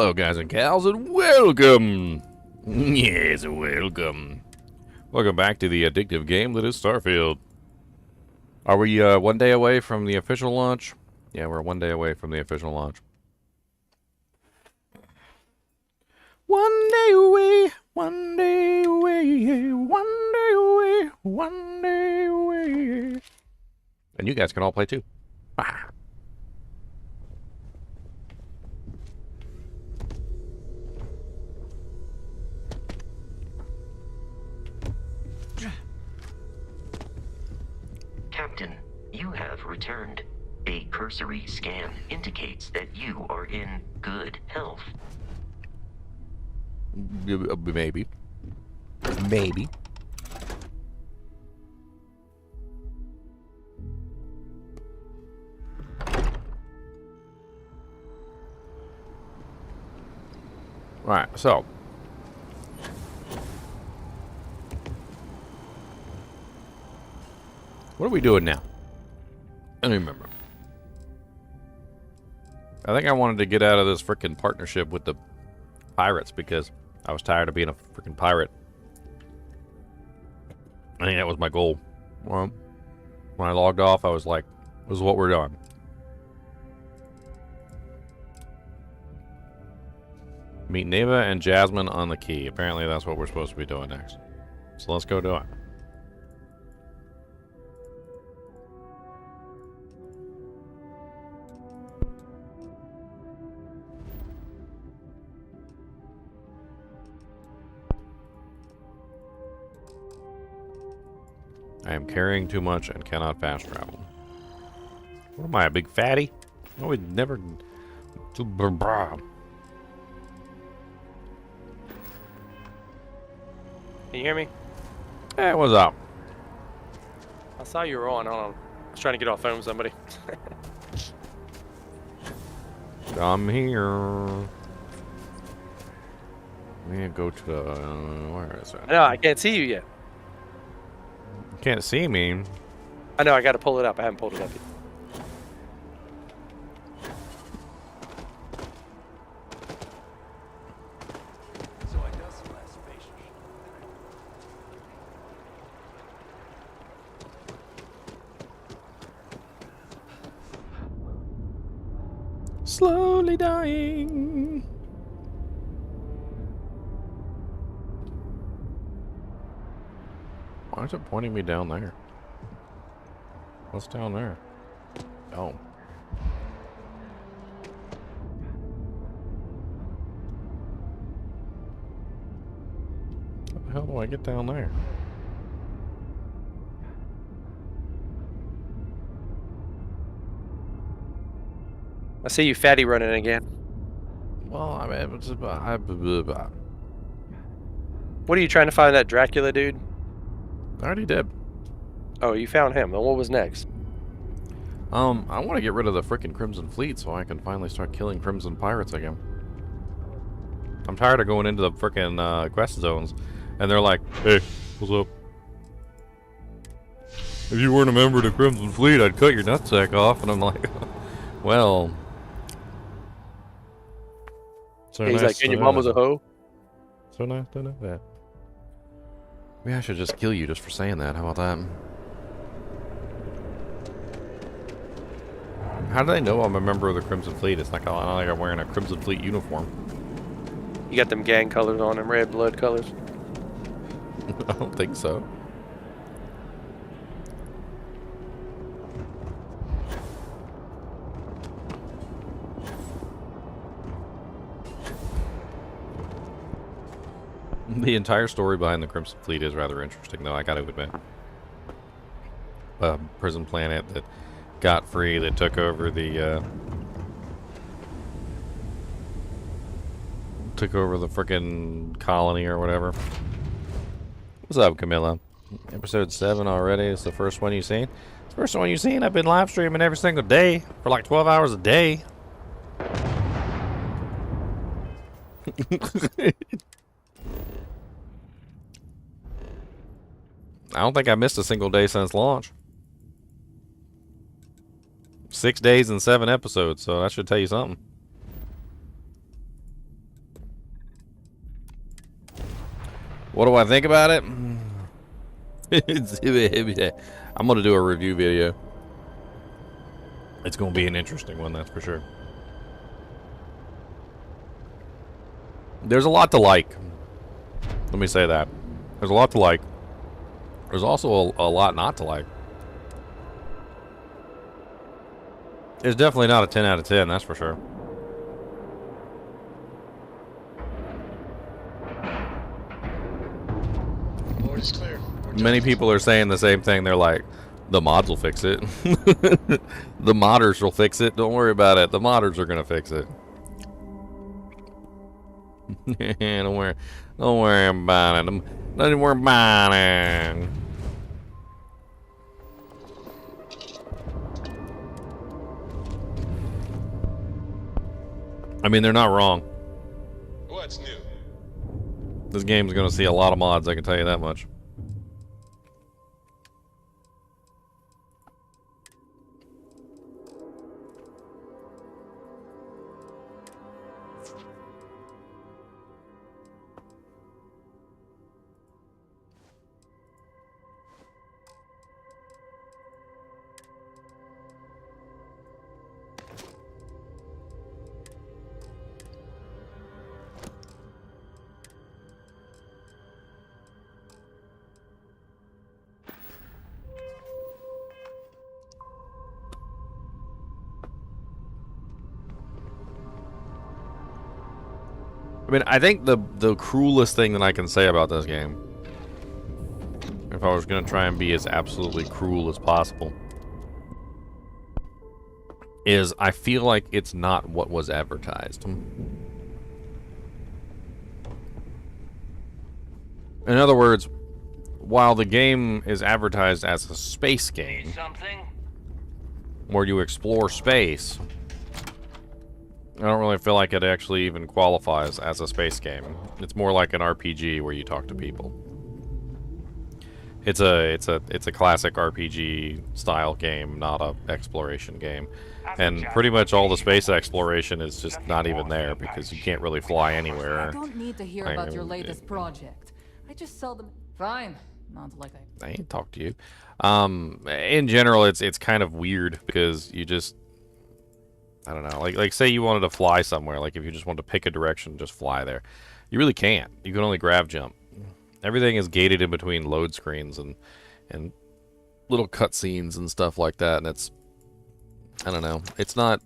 Hello, guys and gals, and welcome! Yes, welcome. Welcome back to the addictive game that is Starfield. Are we one day away from the official launch? Yeah, we're one day away from the official launch. One day away, one day away, one day away, one day away. And you guys can all play too. Ah. Captain, you have returned. A cursory scan indicates that you are in good health. Maybe. Maybe. Right, so. What are we doing now? I don't remember. I think I wanted to get out of this frickin' partnership with the pirates because I was tired of being a frickin' pirate. I think that was my goal. Well, when I logged off, I was like, this is what we're doing. Meet Neva and Jasmine on the key. Apparently that's what we're supposed to be doing next. So let's go do it. I am carrying too much and cannot fast travel. What am I, a big fatty? I would never... Can you hear me? Hey, what's up? I saw you were on. Hold on. I was trying to get off phone with somebody. I'm here. We need to go to the... where is it? I know, I can't see you yet. You can't see me. I know, I got to pull it up. I haven't pulled it up yet. Slowly dying. Why is it pointing me down there? What's down there? Oh. How the hell do I get down there? I see you fatty running again. Well, I mean, it's about... What are you trying to find that Dracula dude? I already did. Oh, you found him. Then what was next? I want to get rid of the frickin' Crimson Fleet so I can finally start killing Crimson Pirates again. I'm tired of going into the frickin' quest zones, and they're like, hey, what's up? If you weren't a member of the Crimson Fleet, I'd cut your nutsack off, and I'm like, well... So He's nice like, and to your know mom was that. a hoe? So nice to know that. Maybe I should just kill you just for saying that. How about that? How do they know I'm a member of the Crimson Fleet? It's not like I'm wearing a Crimson Fleet uniform. You got them gang colors on them, red blood colors. I don't think so. The entire story behind the Crimson Fleet is rather interesting, though, I gotta admit. A prison planet that got free, that took over the, frickin' colony or whatever. What's up, Camilla? Episode 7 already. It's the first one you've seen? It's the first one you've seen? I've been live streaming every single day for like 12 hours a day. I don't think I missed a single day since launch. 6 days and 7 episodes, so that should tell you something. What do I think about it? I'm gonna do a review video. It's gonna be an interesting one, that's for sure. There's a lot to like. Let me say that. There's a lot to like. There's also a lot not to like. It's definitely not a 10 out of 10, that's for sure. Board is clear. Many people are saying the same thing. They're like, the mods will fix it. The modders will fix it. Don't worry about it. The modders are gonna fix it. Don't worry about it. Don't worry about it. I mean, they're not wrong. What's new? This game's gonna see a lot of mods, I can tell you that much. I mean, I think the cruelest thing that I can say about this game, if I was going to try and be as absolutely cruel as possible, is I feel like it's not what was advertised. In other words, while the game is advertised as a space game, where you explore space, I don't really feel like it actually even qualifies as a space game. It's more like an RPG where you talk to people. It's a classic RPG style game, not a exploration game. And pretty much all the space exploration is just not even there because you can't really fly anywhere. I don't need to hear about your latest project. I just sell them. Fine. Not like I ain't talk to you. In general, it's kind of weird because you just, I don't know, like say you wanted to fly somewhere, like if you just wanted to pick a direction, just fly there. You really can't. You can only grav jump. Everything is gated in between load screens and little cutscenes and stuff like that, and it's, I don't know, it's not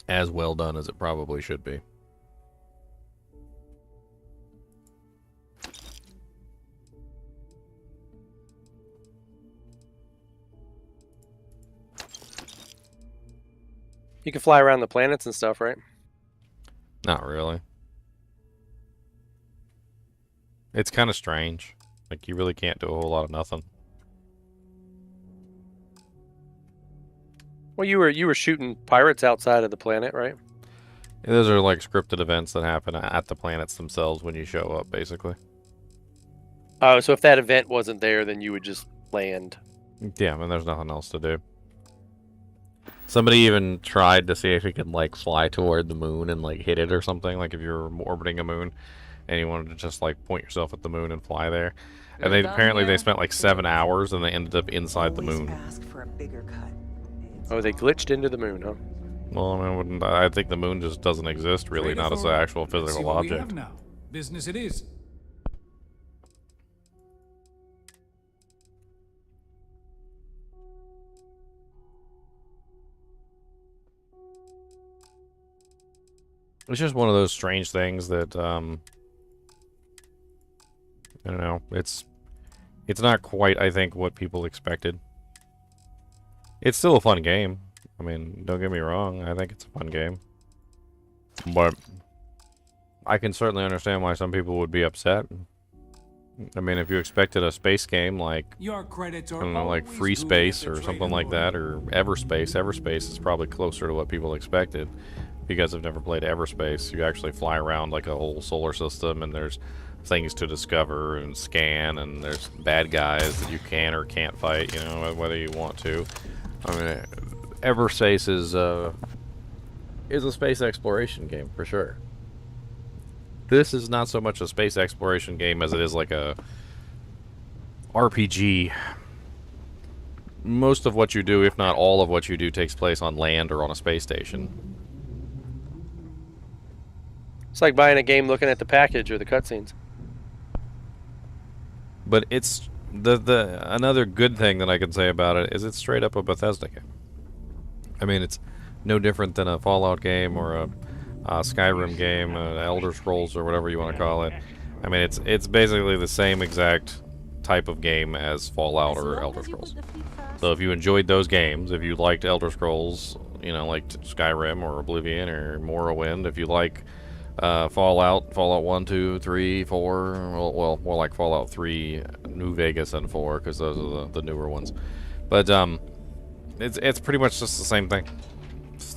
as well done as it probably should be. You can fly around the planets and stuff, right? Not really. It's kind of strange. Like, you really can't do a whole lot of nothing. Well, you were shooting pirates outside of the planet, right? Those are like scripted events that happen at the planets themselves when you show up, basically. Oh, so if that event wasn't there, then you would just land. Yeah, I mean, there's nothing else to do. Somebody even tried to see if he could, like, fly toward the moon and, like, hit it or something, like if you were orbiting a moon and you wanted to just, like, point yourself at the moon and fly there. And they apparently they spent, like, 7 hours and they ended up inside the moon. Ask for a bigger cut. Oh, they glitched into the moon, huh? Well, I mean, I think the moon just doesn't exist, really, not as an actual physical object. Now. Business it is. It's just one of those strange things that, I don't know, it's not quite, I think, what people expected. It's still a fun game. I mean, don't get me wrong, I think it's a fun game. But I can certainly understand why some people would be upset. I mean, if you expected a space game like, Your credits are I don't know, like Free Space or something like that, or Everspace. Everspace is probably closer to what people expected. If you guys have never played Everspace, you actually fly around like a whole solar system, and there's things to discover and scan, and there's bad guys that you can or can't fight, you know, whether you want to. I mean, Everspace is a space exploration game for sure. This is not so much a space exploration game as it is like a RPG. Most of what you do, if not all of what you do, takes place on land or on a space station. It's like buying a game looking at the package or the cutscenes. But it's another good thing that I can say about it is it's straight up a Bethesda game. I mean, it's no different than a Fallout game or a Skyrim game, Elder Scrolls or whatever you want to call it. I mean, it's basically the same exact type of game as Fallout or Elder Scrolls. So if you enjoyed those games, if you liked Elder Scrolls, you know, like Skyrim or Oblivion or Morrowind, if you like Fallout 1, 2, 3, 4, well, more like Fallout 3, New Vegas, and 4, because those are the newer ones. But it's pretty much just the same thing.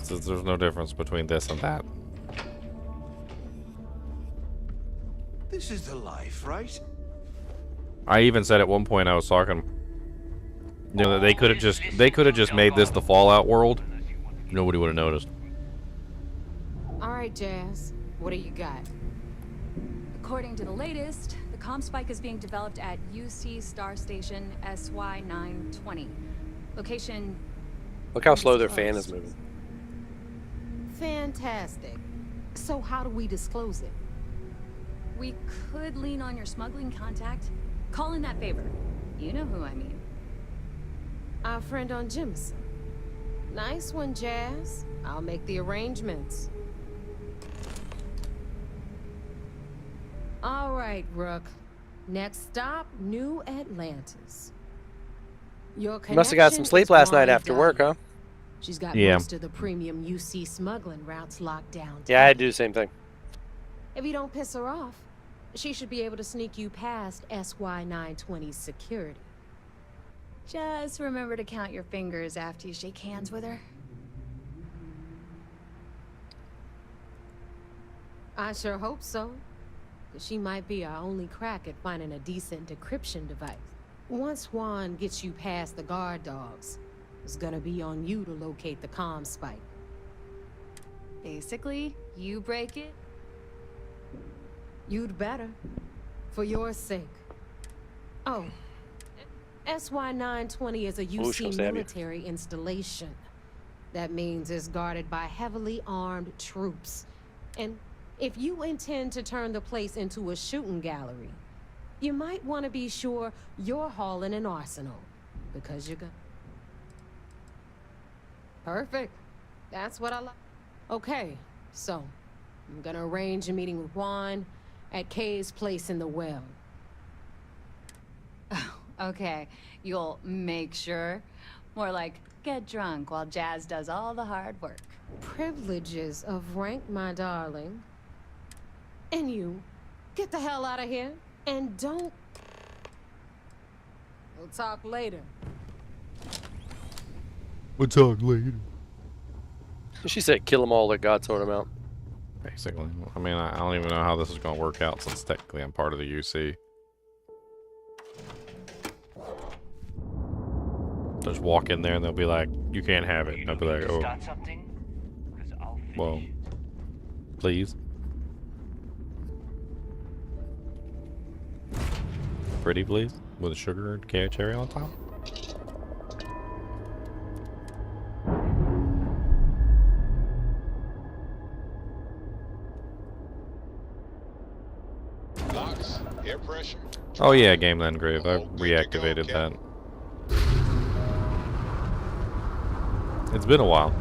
There's no difference between this and that. This is the life, right? I even said at one point I was talking, you know, that they could have just made this the Fallout world. Nobody would have noticed. All right, Jazz. What do you got? According to the latest, the comm spike is being developed at UC Star Station SY920. Location... Look how slow their fan is moving. Fantastic. So how do we disclose it? We could lean on your smuggling contact. Call in that favor. You know who I mean. Our friend on Jimson. Nice one, Jazz. I'll make the arrangements. All right, Rook. Next stop, New Atlantis. Your You must have got some sleep last night after work, huh? She's got Yeah. most of the premium UC smuggling routes locked down. Yeah, I had to do the same thing. If you don't piss her off, she should be able to sneak you past SY920's security. Just remember to count your fingers after you shake hands with her. I sure hope so. 'Cause she might be our only crack at finding a decent decryption device. Once Juan gets you past the guard dogs, it's gonna be on you to locate the comm spike. Basically, you break it. You'd better. For your sake. Oh. SY920 is a she'll UC stab you. military installation. That means it's guarded by heavily armed troops. And if you intend to turn the place into a shooting gallery, you might want to be sure you're hauling an arsenal. Because you're gonna... Perfect. That's what I like. Okay, so I'm gonna arrange a meeting with Juan at Kay's place in the well. Okay, you'll make sure. More like, get drunk while Jazz does all the hard work. Privileges of rank, my darling. And you, get the hell out of here. And don't... We'll talk later. We'll talk later. She said kill them all, let God sort them out. Basically. I mean, I don't even know how this is going to work out since technically I'm part of the UC. Just walk in there and they'll be like, you can't have it. And I'll be like, oh. Well, please. Pretty, please? With a sugar and cherry on top? Locks, air pressure. Oh yeah, Game Land Grave. I reactivated that. It's been a while.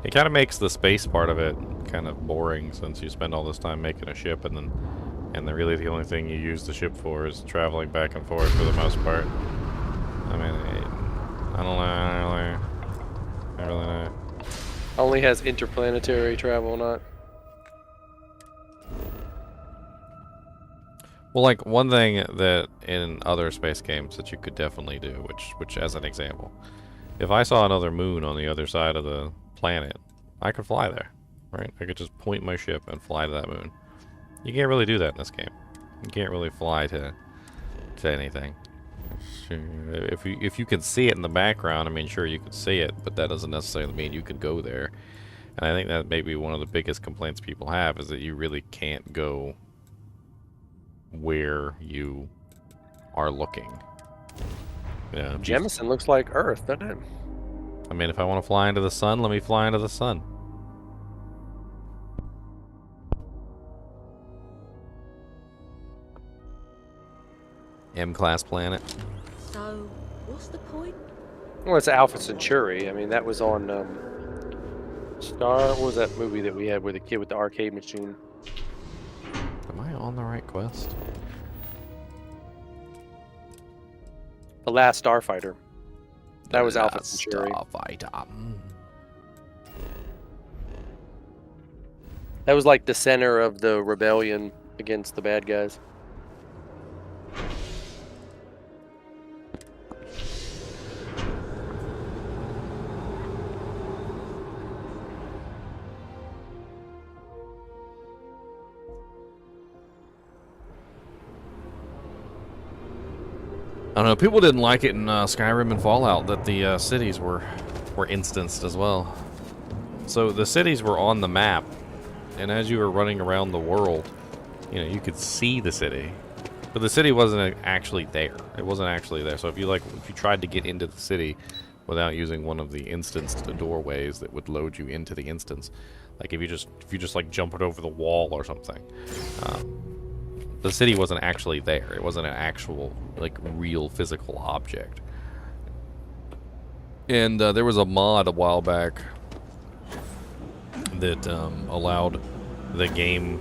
It kind of makes the space part of it kind of boring since you spend all this time making a ship and really the only thing you use the ship for is traveling back and forth for the most part. I mean, I don't know. I really know. Only has interplanetary travel, not. Well, like one thing that in other space games that you could definitely do, which as an example, if I saw another moon on the other side of the planet, I could fly there, right? I could just point my ship and fly to that moon. You can't really do that in this game. You can't really fly to anything. Sure. If you can see it in the background, I mean, sure, you could see it, but that doesn't necessarily mean you could go there. And I think that may be one of the biggest complaints people have, is that you really can't go where you are looking. Yeah. Jemison looks like Earth, doesn't it? I mean, if I want to fly into the sun, let me fly into the sun. M-class planet. So, what's the point? Well, it's Alpha Centauri. I mean, that was on what was that movie that we had with the kid with the arcade machine? Am I on the right quest? The Last Starfighter. That was Alpha Centauri. Starfighter. That was like the center of the rebellion against the bad guys. I don't know. People didn't like it in Skyrim and Fallout that the cities were instanced as well. So the cities were on the map, and as you were running around the world, you know, you could see the city, but the city wasn't actually there. It wasn't actually there. So if you tried to get into the city without using one of the instanced doorways that would load you into the instance, like if you just like jump it over the wall or something. The city wasn't actually there. It wasn't an actual, like, real physical object. And there was a mod a while back that allowed the game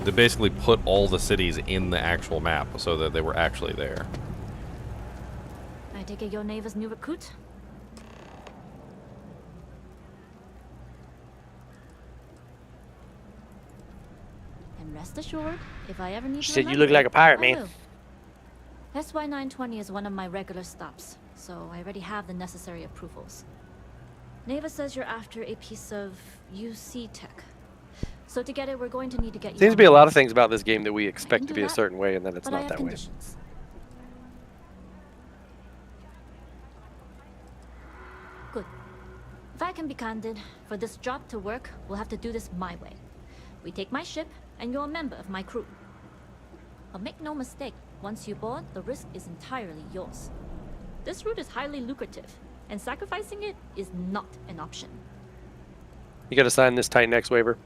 to basically put all the cities in the actual map so that they were actually there. I take it your neighbor's new recruit? And rest assured, if I ever need She to said you remember look like a pirate, I man. will. SY 920 is one of my regular stops, so I already have the necessary approvals. Neva says you're after a piece of UC tech. So to get it, we're going to need to get you. Seems to on be a the lot of list. things about this game that we expect can to do be a that, certain way, and then it's but I not have that way. conditions. Good. If I can be candid, for this job to work, we'll have to do this my way. We take my ship, and you're a member of my crew. But make no mistake, once you board, the risk is entirely yours. This route is highly lucrative, and sacrificing it is not an option. You gotta sign this Titan X waiver.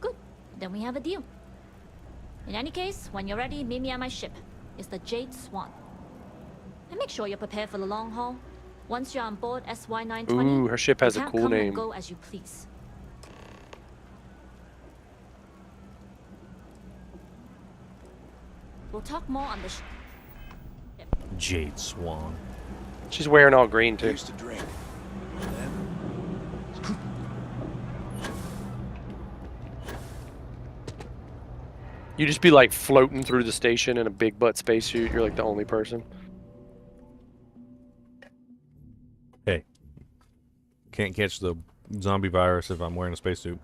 Good. Then we have a deal. In any case, when you're ready, meet me at my ship. It's the Jade Swan. And make sure you're prepared for the long haul. Once you're on board SY 920, Ooh, her ship has you a can't cool come name. and go as you please. We'll talk more on the ship. Jade Swan. She's wearing all green too. Here's to drink. You just be like floating through the station in a big butt spacesuit. You're like the only person. Hey. Can't catch the zombie virus if I'm wearing a spacesuit.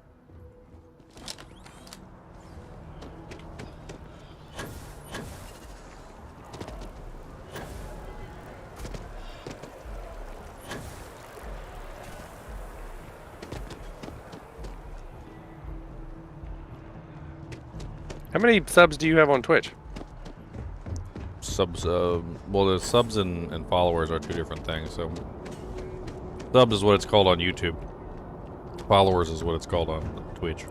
How many subs do you have on Twitch? Subs, well, the subs and followers are two different things. So, subs is what it's called on YouTube. Followers is what it's called on Twitch.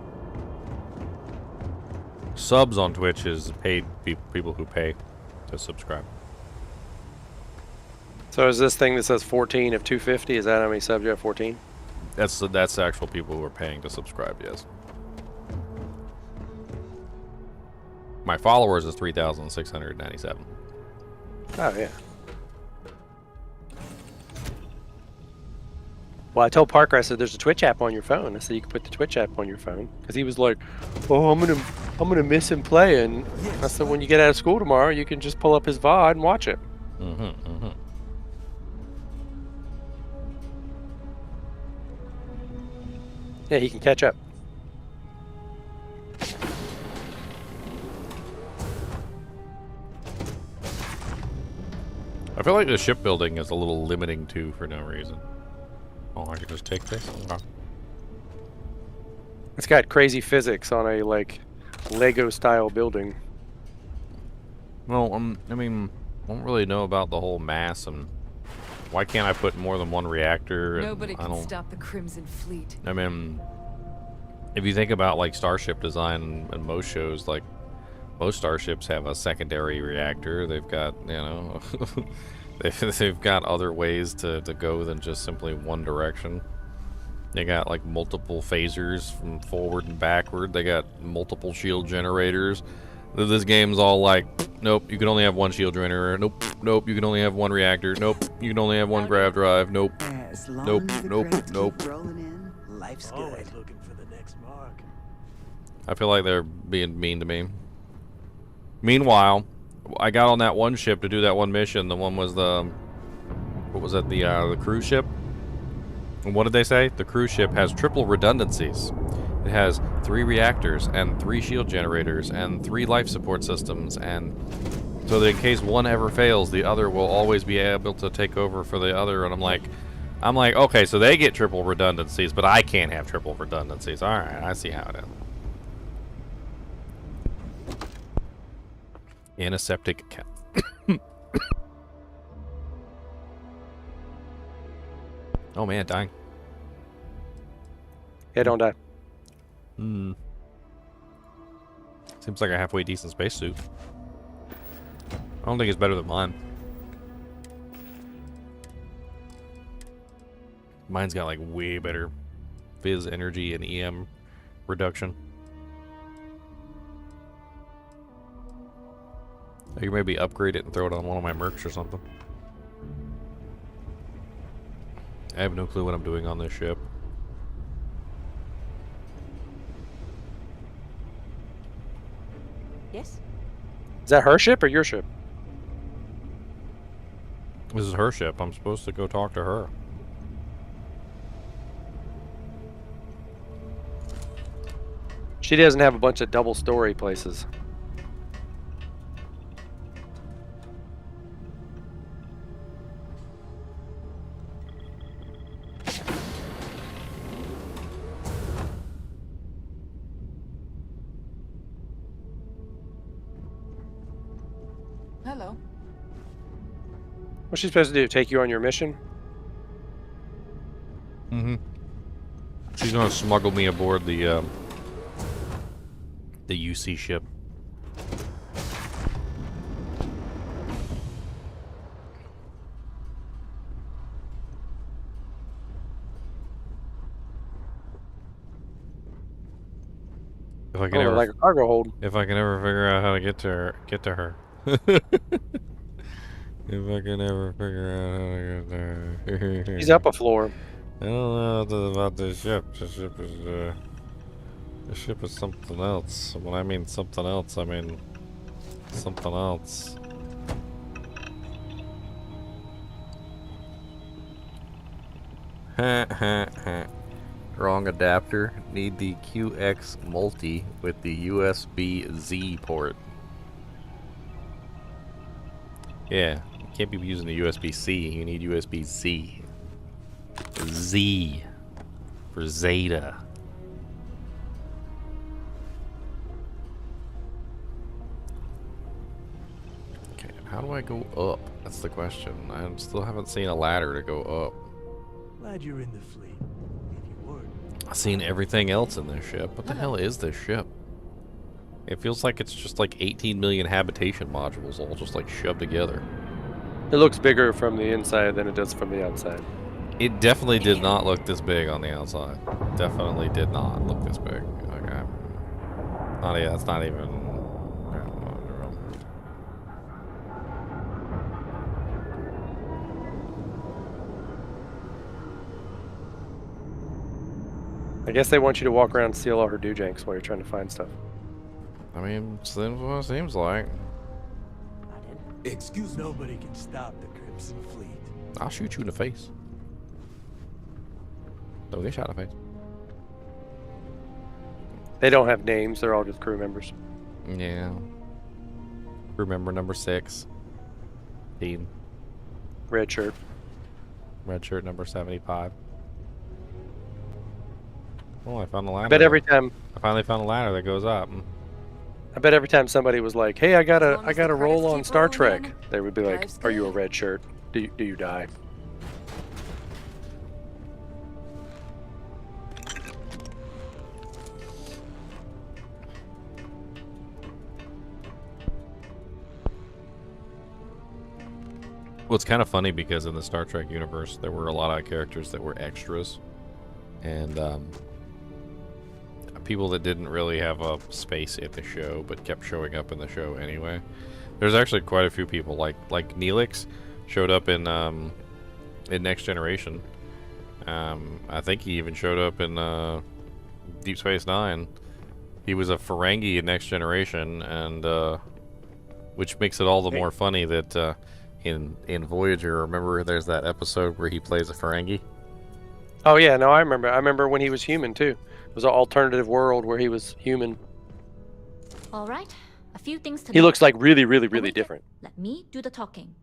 Subs on Twitch is paid people who pay to subscribe. So is this thing that says 14 of 250? Is that how many subs you have? 14? That's the actual people who are paying to subscribe. Yes. My followers is 3,697. Oh yeah. Well, I told Parker, I said, "There's a Twitch app on your phone." I said, "You can put the Twitch app on your phone," because he was like, "Oh, I'm gonna miss him playing." I said, "When you get out of school tomorrow, you can just pull up his VOD and watch it." Yeah, he can catch up. I feel like the shipbuilding is a little limiting too for no reason. Oh, I can just take this? Okay. It's got crazy physics on a, like, Lego-style building. Well, I mean, I don't really know about the whole mass and why can't I put more than one reactor? And Nobody I can don't, stop the Crimson Fleet. I mean, if you think about like starship design and most shows, like most starships have a secondary reactor. They've got, you know, they've got other ways to go than just simply one direction. They got like multiple phasers from forward and backward. They got multiple shield generators. This game's all like, nope, you can only have one shield generator. Nope, nope, you can only have one reactor. Nope, you can only have one grav drive. Nope, nope, nope. Life's Always looking for the next mark. I feel like they're being mean to me. Meanwhile, I got on that one ship to do that one mission. The one was the, what was that? The cruise ship. And what did they say? The cruise ship has triple redundancies. It has 3 reactors and 3 shield generators and 3 life support systems, and so that in case one ever fails, the other will always be able to take over for the other. And I'm like, okay, so they get triple redundancies, but I can't have triple redundancies. All right, I see how it is. Antiseptic account. Oh man, dying. Yeah, don't die. Hmm. Seems like a halfway decent spacesuit. I don't think it's better than mine. Mine's got like way better fizz energy and EM reduction. I could maybe upgrade it and throw it on one of my mercs or something. I have no clue what I'm doing on this ship. Yes? Is that her ship or your ship? This is her ship. I'm supposed to go talk to her. She doesn't have a bunch of double story places. Hello. What's she supposed to do? Take you on your mission? Mm-hmm. She's gonna smuggle me aboard the UC ship. If I can ever, like a cargo hold. if I can ever figure out how to get to her. If I can ever figure out how to get there. He's up a floor. I don't know about this ship. The ship is something else. When I mean something else, I mean something else. Wrong adapter. Need the QX multi with the USB-Z port. Yeah, you can't be using the USB-C. You need USB-Z. Z for Zeta. Okay, how do I go up? That's the question. I still haven't seen a ladder to go up. Glad you're in the fleet. If you weren't, I've seen everything else in this ship. What the hell is this ship? It feels like it's just like 18 million habitation modules all just like shoved together. It looks bigger from the inside than it does from the outside. It definitely did not look this big on the outside. Definitely did not look this big. Okay. That's not even. I guess they want you to walk around and steal all her doojanks while you're trying to find stuff. I mean, that's what it seems like. excuse nobody can stop the Crimson Fleet. I'll shoot you in the face. Don't get shot in the face. They don't have names, they're all just crew members. Yeah. Remember number 6. Dean. Red shirt. Red shirt number 75. Oh, I found the ladder. I bet every time. I finally found a ladder that goes up. I bet every time somebody was like, "Hey, I got As long as a the roll credits on keep Star rolling Trek," in, they would be like, life's "Are you a good. red shirt? Do you die?" Well, it's kind of funny because in the Star Trek universe, there were a lot of characters that were extras, and people that didn't really have a space in the show but kept showing up in the show anyway. There's actually quite a few people, like Neelix showed up in Next Generation. I think he even showed up in Deep Space Nine. He was a Ferengi in Next Generation, and which makes it all the more funny that in Voyager, remember there's that episode where he plays a Ferengi? Oh yeah, no, I remember. I remember when he was human too. It was an alternative world where he was human. All right, a few things to He note. looks like really, really, But really wait, different. Let me do the talking.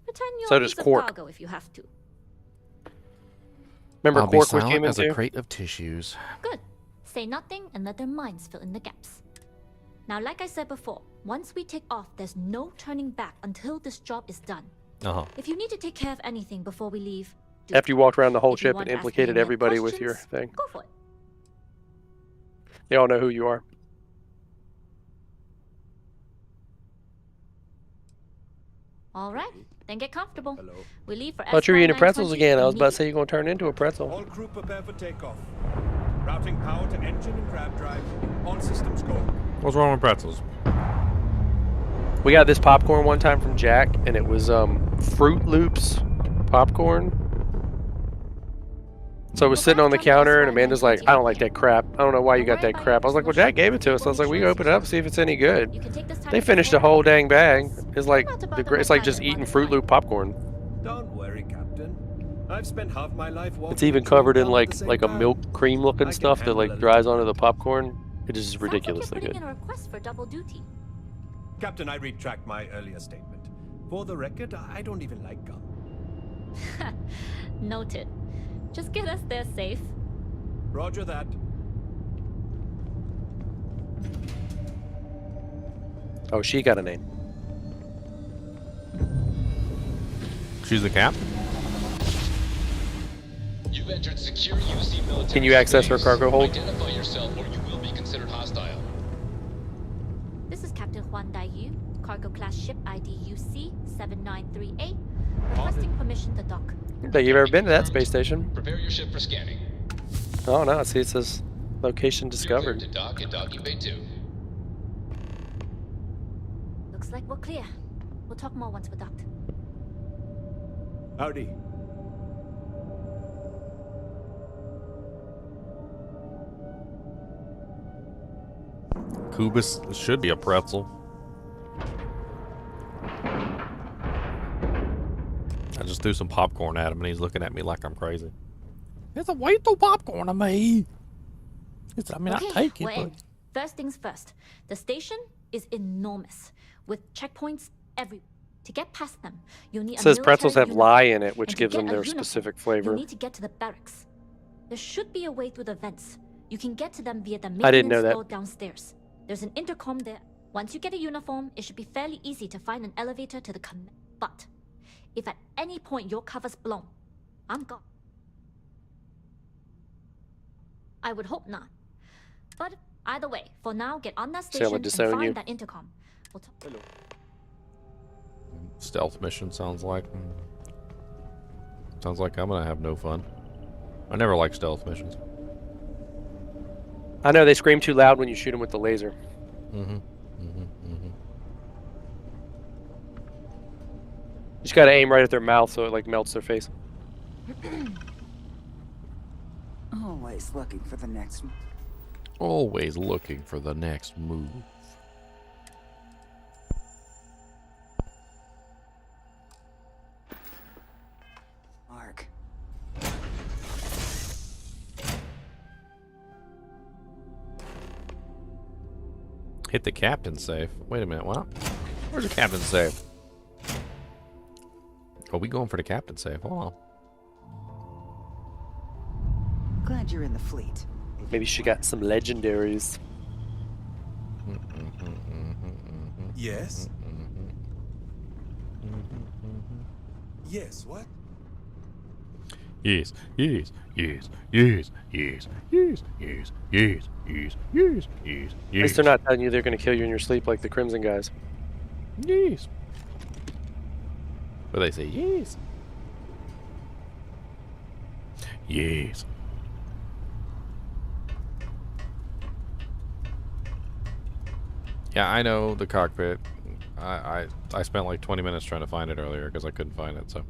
Pretend you're So a does piece of Quark. cargo if you have to. Remember I'll be Quark was silent human as a too? crate of tissues. Good. Say nothing and let their minds fill in the gaps. Now, like I said before, once we take off, there's no turning back until this job is done. Uh-huh. If you need to take care of anything before we leave, do After you walked around the whole If you ship want and to ask me implicated any everybody with your questions, thing. Go for it. They all know who you are. All right, then get comfortable. Hello. We leave for Thought you were eating pretzels SY920 again. I was about to say immediately. you're going to turn into a pretzel. All crew prepare for takeoff. Routing power to engine and grab drive. All systems go. What's wrong with pretzels? We got this popcorn one time from Jack, and it was Fruit Loops popcorn. So it was sitting on the counter, and Amanda's like, "I don't like that crap. I don't know why you got that crap." I was like, "Well, Jack gave it to us." I was like, "We can open it up, see if it's any good." You can take this time They to finished the prepare. whole dang bag. It's like Not about the the it's like whole just packet eating one Fruit time. Loop popcorn. Don't worry, Captain. I've spent half my life walking. It's even and chewing covered in gum at the same like a time. milk cream I looking can stuff that handle like a dries little onto the bit. popcorn. It is Sounds ridiculously like you're good. putting in a request for double duty. Captain, I retract my earlier statement. For the record, I don't even like gum. Noted. Just get us there safe. Roger that. Oh, she got a name. She's the captain? You've entered secure UC military Can you access her space. cargo hold? Identify yourself or you will be considered hostile. This is Captain Huan Daiyu, cargo class ship ID UC 793A, requesting permission to dock. I don't think you've ever been to that space station. Prepare your ship for scanning. Oh no, see it says location You're cleared discovered. to dock at docking bay 2. Looks like we're clear. We'll talk more once we're docked. Howdy. Kubus should be a pretzel. I just threw some popcorn at him and he's looking at me like I'm crazy. It's a way too popcorn to me. I mean, Okay, I take it, we're but... in. First things first. The station is enormous, with checkpoints everywhere. To get past them, you'll need It says a pretzels military have lye uniform. in it, which And to gives get them a their uniform, specific You flavor. need to get to the barracks. There should be a way through the vents. You can get to them via the I didn't know maintenance that. floor downstairs. There's an intercom there. Once you get a uniform, it should be fairly easy to find an elevator to the command. But if at any point your cover's blown, I'm gone. I would hope not. But either way, for now, get on that Say I station would and disown find you. that intercom. We'll talk. Stealth mission sounds like. Sounds like I'm gonna have no fun. I never like stealth missions. I know they scream too loud when you shoot them with the laser. Mm-hmm. You just gotta aim right at their mouth so it like melts their face. Always looking for the next one. Always looking for the next move. Mark. Hit the captain's safe. Wait a minute, what? Where's the captain's safe? Oh, we going for the captain save. Hold on. Glad you're in the fleet. Maybe she got some legendaries. Yes? Yes, what? Yes, yes, yes, yes, yes, yes, yes, yes, yes, yes, yes, At least they're not telling you they're going to kill you in your sleep like the Crimson guys. Yes. But they say yes. Yes. Yeah, I know the cockpit. I spent like 20 minutes trying to find it earlier because I couldn't find it, so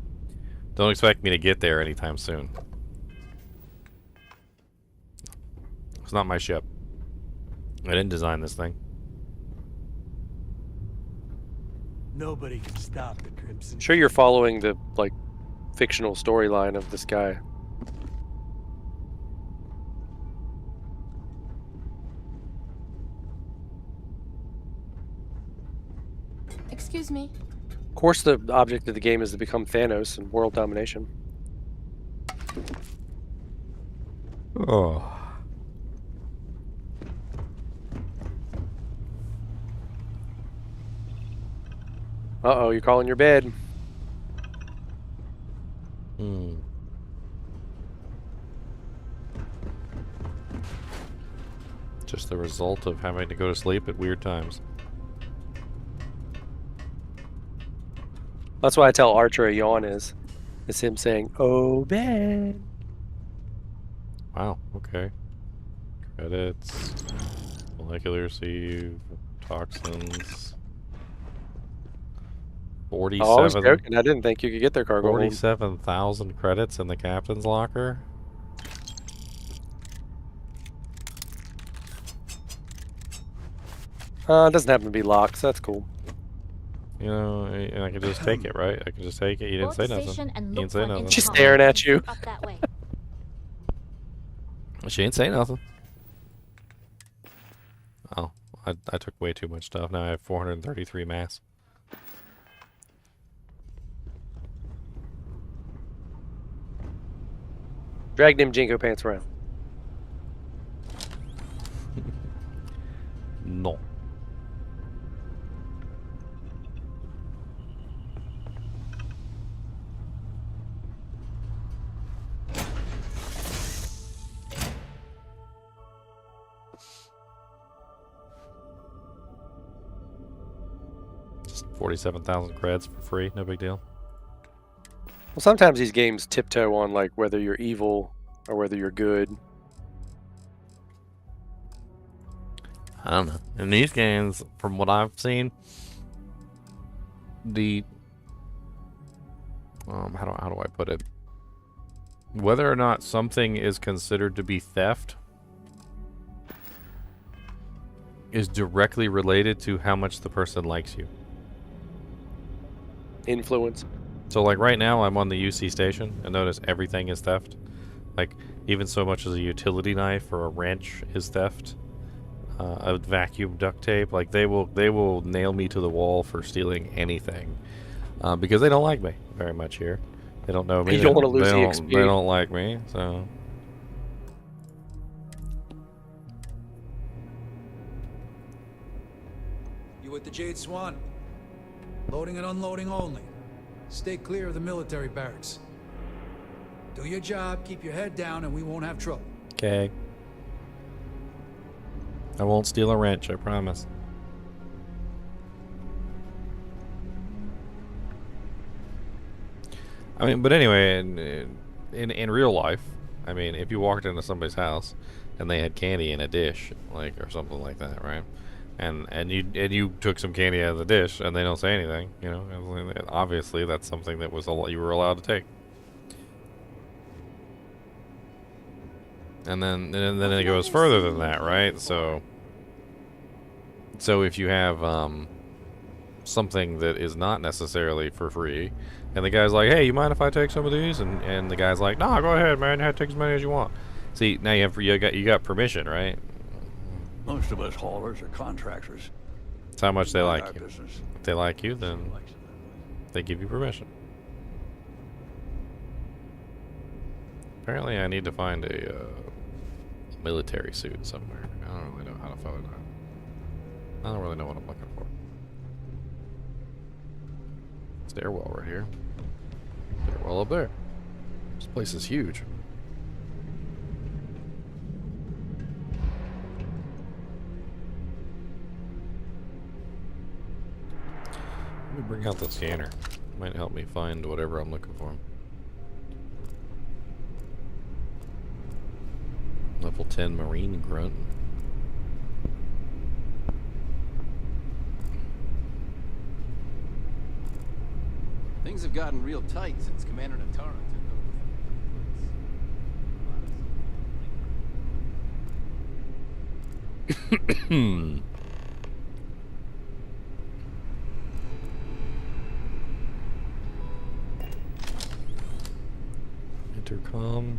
don't expect me to get there anytime soon. It's not my ship. I didn't design this thing. Nobody can stop the Crimson. I'm sure you're following the like fictional storyline of this guy. Excuse me. Of course, the object of the game is to become Thanos and world domination. Oh. Uh-oh, you're calling your bed. Hmm. Just the result of having to go to sleep at weird times. That's why I tell Archer a yawn is. It's him saying, "Oh, bed." Wow, okay. Credits. Molecular sieve. Toxins. 47. Oh, I was joking. I didn't think you could get their cargo. 47,000 credits in the captain's locker. It doesn't happen to be locked, so that's cool. You know, and I could just take it, right? I could just take it. You didn't say nothing. You didn't say nothing. She's staring at you. She ain't say nothing. Oh, I took way too much stuff. Now I have 433 mass. Drag them Jinko pants around. No. Just 47,000 creds for free. No big deal. Well, sometimes these games tiptoe on like whether you're evil or whether you're good. I don't know. In these games, from what I've seen, the how do I put it? Whether or not something is considered to be theft is directly related to how much the person likes you. Influence. So like right now I'm on the UC station and notice everything is theft. Like even so much as a utility knife or a wrench is theft. A vacuum duct tape, like they will nail me to the wall for stealing anything. Because they don't like me very much here. They don't know me. You don't want to lose the They XP. don't like me, so You with the Jade Swan? Loading and unloading only. Stay clear of the military barracks. Do your job, keep your head down, and we won't have trouble. okay. I won't steal a wrench, I promise. I mean, but anyway, in real life, I mean, if you walked into somebody's house and they had candy in a dish, like or something like that, right? And you took some candy out of the dish and they don't say anything, you know, obviously that's something that was you were allowed to take. And then it goes further than that, right? So if you have something that is not necessarily for free, and the guy's like, "Hey, you mind if I take some of these?" and the guy's like, "Nah, go ahead, man. Take as many as you want." See, now you got permission, right? Most of us haulers are contractors. It's how much they Not like our you. business. If they like you, then they give you permission. Apparently I need to find a military suit somewhere. I don't really know how to find that. I don't really know what I'm looking for. Stairwell right here. Stairwell up there. This place is huge. Let me bring out the scanner. It might help me find whatever I'm looking for. Level 10 Marine Grunt. Things have gotten real tight since Commander Natara took over. Intercom.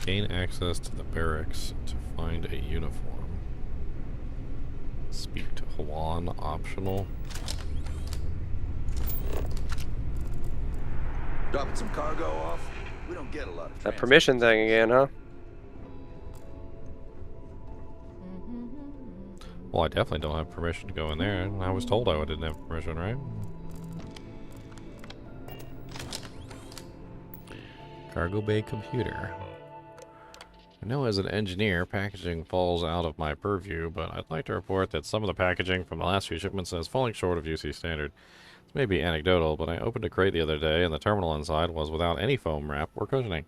Gain access to the barracks to find a uniform. Speak to Juan, optional. Dropping some cargo off. We don't get a lot of That permission thing again, huh? Well, I definitely don't have permission to go in there. I was told I didn't have permission, right? Cargo bay computer. I know as an engineer, packaging falls out of my purview, but I'd like to report that some of the packaging from the last few shipments is falling short of UC standard. This may be anecdotal, but I opened a crate the other day and the terminal inside was without any foam wrap or cushioning.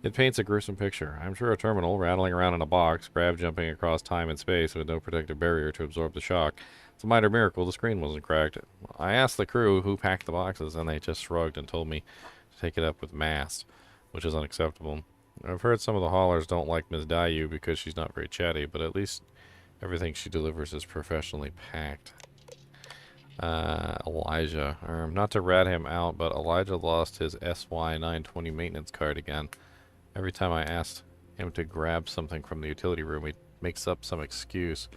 It paints a gruesome picture. I'm sure a terminal rattling around in a box, grab jumping across time and space with no protective barrier to absorb the shock. It's a minor miracle the screen wasn't cracked. I asked the crew who packed the boxes and they just shrugged and told me to take it up with mast, which is unacceptable. I've heard some of the haulers don't like Ms. Dayu because she's not very chatty, but at least everything she delivers is professionally packed. Elijah. Not to rat him out, but Elijah lost his SY920 maintenance card again. Every time I asked him to grab something from the utility room, he makes up some excuse,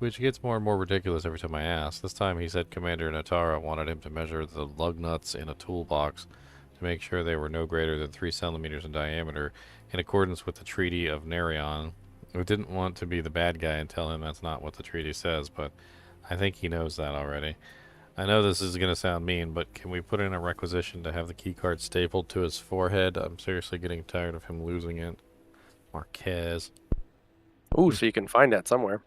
which gets more and more ridiculous every time I ask. This time he said Commander Natara wanted him to measure the lug nuts in a toolbox to make sure they were no greater than 3 centimeters in diameter, in accordance with the Treaty of Nerion. We didn't want to be the bad guy and tell him that's not what the treaty says, but I think he knows that already. I know this is going to sound mean, but can we put in a requisition to have the keycard stapled to his forehead? I'm seriously getting tired of him losing it. Marquez. Ooh, so you can find that somewhere.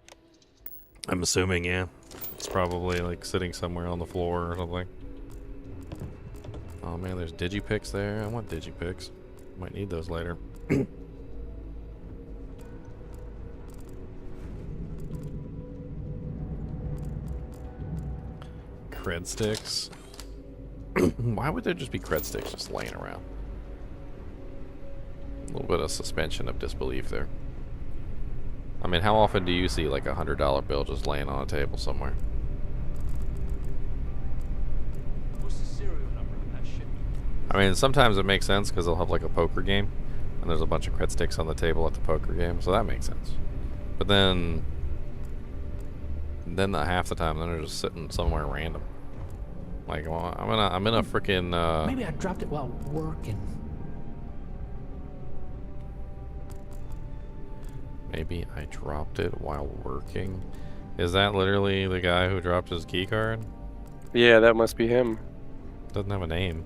I'm assuming, yeah. It's probably like sitting somewhere on the floor or something. Oh man, there's digipics there. I want digipics. Might need those later. Cred sticks. Why would there just be cred sticks just laying around? A little bit of suspension of disbelief there. I mean, how often do you see like a $100 bill just laying on a table somewhere? What's the serial number on that ship? I mean, sometimes it makes sense because they'll have like a poker game and there's a bunch of cred sticks on the table at the poker game, so that makes sense. But then half the time they're just sitting somewhere random. Like, well, I'm in a freaking Maybe I dropped it while working. Maybe I dropped it while working. Is that literally the guy who dropped his key card? Yeah, that must be him. Doesn't have a name.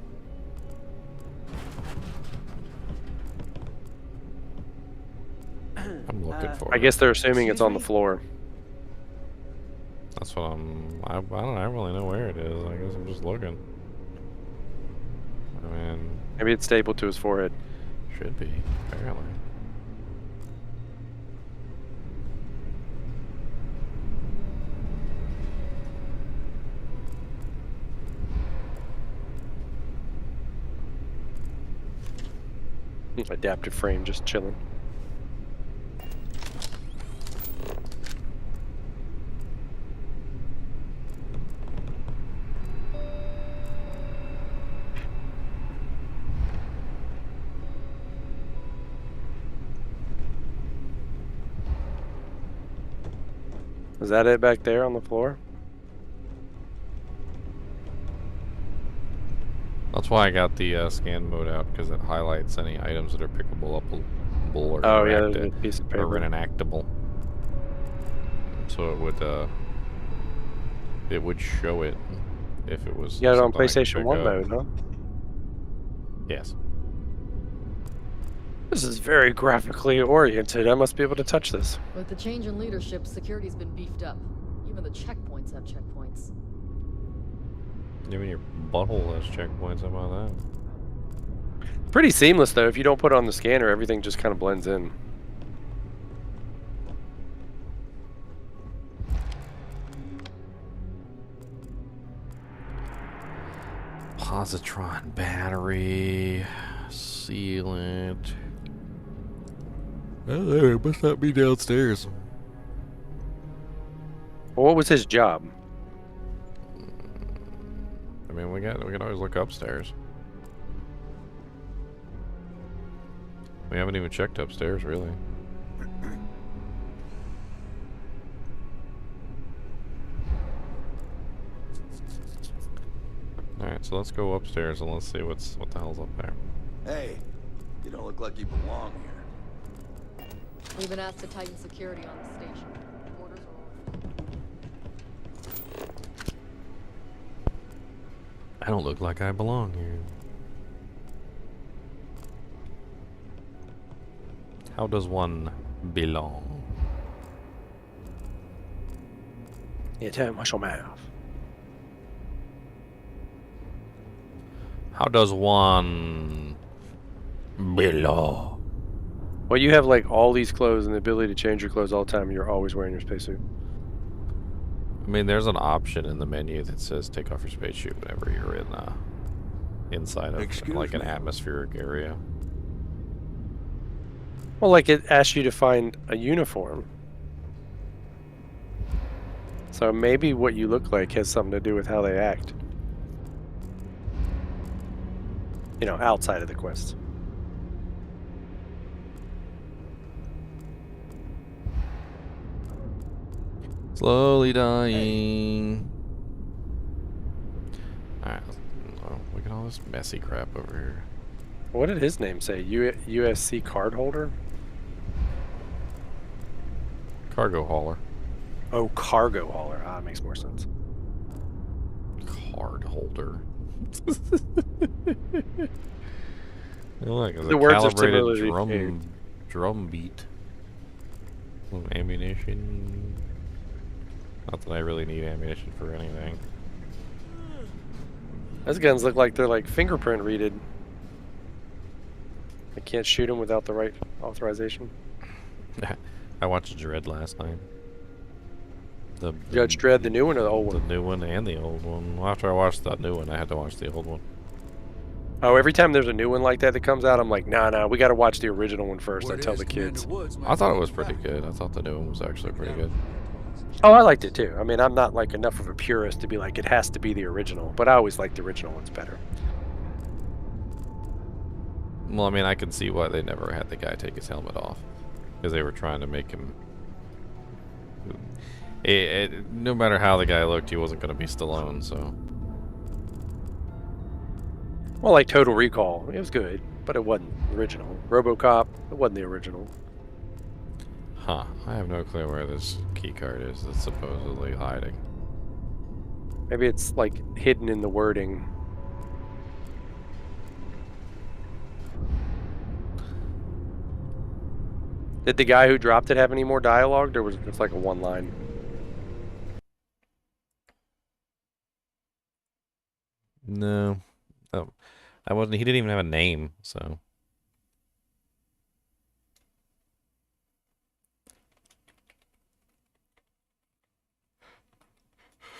I'm looking for I it. guess they're assuming it's on the floor. That's what I don't really know where it is. I guess I'm just looking. I mean, Maybe it's stapled to his forehead. should be, apparently. Adaptive frame just chilling. Is that it back there on the floor? That's why I got the scan mode out, because it highlights any items that are pickable up or Oh yeah, there's a piece of paper. or inactable. So it would show it if it was. You got it on something I could PlayStation pick 1 up. mode, huh? Yes. This is very graphically oriented. I must be able to touch this. With the change in leadership, security's been beefed up. Even the checkpoints have checkpoints. Even your butthole has checkpoints. How about that? Pretty seamless though. If you don't put it on the scanner, everything just kind of blends in. Positron battery, sealant. Oh, there must not be downstairs. Well, what was his job? I mean, we can always look upstairs. We haven't even checked upstairs, really. Alright, so let's go upstairs and let's see what the hell's up there. Hey, you don't look like you belong here. We've been asked to tighten security on the station. Orders are over. I don't look like I belong here. How does one belong? Yeah, tell wash your mouth. How does one belong? Well, you have like all these clothes and the ability to change your clothes all the time, and you're always wearing your spacesuit. I mean, there's an option in the menu that says take off your spacesuit whenever you're inside of like an atmospheric area. Well, like it asks you to find a uniform. So maybe what you look like has something to do with how they act. You know, outside of the quest. Slowly dying. Alright, look at all this messy crap over here. What did his name say? USC card holder? Cargo hauler. Oh, cargo hauler. Ah, makes more sense. Card holder. Look, it's The a words are calibrated similarly drum beat. Some ammunition. Not that I really need ammunition for anything. Those guns look like they're like fingerprint readed. I can't shoot them without the right authorization. I watched Dredd last night. The Judge Dredd, the new one or the old one? The new one and the old one. Well, after I watched that new one, I had to watch the old one. Oh, every time there's a new one like that that comes out, I'm like, nah, we got to watch the original one first. I tell the kids. I thought it was pretty good. I thought the new one was actually pretty good. Oh, I liked it too. I mean, I'm not like enough of a purist to be like, it has to be the original, but I always like the original ones better. Well, I mean, I can see why they never had the guy take his helmet off. Because they were trying to make him... no matter how the guy looked, he wasn't going to be Stallone, so... Well, like Total Recall, it was good, but it wasn't original. RoboCop, it wasn't the original. Huh. I have no clue where this key card is that's supposedly hiding. Maybe it's like hidden in the wording. Did the guy who dropped it have any more dialogue, or was it just like a one line? No. Oh, I wasn't. He didn't even have a name, so.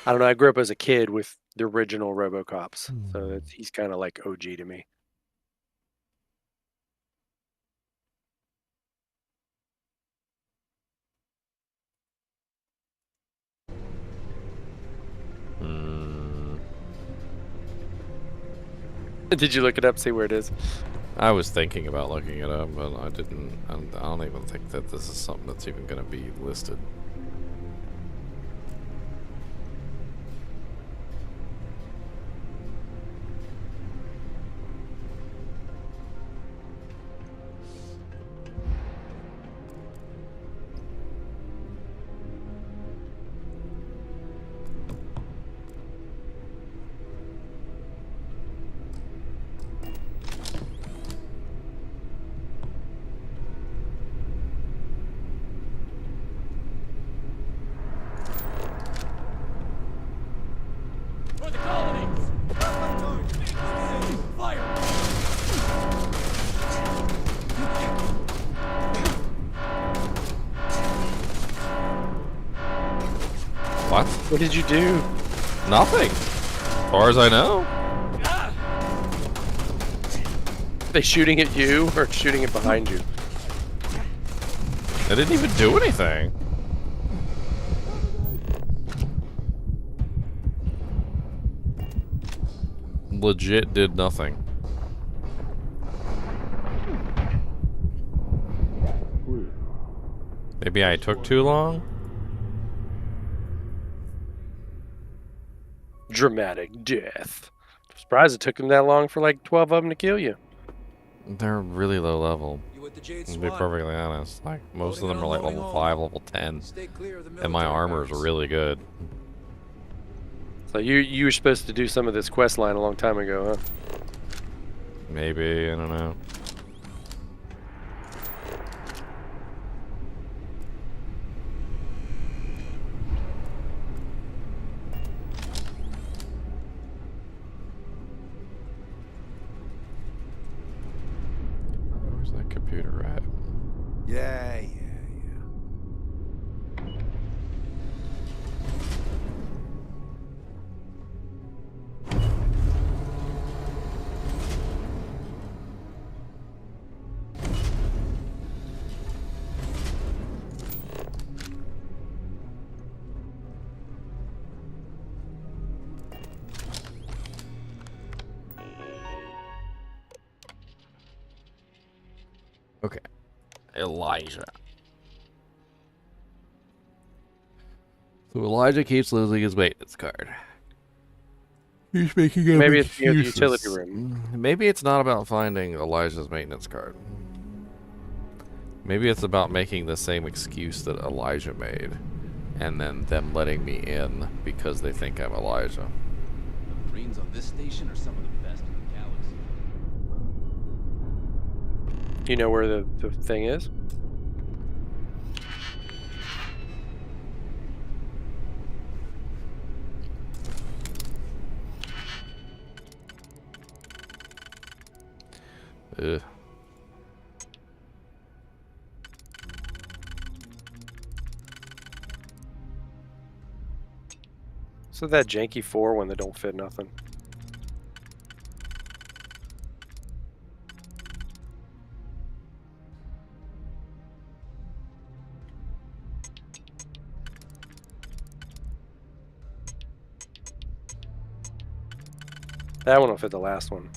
I don't know. I grew up as a kid with the original RoboCops, so he's kind of like OG to me. Did you look it up, see where it is? I was thinking about looking it up, but I didn't. I don't even think that this is something that's even going to be listed. What did you do? Nothing. As far as I know. Are they shooting at you or shooting it behind you? I didn't even do anything. Legit did nothing. Maybe I took too long? Dramatic death. I'm surprised it took them that long for like 12 of them to kill you. They're really low level. with the Jade To be Swan. perfectly honest. Like, most of Loading them and are like unloading level all. 5, level 10. Stay clear of the And my military armor is barracks. really good. So you were supposed to do some of this quest line a long time ago, huh? Maybe, I don't know. Where's that computer at? Yeah. Okay. Elijah. So Elijah keeps losing his maintenance card. He's making up Maybe it's near the excuses. utility room. Maybe it's not about finding Elijah's maintenance card. Maybe it's about making the same excuse that Elijah made, and then them letting me in because they think I'm Elijah. The Marines on this station are some of the best in the galaxy. Do you know where the thing is? Ugh. So that janky 4 one that don't fit nothing. That one will fit the last one.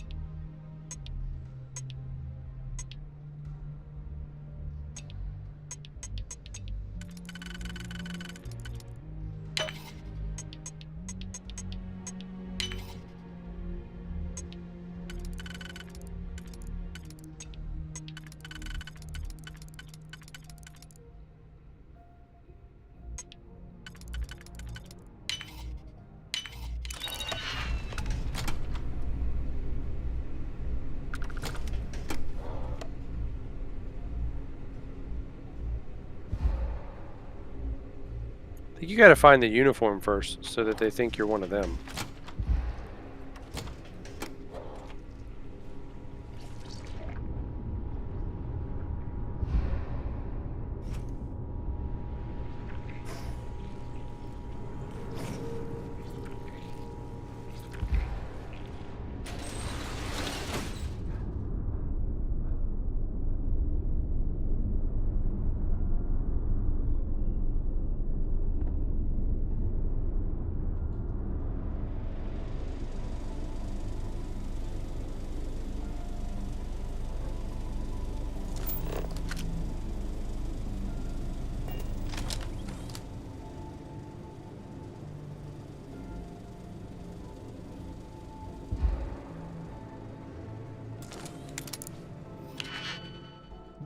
I think you gotta find the uniform first so that they think you're one of them.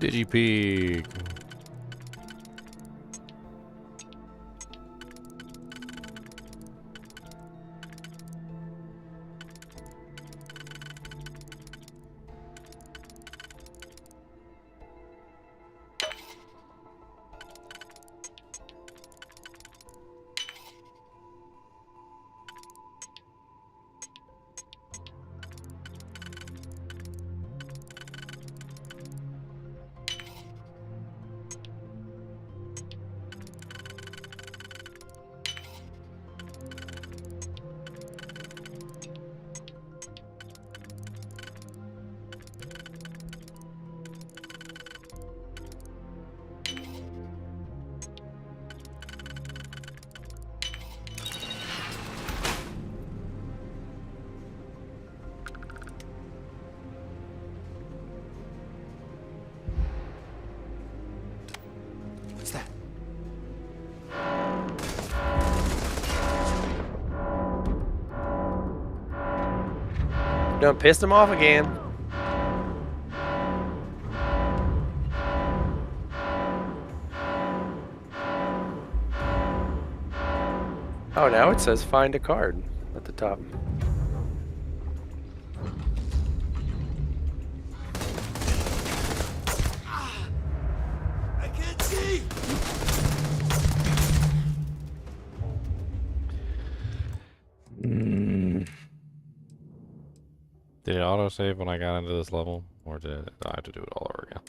Digipig. Done pissed him off again. Oh, now it says find a card at the top. I can't see! Did it autosave when I got into this level? Or did I have to do it all over again?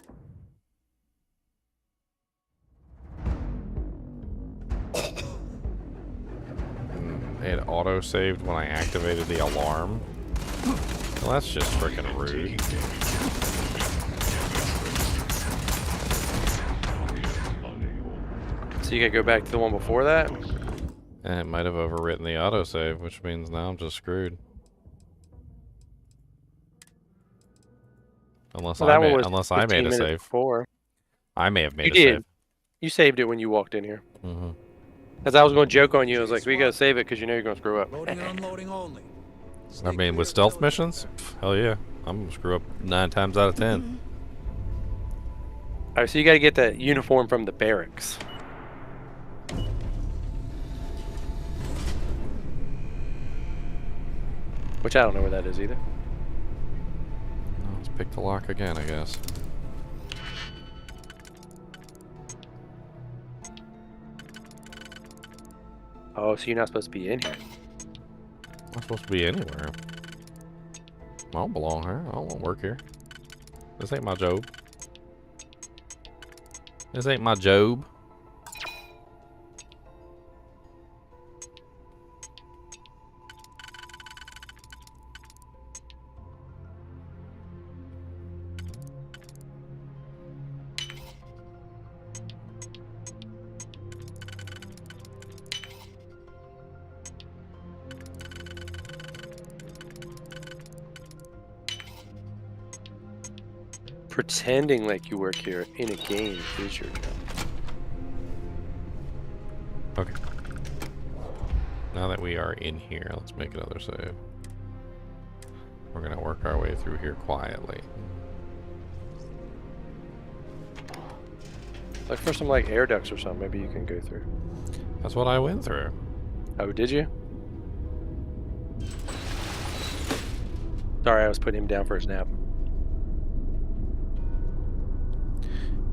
It auto-saved when I activated the alarm? Well, that's just freaking rude. So you gotta go back to the one before that? And it might have overwritten the autosave, which means now I'm just screwed. Unless I made a save. Before. I may have made You a did. save. You saved it when you walked in here. Mm-hmm. As I was going to joke on you, I was like, we gotta save it because you know you're gonna screw up. Loading and unloading only. I mean, with stealth missions? Hell yeah. I'm gonna screw up 9 times out of 10. Alright, so you gotta get that uniform from the barracks. Which I don't know where that is either. Let's pick the lock again, I guess. Oh, so you're not supposed to be in here. I'm not supposed to be anywhere. I don't belong here. I don't want to work here. This ain't my job. This ain't my job. Pretending like you work here in a game is your job. Okay. Now that we are in here, let's make another save. We're gonna work our way through here quietly. Like for some like air ducts or something, maybe you can go through. That's what I went through. Oh, did you? Sorry, I was putting him down for his nap.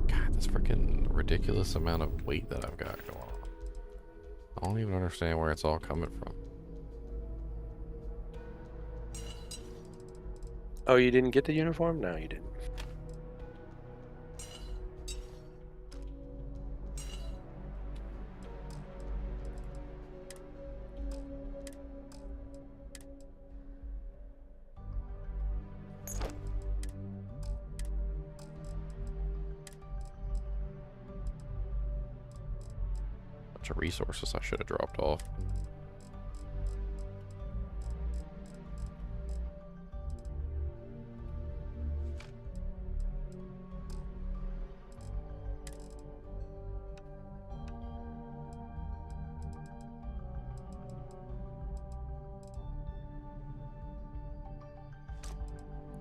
God, this freaking ridiculous amount of weight that I've got going on. I don't even understand where it's all coming from. Oh, you didn't get the uniform? No, you didn't. Bunch of resources I should have dropped off.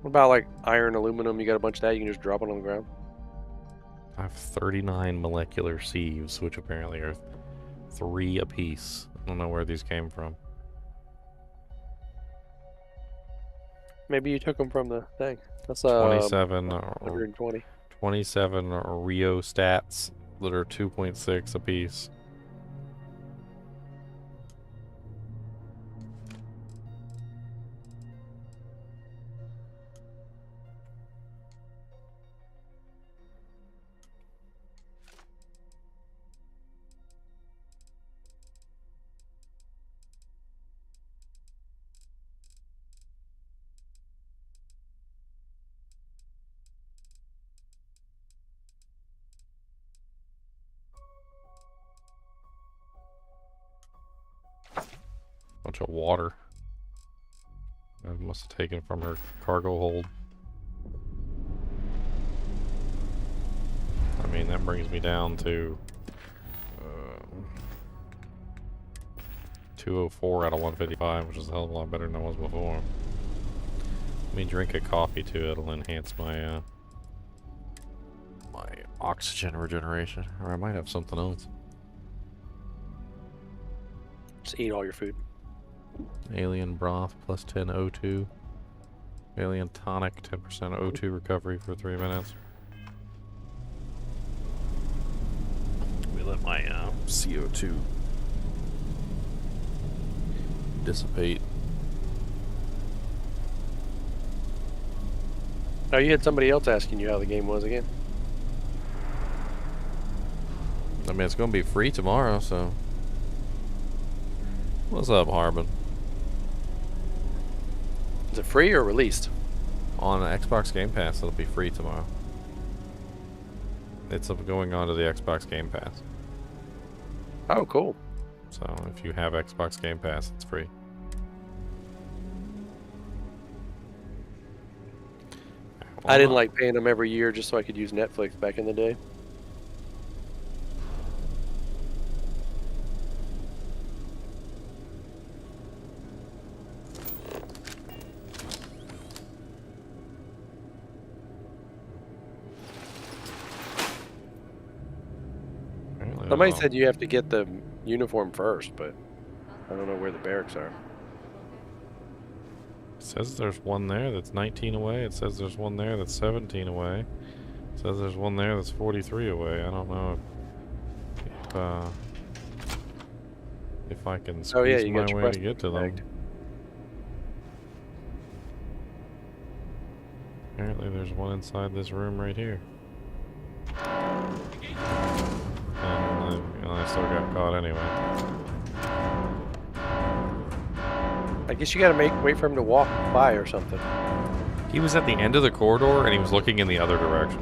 What about like iron, aluminum? You got a bunch of that, you can just drop it on the ground. I have 39 molecular sieves, which apparently are 3 apiece. I don't know where these came from. Maybe you took them from the thing. That's 27 120. 27 rheostats that are 2.6 apiece. Bunch of water. I must have taken from her cargo hold. I mean, that brings me down to 204 out of 155, which is a hell of a lot better than it was before. me drink a coffee too. It'll enhance my my oxygen regeneration. Or I might have something else. Just eat all your food. Alien broth plus 10 O2. Alien tonic 10% O2 recovery for 3 minutes. We let my CO2 dissipate. Oh, you had somebody else asking you how the game was again. I mean, it's going to be free tomorrow, so. What's up, Harbin? Is it free or released? On Xbox Game Pass, it'll be free tomorrow. It's going on to the Xbox Game Pass. Oh, cool. So if you have Xbox Game Pass, it's free. I didn't like paying them every year just so I could use Netflix back in the day. Somebody said you have to get the uniform first, but I don't know where the barracks are. It says there's one there that's 19 away. It says there's one there that's 17 away. It says there's one there that's 43 away. I don't know if I can squeeze my way to get to them. Apparently there's one inside this room right here. And I still got caught anyway. I guess you gotta wait for him to walk by or something. He was at the end of the corridor and he was looking in the other direction.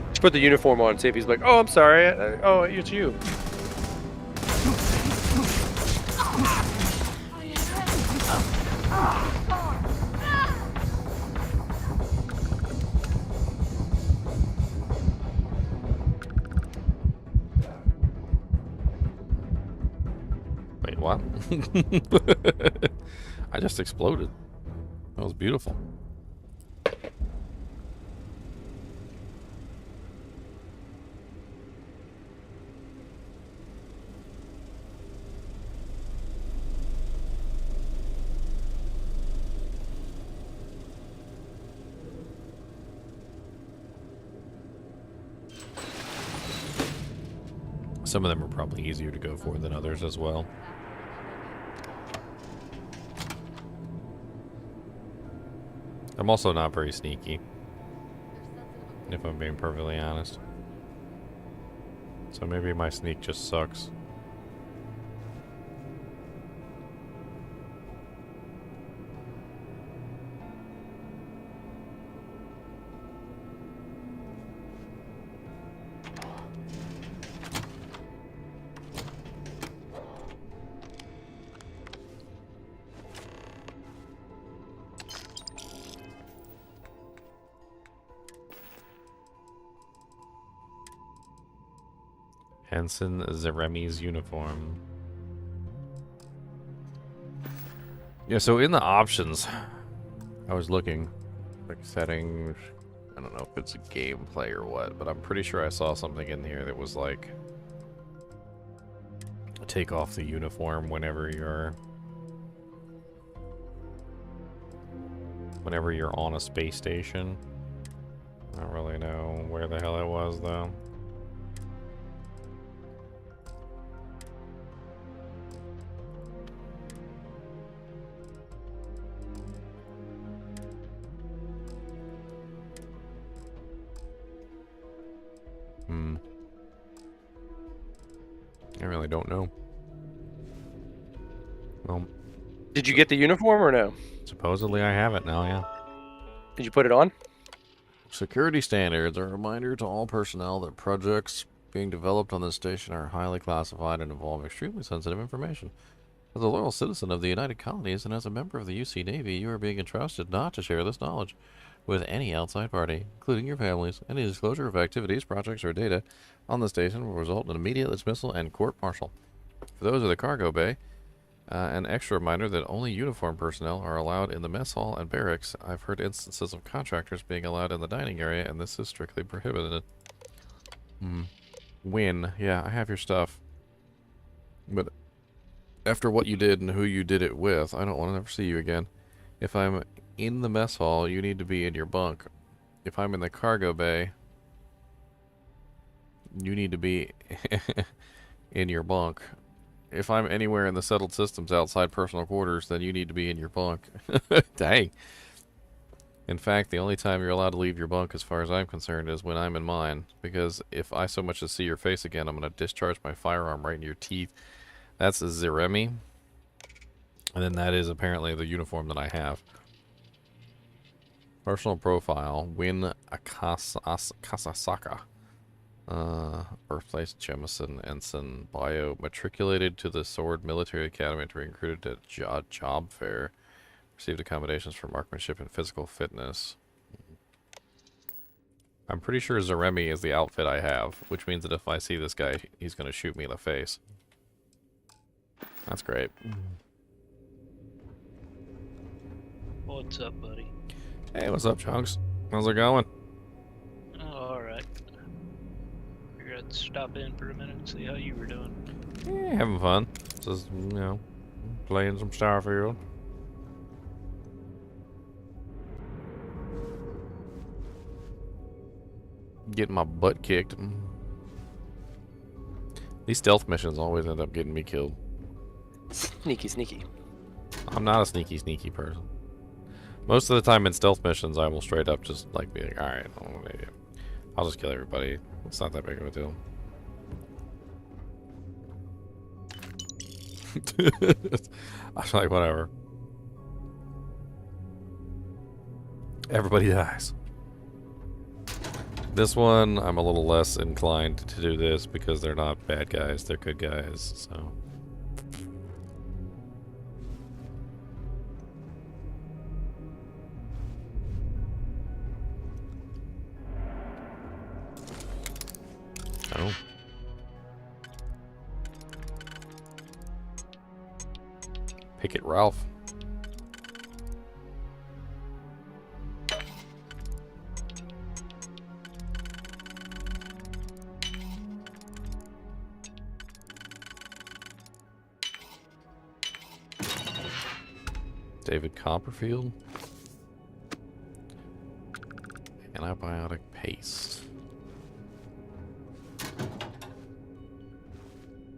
Just put the uniform on and see if he's like, oh, I'm sorry. Oh, it's you. Wait, what? I just exploded. That was beautiful. Some of them are probably easier to go for than others as well. I'm also not very sneaky, if I'm being perfectly honest. So maybe my sneak just sucks. Ensign Zeremi's uniform. Yeah, so in the options, I was looking, like settings, I don't know if it's a gameplay or what, but I'm pretty sure I saw something in here that was like, take off the uniform whenever you're on a space station. I don't really know where the hell it was though. I really don't know. Well, did you get the uniform or no? Supposedly I have it now, yeah. Did you put it on? Security standards are a reminder to all personnel that projects being developed on this station are highly classified and involve extremely sensitive information. As a loyal citizen of the United Colonies and as a member of the UC Navy, you are being entrusted not to share this knowledge with any outside party, including your families. Any disclosure of activities, projects, or data on the station will result in immediate dismissal and court-martial. For those in the cargo bay, an extra reminder that only uniformed personnel are allowed in the mess hall and barracks. I've heard instances of contractors being allowed in the dining area, and this is strictly prohibited. Win. Yeah, I have your stuff. But after what you did and who you did it with, I don't want to ever see you again. If I'm in the mess hall, you need to be in your bunk. If I'm in the cargo bay, you need to be in your bunk. If I'm anywhere in the settled systems outside personal quarters, then you need to be in your bunk. Dang. In fact, the only time you're allowed to leave your bunk, as far as I'm concerned, is when I'm in mine. Because if I so much as see your face again, I'm going to discharge my firearm right in your teeth. That's a Zeremi. And then that is apparently the uniform that I have. Personal profile. Win Kasasaka. Birthplace Jemison Ensign. Bio. Matriculated to the Sword Military Academy to be recruited at job fair. Received accommodations for marksmanship and physical fitness. I'm pretty sure Zeremi is the outfit I have, which means that if I see this guy, he's going to shoot me in the face. That's great. What's up, buddy? Hey, what's up, Chunks? How's it going? Oh, alright. Figured I'd stop in for a minute and see how you were doing. Yeah, having fun. Just, you know, playing some Starfield. Getting my butt kicked. These stealth missions always end up getting me killed. Sneaky, sneaky. I'm not a sneaky, sneaky person. Most of the time in stealth missions, I will straight up just like be like, alright, I'll just kill everybody. It's not that big of a deal. I was like, whatever. Everybody dies. This one, I'm a little less inclined to do this because they're not bad guys, they're good guys, so. Oh. Pick it, Ralph. David Copperfield. Antibiotic paste.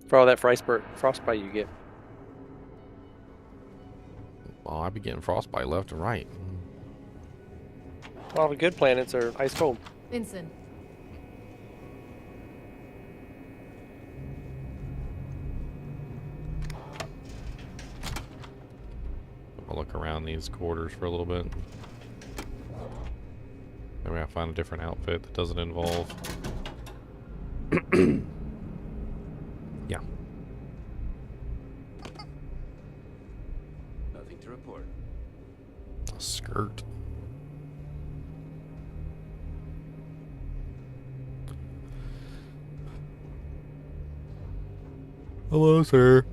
For all that frostbite you get. Well, I be getting frostbite left and right. All the good planets are ice cold. Vincent. I'll look around these quarters for a little bit. Maybe I'll find a different outfit that doesn't involve. Yeah. Nothing to report. A skirt. Hello, sir.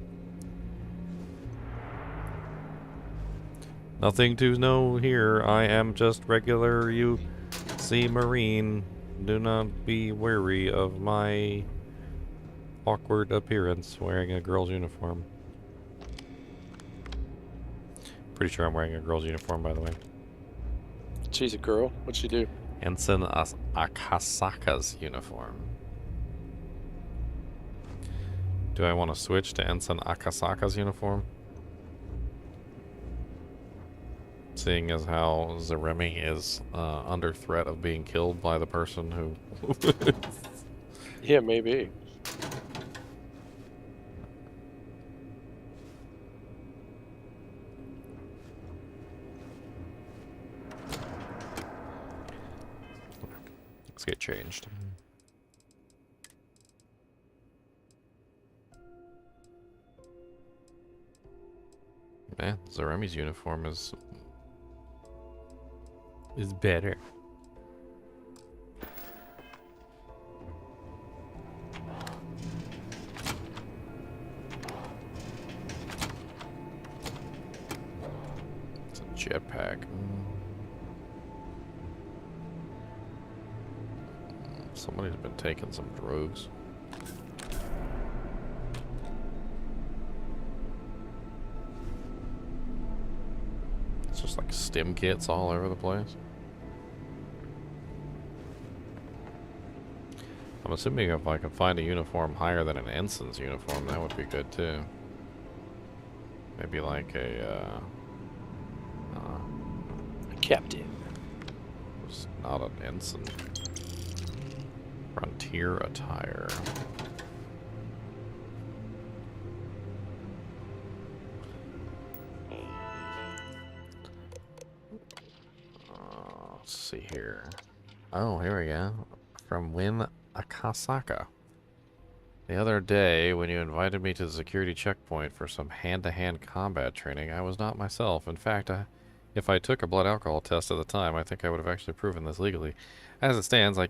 Nothing to know here. I am just regular UC Marine. Do not be wary of my awkward appearance wearing a girl's uniform. Pretty sure I'm wearing a girl's uniform, by the way. She's a girl. What'd she do? Ensign Akasaka's uniform. Do I want to switch to Ensign Akasaka's uniform? Seeing as how Zeremi is under threat of being killed by the person who... Yeah, maybe. Let's get changed. Man, Zeremi's uniform is better. Somebody's been taking some drugs. It's just like stim kits all over the place. I'm assuming if I can find a uniform higher than an ensign's uniform, that would be good too. Maybe like a captain. It's not an ensign. Frontier attire. Let's see here. Oh, here we go. From Win Akasaka. The other day, when you invited me to the security checkpoint for some hand-to-hand combat training, I was not myself. In fact, if I took a blood alcohol test at the time, I think I would have actually proven this legally. As it stands, I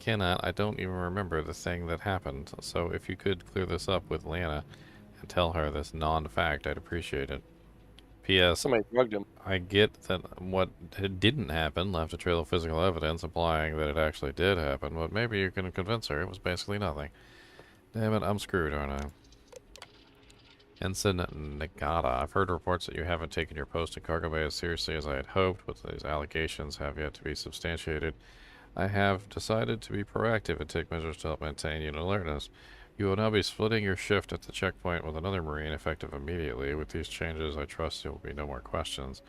don't even remember the thing that happened. So if you could clear this up with Lana and tell her this non-fact, I'd appreciate it. P.S. Somebody drugged him. I get that what didn't happen left a trail of physical evidence implying that it actually did happen, but maybe you can convince her it was basically nothing. Damn it, I'm screwed, aren't I? Ensign Nagata, I've heard reports that you haven't taken your post in Cargo Bay as seriously as I had hoped, but these allegations have yet to be substantiated. I have decided to be proactive and take measures to help maintain unit alertness. You will now be splitting your shift at the checkpoint with another Marine effective immediately. With these changes, I trust there will be no more questions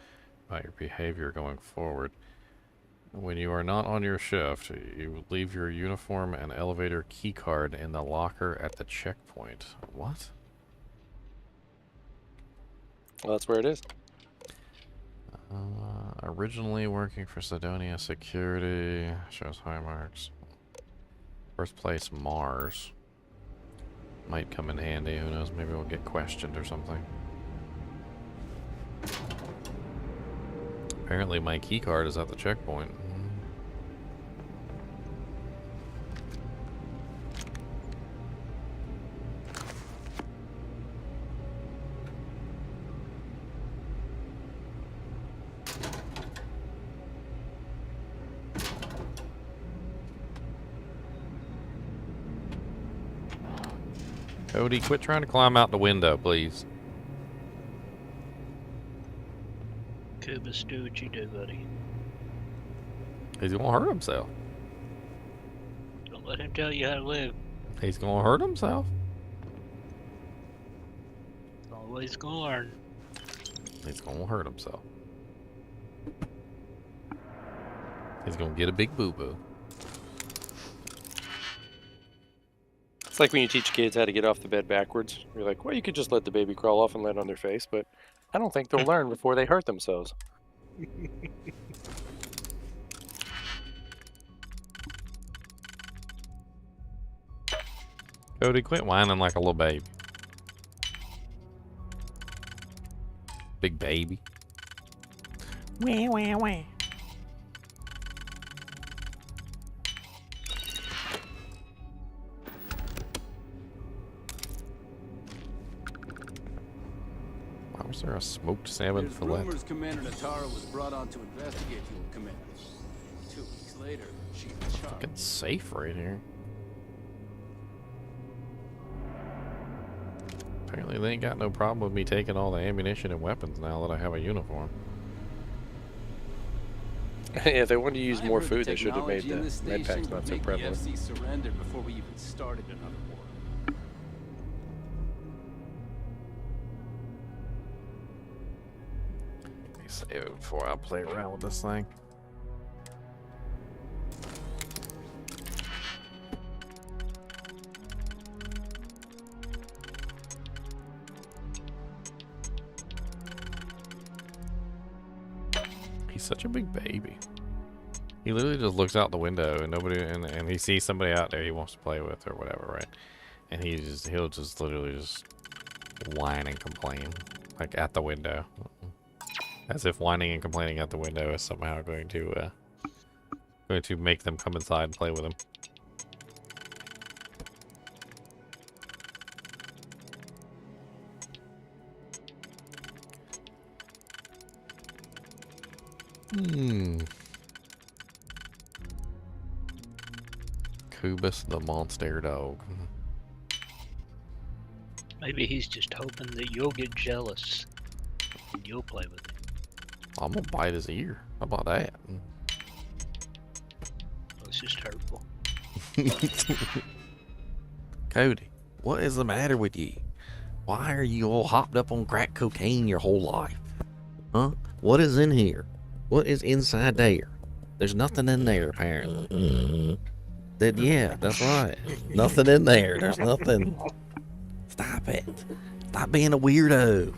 about your behavior going forward. When you are not on your shift, you leave your uniform and elevator keycard in the locker at the checkpoint. What? Well, that's where it is. Originally working for Sidonia Security. Shows high marks. First place, Mars. Might come in handy, who knows, maybe we'll get questioned or something. Apparently my keycard is at the checkpoint. Cody, quit trying to climb out the window, please. Kubus, do what you do, buddy. He's gonna hurt himself. Don't let him tell you how to live. He's gonna hurt himself. Always gonna learn. He's gonna hurt himself. He's gonna get a big boo-boo. It's like when you teach kids how to get off the bed backwards. You're like, well, you could just let the baby crawl off and land on their face, but I don't think they'll learn before they hurt themselves. Cody, quit whining like a little baby. Big baby. Wah, wah, wah. Why was there a smoked salmon There's fillet? rumors Commander Natara was brought on to investigate you, Commander. 2 weeks later, she was charged. Fucking safe right here. Apparently they ain't got no problem with me taking all the ammunition and weapons now that I have a uniform. Yeah, if they wanted to use more heard food, they should have made technology in the this med packs station not would so make the prevalent. FC surrendered before we even started another war. Let me save it before I play around with this thing. He's such a big baby. He literally just looks out the window and nobody, and he sees somebody out there he wants to play with or whatever, right? And he'll just literally just whine and complain, like at the window, as if whining and complaining at the window is somehow going to make them come inside and play with him. Kubus the monster dog. Maybe he's just hoping that you'll get jealous and you'll play with him. I'm gonna bite his ear. How about that? It's just hurtful. Cody, what is the matter with you? Why are you all hopped up on crack cocaine your whole life? Huh? What is in here? What is inside there? There's nothing in there, apparently. Yeah, that's right. Nothing in there. There's nothing. Stop it. Stop being a weirdo.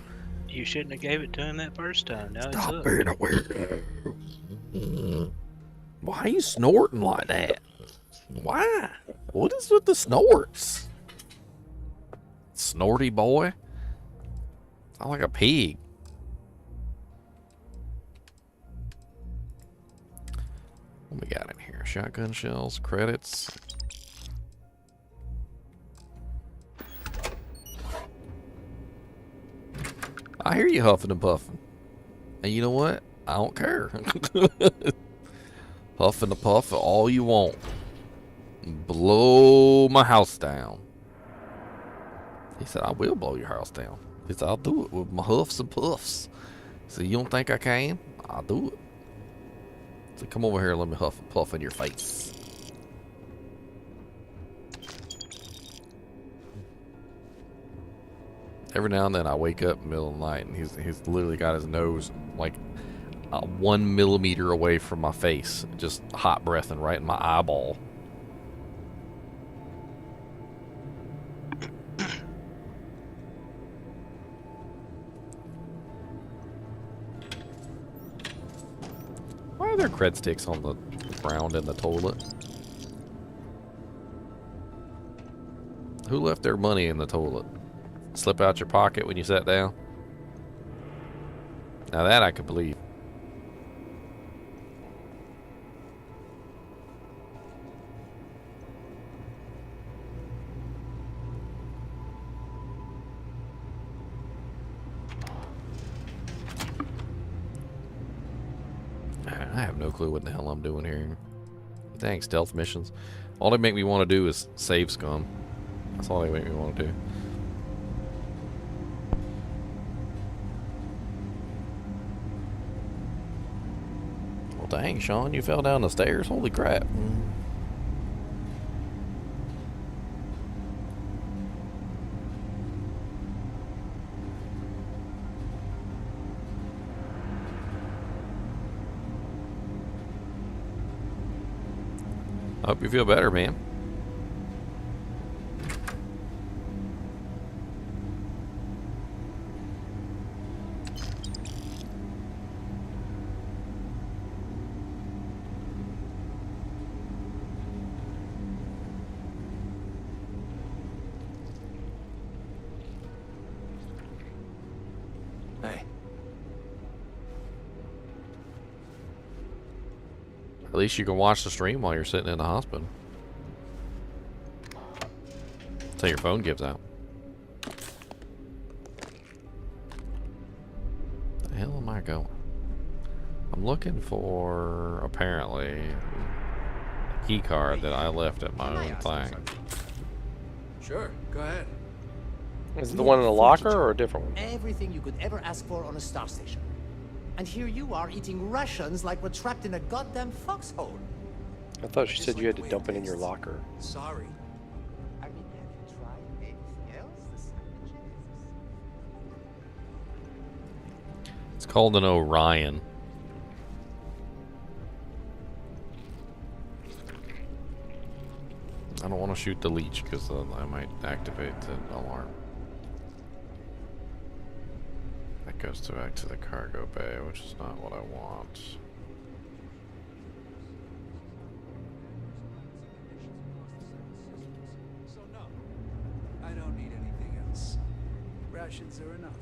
You shouldn't have gave it to him that first time. Now Stop it's being a weirdo. Why are you snorting like that? Why? What is with the snorts? Snorty boy? Sound like a pig. What we got in here? Shotgun shells, credits. I hear you huffing and puffing. And you know what? I don't care. Huffing and puff all you want. Blow my house down. He said, I will blow your house down. He said, I'll do it with my huffs and puffs. So you don't think I can? I'll do it. So come over here and let me huff and puff in your face. Every now and then I wake up in the middle of the night and he's literally got his nose like 1 millimeter away from my face, just hot breathing right in my eyeball. Why are there cred sticks on the ground in the toilet? Who left their money in the toilet? Slip out your pocket when you sat down? Now that I could believe. I have no clue what the hell I'm doing here. Dang, stealth missions. All they make me want to do is save scum. That's all they make me want to do. Well, dang, Sean, you fell down the stairs. Holy crap. I hope you feel better, man. Hey. At least you can watch the stream while you're sitting in the hospital. Until your phone gives out. The hell am I going? I'm looking for, apparently, a key card that I left at my own thing. Sure, go ahead. Is it the one in the locker or a different one? Everything you could ever ask for on a star station. And here you are eating rations like we're trapped in a goddamn foxhole. I thought she said you had to dump it in your locker. Sorry. I mean, have you tried anything else? It's called an Orion. I don't want to shoot the leech because I might activate the alarm. That goes back to the cargo bay, which is not what I want. So no, I don't need anything else. Rations are enough.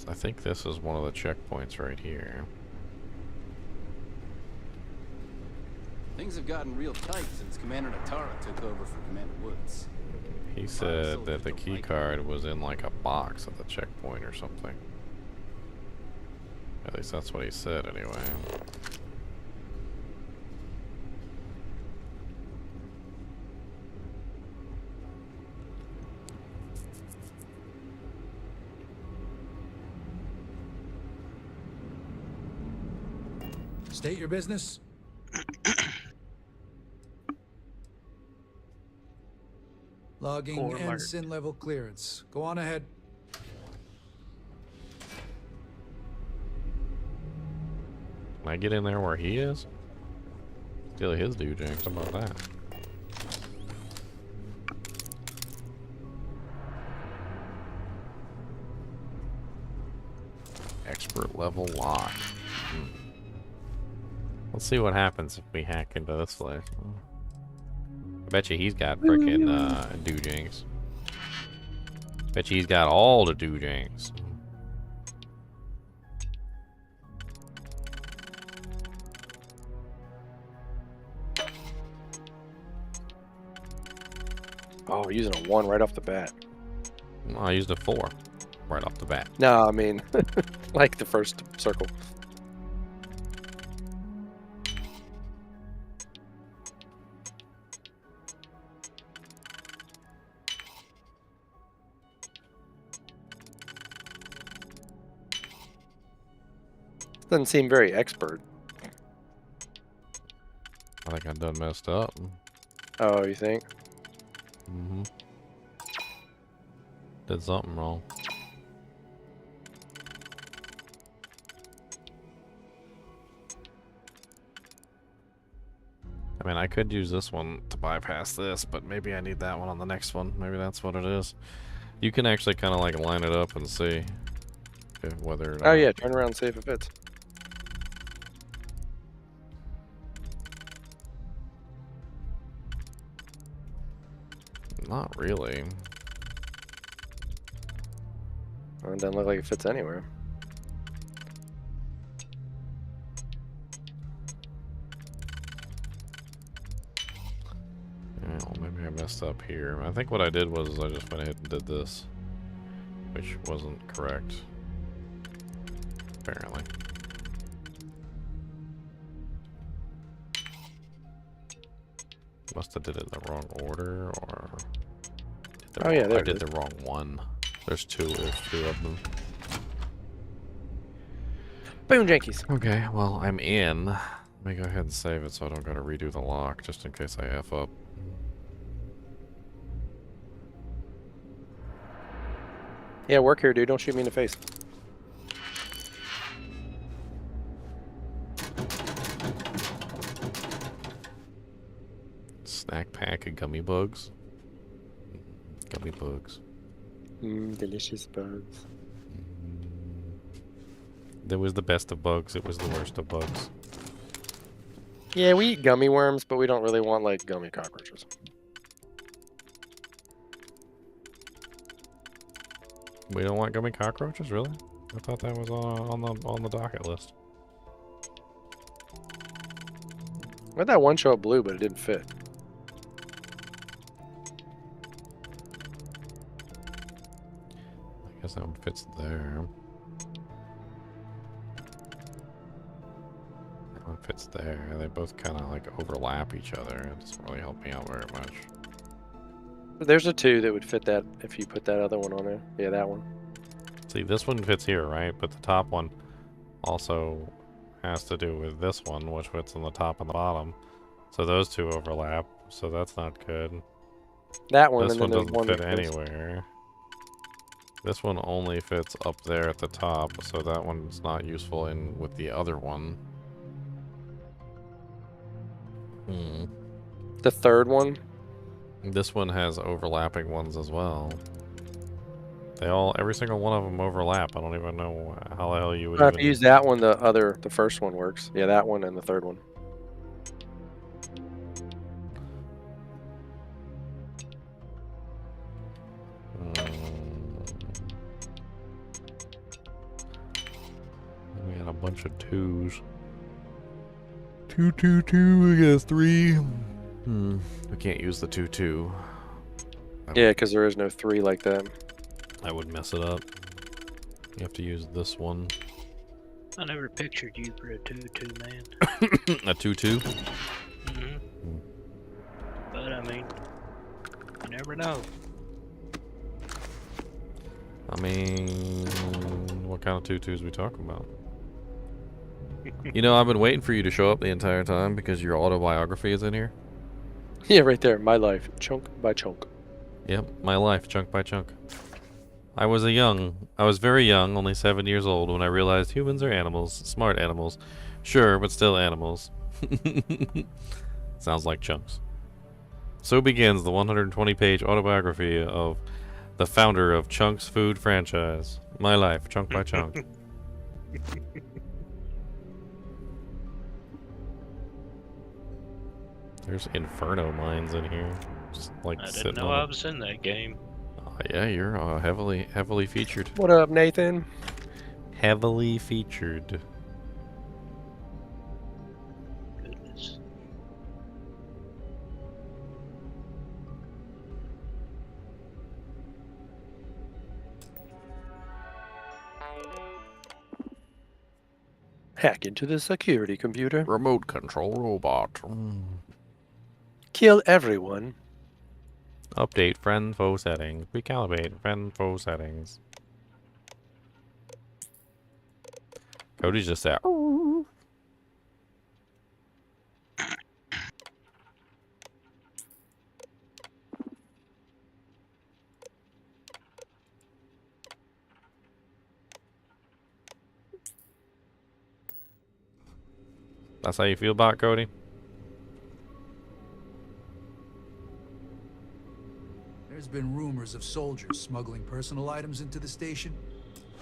I think this is one of the checkpoints right here. Things have gotten real tight since Commander Natara took over for Commander Woods. He said that the key card was in like a box at the checkpoint or something. At least that's what he said anyway. State your business. Logging Poor Mark. ensign level clearance. Go on ahead. Can I get in there where he is? Steal his dude, James. How about that? Expert level lock. Let's see what happens if we hack into this place. I bet you he's got frickin' doojings. Bet you he's got all the doojings. Oh, we're using a 1 right off the bat. Well, I used a 4 right off the bat. No, I mean, like the first circle. Doesn't seem very expert. I think I done messed up. Oh, you think? Mm-hmm. Did something wrong. I mean, I could use this one to bypass this, but maybe I need that one on the next one. Maybe that's what it is. You can actually kind of like line it up and see if whether or not... Oh yeah, turn around and see if it fits. Not really. Well, it doesn't look like it fits anywhere. Yeah, well, maybe I messed up here. I think what I did was I just went ahead and did this, which wasn't correct, apparently. Must have did it in the wrong order, or Oh yeah, there I it did is. the wrong one. There's two of them. Boom, Jankies. Okay, well, I'm in. Let me go ahead and save it so I don't gotta redo the lock, just in case I F up. Yeah, work here, dude. Don't shoot me in the face. Snack pack of gummy bugs. Gummy bugs. Delicious bugs. That was the best of bugs. It was the worst of bugs. Yeah, we eat gummy worms, but we don't really want like gummy cockroaches. We don't want gummy cockroaches, really? I thought that was on the docket list. I had that one show up blue, but it didn't fit. I guess that one fits there. That one fits there. They both kind of like overlap each other. It doesn't really help me out very much. There's a 2 that would fit that if you put that other one on there. Yeah, that one. See, this one fits here, right? But the top one also has to do with this one, which fits on the top and the bottom. So those two overlap, so that's not good. That one, This and one then there's doesn't one fit that fits. anywhere. This one only fits up there at the top, so that one's not useful in with the other one. The third one? This one has overlapping ones as well. Every single one of them overlap. I don't even know how the hell you would If even you use that one, the first one works. Yeah, that one and the third one. We got a bunch of 2s. 2, 2, 2, I guess 3. We can't use the 2, 2. Yeah, because there is no 3 like that. I would mess it up. You have to use this one. I never pictured you for a 2-2 man. A 2-2? Mm-hmm. But I mean, you never know. I mean, what kind of 2-2s we talking about? You know, I've been waiting for you to show up the entire time because your autobiography is in here. Yeah, right there. My life, chunk by chunk. Yep, my life, chunk by chunk. I was very young, only 7 years old, when I realized humans are animals, smart animals. Sure, but still animals. Sounds like chunks. So begins the 120-page autobiography of the founder of Chunk's Food franchise. My life, chunk by chunk. There's Inferno mines in here. Just like I sitting didn't know on I was in that game. yeah, you're heavily featured. What up, Nathan? Heavily featured. Goodness. Hack into the security computer. Remote control robot. Kill everyone. Update friend foe settings. Recalibrate friend foe settings. Cody's just out. That's how you feel about it, Cody? There's been rumors of soldiers smuggling personal items into the station.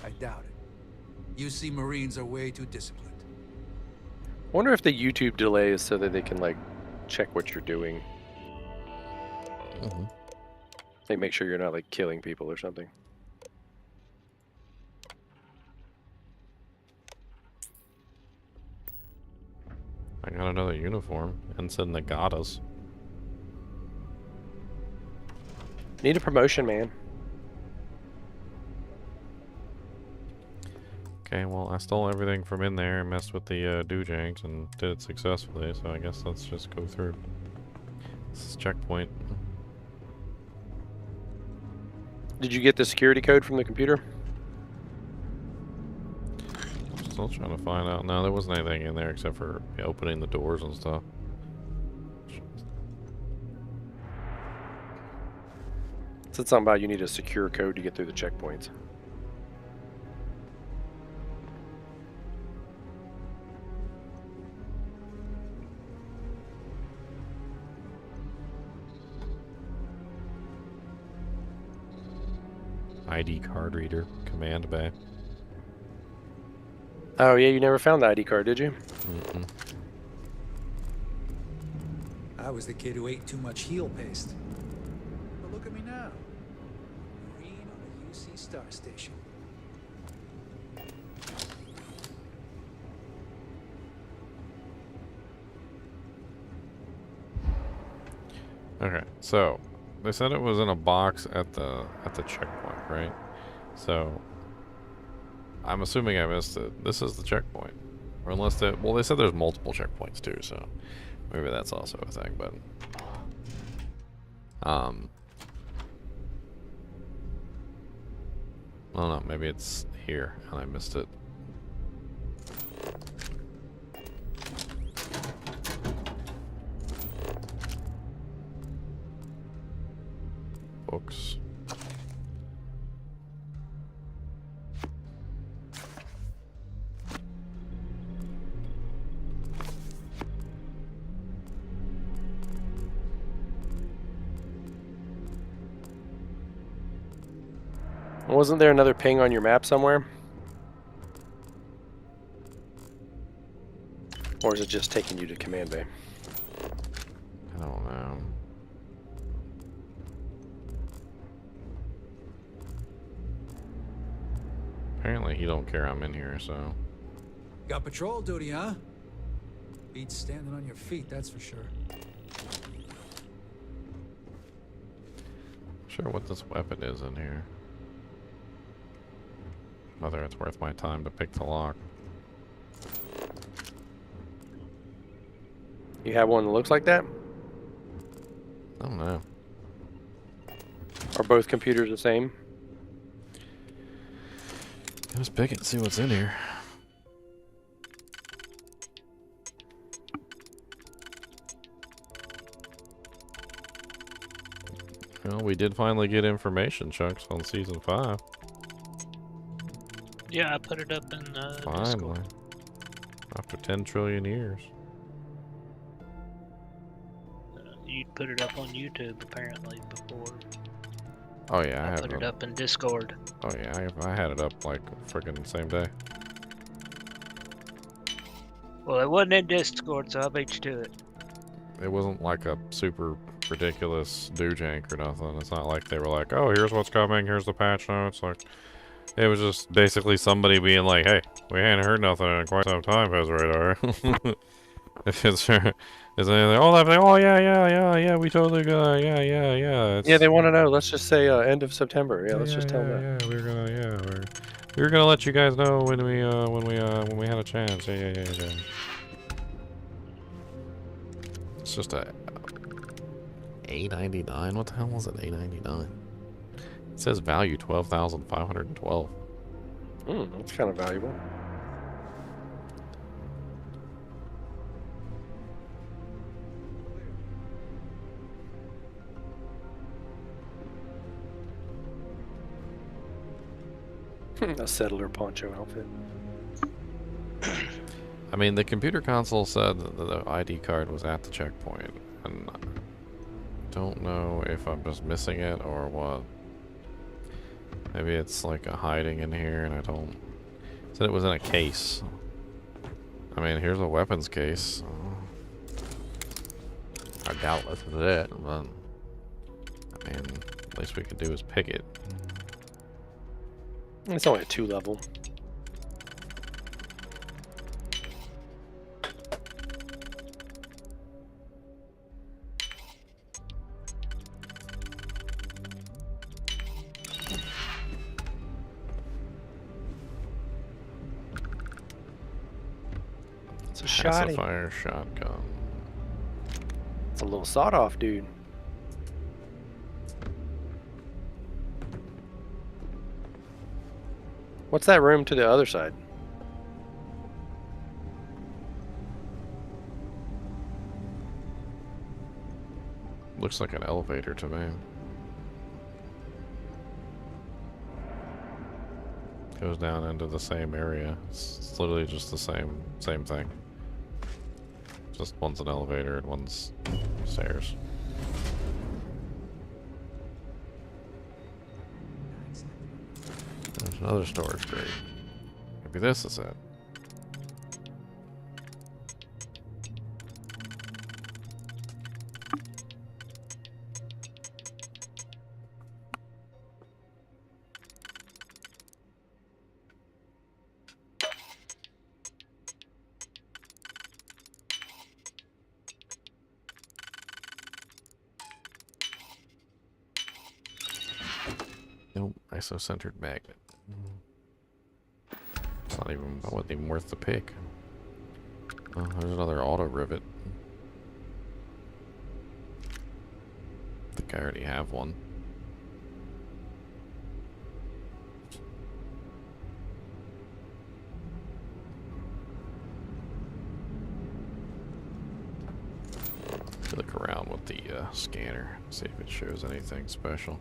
I doubt it. UC Marines are way too disciplined. Wonder if the YouTube delay is so that they can like check what you're doing. They make sure you're not like killing people or something. I got another uniform. Ensign Nagatas. Need a promotion, man. Okay, well, I stole everything from in there and messed with the doojanks and did it successfully, so I guess let's just go through. This is checkpoint. Did you get the security code from the computer? Still trying to find out. No, there wasn't anything in there except for opening the doors and stuff. Said something about you need a secure code to get through the checkpoints. ID card reader. Command bay. Oh yeah, you never found the ID card, did you? I was the kid who ate too much heel paste. But look at me now. Marine on the UC Star Station. Okay, so they said it was in a box at the checkpoint, right? So I'm assuming I missed it. This is the checkpoint, or unless they said there's multiple checkpoints too, so maybe that's also a thing. But I don't know. Maybe it's here and I missed it. Books. Wasn't there another ping on your map somewhere? Or is it just taking you to command bay? I don't know. Apparently he don't care I'm in here, so. Got patrol duty, huh? Beats standing on your feet, that's for sure. sure what this weapon is in here. Whether it's worth my time to pick the lock. You have one that looks like that? I don't know. Are both computers the same? Let's pick it and see what's in here. Well, we did finally get information chunks on season 5. Yeah, I put it up in Finally. Discord. After 10 trillion years. You put it up on YouTube apparently before. Oh yeah, I I have put it up in Discord. Oh yeah, I had it up like freaking same day. Well, it wasn't in Discord, so I beat you to it. It wasn't like a super ridiculous do-jank or nothing. It's not like they were like, oh, here's what's coming, here's the patch notes. Like, it was just basically somebody being like, hey, we hadn't heard nothing in quite some time, Radar. If it's anything, oh yeah, we totally got, yeah. Yeah, they want to know. Let's just say end of September. Yeah, let's just tell them that. Yeah, we were gonna let you guys know when we had a chance. Yeah. It's just a $8.99. What the hell was it? $8.99. It says value 12,512. That's kind of valuable. A settler poncho outfit. I mean, the computer console said that the ID card was at the checkpoint, and I don't know if I'm just missing it or what. Maybe it's like a hiding in here, and I don't. It said it was in a case. I mean, here's a weapons case. I doubt this is it, but I mean, at least we could do is pick it. It's only a 2-level. It's a shotty. Pacifier shotgun. It's a little sawed-off, dude. What's that room to the other side? Looks like an elevator to me. Goes down into the same area. It's literally just the same thing. Just one's an elevator and one's stairs. There's another storage crate. Maybe this is it. Nope, isocentered magnet. It's not even, it wasn't even worth the pick. Oh, there's another auto rivet. I think I already have one. Look around with the scanner, see if it shows anything special.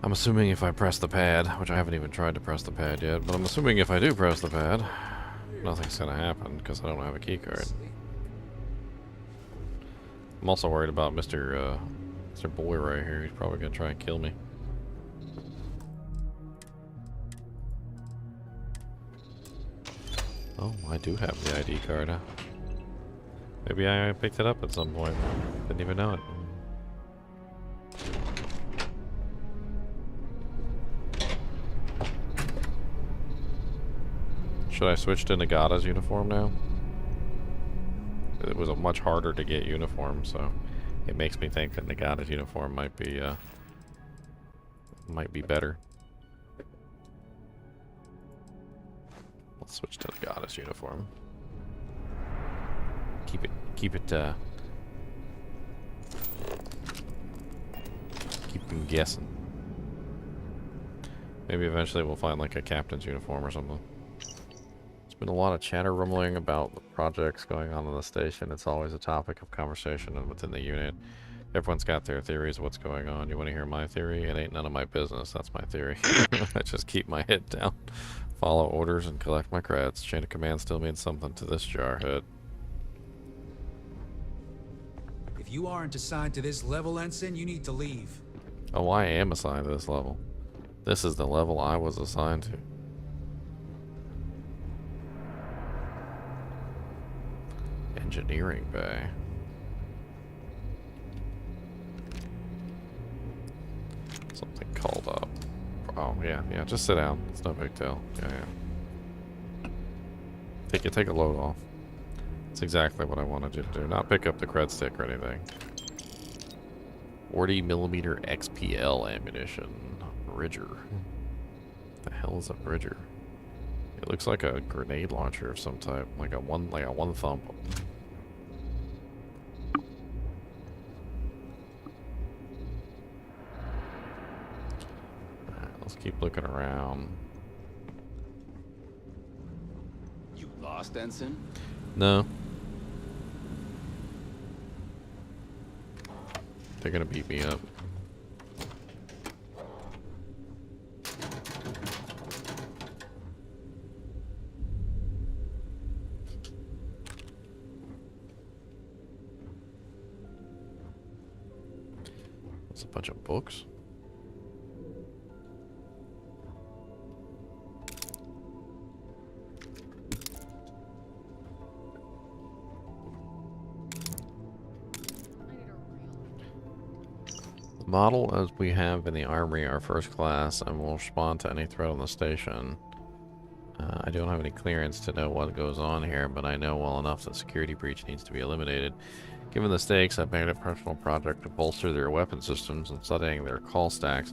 I'm assuming if I press the pad, which I haven't even tried to press the pad yet, but I'm assuming if I do press the pad, nothing's gonna happen because I don't have a keycard. I'm also worried about Mr. Boy right here. He's probably gonna try and kill me. Oh, I do have the ID card, huh? Maybe I picked it up at some point. Didn't even know it. Should I switch to Nagata's uniform now? It was a much harder to get uniform, so it makes me think that Nagata's uniform might be better. Let's switch to Nagata's uniform. Keep them guessing. Maybe eventually we'll find like a captain's uniform or something. There's been a lot of chatter rumbling about the projects going on in the station. It's always a topic of conversation and within the unit. Everyone's got their theories of what's going on. You want to hear my theory? It ain't none of my business. That's my theory. I just keep my head down, follow orders, and collect my creds. Chain of command still means something to this jarhead. If you aren't assigned to this level, Ensign, you need to leave. Oh, I am assigned to this level. This is the level I was assigned to. Engineering bay. Something called up. Oh, yeah, just sit down. It's no big deal. Yeah. Take a load off. That's exactly what I wanted you to do. Not pick up the cred stick or anything. 40mm XPL ammunition. Bridger. The hell is a Bridger? It looks like a grenade launcher of some type, like a one thumb. Alright, let's keep looking around. You lost, Ensign? No. They're gonna beat me up. It's a bunch of books. Model as we have in the armory are first class and will respond to any threat on the station. I don't have any clearance to know what goes on here, but I know well enough that security breach needs to be eliminated. Given the stakes, I've made a personal project to bolster their weapon systems and studying their call stacks.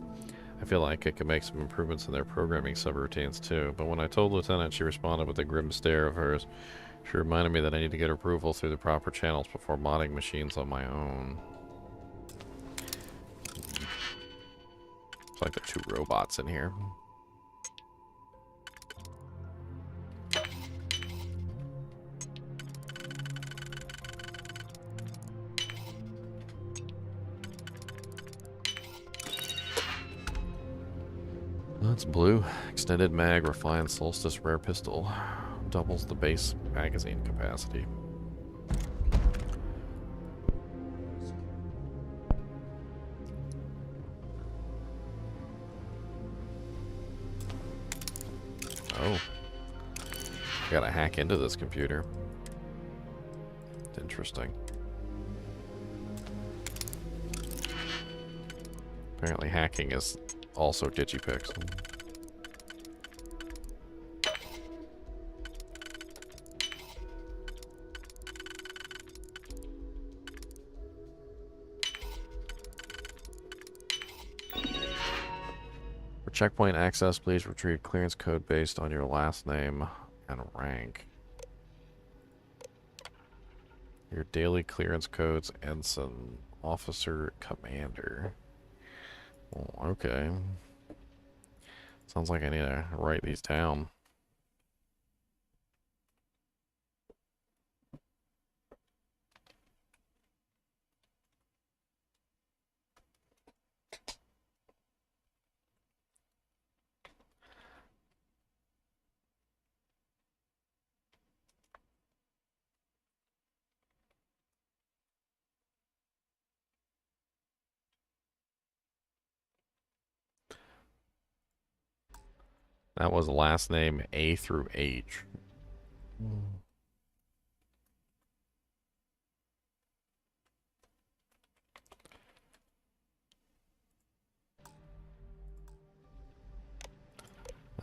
I feel like it could make some improvements in their programming subroutines too, but when I told Lieutenant, she responded with a grim stare of hers. She reminded me that I need to get approval through the proper channels before modding machines on my own. It's like the two robots in here. That's blue. Extended mag, refined solstice rare pistol. Doubles the base magazine capacity. Oh. Gotta hack into this computer. Interesting. Apparently hacking is also digipix. For checkpoint access, please retrieve clearance code based on your last name and rank. Your daily clearance codes, Ensign, Officer, Commander. Well, okay. Sounds like I need to write these down. That was last name A through H.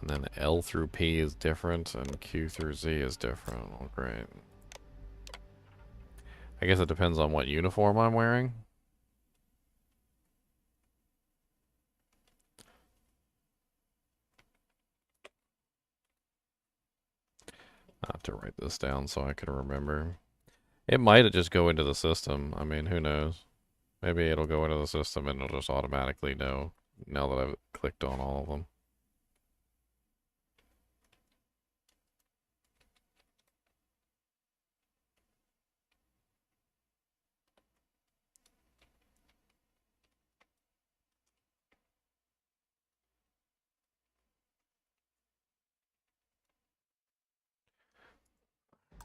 And then And L through P is different, and Q through Z is different. Oh, great. I guess it depends on what uniform I'm wearing. I have to write this down so I can remember. It might just go into the system. I mean, who knows? Maybe it'll go into the system and it'll just automatically know now that I've clicked on all of them.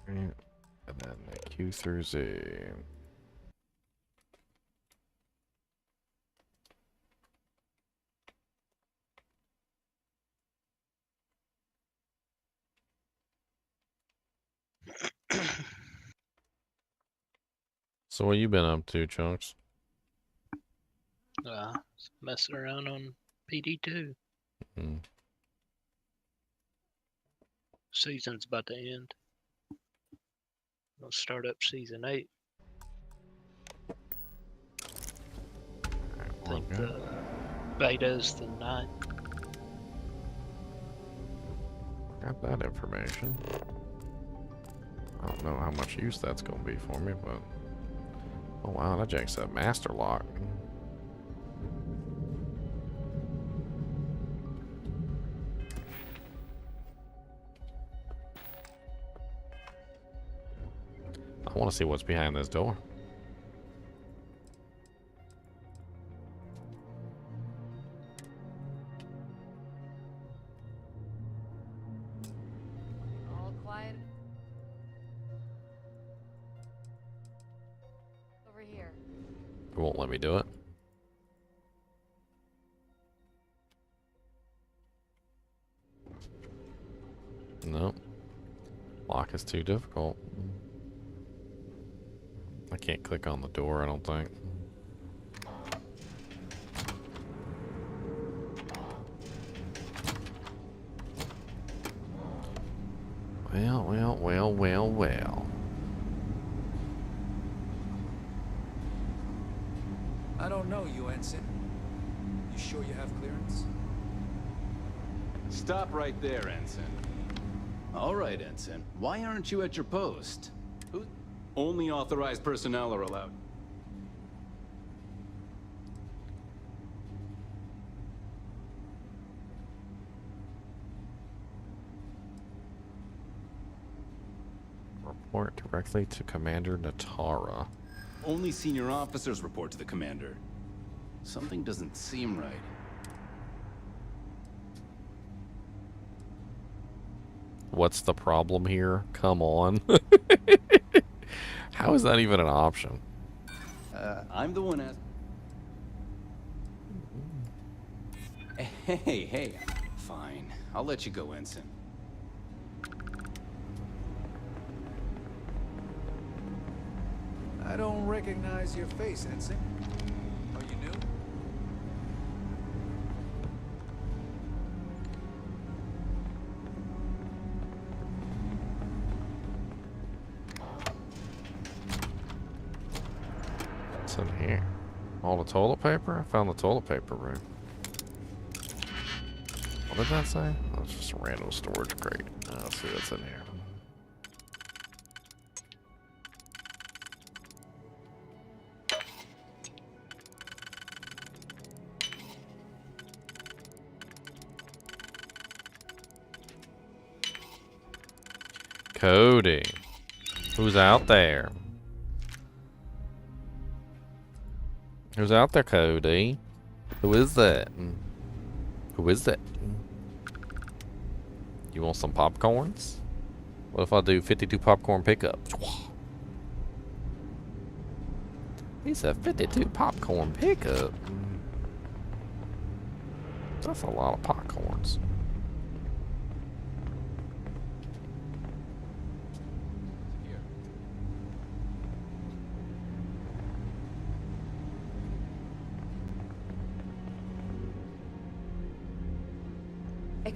Right. And then Q through Z. So what you been up to, Chunks? Messing around on PD2. Season's about to end. I'll start up season 8. I think the beta's the 9th. Got that information. I don't know how much use that's gonna be for me, but oh wow, that janks that master lock. I want to see what's behind this door. All quiet. Over here. It won't let me do it. Nope. Lock is too difficult. I can't click on the door, I don't think. Well. I don't know you, Ensign. You sure you have clearance? Stop right there, Ensign. All right, Ensign. Why aren't you at your post? Who? Only authorized personnel are allowed. Report directly to Commander Natara. Only senior officers report to the commander. Something doesn't seem right. What's the problem here? Come on. How is that even an option? I'm the one Hey. Fine. I'll let you go, Ensign. I don't recognize your face, Ensign. Are you new? What's in here? All the toilet paper? I found the toilet paper room. What did that say? Oh, it's just a random storage crate. Let's see what's in here. Cody. Who's out there? Who's out there, Cody? Who is that? Who is that? You want some popcorns? What if I do 52 popcorn pickups? He said 52 popcorn pickup. That's a lot of popcorns.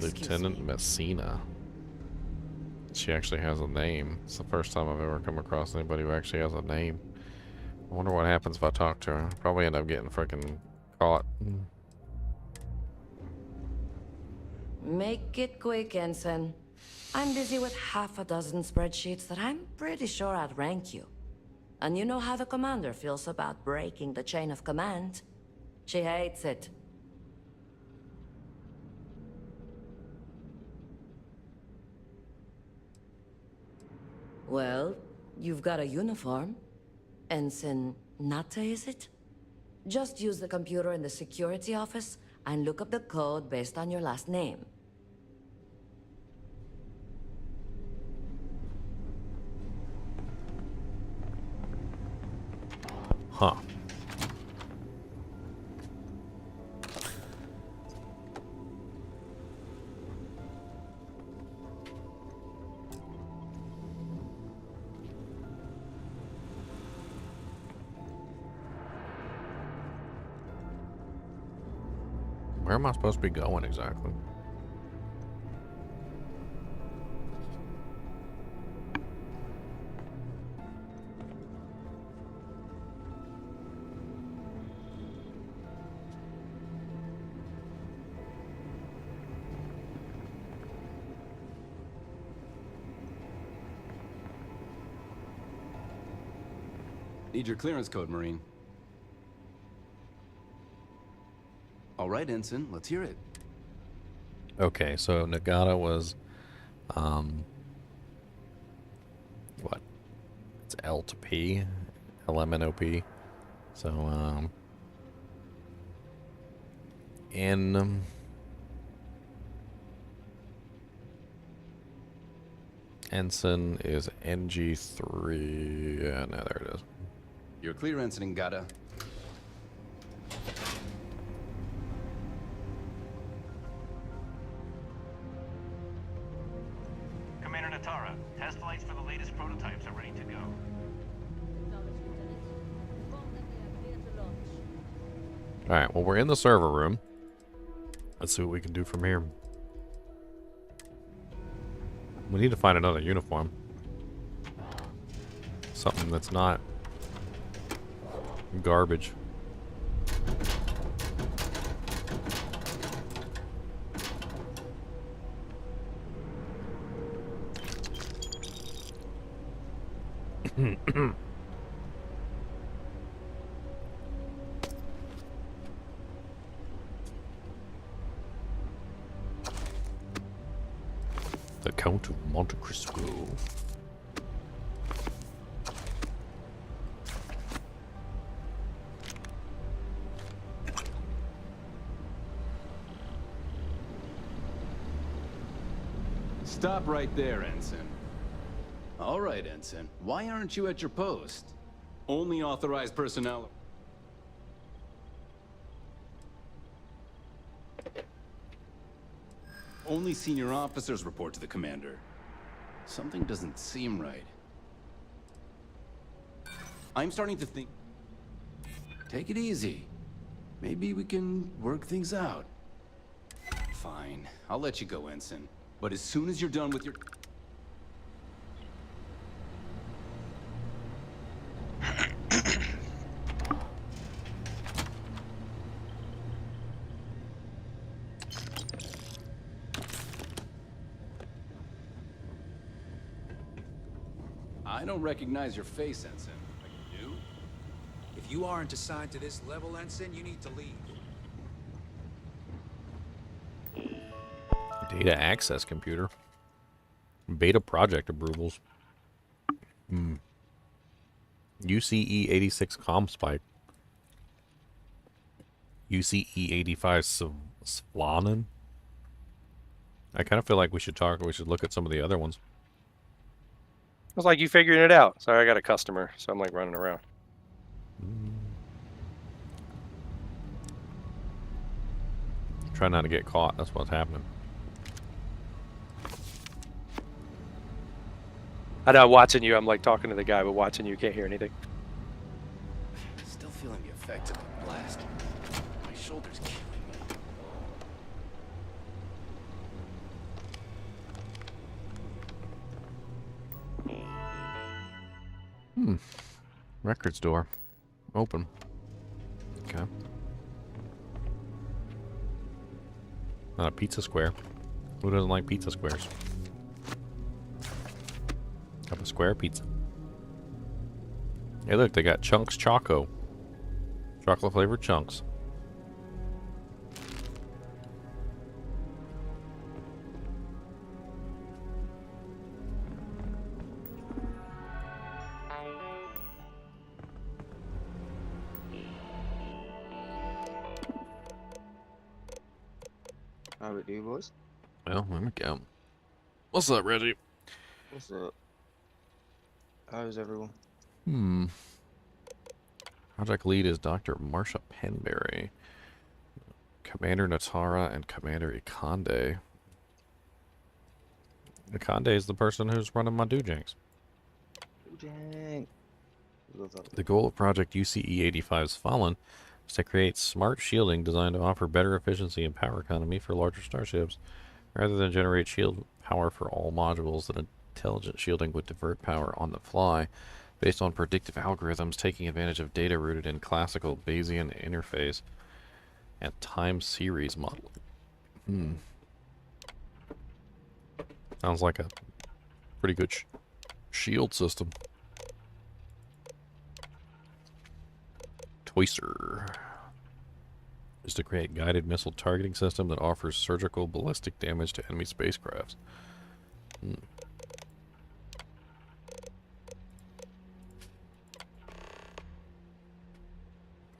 Lieutenant Messina. She actually has a name. It's the first time I've ever come across anybody who actually has a name. I wonder what happens if I talk to her. Probably end up getting freaking caught. Make it quick, Ensign. I'm busy with half a dozen spreadsheets that I'm pretty sure outrank you. And you know how the commander feels about breaking the chain of command. She hates it. Well, you've got a uniform. Ensign Nate, is it? Just use the computer in the security office and look up the code based on your last name. Huh. Where am I supposed to be going exactly? Need your clearance code, Marine. All right, Ensign, let's hear it. Okay, so Nagata was, what? It's L to P, LMNOP. So, N, Ensign is NG3. Yeah, no, there it is. You're clear, Ensign Ngata. Commander Natara, test flights for the latest prototypes are ready to go. Alright, well, we're in the server room. Let's see what we can do from here. We need to find another uniform. Something that's not garbage. The Count of Monte Cristo. Stop right there, Ensign. All right, Ensign. Why aren't you at your post? Only authorized personnel. Only senior officers report to the commander. Something doesn't seem right. I'm starting to think... Take it easy. Maybe we can work things out. Fine. I'll let you go, Ensign. But as soon as you're done with your... I don't recognize your face, Ensign. Are you new? If you aren't assigned to this level, Ensign, you need to leave. Data access computer. Beta project approvals. UCE 86 comm spike. UCE 85 Splanen. I kind of feel like we should look at some of the other ones. It's like you figuring it out. Sorry, I got a customer, so I'm like running around. Try not to get caught. That's what's happening. I know, watching you, I'm like talking to the guy, but watching you can't hear anything. Still feeling the effects of the blast. My shoulder's killing me. Record store. Open. Okay. Not a pizza square. Who doesn't like pizza squares? Have a square pizza. Hey, look, they got Chunks Choco. Chocolate flavored chunks. How we do, boys? Well, there we go. What's up, Reggie? What's up? How's everyone? Project lead is Dr. Marsha Penberry. Commander Natara and Commander Ikande. Ikande is the person who's running my Doojanks. Dang. The goal of Project UCE-85's Fallen is to create smart shielding designed to offer better efficiency and power economy for larger starships. Rather than generate shield power for all modules, that intelligent shielding would divert power on the fly based on predictive algorithms taking advantage of data rooted in classical Bayesian interface and time series modeling. Sounds like a pretty good shield system. Toyser is to create guided missile targeting system that offers surgical ballistic damage to enemy spacecrafts.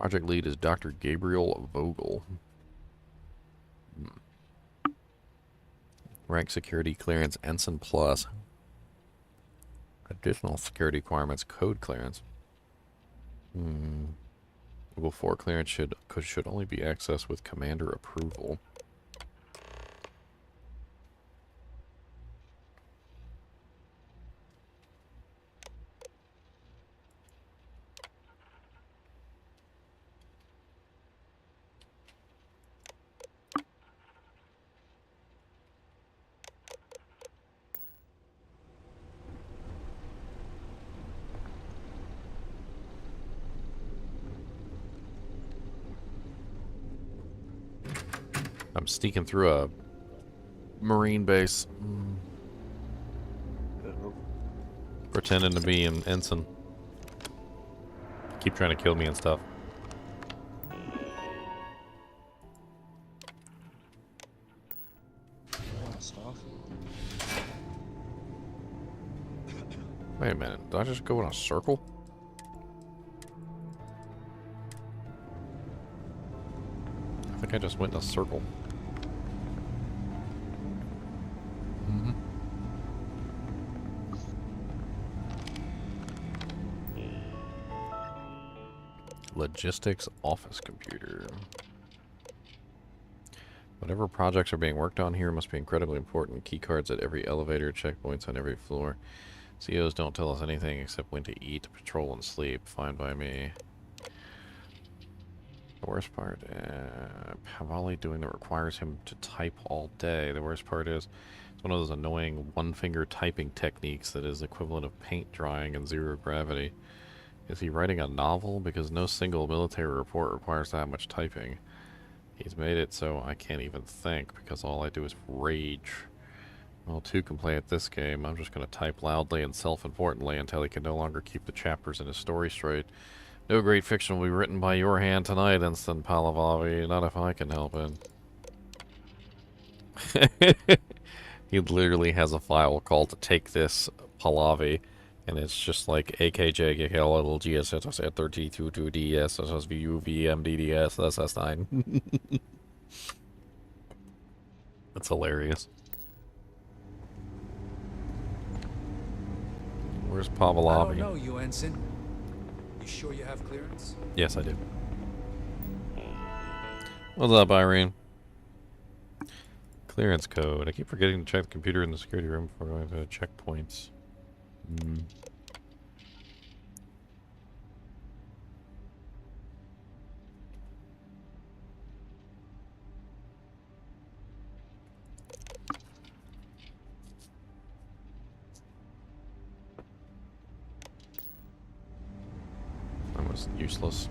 Project lead is Dr. Gabriel Vogel. Rank security clearance Ensign Plus. Additional security requirements code clearance. Level 4 clearance should only be accessed with commander approval. I'm sneaking through a marine base. Pretending to be an ensign. Keep trying to kill me and stuff. Wait a minute, did I just go in a circle? I think I just went in a circle. Logistics office computer. Whatever projects are being worked on here must be incredibly important. Key cards at every elevator, checkpoints on every floor. COs don't tell us anything except when to eat, patrol, and sleep. Fine by me. The worst part, Havali doing that requires him to type all day. The worst part is, it's one of those annoying one-finger typing techniques that is equivalent of paint drying and zero gravity. Is he writing a novel? Because no single military report requires that much typing. He's made it so I can't even think, because all I do is rage. Well, two can play at this game. I'm just going to type loudly and self-importantly until he can no longer keep the chapters in his story straight. No great fiction will be written by your hand tonight, Ensign Palavavi. Not if I can help it. He literally has a file called Take This Pahlavi, and it's just like AKJ, GKL, GS, 32, 2DS, SSVU, VMDDS, SS9. That's hilarious. Where's Pavlovi? I don't know you, Ensign. You sure you have clearance? Yes, I do. What's up, Irene? Clearance code. I keep forgetting to check the computer in the security room before going to checkpoints. It's useless.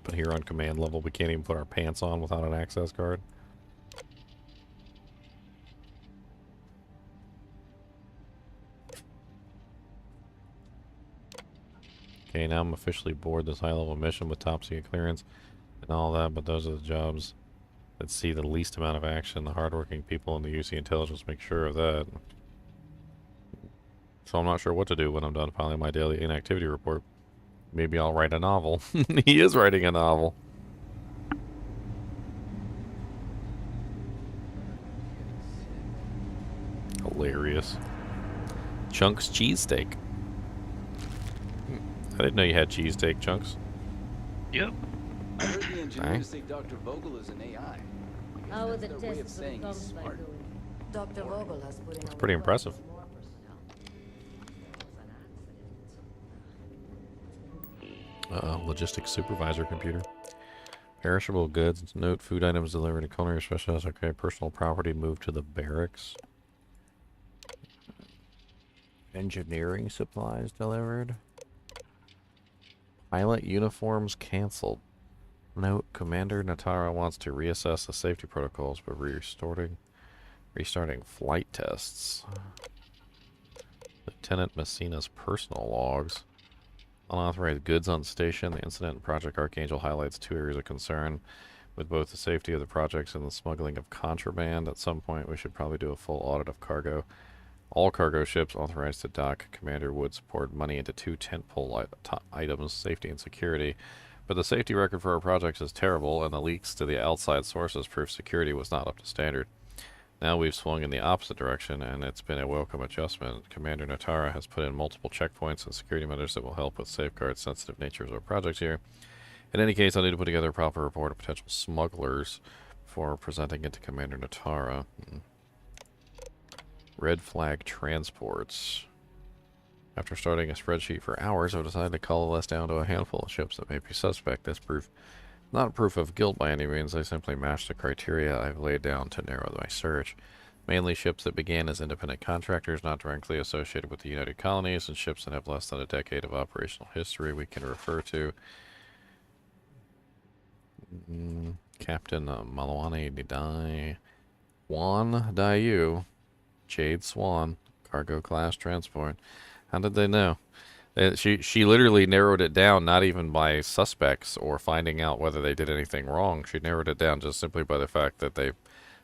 But here on command level, we can't even put our pants on without an access card. Okay, now I'm officially aboard this high-level mission with top secret clearance and all that, but those are the jobs that see the least amount of action. The hardworking people in the UC intelligence make sure of that. So I'm not sure what to do when I'm done filing my daily inactivity report. Maybe I'll write a novel. He is writing a novel. Hilarious. Chunks cheesesteak. I didn't know you had cheesesteak, Chunks. Yep. I heard the engineers say Dr. Vogel is an AI. How are the That's their way of tests for the saying he's comms by smart. going? Dr. Vogel has put in It's pretty impressive. Logistics supervisor computer. Perishable goods. Note food items delivered to culinary specialists. Okay, personal property moved to the barracks. Engineering supplies delivered. Pilot uniforms canceled. Note, Commander Natara wants to reassess the safety protocols, but restarting flight tests. Lieutenant Messina's personal logs. Unauthorized goods on station. The incident in Project Archangel highlights two areas of concern with both the safety of the projects and the smuggling of contraband. At some point, we should probably do a full audit of cargo. All cargo ships authorized to dock. Commander Woods poured money into two tentpole items, safety and security. But the safety record for our projects is terrible, and the leaks to the outside sources prove security was not up to standard. Now we've swung in the opposite direction, and it's been a welcome adjustment. Commander Natara has put in multiple checkpoints and security measures that will help with safeguard sensitive nature of our projects here. In any case, I'll need to put together a proper report of potential smugglers before presenting it to Commander Natara. Red flag transports. After starting a spreadsheet for hours, I've decided to cull the list down to a handful of ships that may be suspect. This proof, not proof of guilt by any means. I simply matched the criteria I've laid down to narrow my search. Mainly ships that began as independent contractors, not directly associated with the United Colonies, and ships that have less than a decade of operational history we can refer to. Captain Malwani Nidai Juan Dayu, Jade Swan, cargo class transport. How did they know? She literally narrowed it down, not even by suspects or finding out whether they did anything wrong. She narrowed it down just simply by the fact that they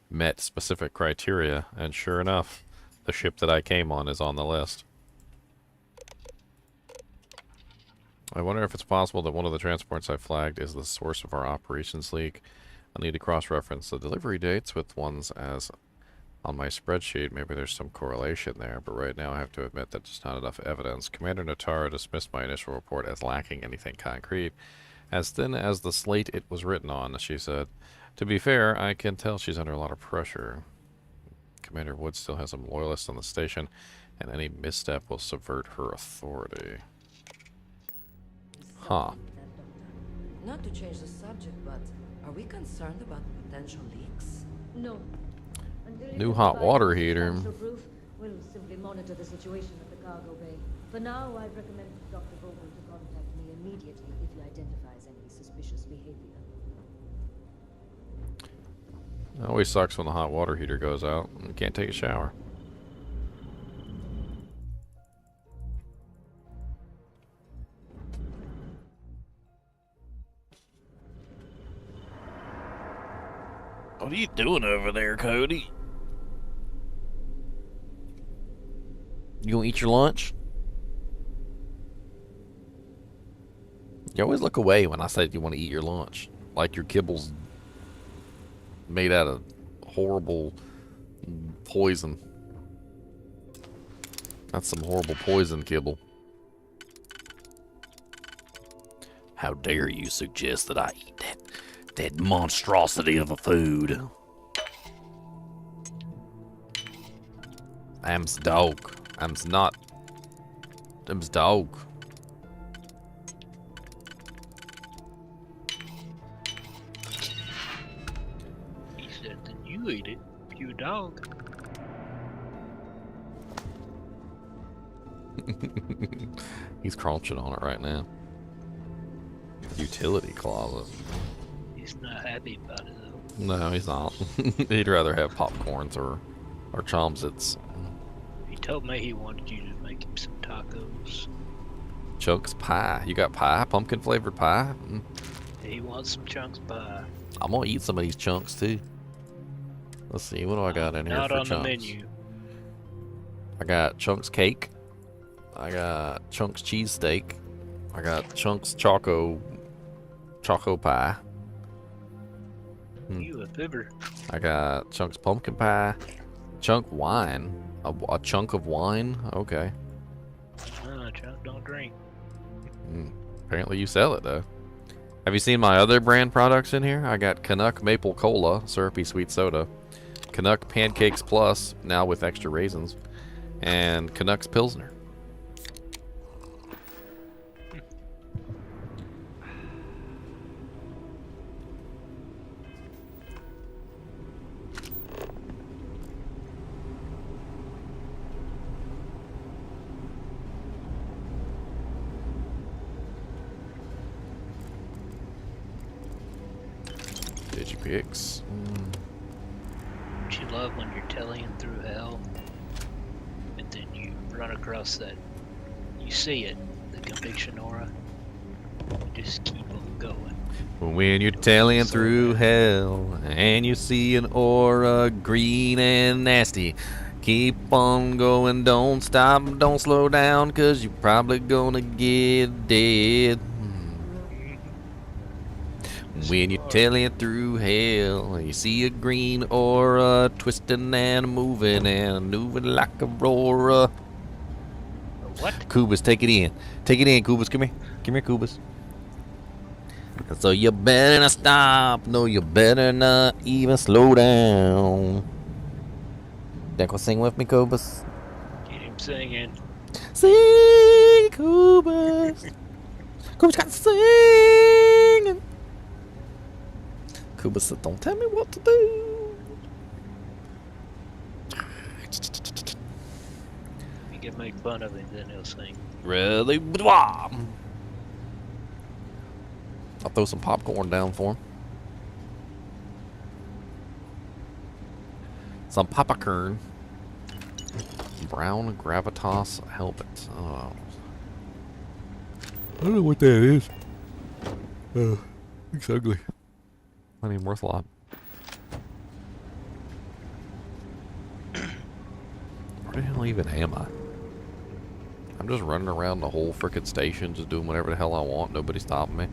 met specific criteria, and sure enough, the ship that I came on is on the list. I wonder if it's possible that one of the transports I flagged is the source of our operations leak. I'll need to cross-reference the delivery dates with ones as on my spreadsheet. Maybe there's some correlation there, but right now I have to admit that there's not enough evidence. Commander Natara dismissed my initial report as lacking anything concrete. As thin as the slate it was written on, she said. To be fair, I can tell she's under a lot of pressure. Commander Woods still has some loyalists on the station, and any misstep will subvert her authority. Huh. Not to change the subject, but are we concerned about potential leaks? No. New hot water heater. We'll simply monitor the situation at the cargo bay. For now, I'd recommend Dr. Vogel to contact me immediately if he identifies any suspicious behavior. It always sucks when the hot water heater goes out and you can't take a shower. What are you doing over there, Cody? You gonna eat your lunch? You always look away when I say you want to eat your lunch. Like your kibble's made out of horrible poison. That's some horrible poison kibble. How dare you suggest that I eat that monstrosity of a food. Am's dog. Am's not. Am's dog. He said that you ate it, you dog. He's crunching on it right now. Utility closet. He's not happy about it though. No, he's not. He'd rather have popcorns or Chomsits. He told me he wanted you to make him some tacos. Chunks pie. You got pie? Pumpkin flavored pie? Mm. He wants some chunks pie. I'm gonna eat some of these chunks too. Let's see, what do I got in here Not for on chunks? the menu. I got chunks cake. I got chunks cheesesteak. I got chunks choco pie. You a fibber. I got chunks pumpkin pie. Chunk wine. A chunk of wine? Okay. Chunk don't drink. Apparently you sell it though. Have you seen my other brand products in here? I got Canuck Maple Cola, syrupy sweet soda. Canuck Pancakes Plus, now with extra raisins. And Canucks Pilsner. Digipix. Don't you love when you're telling through hell and then you run across that, you see it, the conviction aura, you just keep on going. When you're tailing through hell and you see an aura green and nasty, keep on going, don't stop, don't slow down, cause you're probably gonna get dead. When you're tailing through hell and you see a green aura twisting and moving like a aurora. What? Kubas, take it in. Take it in, Kubas. Come here. Come here, Kubas. So you better not stop. No, you better not even slow down. That go sing with me, Kubas? Get him singing. Sing, Kubas. Kubas got singing. Kubas said, don't tell me what to do. You can make fun of him, then he'll sing. Really? Blah. I'll throw some popcorn down for him. Some popcorn. Brown gravitas helmet. Oh. I don't know what that is. It's ugly. Not even worth a lot. Where the hell even am I? I'm just running around the whole frickin' station, just doing whatever the hell I want. Nobody's stopping me.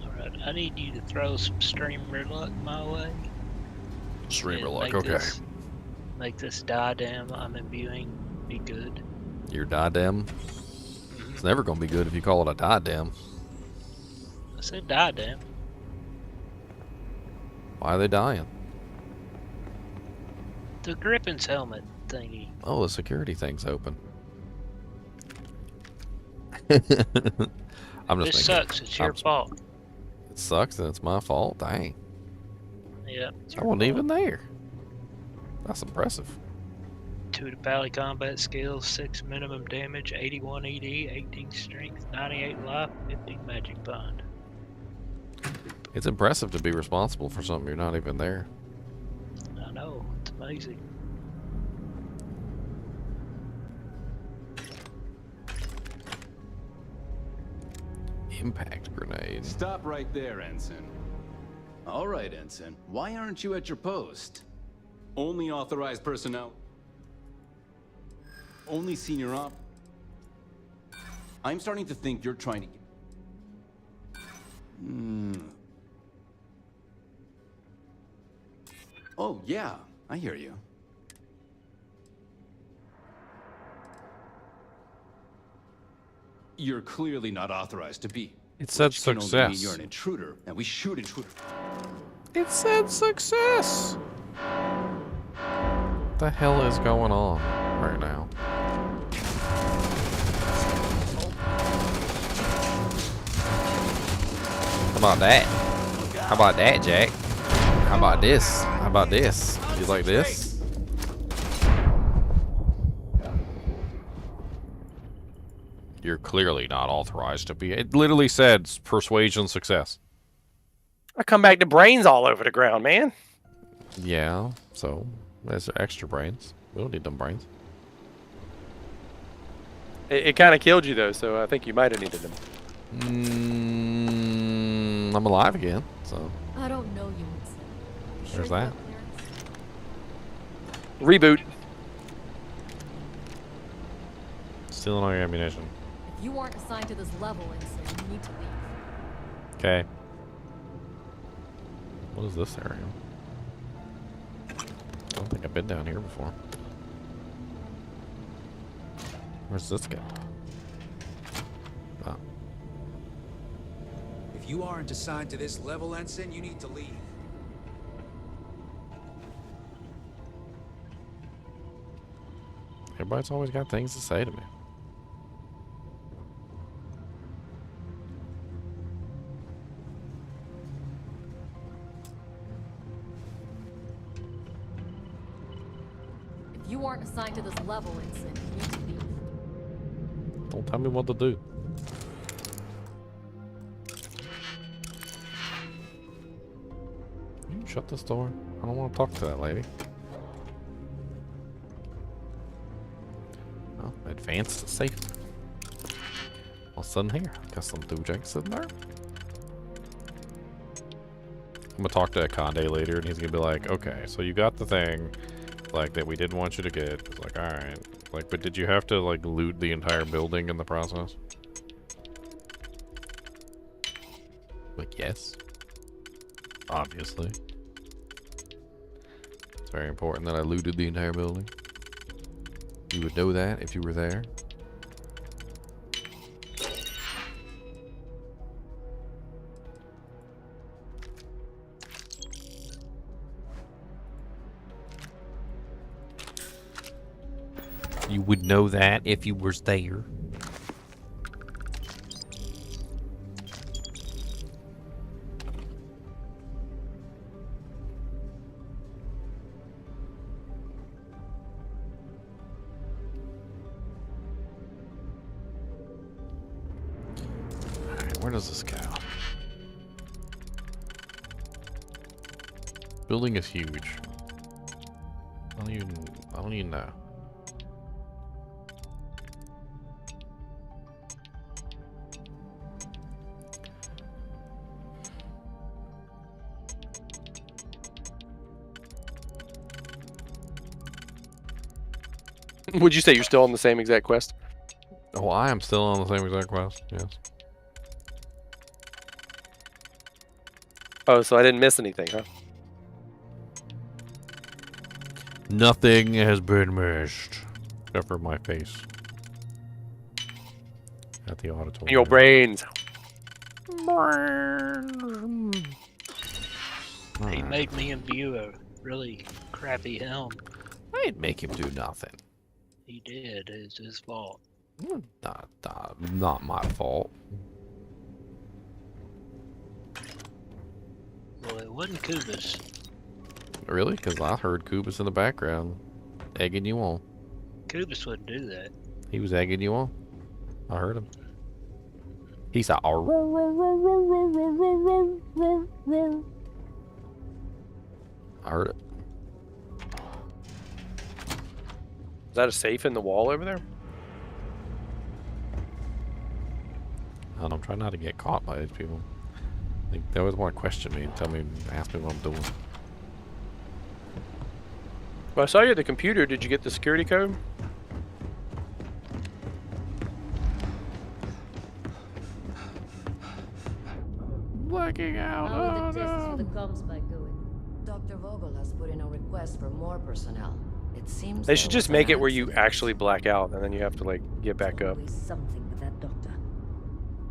Alright, I need you to throw some streamer luck my way. Streamer And luck, make okay. Make this diadem I'm imbuing be good. Your diadem? It's never gonna be good if you call it a diadem. I said diadem. Why are they dying? The Griffin's helmet thingy. Oh, the security thing's open. I'm just This making, sucks, it's your fault. It sucks and it's my fault. Dang. Yep. it's I your wasn't fault. even there. That's impressive. 2 to pally combat skills, 6 minimum damage, 81 ED, 18 strength, 98 life, 15 magic bond. It's impressive to be responsible for something you're not even there. I know, it's amazing. Impact grenade. Stop right there, Ensign. All right, Ensign. Why aren't you at your post? Only authorized personnel. Only senior op. I'm starting to think you're trying to get... Oh, yeah. I hear you. You're clearly not authorized to be. It said Which can only mean success. you're an intruder, and we shoot intruders. It said success. What the hell is going on right now? How about that? How about that, Jack? How about this? How about this? You like this? clearly not authorized to be. It literally said persuasion success. I come back to brains all over the ground, man. Yeah, so there's extra brains. We don't need them brains. It kind of killed you though, so I think you might have needed them. I'm alive again, so I don't know you. there's that. Reboot. Stealing all your ammunition. If you weren't assigned to this level, Ensign, you need to leave. Okay. What is this area? I don't think I've been down here before. Where's this guy? Oh. If you aren't assigned to this level, Ensign, you need to leave. Everybody's always got things to say to me. If you weren't assigned to this level, Ensign, you need to leave. Don't tell me what to do. You can shut this door. I don't want to talk to that lady. Oh, advanced safety. What's in here? Got some doojanks in there. I'm gonna talk to Conde later, and he's gonna be like, "Okay, so you got the thing, like that we didn't want you to get." It's like, all right, like, but did you have to like loot the entire building in the process? Like, yes, obviously. It's very important that I looted the entire building. You would know that if you were there. You would know that if you were there. Alright, where does this go? Building is huge. I don't even know. Would you say you're still on the same exact quest? Oh, I am still on the same exact quest, yes. Oh, so I didn't miss anything, huh? Nothing has been missed. Except for my face. At the auditorium. Your brains. He made me imbue a really crappy helm. I didn't make him do nothing. He did. It's his fault. Not my fault. Well, it wasn't Kubus. Really? Because I heard Kubus in the background egging you on. Kubus wouldn't do that. He was egging you on. I heard him. He said, "Arr." I heard it. Is that a safe in the wall over there? And I'm trying not to get caught by these people. They always want to question me and ask me what I'm doing. Well, I saw you at the computer. Did you get the security code? Blacking out. How are the tests for the comms spike going? Dr. Vogel has put in a request for more personnel. It seems They should just make it where you actually black out, and then you have to like get back up. Something with that doctor.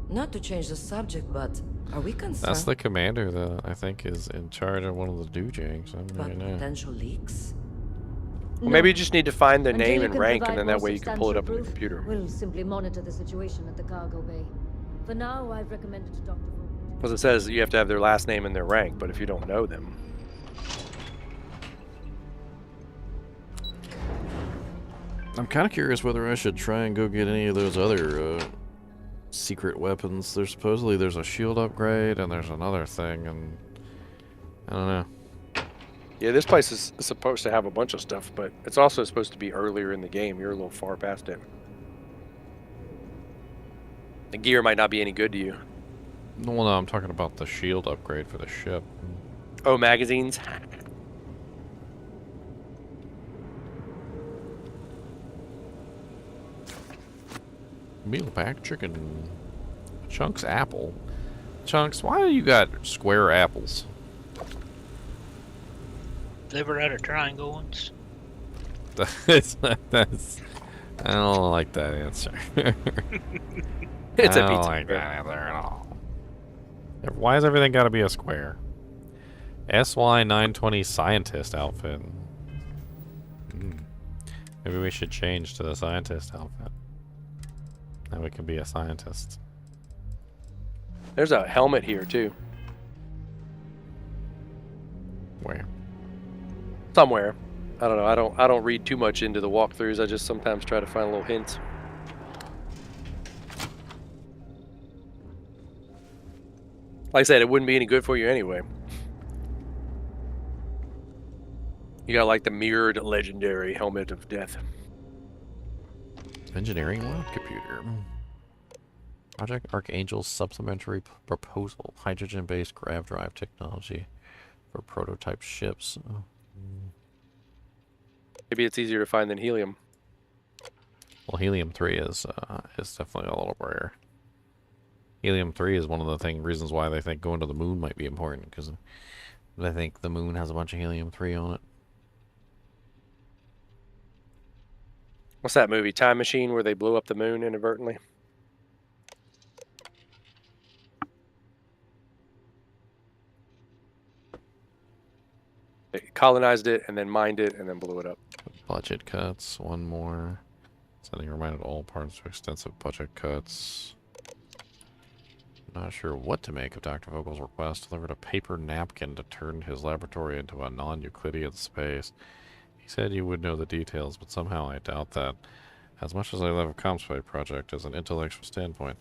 Not to change the subject, but are we concerned That's the commander that I think is in charge of one of the doojanks. I don't about even know. potential leaks? Well, maybe you just need to find their Until name you and can rank, and provide then that more way you can pull it up on the substantial computer. We'll simply monitor the situation at the cargo bay. For now, I've recommended to Dr. Vogel. Because it says you have to have their last name and their rank, but if you don't know them. I'm kind of curious whether I should try and go get any of those other secret weapons. There's a shield upgrade and there's another thing, and I don't know. Yeah, this place is supposed to have a bunch of stuff, but it's also supposed to be earlier in the game. You're a little far past it. The gear might not be any good to you. Well, no, I'm talking about the shield upgrade for the ship. Oh, magazines? Meal pack chicken. Chunks apple. Chunks, why do you got square apples? Ever had a triangle ones? that's I don't like that answer. It's I a don't pizza. like that answer at all. Why has everything got to be a square? SY920 scientist outfit. Maybe we should change to the scientist outfit. Now we can be a scientist. There's a helmet here too. Where? Somewhere. I don't know. I don't read too much into the walkthroughs. I just sometimes try to find little hints. Like I said, it wouldn't be any good for you anyway. You got like the mirrored legendary helmet of death. Engineering lab computer. Project Archangel's supplementary proposal. Hydrogen-based grav drive technology for prototype ships. Oh. Maybe it's easier to find than helium. Well, helium-3 is definitely a little rare. Helium-3 is one of the reasons why they think going to the moon might be important, because they think the moon has a bunch of helium-3 on it. What's that movie, Time Machine, where they blew up the moon inadvertently? They colonized it and then mined it and then blew it up. Budget cuts, one more. Sending a reminder to all parties to extensive budget cuts. Not sure what to make of Dr. Vogel's request. Delivered a paper napkin to turn his laboratory into a non-Euclidean space. He said you would know the details, but somehow I doubt that. As much as I love a ComSpy project as an intellectual standpoint,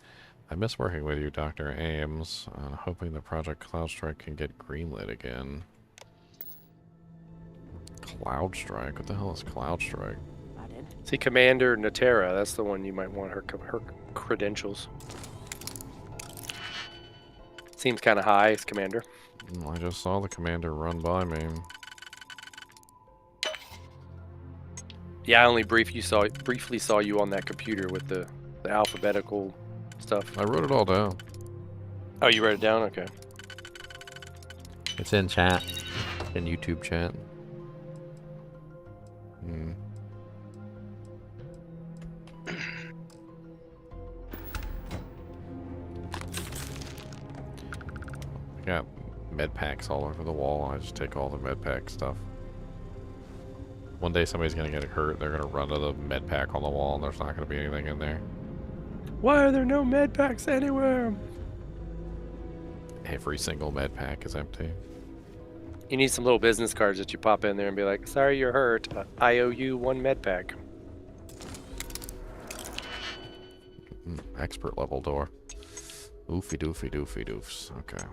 I miss working with you, Dr. Ames, and hoping the Project Cloudstrike can get greenlit again. Cloudstrike? What the hell is Cloudstrike? See, Commander Natera, that's the one you might want her credentials. Seems kind of high as Commander. I just saw the Commander run by me. Yeah, I only briefly saw you on that computer with the alphabetical stuff. I wrote it all down. Oh, you wrote it down? Okay. It's in chat. In YouTube chat. I got med packs all over the wall. I just take all the med pack stuff. One day somebody's gonna get hurt. They're gonna run to the med pack on the wall, and there's not gonna be anything in there. Why are there no med packs anywhere? Every single med pack is empty. You need some little business cards that you pop in there and be like, sorry you're hurt. I owe you 1 med pack. Expert level door. Oofy doofy doofy doofs. Okay.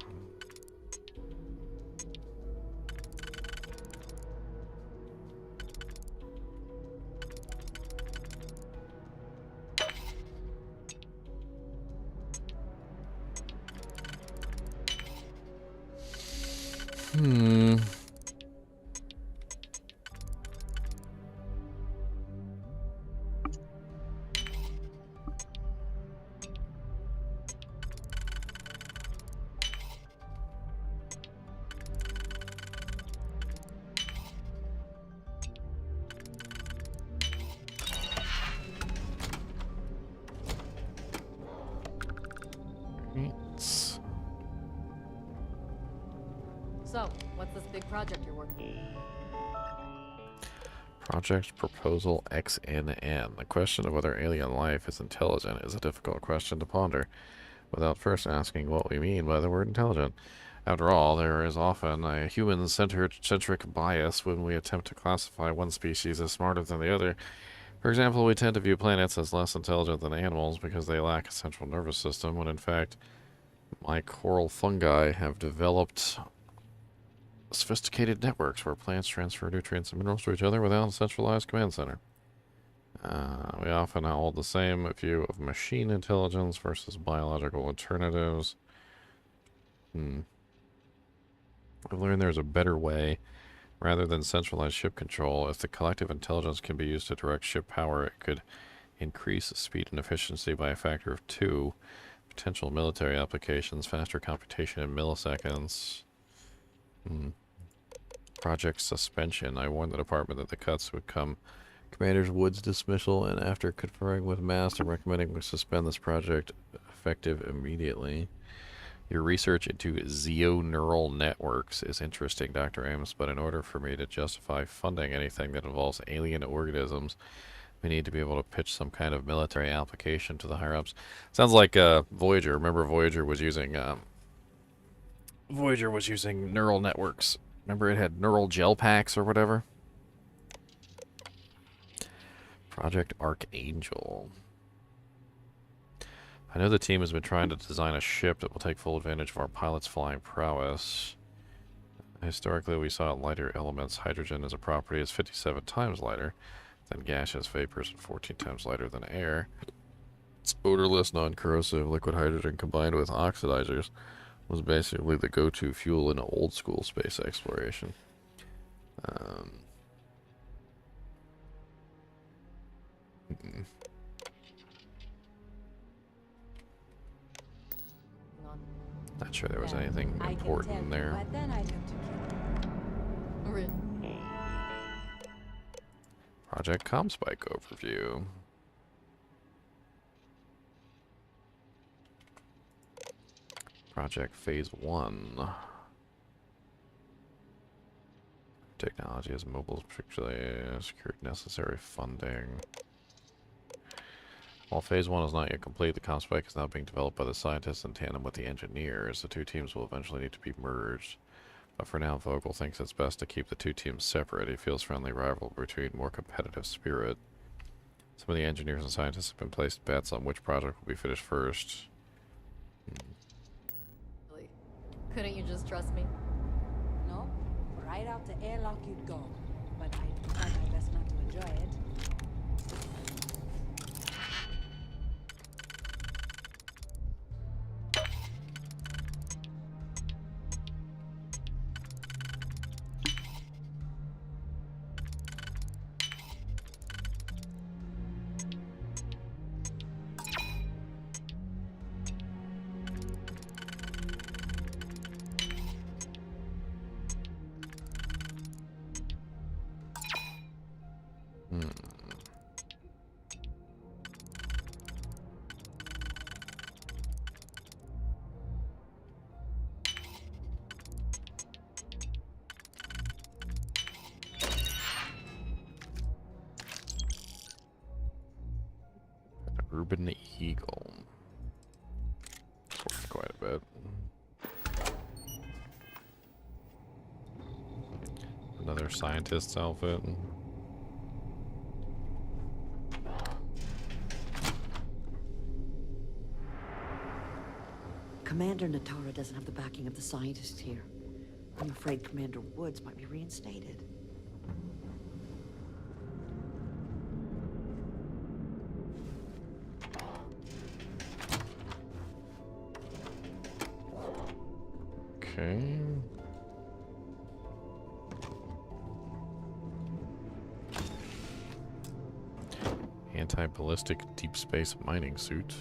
So, what's this big project you're working on? Project Proposal XNN. The question of whether alien life is intelligent is a difficult question to ponder, without first asking what we mean by the word intelligent. After all, there is often a human-centric bias when we attempt to classify one species as smarter than the other. For example, we tend to view planets as less intelligent than animals because they lack a central nervous system, when in fact, my coral fungi have developed sophisticated networks where plants transfer nutrients and minerals to each other without a centralized command center. We often hold the same view of machine intelligence versus biological alternatives. I've learned there's a better way. Rather than centralized ship control, if the collective intelligence can be used to direct ship power, it could increase speed and efficiency by a factor of 2. Potential military applications, faster computation in milliseconds. Project suspension. I warned the department that the cuts would come. Commander Wood's dismissal, and after conferring with Mast, I'm recommending we suspend this project effective immediately. Your research into neural networks is interesting, Dr. Ames, but in order for me to justify funding anything that involves alien organisms, we need to be able to pitch some kind of military application to the higher-ups. Sounds like Voyager. Remember Voyager was using neural networks. Remember it had neural gel packs or whatever? Project Archangel. I know the team has been trying to design a ship that will take full advantage of our pilot's flying prowess. Historically, we saw lighter elements. Hydrogen as a property is 57 times lighter than gaseous vapors and 14 times lighter than air. It's odorless, non-corrosive. Liquid hydrogen combined with oxidizers was basically the go-to fuel in old-school space exploration. Not sure there was anything important in there. But then I'd have to kill him. Project Comspike overview. Project Phase 1. Technology is mobile, particularly secured necessary funding. While Phase 1 is not yet complete, the Comspike is now being developed by the scientists in tandem with the engineers. The two teams will eventually need to be merged. But for now, Vogel thinks it's best to keep the two teams separate. He feels friendly rivalry between more competitive spirit. Some of the engineers and scientists have been placed bets on which project will be finished first. Couldn't you just trust me? No, right out the airlock you'd go. But I tried my best not to enjoy it. Urban Eagle. Worth quite a bit. Another scientist's outfit. Commander Natara doesn't have the backing of the scientists here. I'm afraid Commander Woods might be reinstated. Okay. Anti-ballistic deep space mining suit.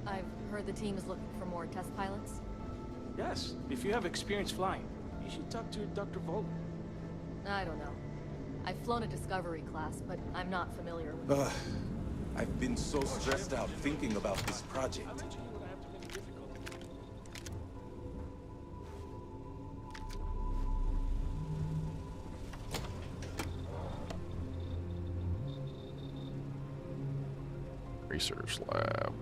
I've heard the team is looking for more test pilots. Yes, if you have experience flying, you should talk to Dr. Vogel. I don't know. I've flown a Discovery class, but I'm not familiar with I've been so stressed out thinking about this project. Research lab.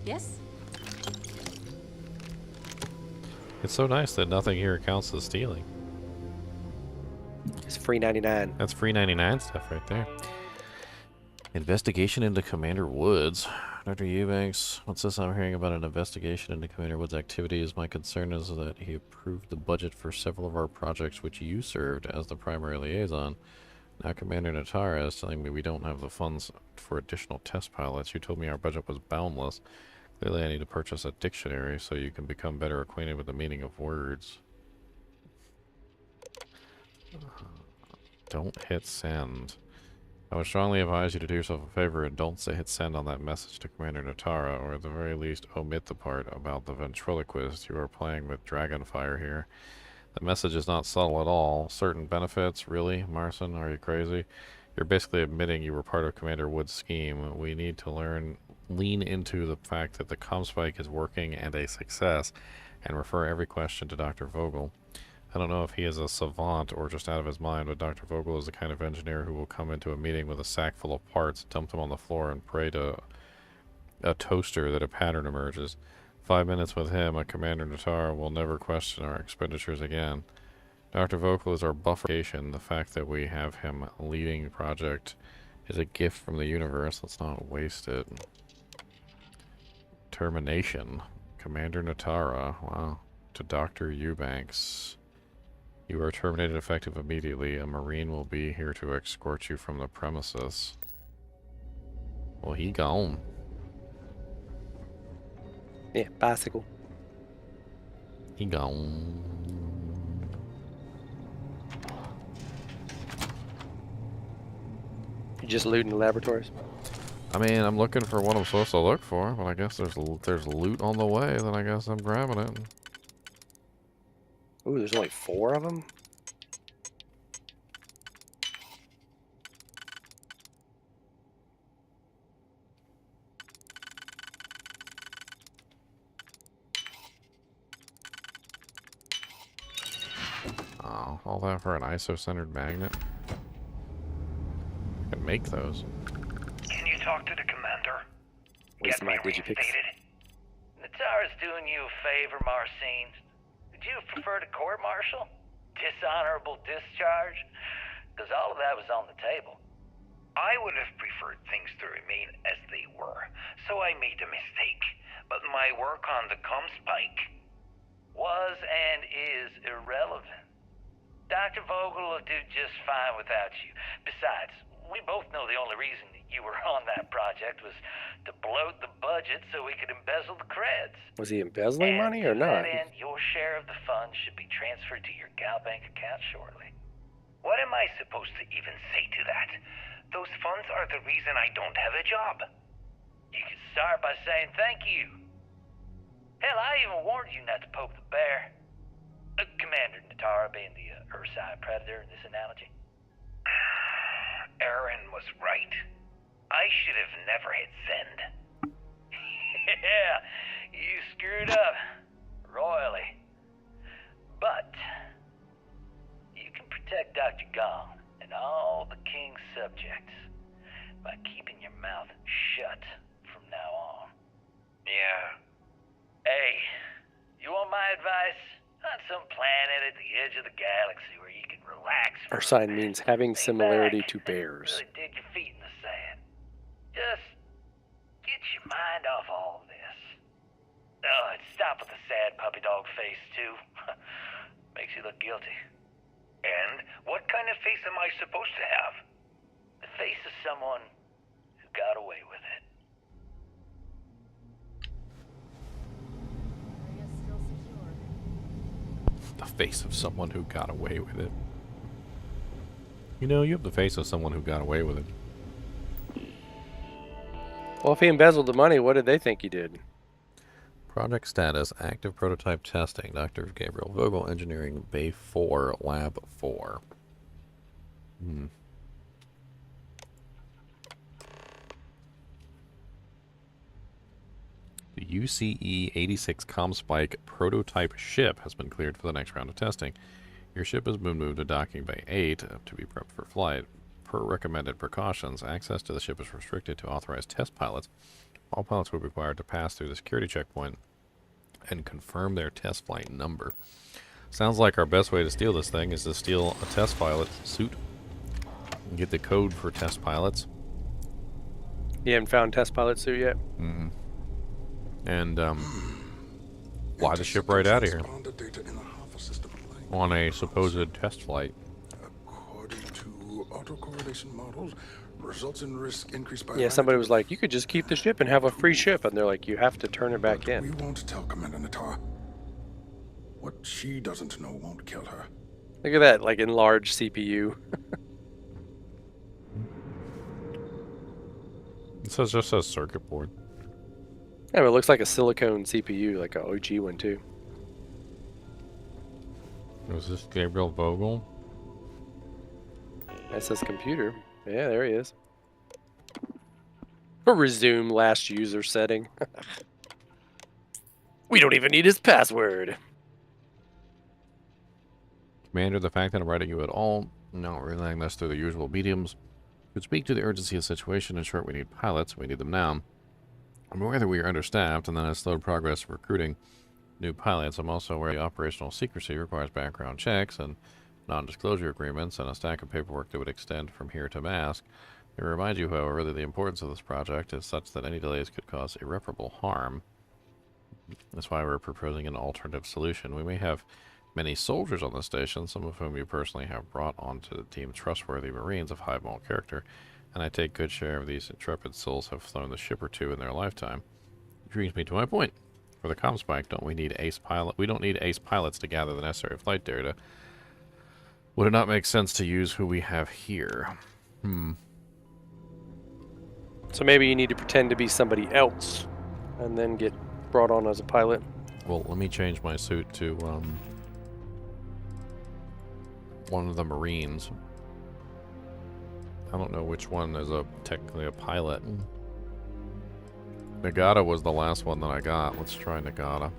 Yes? It's so nice that nothing here counts as stealing. It's free 99. That's free 99 stuff right there. Investigation into Commander Woods. Dr. Eubanks, what's this I'm hearing about an investigation into Commander Woods' activities? My concern is that he approved the budget for several of our projects which you served as the primary liaison. Now Commander Natara is telling me we don't have the funds for additional test pilots. You told me our budget was boundless. Clearly I need to purchase a dictionary so you can become better acquainted with the meaning of words. Don't hit send. I would strongly advise you to do yourself a favor and don't say hit send on that message to Commander Natara, or at the very least omit the part about the ventriloquist. You are playing with Dragonfire here. The message is not subtle at all. Certain benefits? Really, Marson? Are you crazy? You're basically admitting you were part of Commander Wood's scheme. We need to lean into the fact that the Comspike is working and a success, and refer every question to Dr. Vogel. I don't know if he is a savant or just out of his mind, but Dr. Vogel is the kind of engineer who will come into a meeting with a sack full of parts, dump them on the floor, and pray to a toaster that a pattern emerges. 5 minutes with him, a Commander Natara will never question our expenditures again. Dr. Vogel is our buffer. The fact that we have him leading the project is a gift from the universe. Let's not waste it. Termination. Commander Natara. Wow. To Dr. Eubanks. You are terminated effective immediately. A Marine will be here to escort you from the premises. Well, he gone. Yeah, bicycle. He gone. You just looting the laboratories? I mean, I'm looking for what I'm supposed to look for, but I guess there's loot on the way, then I guess I'm grabbing it. Ooh, there's only 4 of them? Oh, all that for an ISO-centered magnet? I can make those. Can you talk to the commander? Where's my digipix? Natara's doing you a favor, Marcine. Would you prefer to court-martial? Dishonorable discharge? Because all of that was on the table. I would have preferred things to remain as they were, so I made a mistake. But my work on the Comspike was and is irrelevant. Dr. Vogel will do just fine without you. Besides, we both know the only reason you were on that project was to bloat the budget so we could embezzle the creds. Was he embezzling money or not? To that end, your share of the funds should be transferred to your Gal Bank account shortly. What am I supposed to even say to that? Those funds are the reason I don't have a job. You could start by saying thank you. Hell, I even warned you not to poke the bear. Commander Natara being the Ursine Predator in this analogy. Aaron was right. I should have never hit send. Yeah, you screwed up. Royally. But you can protect Dr. Gong and all the King's subjects by keeping your mouth shut from now on. Yeah. Hey, you want my advice? On some planet at the edge of the galaxy where you can relax. Ursine means having similarity to bears. Really dig your feet in the sand. Just get your mind off all of this. Oh, and stop with the sad puppy dog face, too. Makes you look guilty. And what kind of face am I supposed to have? The face of someone who got away with it. The face of someone who got away with it. You know, you have the face of someone who got away with it. Well, if he embezzled the money, what did they think he did? Project status, active prototype testing. Dr. Gabriel Vogel, Engineering, Bay 4, Lab 4. The UCE-86 Comspike prototype ship has been cleared for the next round of testing. Your ship has been moved to docking bay 8 to be prepped for flight. Per recommended precautions, access to the ship is restricted to authorized test pilots All pilots will be required to pass through the security checkpoint and confirm their test flight number. Sounds like our best way to steal this thing is to steal a test pilot suit and get the code for test pilots. You haven't found test pilot suit yet? Mm-hmm. And fly the ship right out of here on a supposed test flight. According to autocorrelation models, results in risk increased by... Yeah, somebody was like, you could just keep the ship and have a free ship. And they're like, you have to turn it back in. We won't tell Commander Natar. What she doesn't know won't kill her. Look at that, like, enlarged CPU. It says just says circuit board. Yeah, but it looks like a silicone CPU, like a OG one, too. Was this Gabriel Vogel? That says computer. Yeah, there he is. Resume last user setting. We don't even need his password. Commander, the fact that I'm writing you at all, not relaying this through the usual mediums, could speak to the urgency of the situation. In short, we need pilots. We need them now. I'm aware that we are understaffed and that has slowed progress of recruiting new pilots. I'm also aware the operational secrecy requires background checks and non-disclosure agreements and a stack of paperwork that would extend from here to Mask. I remind you, however, that the importance of this project is such that any delays could cause irreparable harm. That's why we're proposing an alternative solution. We may have many soldiers on the station, some of whom you personally have brought onto the team, trustworthy Marines of high moral character, and I take good share of these intrepid souls have flown the ship or two in their lifetime. Which brings me to my point. For the comm spike, don't we need ace pilot? We don't need ace pilots to gather the necessary flight data. Would it not make sense to use who we have here? So maybe you need to pretend to be somebody else and then get brought on as a pilot. Well, let me change my suit to one of the Marines. I don't know which one is technically a pilot. Nagata was the last one that I got. Let's try Nagata.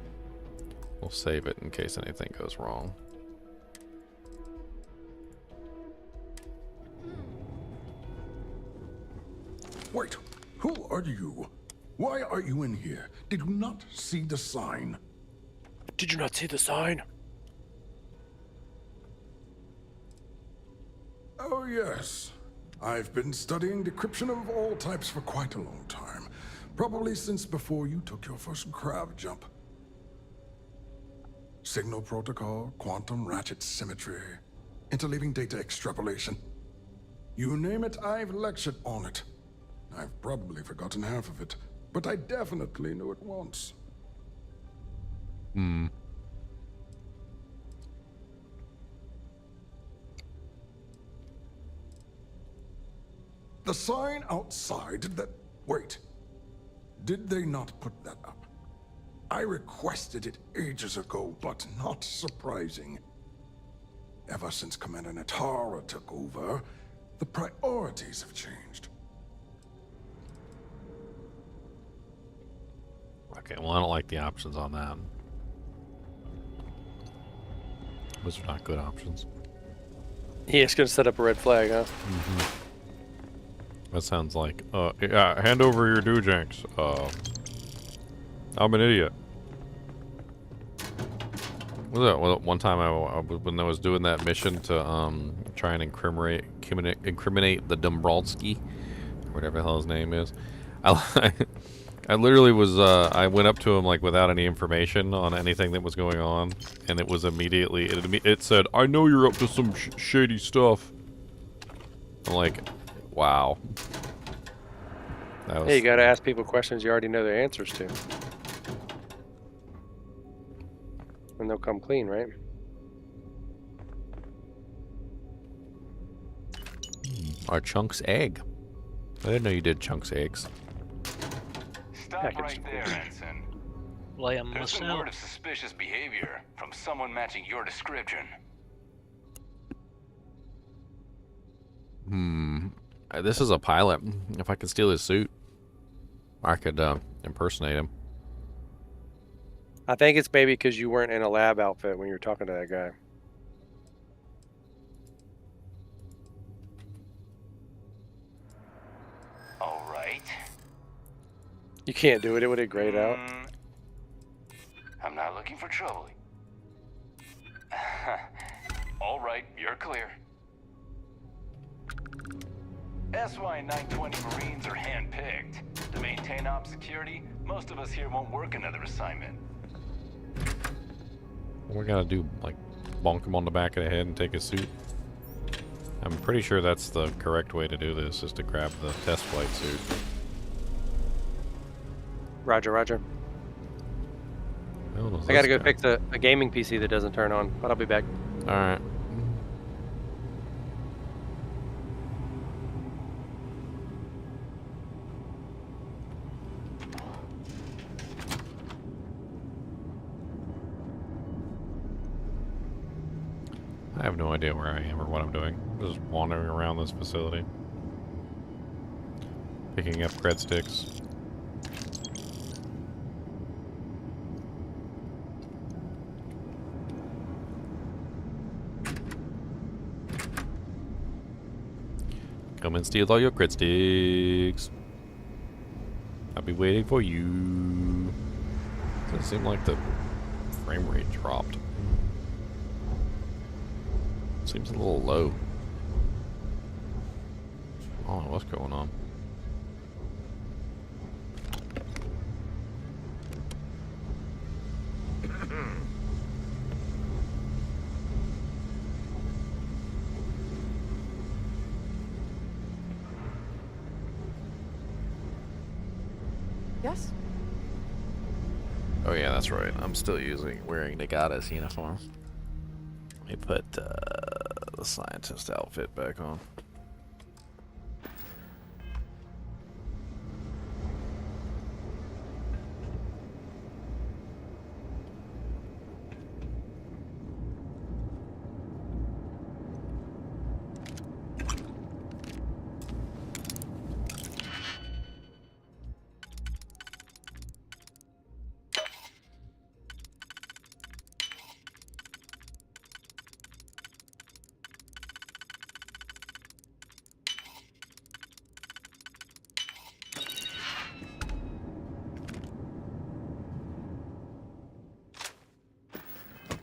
We'll save it in case anything goes wrong. Wait, who are you? Why are you in here? Did you not see the sign? Did you not see the sign? Oh, yes. I've been studying decryption of all types for quite a long time. Probably since before you took your first grav jump. Signal protocol, quantum ratchet symmetry, interleaving data extrapolation. You name it, I've lectured on it. I've probably forgotten half of it, but I definitely knew it once. The sign outside that... Wait. Did they not put that up? I requested it ages ago, but not surprising. Ever since Commander Natara took over, the priorities have changed. Okay, well, I don't like the options on that. Those are not good options. Yeah, it's going to set up a red flag, huh? That sounds like, yeah, hand over your doojanks. I'm an idiot. Was that one time when I was doing that mission to try and incriminate the Dombrowski, or whatever the hell his name is, I literally was I went up to him like without any information on anything that was going on, and it was immediately it said, "I know you're up to some shady stuff." I'm like, wow. Hey, you gotta ask people questions you already know their answers to. And they'll come clean, right? Our Chunk's egg. I didn't know you did Chunk's eggs. Stop right there, Ensign. Liam There's been myself. word of suspicious behavior from someone matching your description. This is a pilot. If I could steal his suit, I could impersonate him. I think it's maybe because you weren't in a lab outfit when you were talking to that guy. All right. You can't do it. It would have grayed out. I'm not looking for trouble. All right, you're clear. SY-920 Marines are hand-picked. To maintain op security, most of us here won't work another assignment. We gotta do, like, bonk him on the back of the head and take his suit. I'm pretty sure that's the correct way to do this, is to grab the test flight suit. Roger, roger. I gotta go fix a gaming PC that doesn't turn on, but I'll be back. Alright. I have no idea where I am or what I'm doing. I'm just wandering around this facility. Picking up cred sticks. Come and steal all your cred sticks. I'll be waiting for you. Doesn't seem like the frame rate dropped. Seems a little low. I don't know what's going on. Yes? Oh yeah, that's right. I'm still wearing the goddess uniform. Let me put the scientist outfit back on.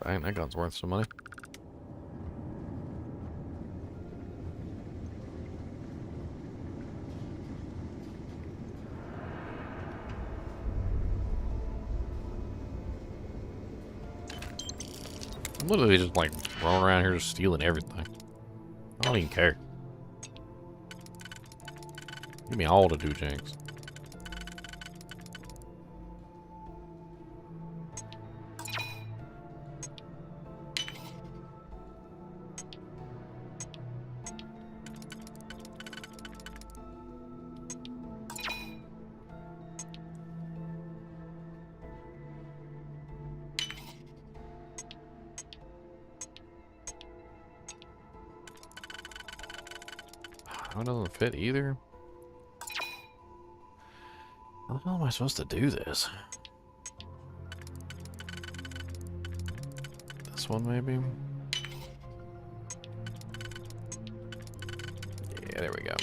Dang, that gun's worth some money. I'm literally just like rolling around here just stealing everything. I don't even care. Give me all the doojanks. That doesn't fit either. How the hell am I supposed to do this? This one maybe? Yeah, there we go.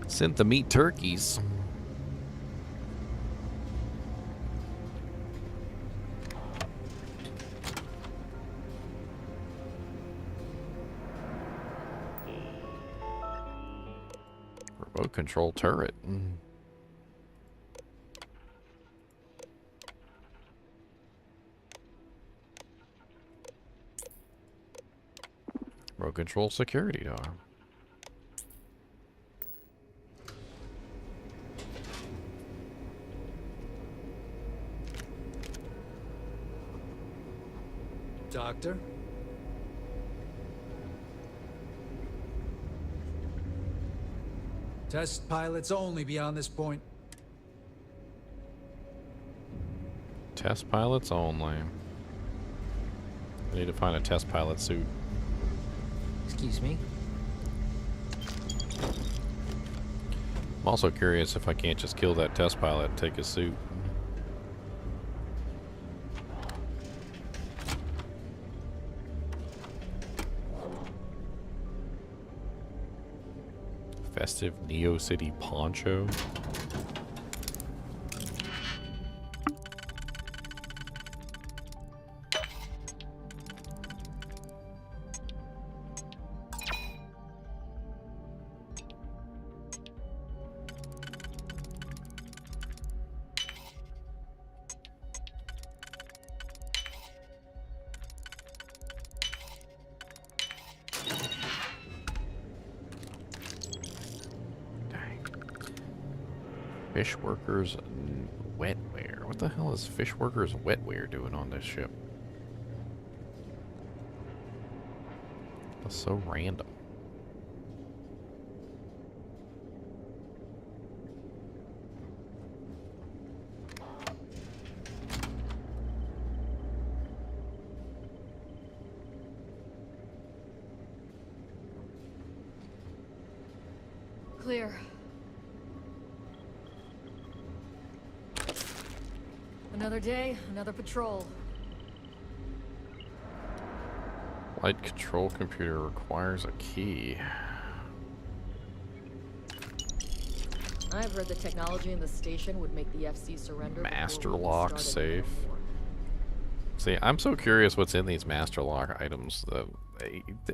Sent the meat turkeys. Remote control turret. Remote control security door. Doctor? Test pilots only beyond this point. Test pilots only. I need to find a test pilot suit. Excuse me? I'm also curious if I can't just kill that test pilot and take his suit. Festive Neo City poncho. Fish workers wetware. What the hell is fish workers wetware doing on this ship? That's so random. Clear. Another day, another patrol. Light control computer requires a key. I've heard the technology in the station would make the FC surrender. Master lock safe. See, I'm so curious what's in these master lock items.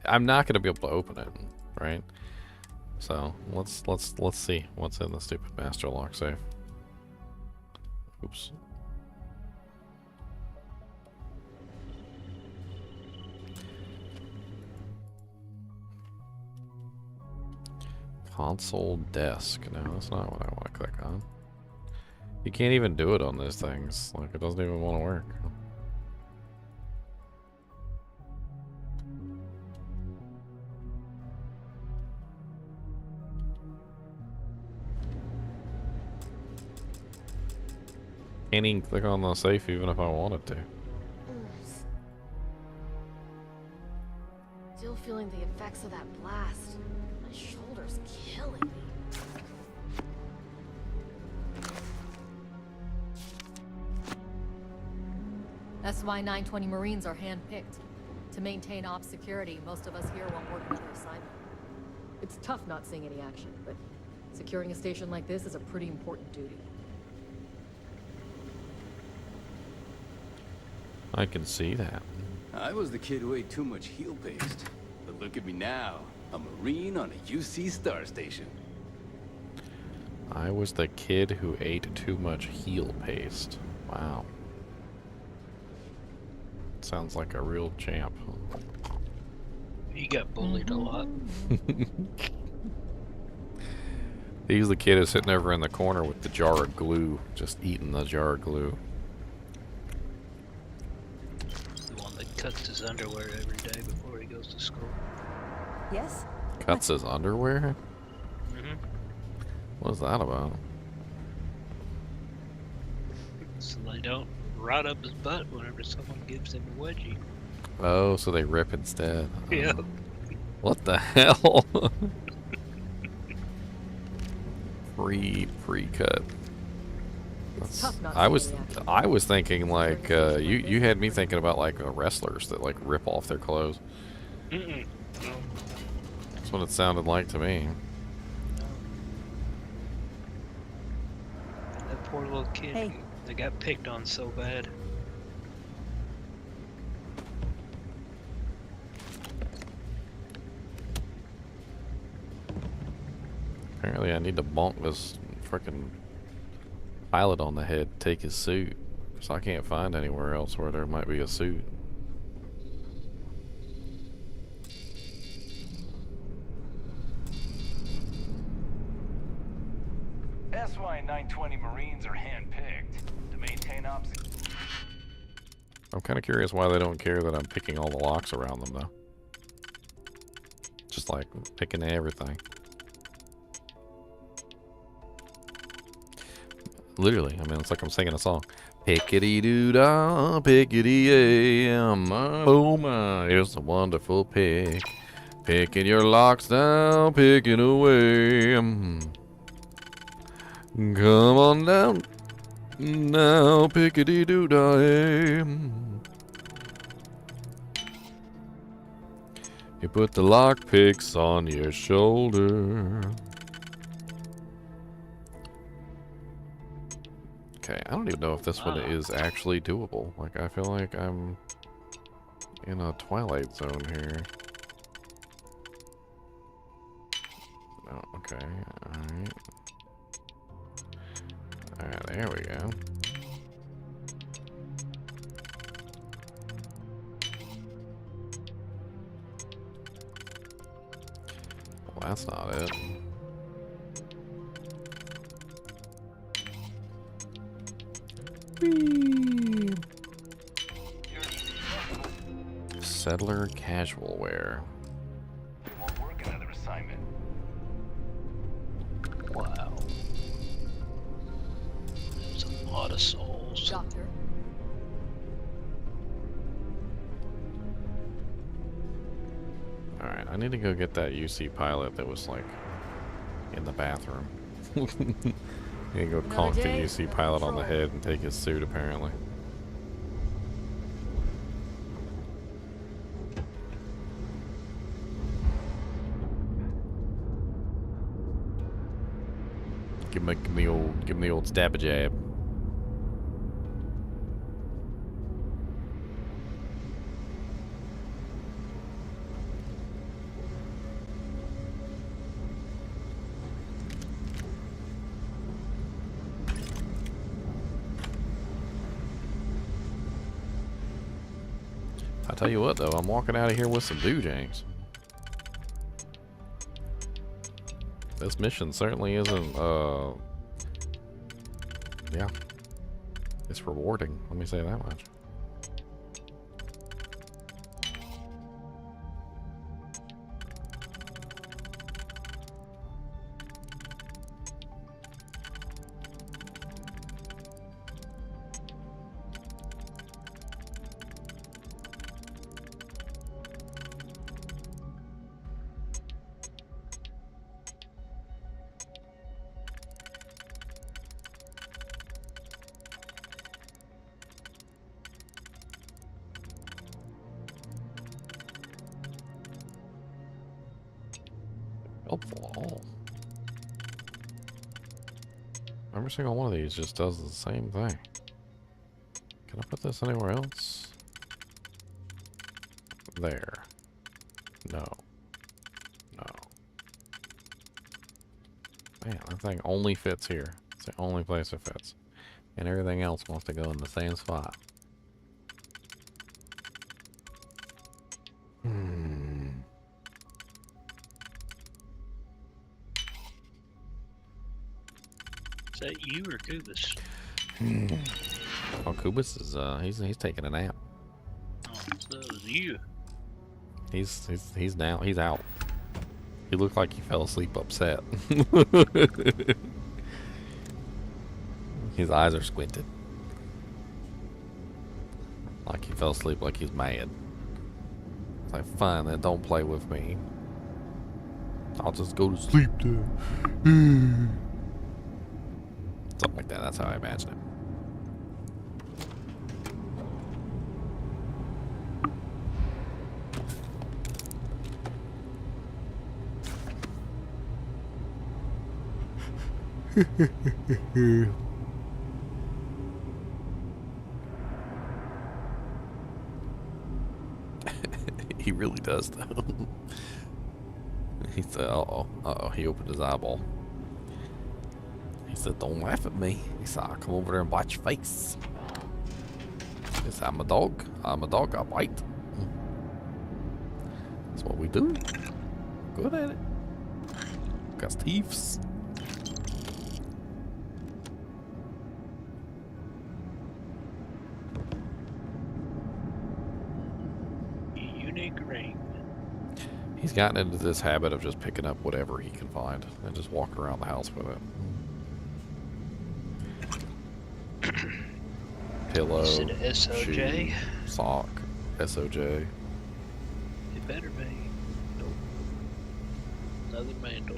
I'm not going to be able to open it, right? So let's see what's in the stupid master lock safe. Oops. Console desk. No, that's not what I want to click on. You can't even do it on these things. Like, it doesn't even want to work. Can't even click on the safe even if I wanted to. Still feeling the effects of that blast. My shoulder's killing me. SY-920 Marines are hand-picked. To maintain op security, most of us here won't work another assignment. It's tough not seeing any action, but securing a station like this is a pretty important duty. I can see that. I was the kid who ate too much heel paste. But look at me now. A Marine on a UC star station. I was the kid who ate too much heel paste. Wow. Sounds like a real champ. He got bullied a lot. He was the kid who's sitting over in the corner with the jar of glue, just eating the jar of glue. The one that cuts his underwear every day before he goes to school. Yes? Cuts his underwear? Mm-hmm. What's that about? So they don't rot up his butt whenever someone gives him a wedgie. Oh, so they rip instead. Yeah. What the hell? Pre-cut. I was thinking like you had me thinking about like wrestlers that like rip off their clothes. Mm-mm. No. That's what it sounded like to me. That poor little kid, they got picked on so bad. Apparently I need to bonk this frickin' pilot on the head, take his suit. Because I can't find anywhere else where there might be a suit. SY-920 Marines are hand-picked to maintain ops. I'm kind of curious why they don't care that I'm picking all the locks around them, though. Just like picking everything. Literally, I mean, it's like I'm singing a song. Pickety-doo-dah, pickety-yam, oh my, it's a wonderful pick. Picking your locks down, picking away. Come on down, now, pickety-doo-dah, hey. You put the lock picks on your shoulder. Okay, I don't even know if this one is actually doable. Like, I feel like I'm in a Twilight Zone here. Oh, okay, alright. Alright, there we go. Well, that's not it. Whee! Settler casual wear. It won't work another assignment. Wow. There's a lot of souls. Doctor. Alright, I need to go get that UC pilot that was like in the bathroom. I need to go conk the UC pilot on the head and take his suit apparently. Give him the old stab a jab. I tell you what though, I'm walking out of here with some doojangs. This mission certainly isn't, yeah. It's rewarding, let me say that much. Helpful at all. Every single one of these just does the same thing. Can I put this anywhere else? There. No. No. Man, that thing only fits here. It's the only place it fits. And everything else wants to go in the same spot. Is that you or Kubus? Oh, Kubus is he's taking a nap. Oh, so it was you. He's now he's out. He looked like he fell asleep upset. His eyes are squinted. Like he fell asleep like he's mad. It's like, fine, then don't play with me. I'll just go to sleep then. Something like that, that's how I imagine it. He really does, though. He said, uh-oh, he opened his eyeball. He said, don't laugh at me. He said, I'll come over there and bite your face. He said, I'm a dog, I bite. That's what we do. Good at it. Got teeths. Unique ring. He's gotten into this habit of just picking up whatever he can find and just walking around the house with it. Pillow, Is it a SOJ? shoe, sock, SOJ. It better be. Nope. Another mandel.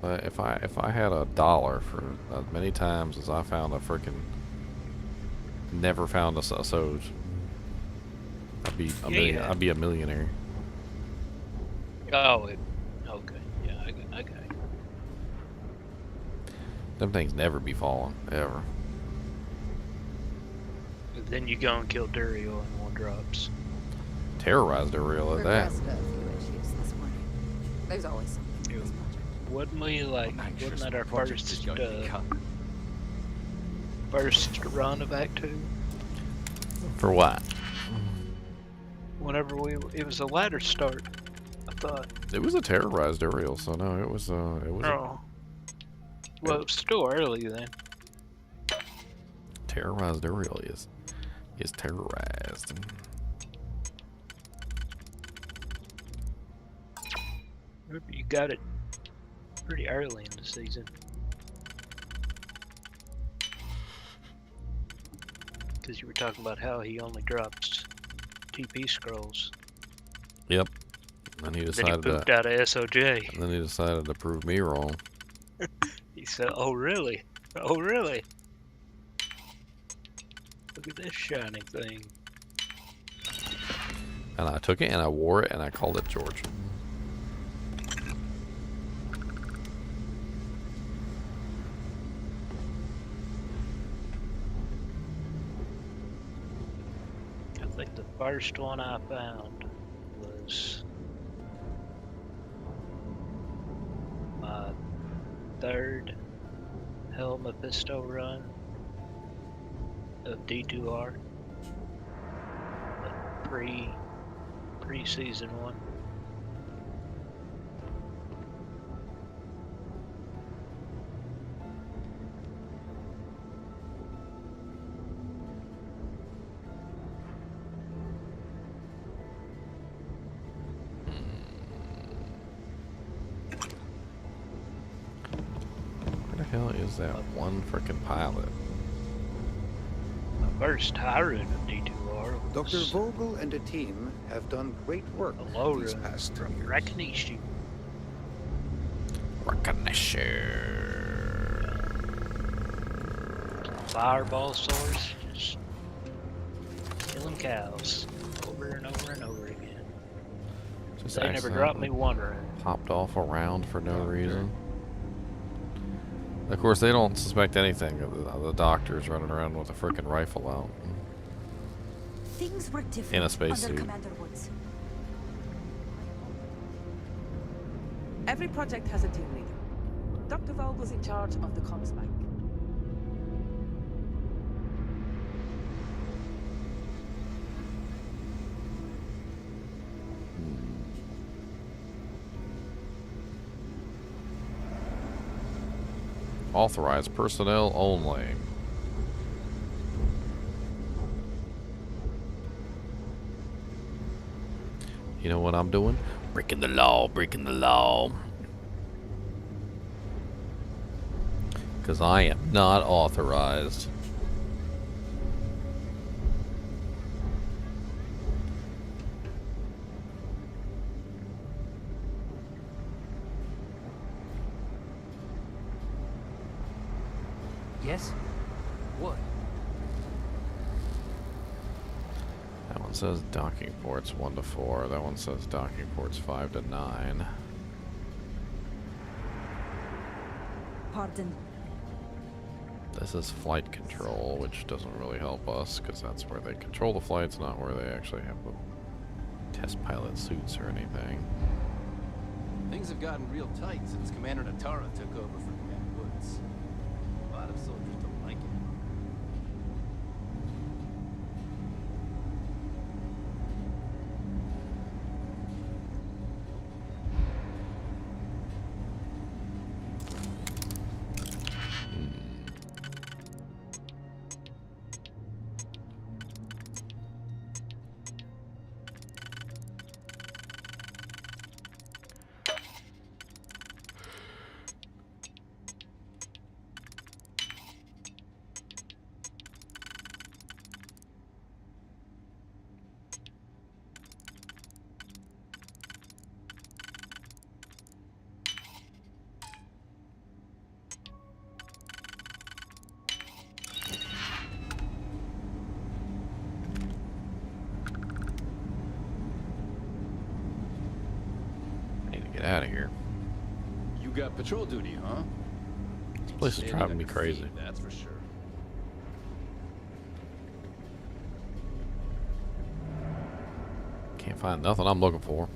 But if I had $1 for as many times as I found a freaking never found a SOJ, I'd be a millionaire. Oh, okay. Yeah, I got it. Them things never be falling, ever. Then you go and kill Duriel and one drops. Terrorized a real at that. Progressed a few issues this morning. There's always something. Wasn't we like, wasn't that our first run of Act 2? For what? Whenever it was a ladder start, I thought. It was a terrorized Uriel, so no, it was Oh. Well, it was still early then. Terrorized Uriel is terrorized. Remember, you got it pretty early in the season. Because you were talking about how he only drops TP scrolls. Yep. And he decided then he pooped out of SOJ. And then he decided to prove me wrong. He said, "Oh really? Oh really? Look at this shiny thing." And I took it and I wore it and I called it George. I think the first one I found was my third Hell Mephisto run of D2R, the pre-season one. Where the hell is that one frickin' pilot? My first Tyrant of D2R was Dr. Vogel and the team have done great work these past 2 years. Recognition. Fireball source, just killing cows over and over and over again. Just They never dropped me one round. Popped off around for no reason. Of course, they don't suspect anything of the doctors running around with a frickin' rifle out. Things were different In a under spacesuit. Commander Woods. Every project has a team leader. Dr. Vogel's in charge of the comms mic. Authorized personnel only. You know what I'm doing? Breaking the law, breaking the law. Because I am not authorized. Yes? What? That one says docking ports 1 to 4. That one says docking ports 5 to 9. Pardon. This is flight control, which doesn't really help us, because that's where they control the flights, not where they actually have the test pilot suits or anything. Things have gotten real tight since Commander Natara took over for Commander Woods. A lot of soldiers don't like it. Get out of here. You got patrol duty, huh? place is driving me crazy. That's for sure. Can't find nothing I'm looking for.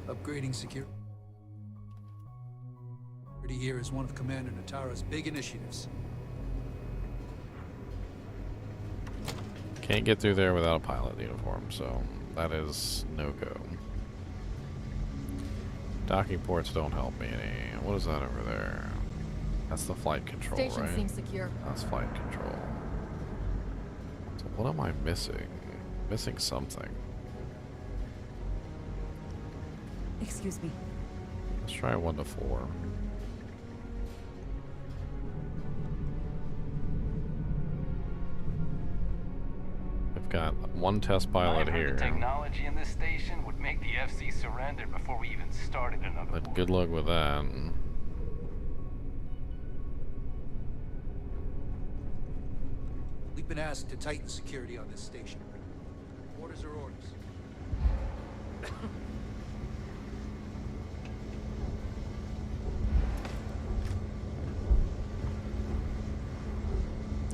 Upgrading security here is one of Commander Natara's big initiatives. Can't get through there without a pilot uniform, so that is no-go. Docking ports don't help me any. What is that over there? That's the flight control, Station right? seems secure. That's flight control. So what am I missing? Missing something. Excuse me. Let's try 1 to 4. I've got one test pilot here. The technology in this station would make the FC surrender before we even started another war. But good luck with that. We've been asked to tighten security on this station. Orders are orders.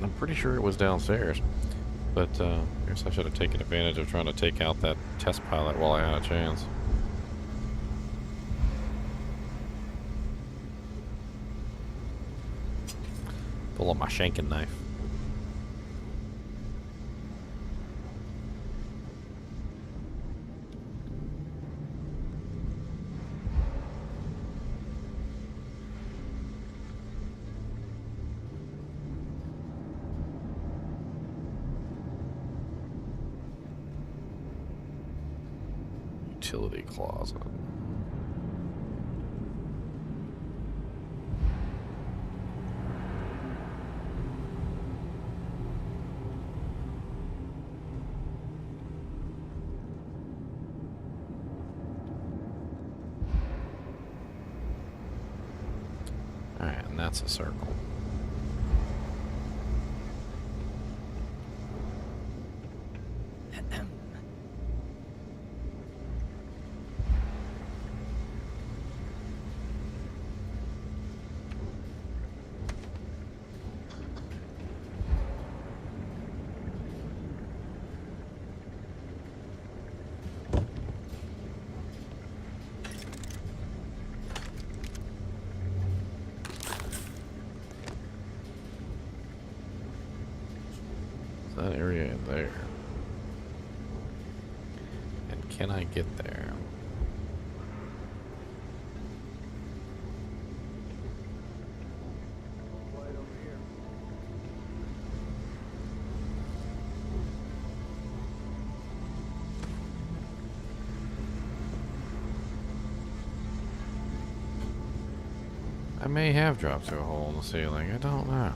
I'm pretty sure it was downstairs, but I guess I should have taken advantage of trying to take out that test pilot while I had a chance. Pull up my shanking knife. Utility closet. Alright, and that's a circle. That area in there. And can I get there? I may have dropped through a hole in the ceiling, I don't know.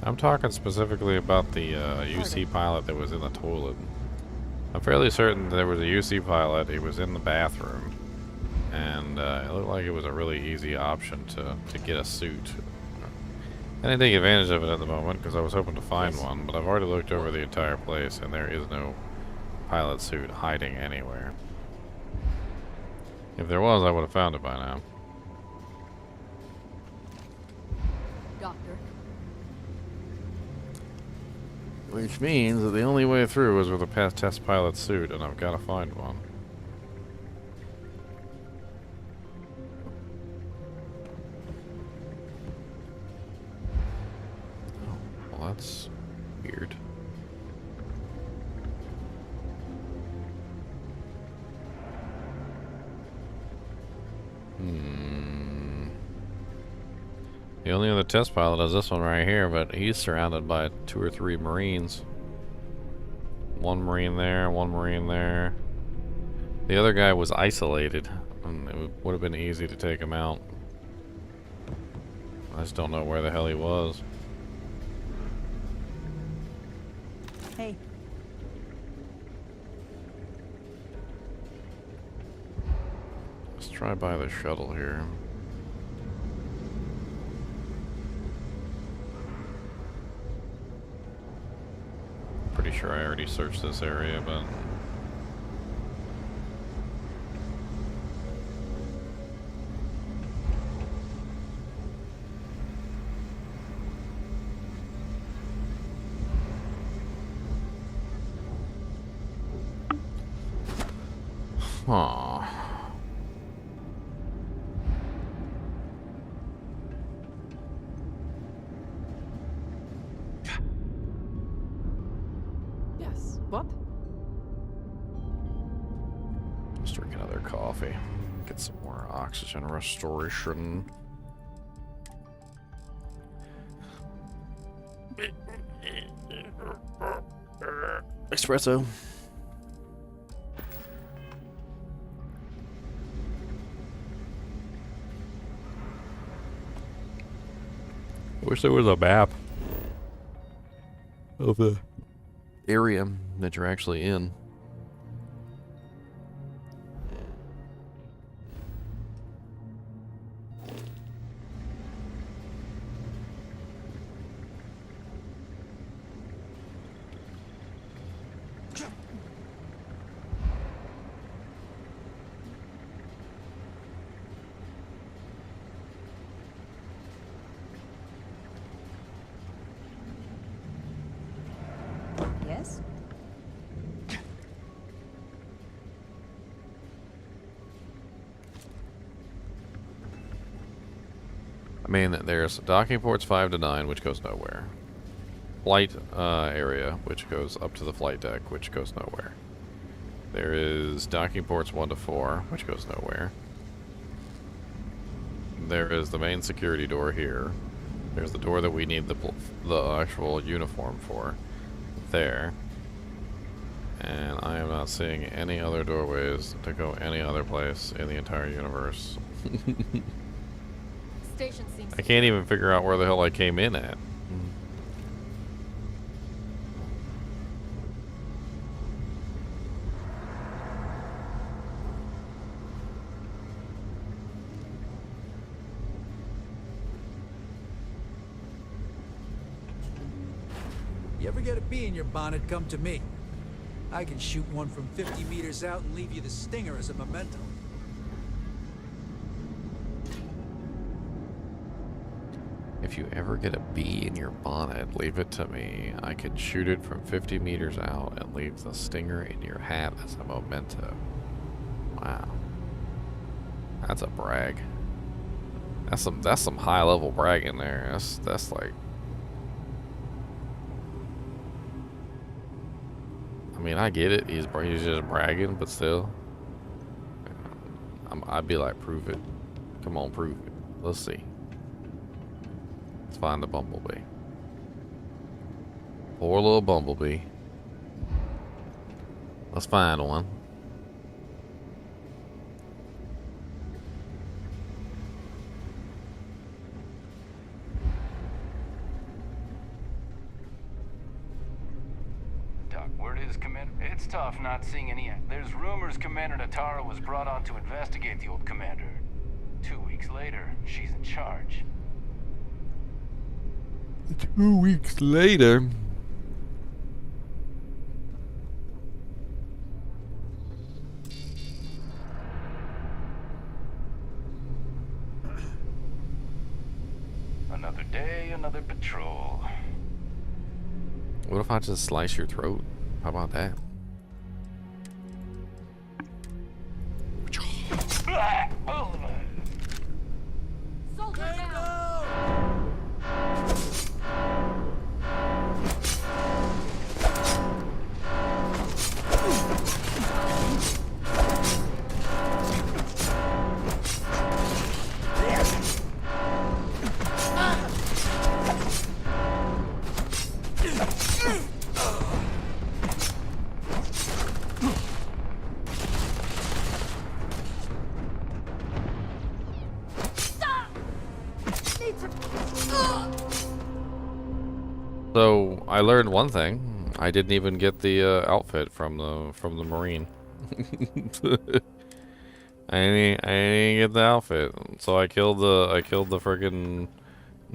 I'm talking specifically about the UC pilot that was in the toilet. I'm fairly certain there was a UC pilot, he was in the bathroom, and it looked like it was a really easy option to get a suit. I didn't take advantage of it at the moment because I was hoping to find one, but I've already looked over the entire place and there is no pilot suit hiding anywhere. If there was, I would have found it by now. Doctor. Which means that the only way through is with a test pilot suit, and I've got to find one. Oh, well, that's weird. The only other test pilot is this one right here, but he's surrounded by 2 or 3 Marines. One Marine there, one Marine there. The other guy was isolated, and it would have been easy to take him out. I just don't know where the hell he was. Hey. Let's try by the shuttle here. sure I already searched this area, but... Aww. Yes. What? Let's drink another coffee. Get some more oxygen restoration. Espresso. Wish there was a map of the area that you're actually in. Yes? I mean, there's docking ports 5 to 9, which goes nowhere. Flight area, which goes up to the flight deck, which goes nowhere. There is docking ports 1 to 4, which goes nowhere. There is the main security door here. There's the door that we need the actual uniform for. There. And I am not seeing any other doorways to go any other place in the entire universe. Station seems I can't even figure out where the hell I came in at. You ever get a bee in your bonnet, come to me. I can shoot one from 50 meters out and leave you the stinger as a memento. If you ever get a bee in your bonnet, leave it to me. I can shoot it from 50 meters out and leave the stinger in your hat as a memento. Wow. That's a brag. That's some high level bragging there. That's like, I mean, I get it. He's just bragging, but still, I'd be like, prove it. Come on, prove it. Let's see. Let's find the bumblebee. Poor little bumblebee. Let's find one. It's tough not seeing any. There's rumors Commander Natara was brought on to investigate the old commander. 2 weeks later, she's in charge. 2 weeks later. Another day, another patrol. What if I just slice your throat? How about that? Soldier down! So I learned one thing. I didn't even get the outfit from the Marine. I didn't get the outfit, so I killed the friggin'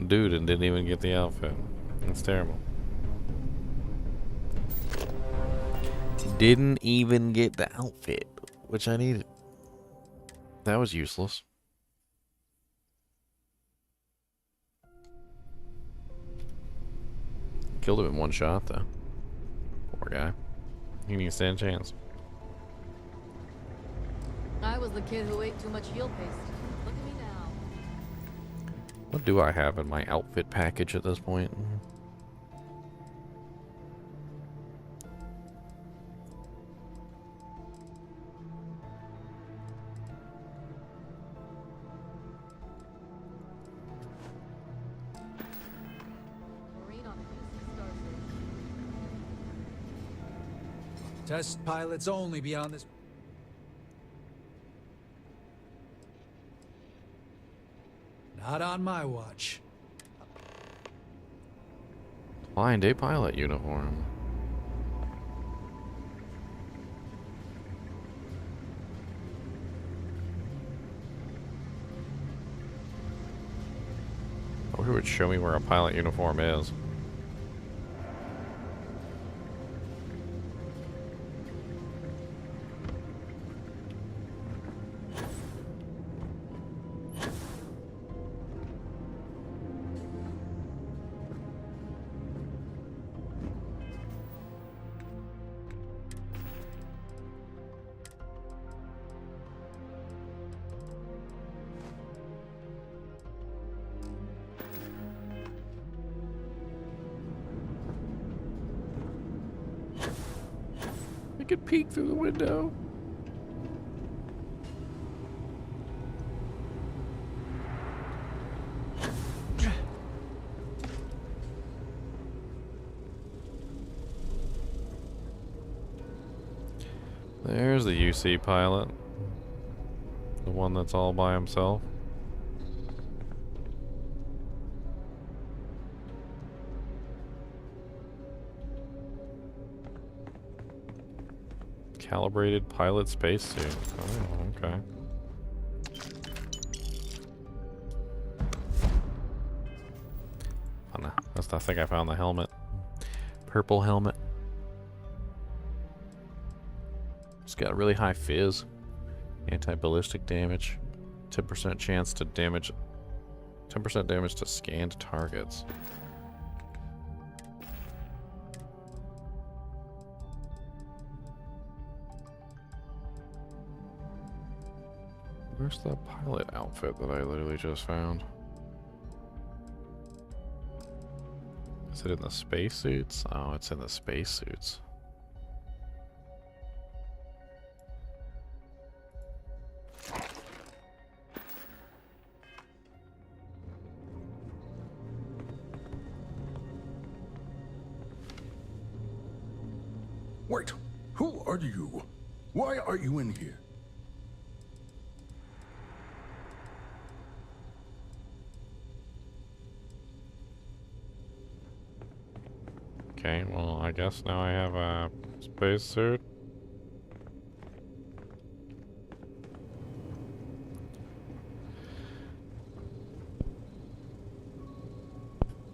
dude and didn't even get the outfit. It's terrible. Didn't even get the outfit, which I needed. That was useless. Killed him in one shot, though. Poor guy. He didn't stand a chance. I was the kid who ate too much heel paste. Look at me now. What do I have in my outfit package at this point? Test pilots only beyond this. Not on my watch. Find a pilot uniform. I wish it would show me where a pilot uniform is. I could peek through the window. There's the UC pilot. The one that's all by himself. Calibrated pilot spacesuit. Oh, okay. Oh, no. I think I found the helmet. Purple helmet. It's got a really high fizz. Anti-ballistic damage. 10% chance to damage. 10% damage to scanned targets. Where's the pilot outfit that I literally just found? Is it in the spacesuits? Oh, it's in the spacesuits. Wait, who are you? Why are you in here? Okay, well, I guess now I have a spacesuit.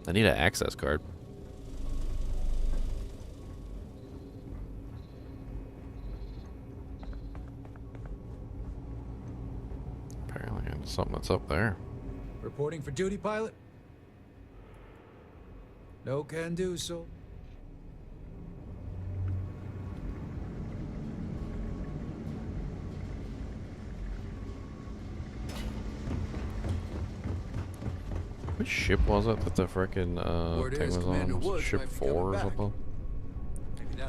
I need an access card. Apparently it's something that's up there. Reporting for duty, pilot? No can do, so. Which ship was it that the frickin' thing was on? Was it ship 4 or something?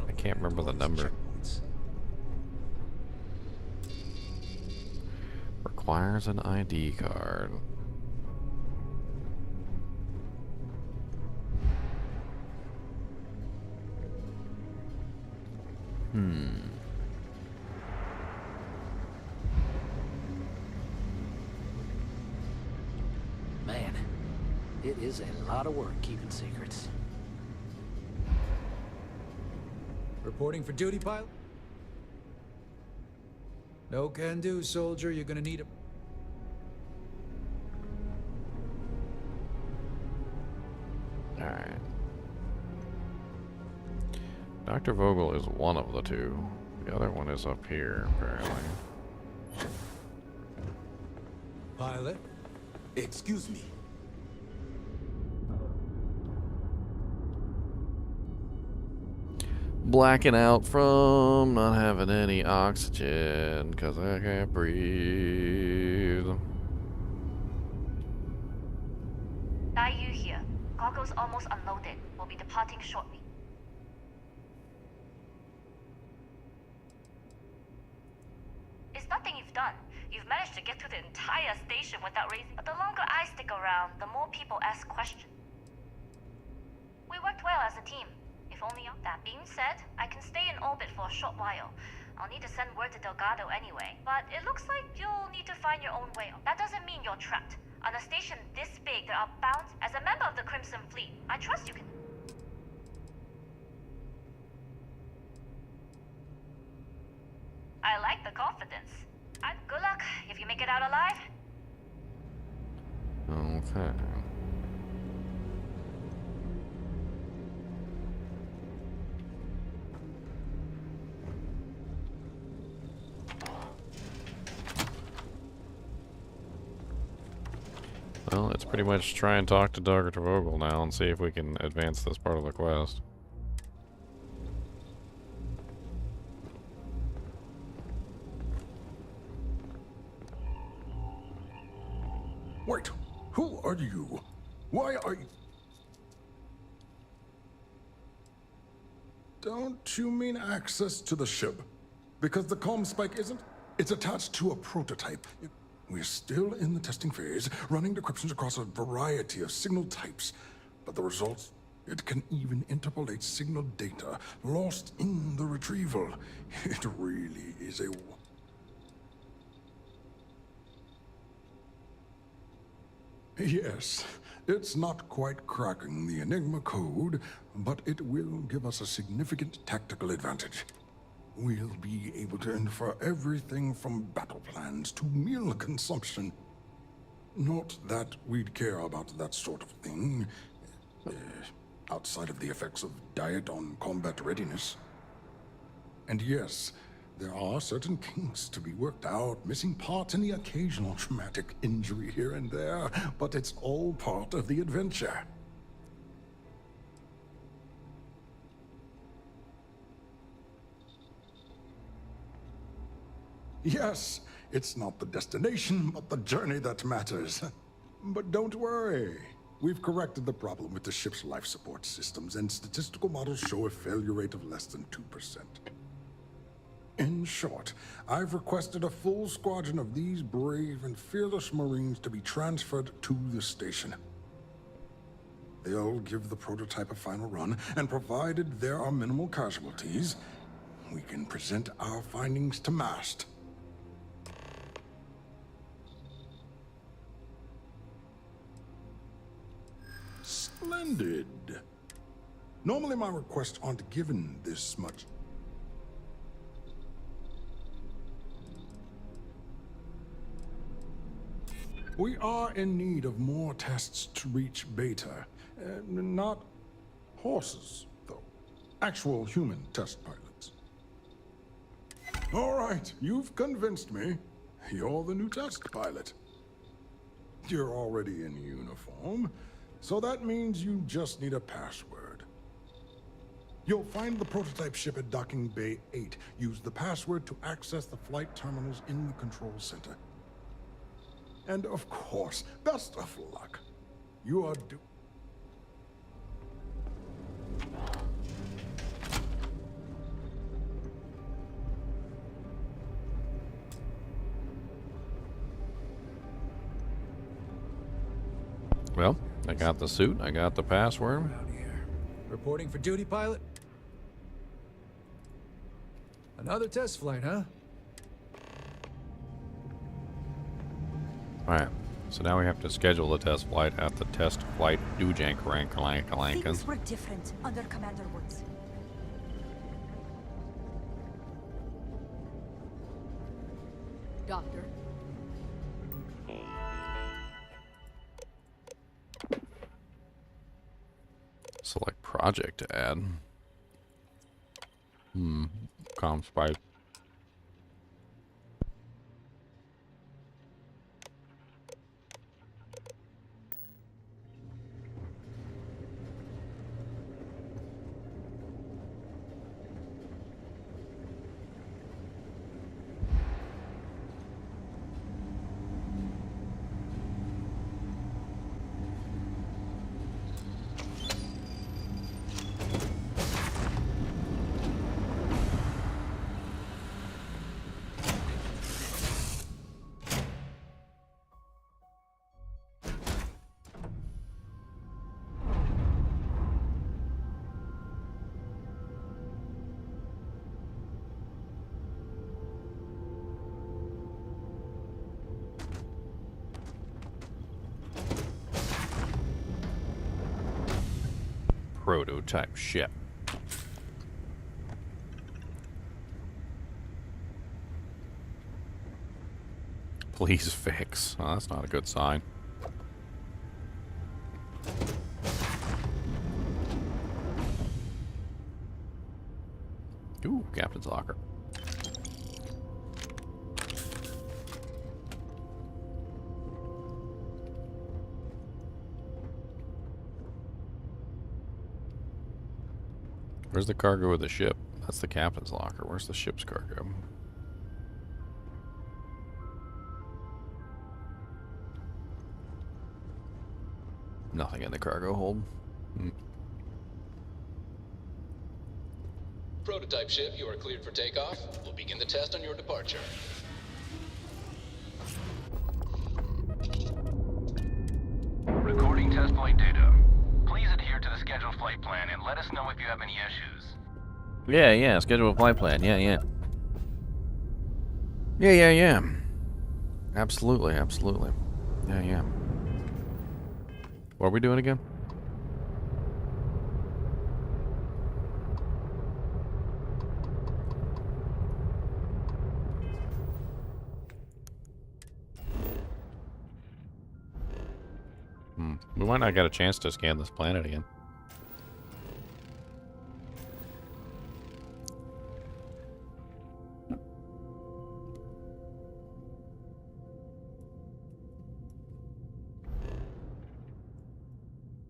I can't remember the number. Requires an ID card. Man, it is a lot of work keeping secrets. Reporting for duty, pilot? No can do, soldier. You're gonna need a... Alright. Dr. Vogel is one of the two. The other one is up here, apparently. Pilot? Excuse me. Blacking out from not having any oxygen because I can't breathe. Yu here. Cargo's almost unloaded. We'll be departing shortly. It's nothing you've done. You've managed to get to the entire station without raising. But the longer I stick around, the more people ask questions. We worked well as a team. If only on that being said, I can stay in orbit for a short while. I'll need to send word to Delgado anyway. But it looks like you'll need to find your own way. That doesn't mean you're trapped. On a station this big, there are bound. As a member of the Crimson Fleet, I trust you can. I like the confidence. Good luck if you make it out alive. Okay. Well, let's pretty much try and talk to Dr. Vogel now and see if we can advance this part of the quest. Wait, who are you? Why are you... Don't you mean access to the ship? Because the comm spike isn't? It's attached to a prototype. We're still in the testing phase, running decryptions across a variety of signal types. But the results, it can even interpolate signal data lost in the retrieval. It really is a... Yes, it's not quite cracking the Enigma code, but it will give us a significant tactical advantage. We'll be able to infer everything from battle plans to meal consumption. Not that we'd care about that sort of thing, outside of the effects of diet on combat readiness. And yes, there are certain kinks to be worked out, missing parts and the occasional traumatic injury here and there, but it's all part of the adventure. Yes, it's not the destination, but the journey that matters. But don't worry. We've corrected the problem with the ship's life support systems, and statistical models show a failure rate of less than 2%. In short, I've requested a full squadron of these brave and fearless Marines to be transferred to the station. They'll give the prototype a final run, and provided there are minimal casualties, we can present our findings to MAST. Splendid. Normally my requests aren't given this much. We are in need of more tests to reach beta. Not horses, though. Actual human test pilots. All right, you've convinced me. You're the new test pilot. You're already in uniform, so that means you just need a password. You'll find the prototype ship at Docking Bay 8. Use the password to access the flight terminals in the control center. And of course, best of luck. You are due. Well, I got the suit, I got the password. Reporting for duty, pilot? Another test flight, huh? Alright, so now we have to schedule the test flight at the test flight Dujank rank Things were different under Commander Woods. Doctor. Select project to add. Comm spike. Prototype ship. Please fix. Oh, that's not a good sign. Ooh, captain's locker. Where's the cargo of the ship? That's the captain's locker. Where's the ship's cargo? Nothing in the cargo hold. Prototype ship, you are cleared for takeoff. We'll begin the test on your departure. Recording test flight data. Please adhere to the scheduled flight plan and let us know if you have any issues. Yeah. Schedule a flight plan. Yeah. Absolutely. Yeah. What are we doing again? We might not get a chance to scan this planet again.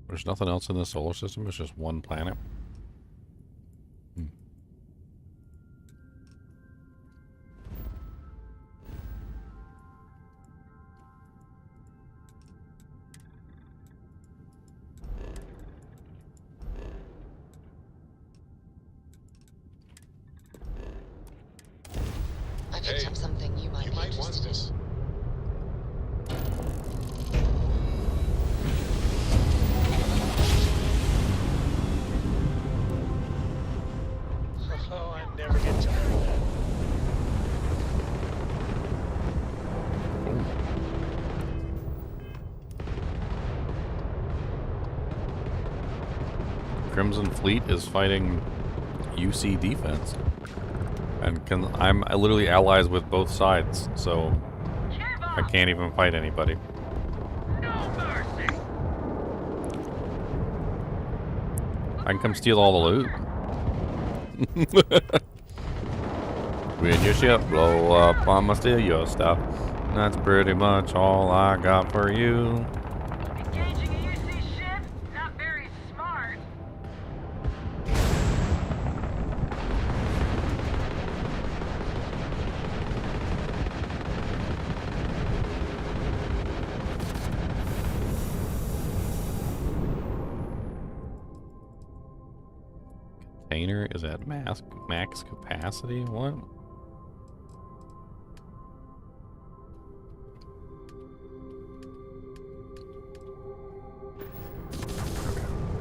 There's nothing else in the solar system. It's just one planet. I picked up something you might be interested in. Oh, I never get tired of that. Crimson Fleet is fighting UC defense. And I'm literally allies with both sides, so I can't even fight anybody. I can come steal all the loot. When your ship blow up, I'ma steal your stuff. That's pretty much all I got for you. Engaging a UC ship? Not very smart. Container is at max capacity? What?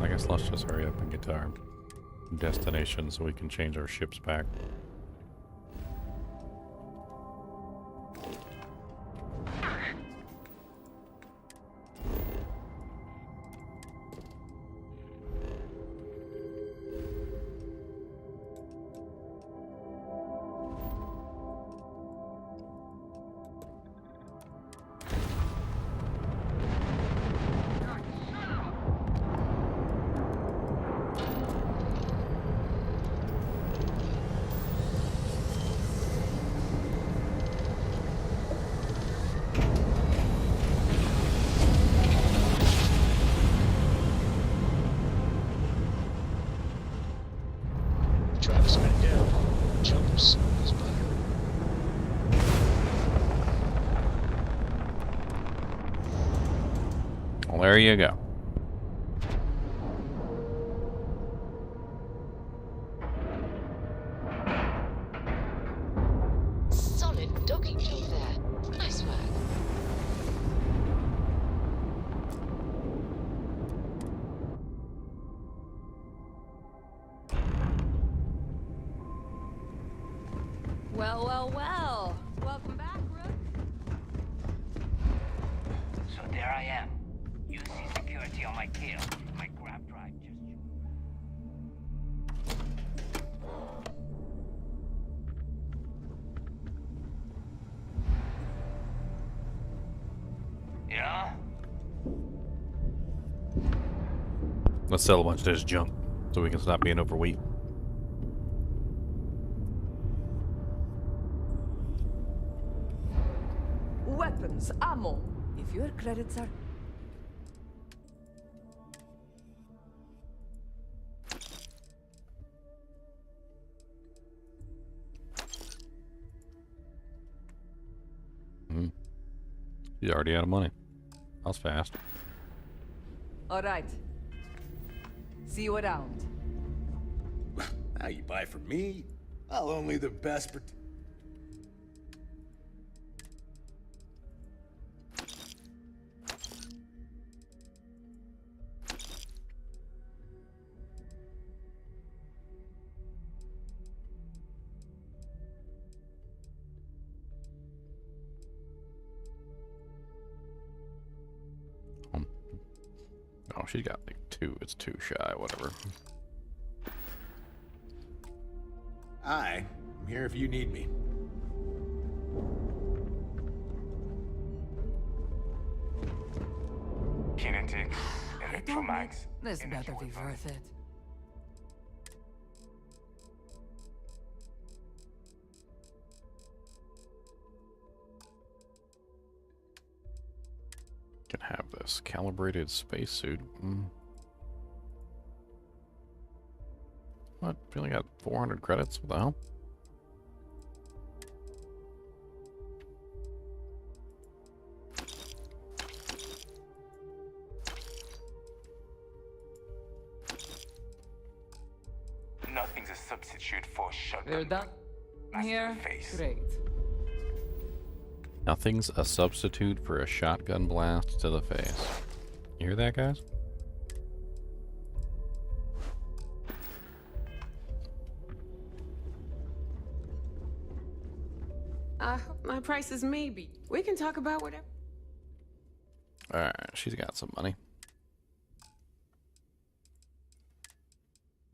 I guess let's just hurry up and get to our destination so we can change our ships back. trucks back out. Jumps goes by. Well, there you go. Solid docking job there. Nice work. Well, well, well. Welcome back, Rook. So there I am. UC security on my tail. My grab drive just... Yeah? Let's sell a bunch of this junk so we can stop being overweight. Weapons, ammo. If your credits are... He's already out of money. That was fast. All right. See you around. Now you buy from me? I'll only the best Oh, she's got like 2. It's 2 shy, whatever. I'm here if you need me. Kinetic, electromags. This better be worth it. Can have this calibrated spacesuit. What? We only got 400 credits? What the hell? Nothing's a substitute for shotgun. We're done here. Great. Nothing's a substitute for a shotgun blast to the face. You hear that, guys? My price is maybe. We can talk about whatever. Alright, she's got some money.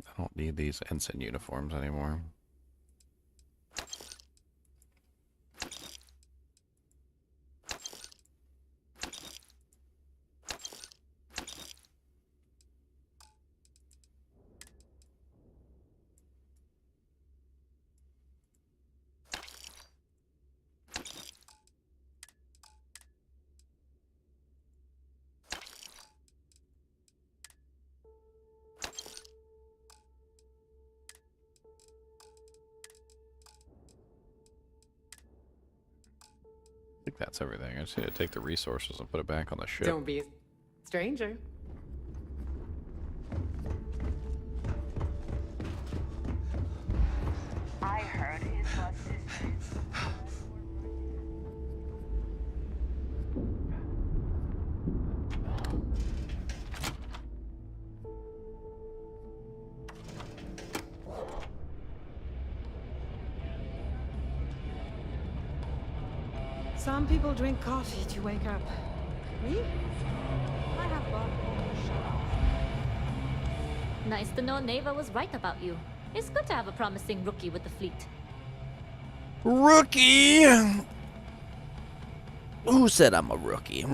I don't need these ensign uniforms anymore. I think that's everything. I just need to take the resources and put it back on the ship. Don't be a stranger. I heard it was sisters. Some people drink coffee to wake up. Me? I have bought Nice to know Neva was right about you. It's good to have a promising rookie with the fleet. Rookie? Who said I'm a rookie?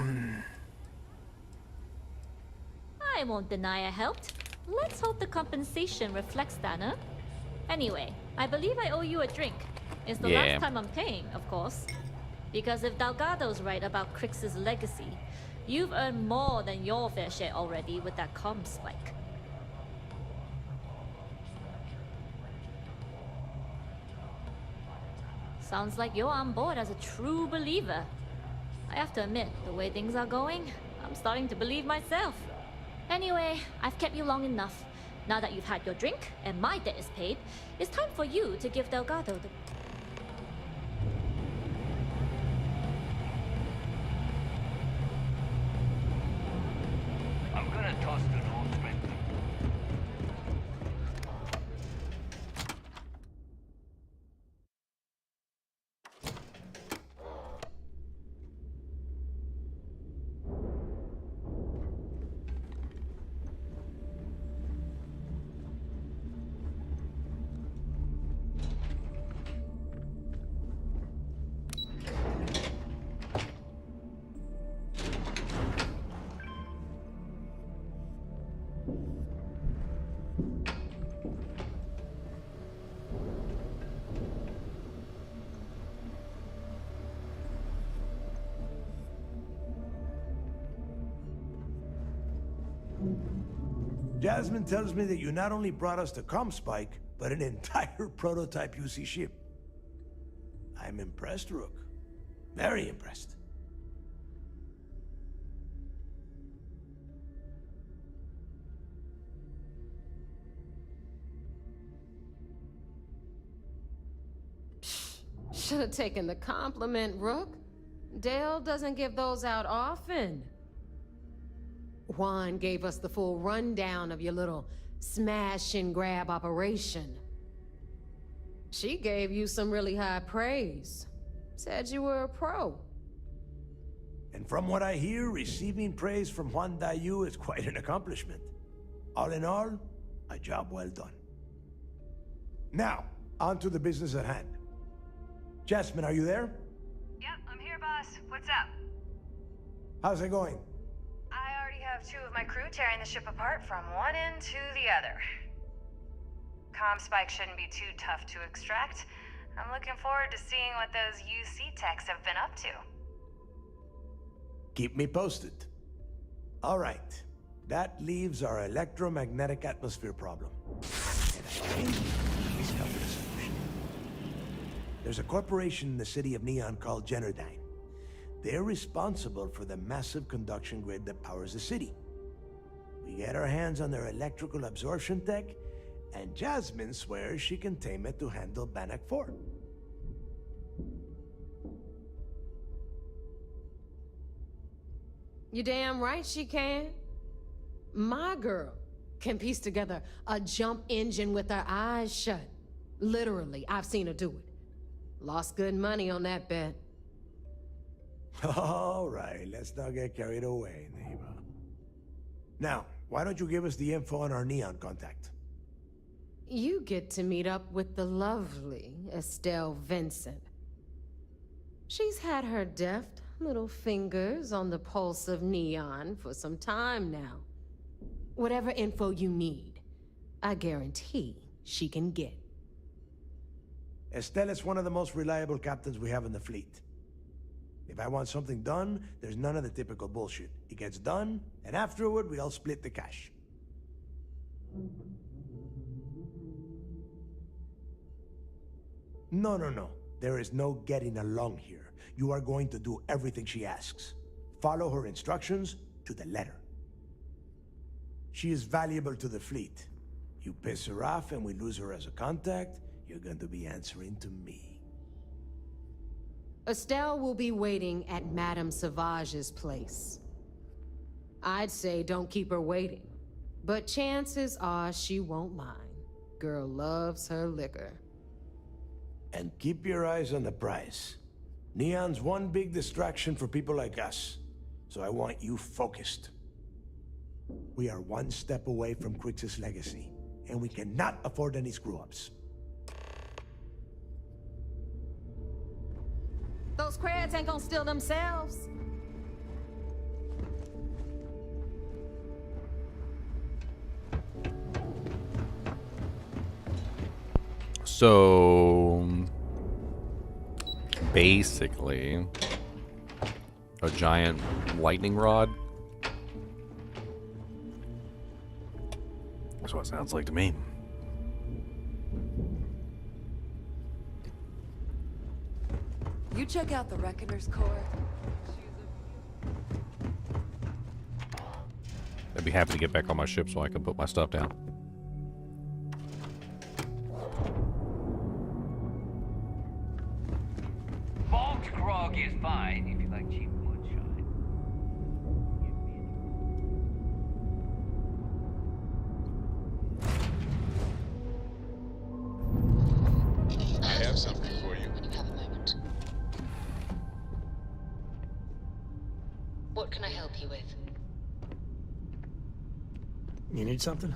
I won't deny I helped. Let's hope the compensation reflects that, huh? Anyway, I believe I owe you a drink. It's the last time I'm paying, of course. Because if Delgado's right about Crix's legacy, you've earned more than your fair share already with that comm spike. Sounds like you're on board as a true believer. I have to admit, the way things are going, I'm starting to believe myself. Anyway, I've kept you long enough. Now that you've had your drink and my debt is paid, it's time for you to give Delgado the... I'm gonna toss an old friend. Jasmine tells me that you not only brought us the Comspike, but an entire prototype UC ship. I'm impressed, Rook. Very impressed. Should have taken the compliment, Rook. Dale doesn't give those out often. Juan gave us the full rundown of your little smash and grab operation. She gave you some really high praise. Said you were a pro. And from what I hear, receiving praise from Juan Dayu is quite an accomplishment. All in all, a job well done. Now, on to the business at hand. Jasmine, are you there? Yep, I'm here, boss. What's up? How's it going? I already have 2 of my crew tearing the ship apart from one end to the other. Comspike shouldn't be too tough to extract. I'm looking forward to seeing what those UC techs have been up to. Keep me posted. All right. That leaves our electromagnetic atmosphere problem. And I think he's come to a solution. There's a corporation in the city of Neon called Generdyne. They're responsible for the massive conduction grid that powers the city. We get our hands on their electrical absorption tech, and Jasmine swears she can tame it to handle Bannock 4. You damn right she can. My girl can piece together a jump engine with her eyes shut. Literally, I've seen her do it. Lost good money on that bet. All right, let's not get carried away, neighbor. Now, why don't you give us the info on our Neon contact? You get to meet up with the lovely Estelle Vincent. She's had her deft little fingers on the pulse of Neon for some time now. Whatever info you need, I guarantee she can get. Estelle is one of the most reliable captains we have in the fleet. If I want something done, there's none of the typical bullshit. It gets done, and afterward, we all split the cash. No. There is no getting along here. You are going to do everything she asks. Follow her instructions to the letter. She is valuable to the fleet. You piss her off and we lose her as a contact, you're going to be answering to me. Estelle will be waiting at Madame Savage's place. I'd say don't keep her waiting, but chances are she won't mind. Girl loves her liquor. And keep your eyes on the prize. Neon's one big distraction for people like us, so I want you focused. We are one step away from Hogwarts Legacy, and we cannot afford any screw-ups. Those crabs ain't gonna steal themselves. So basically a giant lightning rod. That's what it sounds like to me. You check out the Reckoner's core. I'd be happy to get back on my ship so I can put my stuff down. Malt grog is fine if you like cheap moonshine. I have something for you. When you have a moment. What can I help you with? You need something?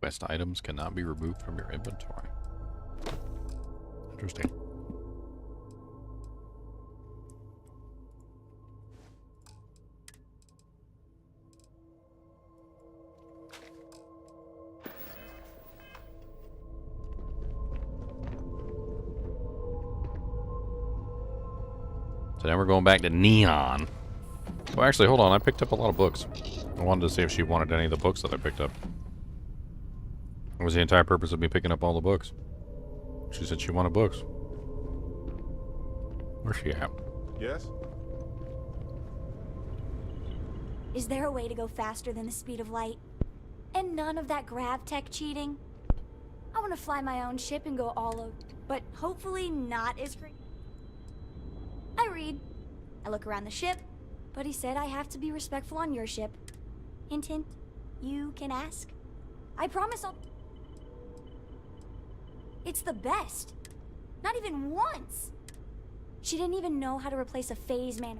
Quest items cannot be removed from your inventory. Interesting. So now we're going back to Neon. Well, actually, hold on. I picked up a lot of books. I wanted to see if she wanted any of the books that I picked up. That was the entire purpose of me picking up all the books. She said she wanted books. Where's she at? Yes? Is there a way to go faster than the speed of light? And none of that grav tech cheating? I want to fly my own ship and go all over, but hopefully not as crazy. I read. I look around the ship, but he said I have to be respectful on your ship. Hint, hint. You can ask. I promise I'll... It's the best. Not even once. She didn't even know how to replace a phase man.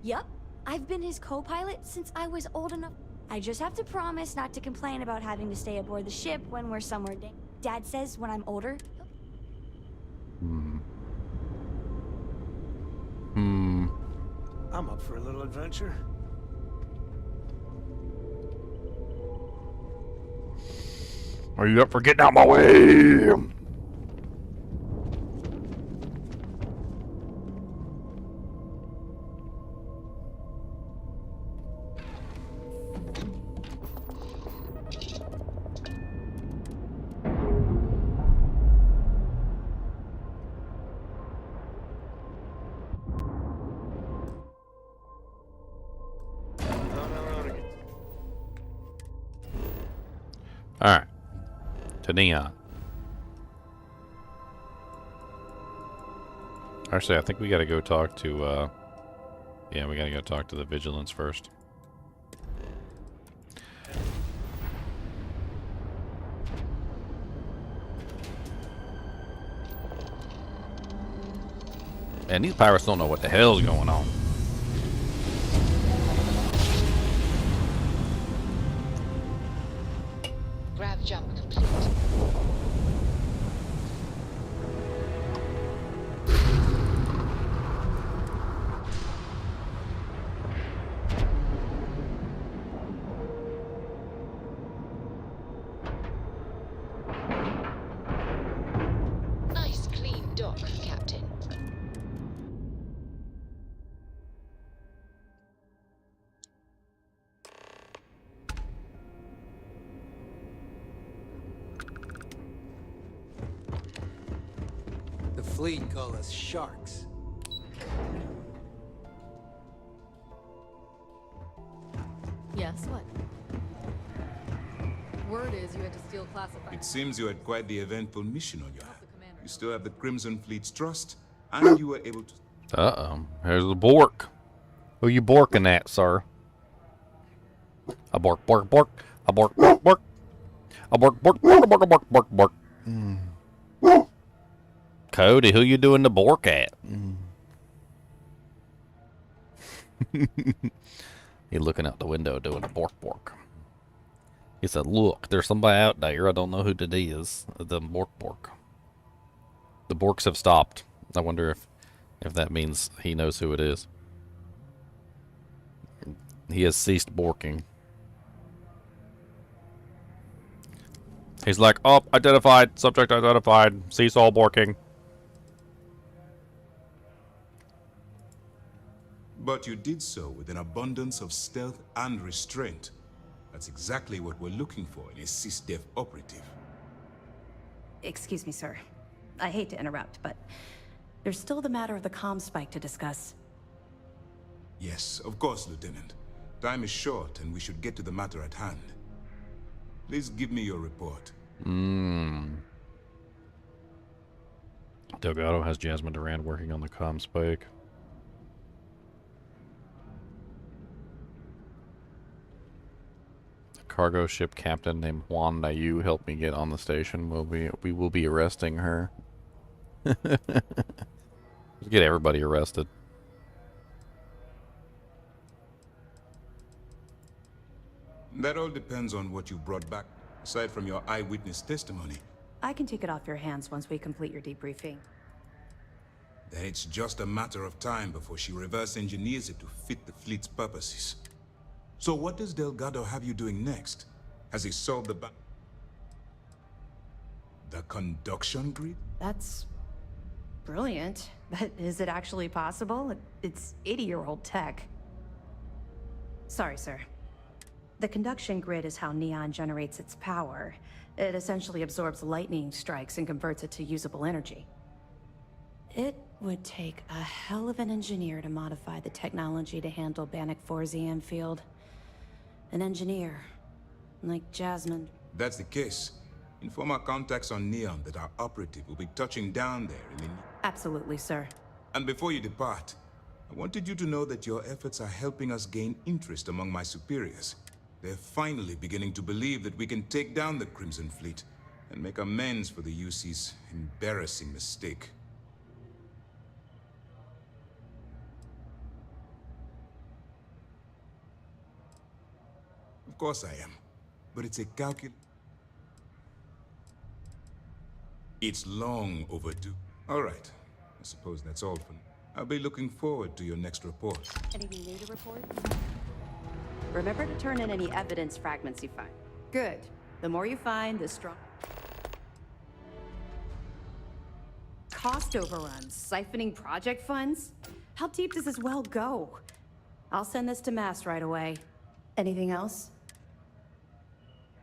Yup, I've been his co-pilot since I was old enough. I just have to promise not to complain about having to stay aboard the ship when we're somewhere. Dad says when I'm older. I'm up for a little adventure. Are you up for getting out my way? Alright. To Neon. Actually, I think we gotta go talk to, yeah, we gotta go talk to the Vigilance first. And these pirates don't know what the hell's going on. Grav jump complete. Nice clean dock, Captain. The fleet call us sharks. Yes, what? Word is you had to steal classified. It seems you had quite the eventful mission on your hands. You still have the Crimson Fleet's trust, and you were able to... Uh-oh. Here's the Bork. Who you borking at, sir? A bork, bork, bork. A bork, bork, bork. A bork, bork, bork, bork, bork, bork, bork. Cody, who you doing the bork at? He looking out the window doing a bork, bork. He said, look, there's somebody out there. I don't know who it is. The bork, bork. The borks have stopped. I wonder if If that means he knows who it is. He has ceased borking. He's like, oh, identified, subject identified, cease all borking. But you did so with an abundance of stealth and restraint. That's exactly what we're looking for in a SysDef operative. Excuse me, sir. I hate to interrupt, but there's still the matter of the comm spike to discuss. Yes, of course, Lieutenant. Time is short, and we should get to the matter at hand. Please give me your report. Delgado has Jasmine Durand working on the comm spike. A cargo ship captain named Juan Nayu helped me get on the station. We will be arresting her. Let's get everybody arrested. That all depends on what you brought back, aside from your eyewitness testimony. I can take it off your hands once we complete your debriefing. Then it's just a matter of time before she reverse engineers it to fit the fleet's purposes. So what does Delgado have you doing next? Has he solved the conduction grid? That's brilliant, but is it actually possible? It's 80-year-old tech. Sorry, sir. The conduction grid is how Neon generates its power. It essentially absorbs lightning strikes and converts it to usable energy. It would take a hell of an engineer to modify the technology to handle Bannock 4's EM field. An engineer, like Jasmine. That's the case. Inform our contacts on Neon that our operative will be touching down there in the... Absolutely, sir. And before you depart, I wanted you to know that your efforts are helping us gain interest among my superiors. They're finally beginning to believe that we can take down the Crimson Fleet and make amends for the UC's embarrassing mistake. Of course I am, but it's a It's long overdue. All right, I suppose that's all for now. I'll be looking forward to your next report. Anything new to report? Remember to turn in any evidence fragments you find. Good. The more you find, the stronger. Cost overruns, siphoning project funds? How deep does this well go? I'll send this to Mass right away. Anything else?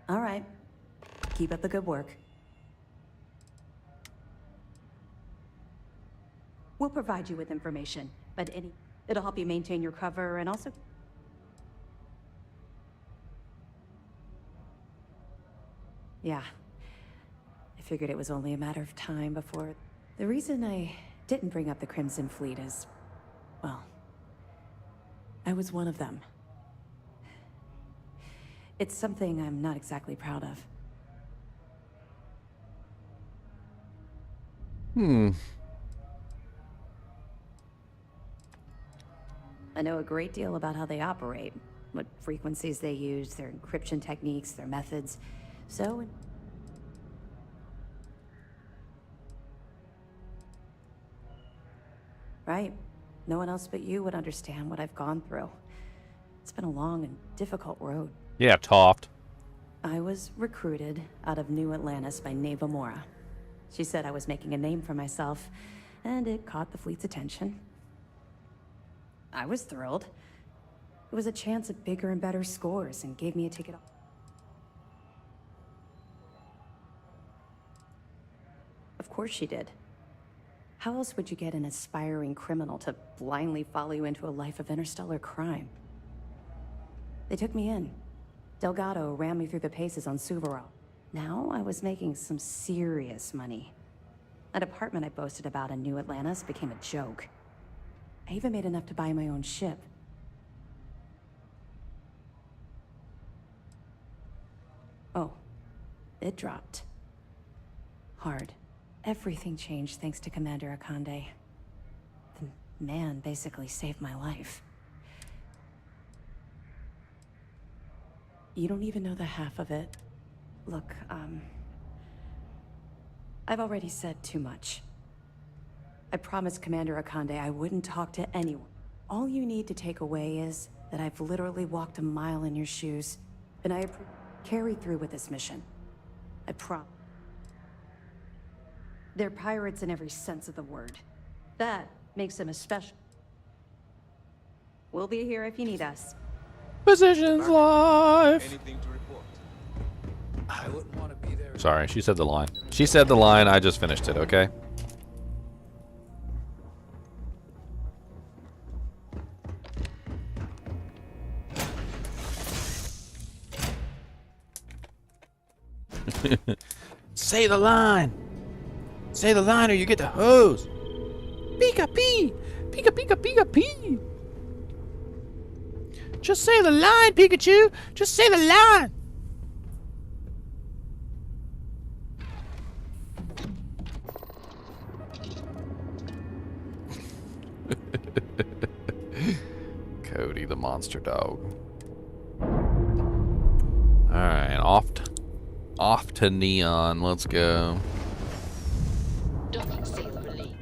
All right. Keep up the good work. We'll provide you with information, but it'll help you maintain your cover and also... Yeah. I figured it was only a matter of time before... The reason I didn't bring up the Crimson Fleet is... well... I was one of them. It's something I'm not exactly proud of. I know a great deal about how they operate, what frequencies they use, their encryption techniques, their methods. So... Right. No one else but you would understand what I've gone through. It's been a long and difficult road. Yeah, Toft. I was recruited out of New Atlantis by Neva Mora. She said I was making a name for myself, and it caught the fleet's attention. I was thrilled. It was a chance at bigger and better scores and gave me a ticket. Of course she did. How else would you get an aspiring criminal to blindly follow you into a life of interstellar crime? They took me in. Delgado ran me through the paces on Suvorov. Now I was making some serious money. That apartment I boasted about in New Atlantis became a joke. I even made enough to buy my own ship. Oh, it dropped. Hard. Everything changed thanks to Commander Akande. The man basically saved my life. You don't even know the half of it. Look, I've already said too much. I promised Commander Akande I wouldn't talk to anyone. All you need to take away is that I've literally walked a mile in your shoes, and I carry through with this mission. I promise. They're pirates in every sense of the word. That makes them a special. We'll be here if you need us. Positions live. Anything to report? I wouldn't want to be there. Sorry, she said the line. She said the line. I just finished it. Okay. Say the line. Say the line or you get the hose. Pika pee. Pika pika pika pee. Just say the line, Pikachu. Just say the line. Cody the monster dog. Alright, off to Neon. Let's go. Docking seal relief.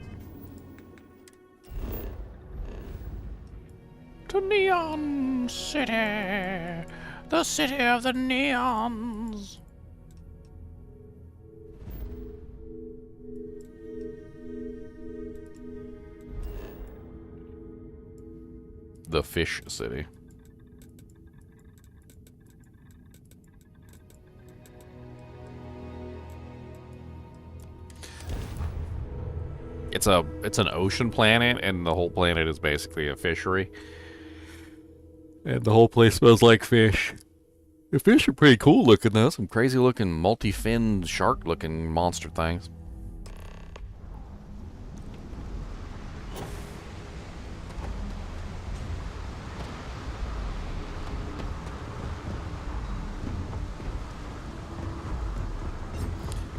To Neon City, the city of the neons. The fish city. It's an ocean planet, and the whole planet is basically a fishery. And the whole place smells like fish. The fish are pretty cool looking though. Some crazy looking multi-finned shark looking monster things.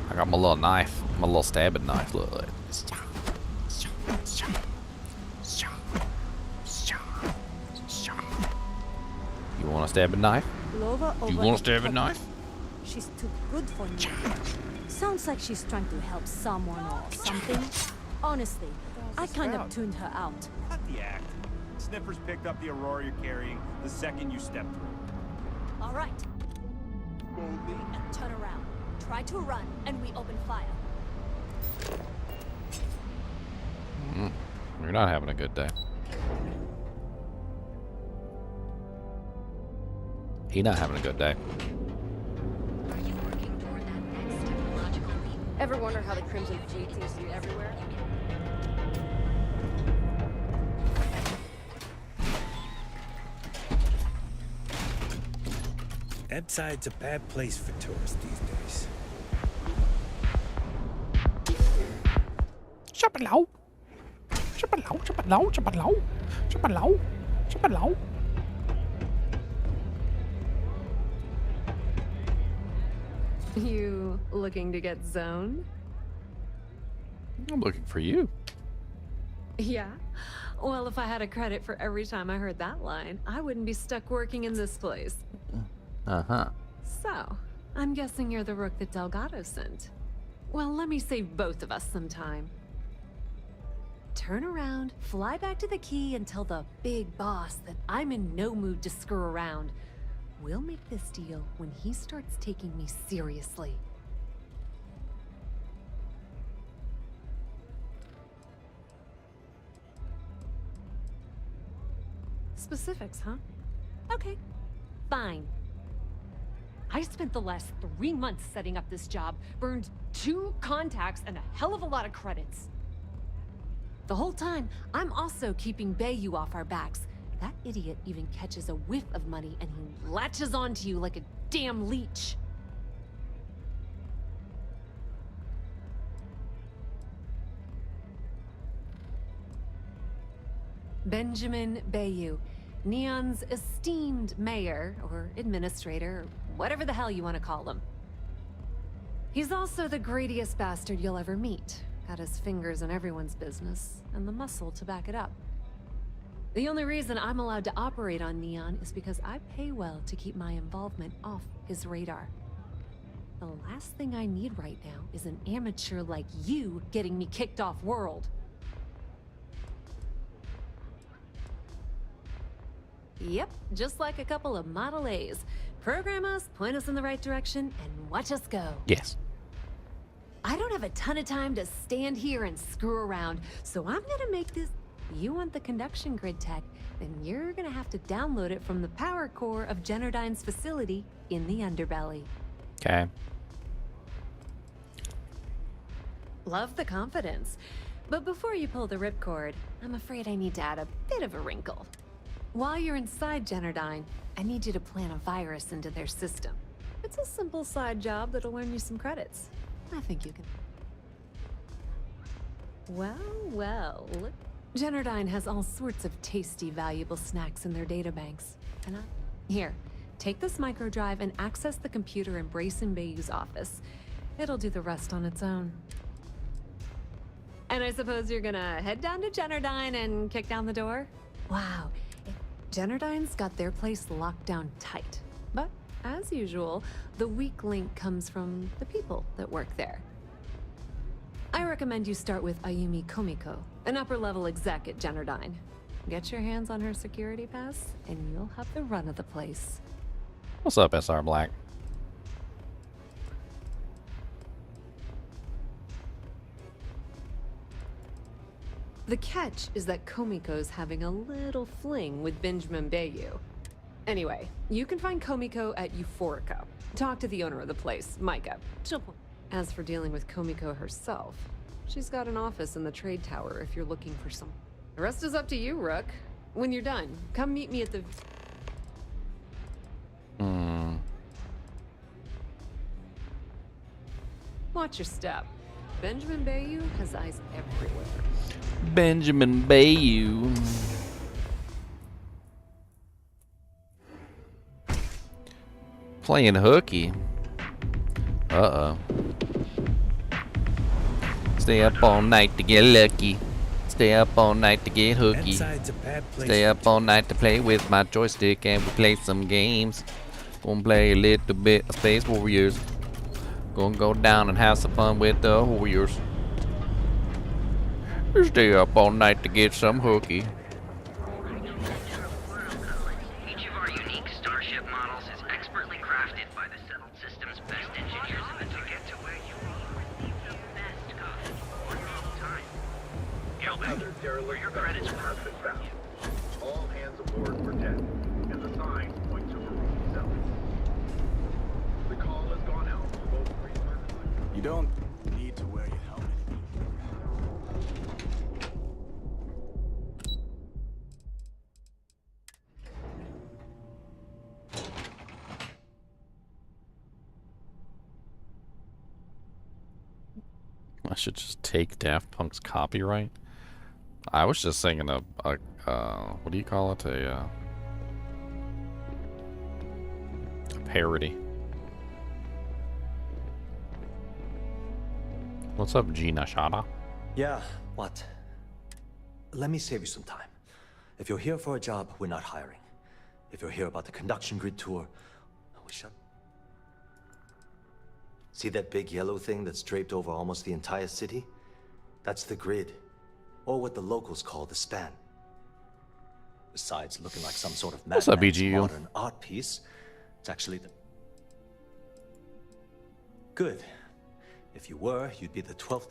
I got my little knife, my little stabbing knife. Look like this. You want a stabbing knife? You want a stabbing knife? She's too good for me. Sounds like she's trying to help someone or something. Honestly, I kind of tuned her out. Not the act. Sniffers picked up the Aurora you're carrying the second you stepped through. All right. Boldly and turn around. Try to run, and we open fire. You're not having a good day. He not having a good day. Ever wonder how the Crimson Fleet seems to be everywhere? Ep7's a bad place for tourists these days. Chapalow. Chapalow, chapalow, chapalow. Chapalow. Chapalow. You looking to get zoned? I'm looking for you. Yeah? Well, if I had a credit for every time I heard that line, I wouldn't be stuck working in this place. Uh-huh. So, I'm guessing you're the rook that Delgado sent. Well, let me save both of us some time. Turn around, fly back to the key, and tell the big boss that I'm in no mood to screw around. We'll make this deal when he starts taking me seriously. Specifics, huh? Okay, fine. I spent the last 3 months setting up this job, burned 2 contacts and a hell of a lot of credits. The whole time, I'm also keeping Bayou off our backs. That idiot even catches a whiff of money and he latches onto you like a damn leech. Benjamin Bayou, Neon's esteemed mayor, or administrator, or whatever the hell you want to call him. He's also the greediest bastard you'll ever meet. Got his fingers in everyone's business, and the muscle to back it up. The only reason I'm allowed to operate on Neon is because I pay well to keep my involvement off his radar. The last thing I need right now is an amateur like you getting me kicked off world. Yep, just like a couple of Model A's. Program us, point us in the right direction, and watch us go. Yes. I don't have a ton of time to stand here and screw around, so I'm gonna make this... You want the conduction grid tech, then you're gonna have to download it from the power core of Generdyne's facility in the underbelly. Okay. Love the confidence. But before you pull the ripcord, I'm afraid I need to add a bit of a wrinkle. While you're inside Generdyne, I need you to plant a virus into their system. It's a simple side job that'll earn you some credits. I think you can... Well, look. Generdyne has all sorts of tasty, valuable snacks in their databanks. And Here, take this microdrive and access the computer in Brayson Bayou's office. It'll do the rest on its own. And I suppose you're gonna head down to Generdyne and kick down the door? Wow, Generdyne's got their place locked down tight. But, as usual, the weak link comes from the people that work there. I recommend you start with Ayumi Komiko, an upper-level exec at Generdyne. Get your hands on her security pass, and you'll have the run of the place. What's up, SR Black? The catch is that Komiko's having a little fling with Benjamin Bayou. Anyway, you can find Komiko at Euphorica. Talk to the owner of the place, Micah. As for dealing with Komiko herself, she's got an office in the trade tower if you're looking for some. The rest is up to you, Rook. When you're done, come meet me at the... Watch your step. Benjamin Bayou has eyes everywhere. Benjamin Bayou. Playing hooky. Uh-oh. Stay up all night to get lucky. Stay up all night to get hooky. Stay up all night to play with my joystick and we play some games. Gonna play a little bit of Space Warriors. Gonna go down and have some fun with the Warriors. Stay up all night to get some hooky. Each of our unique starship models is expertly crafted by the settled system's best engineers to get to where you need the best cost for your own time. Gilbert, were your credits perfect? All hands aboard were dead, and the signs point to a room cell. The call has gone out for both research. You don't need to wear your helmet. I should just take Daft Punk's copyright. I was just singing a what do you call it? A parody. What's up, Gina Shada? Yeah, what? Let me save you some time. If you're here for a job, we're not hiring. If you're here about the conduction grid tour, we shut. See that big yellow thing that's draped over almost the entire city? That's the grid, or what the locals call the span. Besides looking like some sort of What's up, BGU? modern art piece, it's actually the... Good. If you were, you'd be the 12th...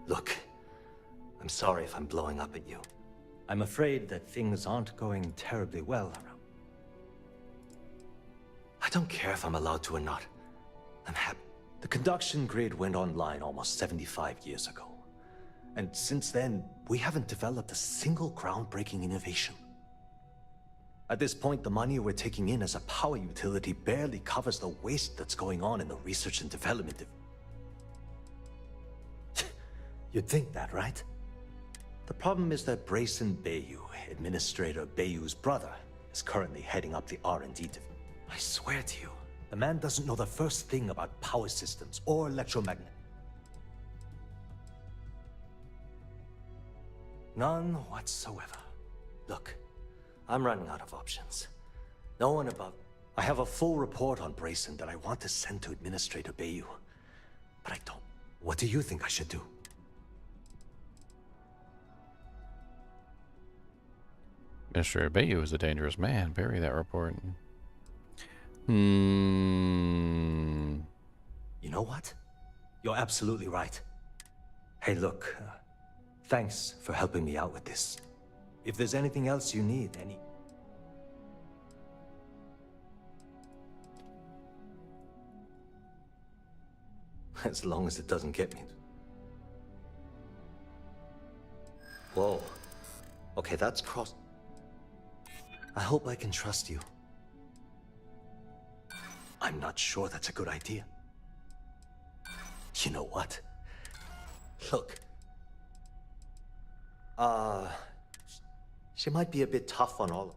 Look, I'm sorry if I'm blowing up at you. I'm afraid that things aren't going terribly well around. I don't care if I'm allowed to or not. I'm happy. The conduction grid went online almost 75 years ago. And since then, we haven't developed a single groundbreaking innovation. At this point, the money we're taking in as a power utility barely covers the waste that's going on in the research and development. You'd think that, right? The problem is that Brayson Bayou, Administrator Bayou's brother, is currently heading up the R&D division. I swear to you, the man doesn't know the first thing about power systems or electromagnet. None whatsoever. Look, I'm running out of options. No one above... I have a full report on Brayson that I want to send to Administrator Bayou. But I don't. What do you think I should do? Mr. Bayou is a dangerous man. Bury that report. You know what? You're absolutely right. Hey, look. Thanks for helping me out with this. If there's anything else you need, as long as it doesn't get me. Whoa. Okay, that's cross. I hope I can trust you. I'm not sure that's a good idea. You know what? Look. She might be a bit tough on all.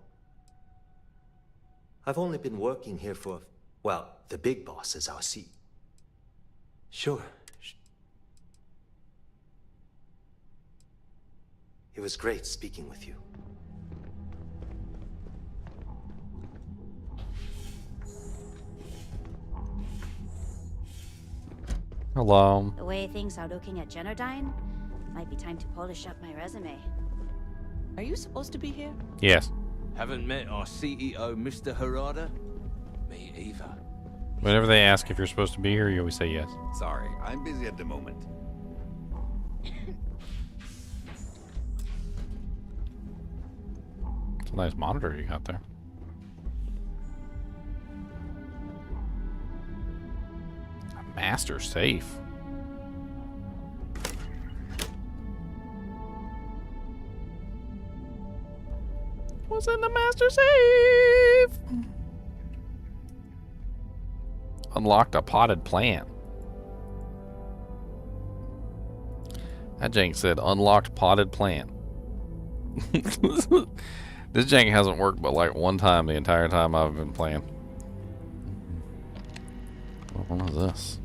I've only been working here for, well, the big boss is our CEO. Sure. It was great speaking with you. Hello. The way things are looking at Generdyne, might be time to polish up my resume. Are you supposed to be here? Yes. Haven't met our CEO, Mr. Harada? Me either. Whenever they ask if you're supposed to be here, you always say yes. Sorry, I'm busy at the moment. It's a nice monitor you got there. A master safe. What's in the master safe? Unlocked a potted plant. That jank said unlocked potted plant. This jank hasn't worked but like one time the entire time I've been playing. What is this?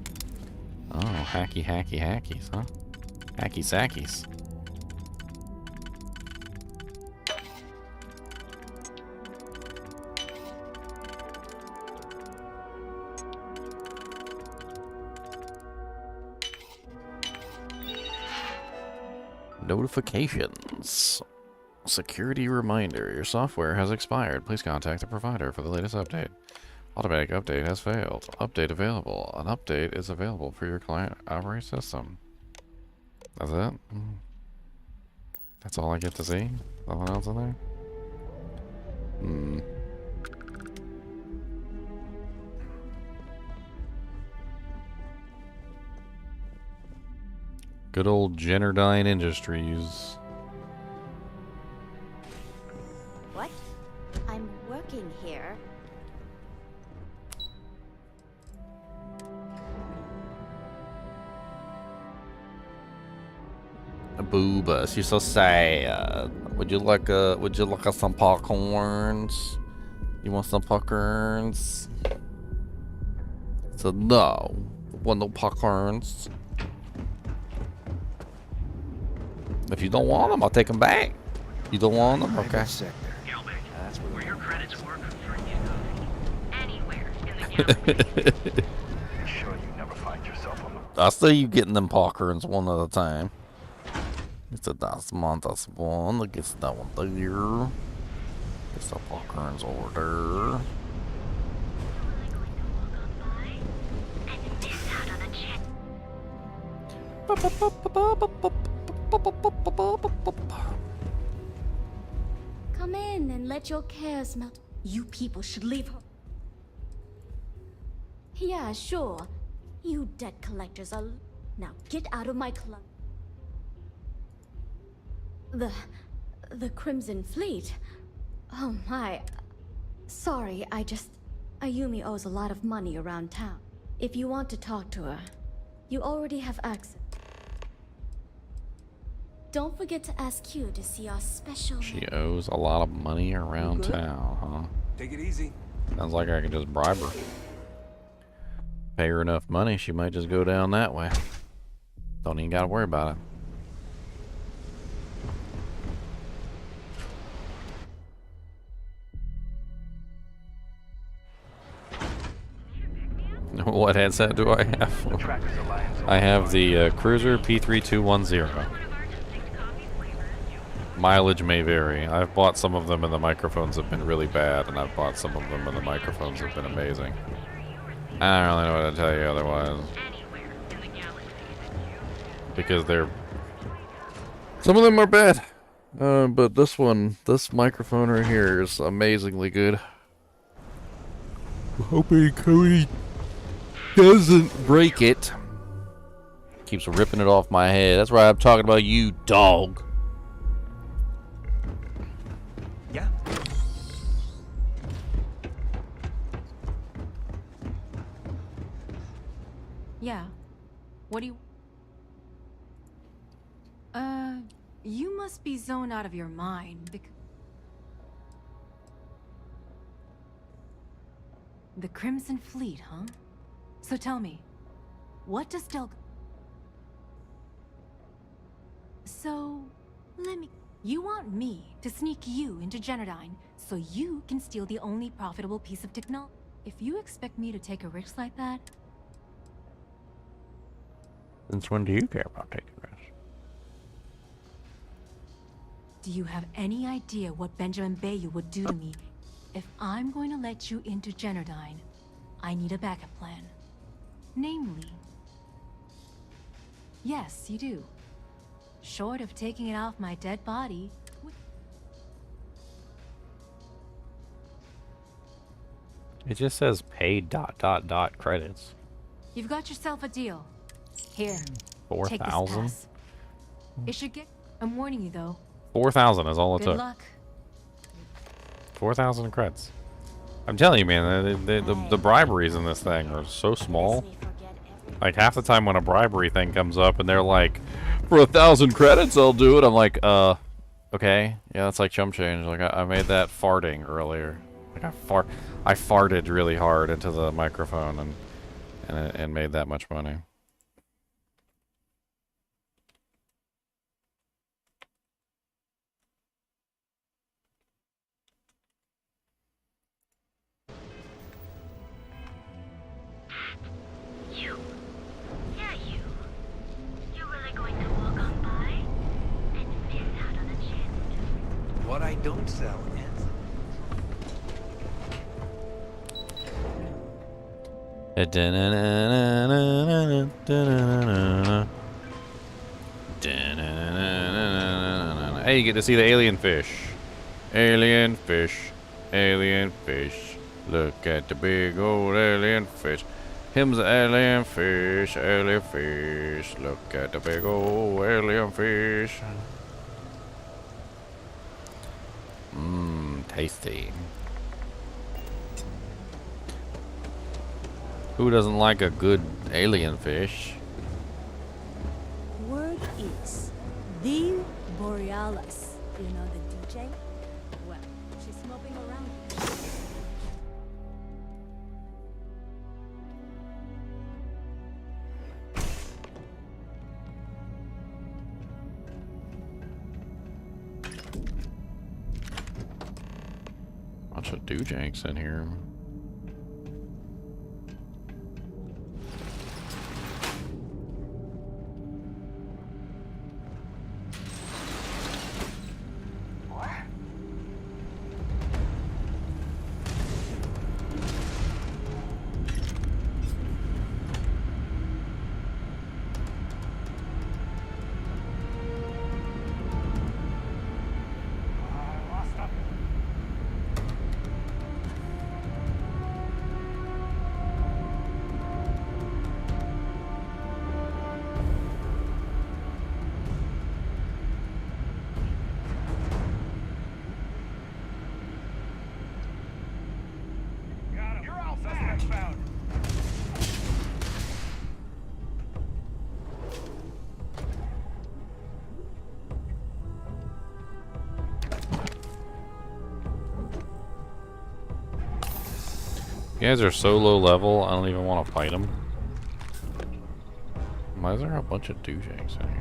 Oh, hackies, huh? Hacky sackies. Notifications. Security reminder. Your software has expired. Please contact the provider for the latest update. Automatic update has failed. Update available. An update is available for your client operating system. That's it? That's all I get to see? Nothing else in there? Good old Generdyne Industries. What? I'm working here. Boobas, you're so sad. Would you like some popcorns? You want some popcorns? So no. Want no popcorns? If you don't want them, I'll take them back. You don't want them? Okay. That's where your credits work for you. Anywhere in the galaxy. Be sure you never find yourself on the... I see you getting them popcorns one at a time. It's a that's one. Look, it's that one there. It's the popcorns order. Come in and let your cares melt. You people should leave her. Yeah, sure. You debt collectors are... Now get out of my club. The Crimson Fleet? Oh my... Sorry, Ayumi owes a lot of money around town. If you want to talk to her, you already have access. Don't forget to ask Q to see our special... She owes a lot of money around town, huh? Take it easy. Sounds like I can just bribe her. Pay her enough money, she might just go down that way. Don't even gotta worry about it. What headset do I have? I have the Cruiser P3210. Mileage may vary. I've bought some of them and the microphones have been really bad, and I've bought some of them and the microphones have been amazing. I don't really know what to tell you otherwise. Because they're... Some of them are bad. But this microphone right here is amazingly good. Hoping Cody doesn't break it. Keeps ripping it off my head. That's why I'm talking about you, dog. Yeah. Yeah. What do you... You must be zoned out of your mind, because... The Crimson Fleet, huh? So tell me, what does So, let me... You want me to sneak you into Generdyne so you can steal the only profitable piece of technology? If you expect me to take a risk like that... Since when do you care about taking risks? Do you have any idea what Benjamin Bayou would do to me? If I'm going to let you into Generdyne, I need a backup plan. Namely... Yes, you do. Short of taking it off my dead body... It just says paid ... credits. You've got yourself a deal. Here, 4,000? It should get... I'm warning you, though. 4,000 is all it took. Good luck. 4,000 creds. I'm telling you, man, the briberies in this thing are so small. Like, half the time when a bribery thing comes up and they're like, for 1,000 credits, I'll do it. I'm like, okay. Yeah, that's like chump change. Like, I made that farting earlier. Like, I farted really hard into the microphone and made that much money. What I don't sell is... Hey, you get to see the alien fish. Alien fish. Alien fish. Look at the big old alien fish. Him's the alien fish. Alien fish. Look at the big old alien fish. Mmm, tasty. Who doesn't like a good alien fish? Word is the Borealis. You know the DJ? Well, she's moping around. Bunch of doojanks in here. You guys are so low level, I don't even want to fight them. Why is there a bunch of doojanks in here?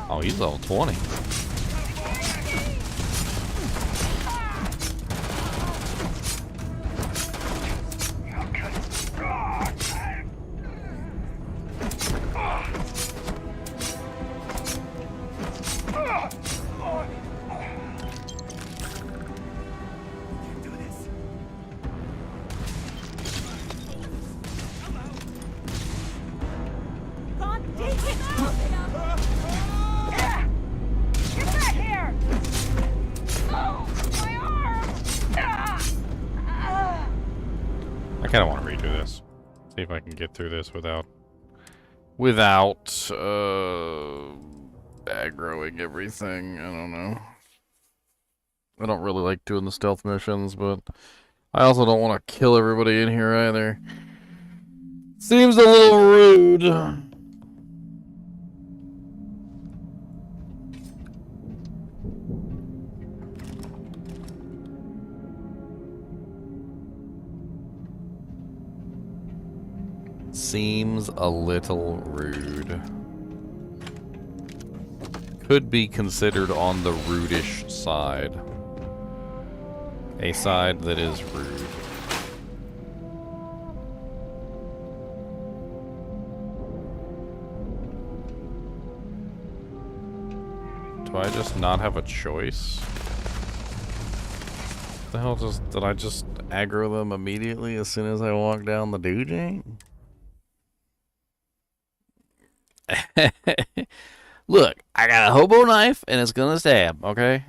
Oh, he's level 20. I kind of want to redo this. See if I can get through this without aggroing everything. I don't know. I don't really like doing the stealth missions, but I also don't want to kill everybody in here either. Seems a little rude. Seems a little rude. Could be considered on the rudish side. A side that is rude. Do I just not have a choice? The hell did I just aggro them immediately as soon as I walk down the doojang? Look, I got a hobo knife and it's gonna stab, okay?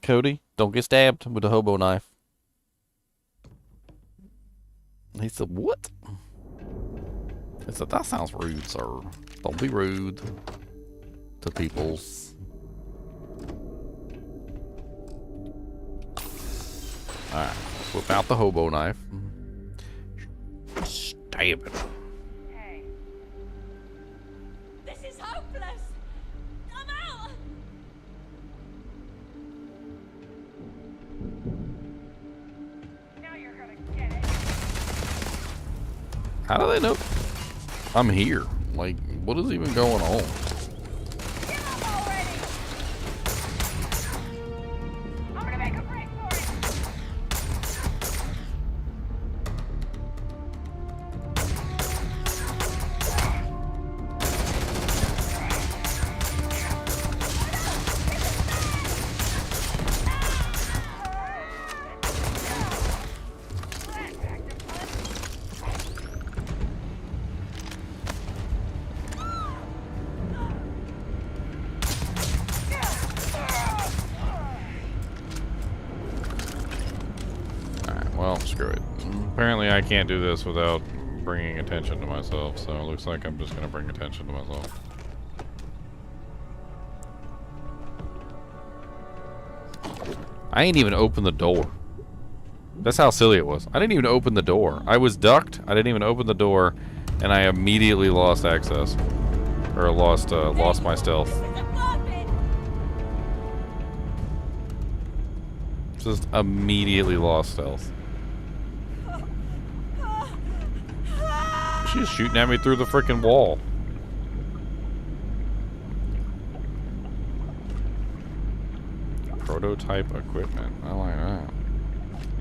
Cody, don't get stabbed with a hobo knife. He said, what? I said, that sounds rude, sir. Don't be rude to peoples. Alright, whip out the hobo knife. Stab it. How do they know I'm here? Like, what is even going on? Well, screw it. Apparently I can't do this without bringing attention to myself, so it looks like I'm just gonna bring attention to myself. I ain't even opened the door. That's how silly it was. I didn't even open the door. I was ducked, I didn't even open the door, and I immediately lost access. Or lost my stealth. Just immediately lost stealth. She's shooting at me through the freaking wall. Prototype equipment. I like that.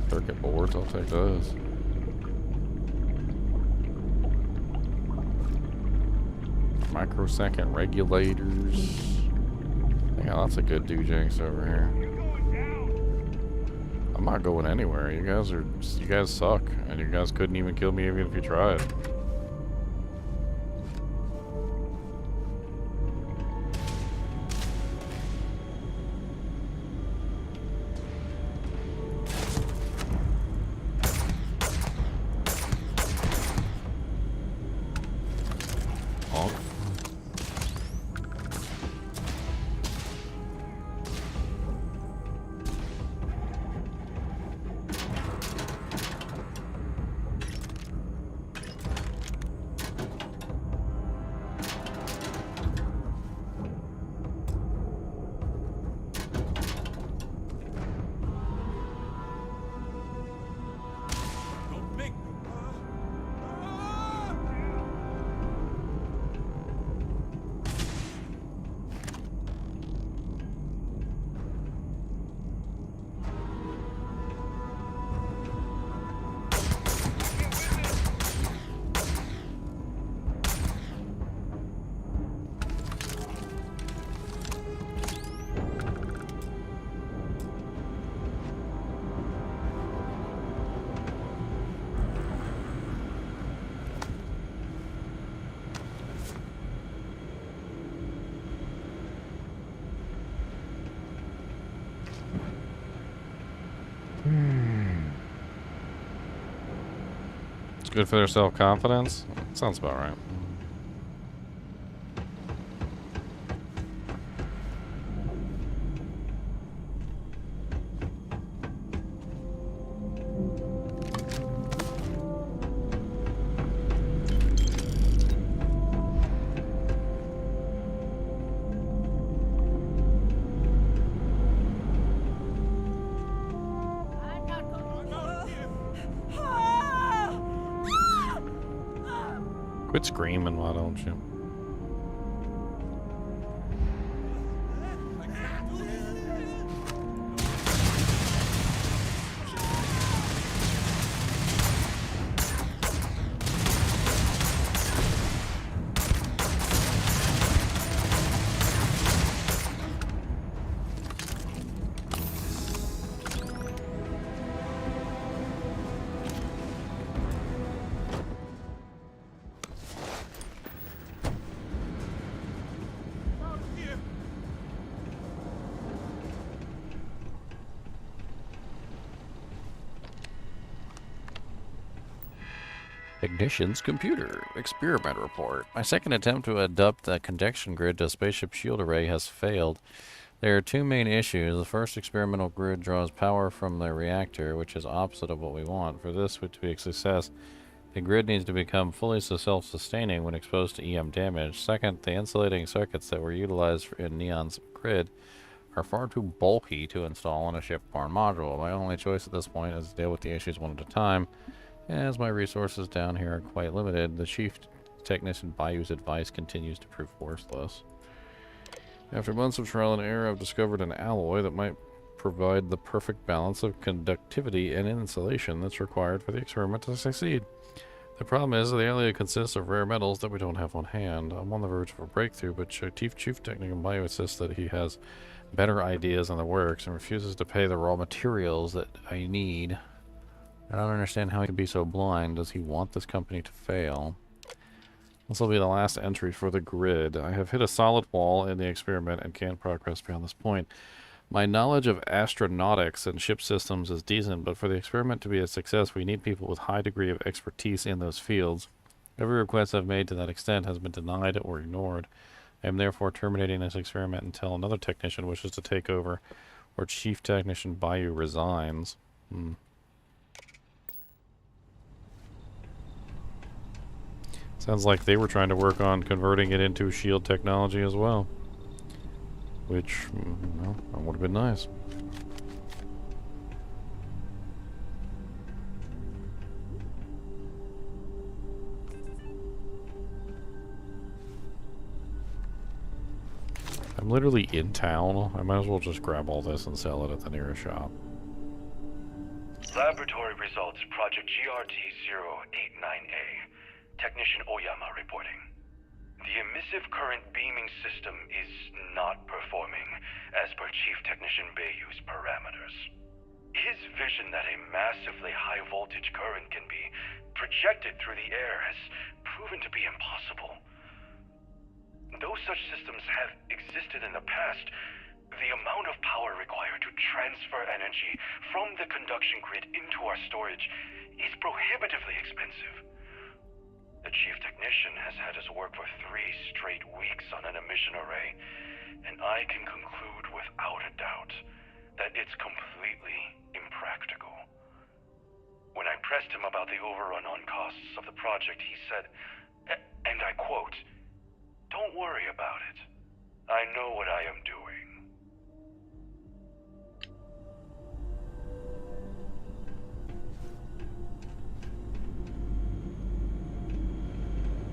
Circuit boards, I'll take those. Microsecond regulators. I got lots of good doojanks over here. I'm not going anywhere. You guys suck, and you guys couldn't even kill me even if you tried. Good for their self-confidence? Sounds about right. Quit screaming, why don't you? Technician's computer. Experiment report. My second attempt to adapt the conduction grid to a spaceship shield array has failed. There are two main issues. The first experimental grid draws power from the reactor, which is opposite of what we want. For this to be a success, the grid needs to become fully self-sustaining when exposed to EM damage. Second, the insulating circuits that were utilized in Neon's grid are far too bulky to install on a shipborne module. My only choice at this point is to deal with the issues one at a time. As my resources down here are quite limited, the chief technician Bayou's advice continues to prove worthless. After months of trial and error, I've discovered an alloy that might provide the perfect balance of conductivity and insulation that's required for the experiment to succeed. The problem is the alloy consists of rare metals that we don't have on hand. I'm on the verge of a breakthrough, but Chief Technician Bayou insists that he has better ideas in the works and refuses to pay the raw materials that I need. I don't understand how he can be so blind. Does he want this company to fail? This will be the last entry for the grid. I have hit a solid wall in the experiment and can't progress beyond this point. My knowledge of astronautics and ship systems is decent, but for the experiment to be a success, we need people with high degree of expertise in those fields. Every request I've made to that extent has been denied or ignored. I am therefore terminating this experiment until another technician wishes to take over, or Chief Technician Bayou resigns. Sounds like they were trying to work on converting it into shield technology as well. Which, well, that would have been nice. I'm literally in town. I might as well just grab all this and sell it at the nearest shop. Laboratory results, Project GRT-089A. Technician Oyama reporting. The emissive current beaming system is not performing as per Chief Technician Bayou's parameters. His vision that a massively high voltage current can be projected through the air has proven to be impossible. Though such systems have existed in the past, the amount of power required to transfer energy from the conduction grid into our storage is prohibitively expensive. The Chief Technician has had us work for 3 straight weeks on an emission array, and I can conclude without a doubt that it's completely impractical. When I pressed him about the overrun on costs of the project, he said, and I quote, "Don't worry about it. I know what I am doing."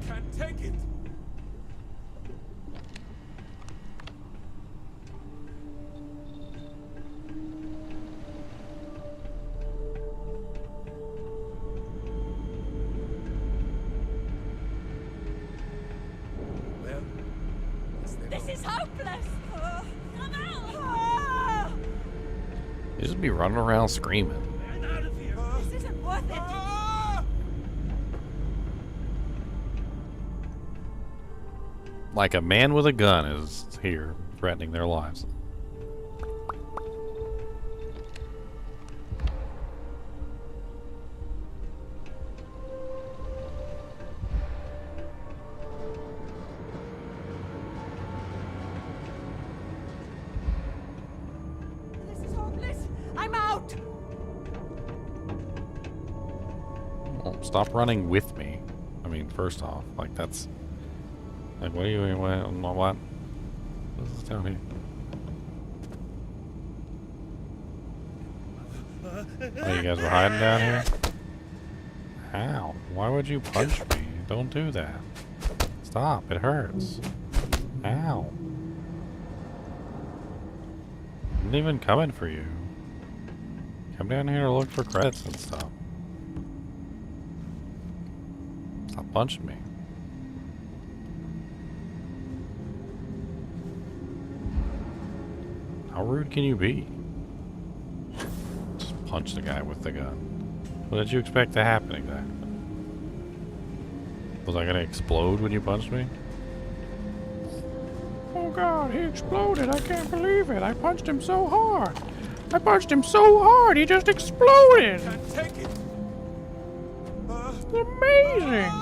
Can't take it. Well, This is hopeless! Come out! You just be running around screaming. This isn't worth it! Like a man with a gun is here, threatening their lives. Stop running with me. I mean, first off, like that's like, what are you? What? What's this down here? Oh, you guys were hiding down here? Ow. Why would you punch me? Don't do that. Stop. It hurts. Ow. I'm not even coming for you. Come down here to look for credits and stuff. Stop punching me. How rude can you be? Just punch the guy with the gun. What did you expect to happen exactly? Was I gonna explode when you punched me? Oh god, he exploded. I can't believe it. I punched him so hard. I punched him so hard, he just exploded. Can't take it. It's amazing.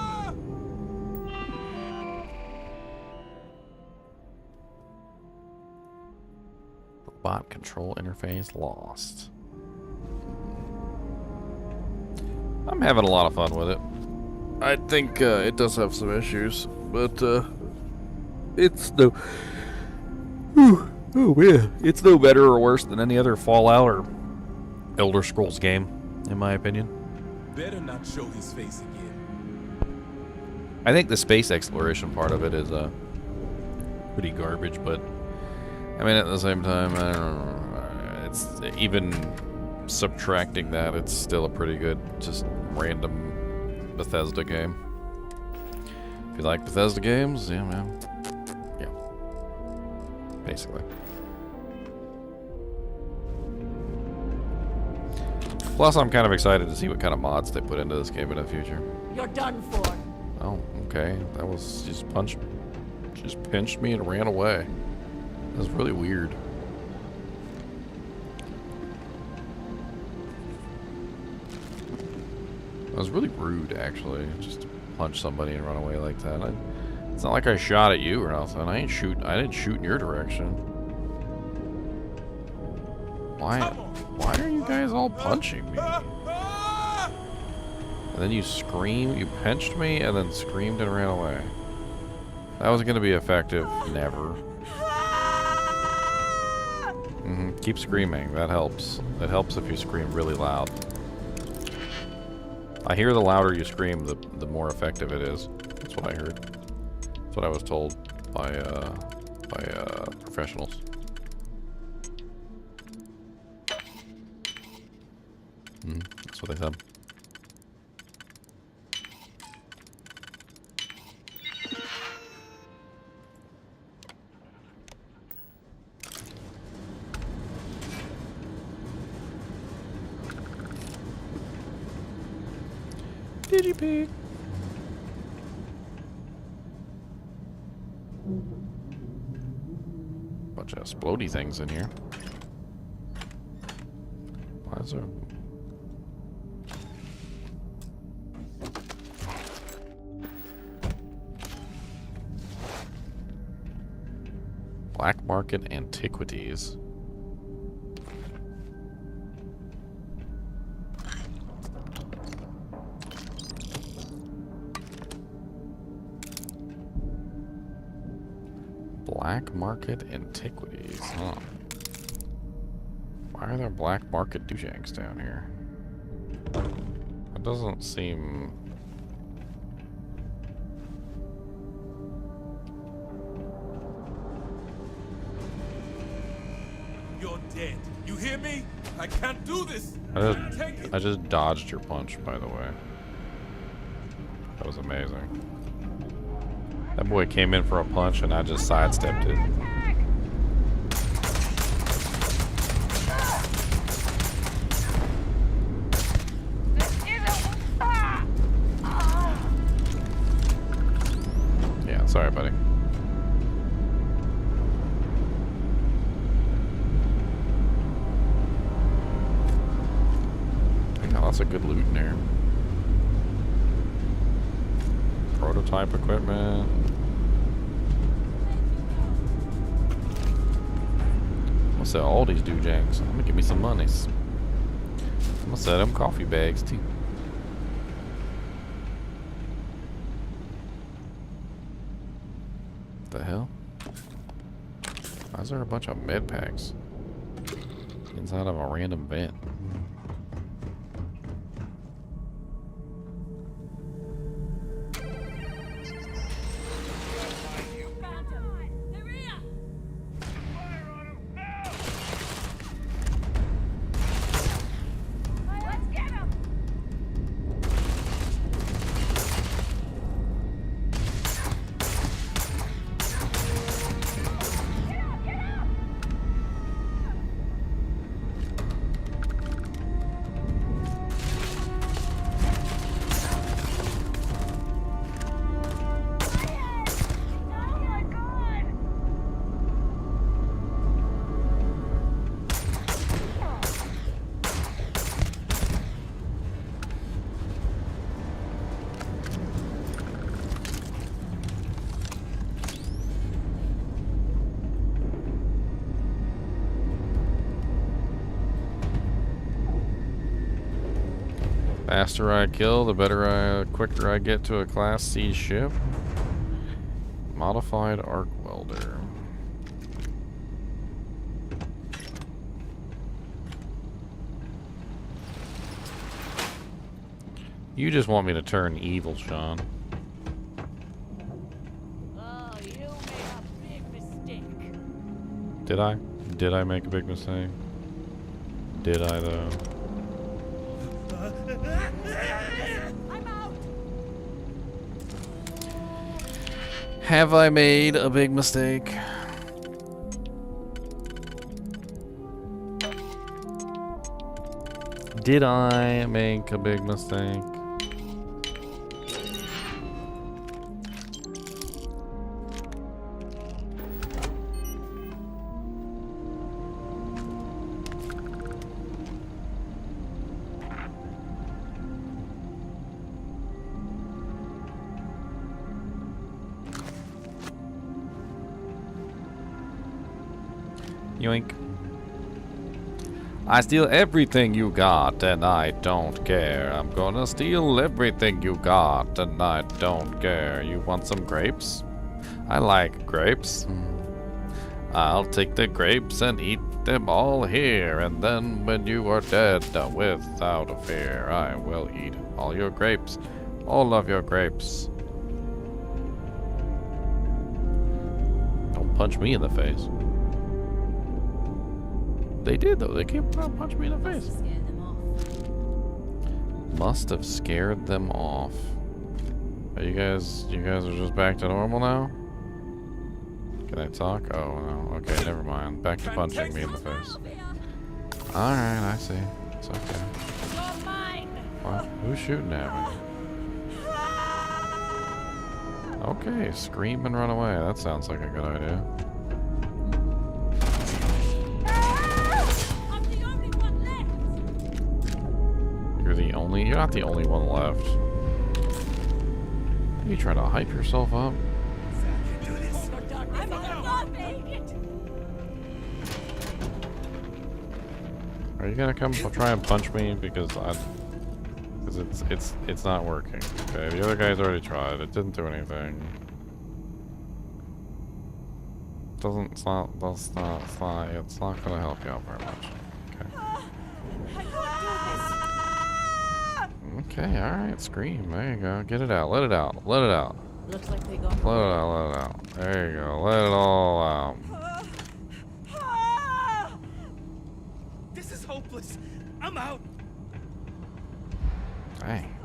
Robot control interface lost. I'm having a lot of fun with it. I think it does have some issues, but it's no. Oh man, it's no better or worse than any other Fallout or Elder Scrolls game, in my opinion. Better not show his face again. I think the space exploration part of it is pretty garbage, but I mean at the same time, I don't know. It's even subtracting that, it's still a pretty good, just random Bethesda game. If you like Bethesda games, yeah, man. Yeah. Basically. Plus, I'm kind of excited to see what kind of mods they put into this game in the future. You're done for. Oh, okay. That was just pinched me and ran away. That was really weird. That was really rude, actually, just to punch somebody and run away like that. It's not like I shot at you or nothing. I didn't shoot in your direction. Why are you guys all punching me? And then you scream, you pinched me, and then screamed and ran away. That was gonna be effective. Never. Keep screaming. That helps. It helps if you scream really loud. I hear the louder you scream, the more effective it is. That's what I heard. That's what I was told by professionals. That's what they said. Digipig. Bunch of explodey things in here. Why is there? Black market antiquities. Black market antiquities, huh? Why are there black market douchebags down here? That doesn't seem... You're dead. You hear me? I can't do this. I just dodged your punch, by the way. That was amazing. That boy came in for a punch and I just sidestepped it. Yeah, sorry, buddy. Yeah, lots of good loot in there. Prototype equipment. I'm gonna sell all these doojags. I'm gonna give me some monies. I'm gonna sell them coffee bags too. the hell? Why is there a bunch of med packs inside of a random vent? Faster I kill, the quicker I get to a Class C ship. Modified arc welder. You just want me to turn evil, Sean. Oh, you made a big mistake. Did I? Did I make a big mistake? Did I, though? I'm out. Have I made a big mistake? Did I make a big mistake? Yoink. I steal everything you got and I don't care. I'm gonna steal everything you got and I don't care. You want some grapes? I like grapes. I'll take the grapes and eat them all here. And then when you are dead, without a fear, I will eat all your grapes. All of your grapes. Don't punch me in the face. They did though. They came trying to punch me in the face. Must have scared them off. Are you guys are just back to normal now? Can I talk? Oh no. Okay, never mind. Back to punching me in the face. Alright, I see. It's okay. What? Who's shooting at me? Okay, scream and run away. That sounds like a good idea. You're not the only one left. Are you trying to hype yourself up? Are you gonna come try and punch me because it's not working. Okay, the other guys already tried. It didn't do anything. It's not gonna help you out very much. Okay, alright, scream. There you go. Get it out. Let it out. Let it out. Looks like they got Let it out, let it out. There you go. Let it all out. This is hopeless. I'm out. Dang.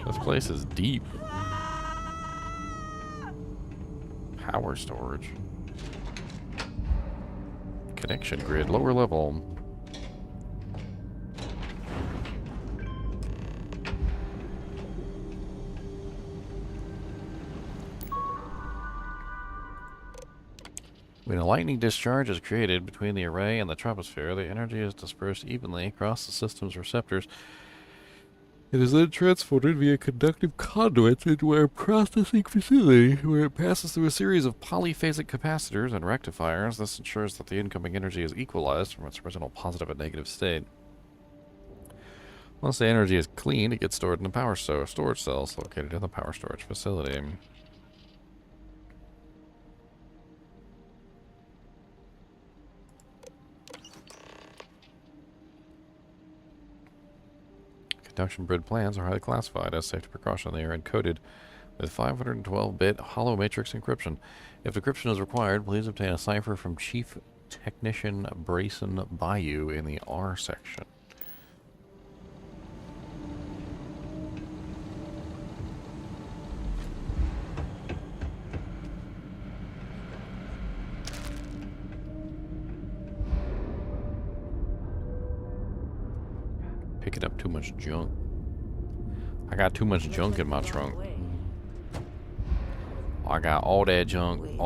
This place is deep. Power storage. Connection grid, lower level. When a lightning discharge is created between the array and the troposphere, the energy is dispersed evenly across the system's receptors. It is then transported via conductive conduits into our processing facility, where it passes through a series of polyphasic capacitors and rectifiers. This ensures that the incoming energy is equalized from its original positive and negative state. Once the energy is cleaned, it gets stored in the power storage cells located in the power storage facility. Conduction grid plans are highly classified as safety precaution. They are encoded with 512-bit hollow matrix encryption. If decryption is required, please obtain a cipher from Chief Technician Brayson Bayou in the R section. Picking up too much junk. I got too much junk in my trunk. I got all that junk in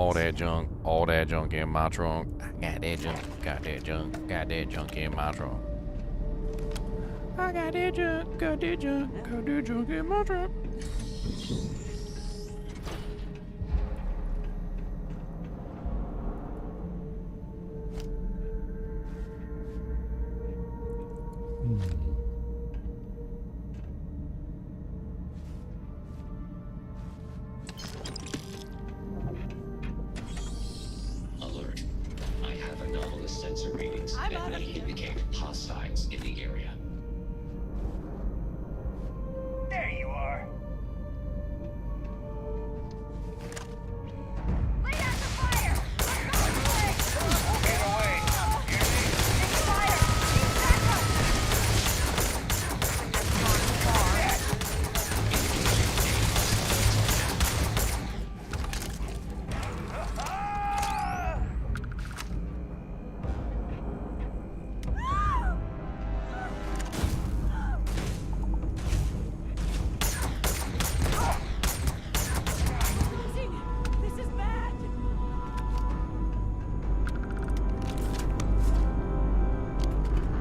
my trunk. I got that junk in my trunk. I got that junk in my trunk. Alert. I have anomalous sensor readings that may indicate hostiles in the area. There you are.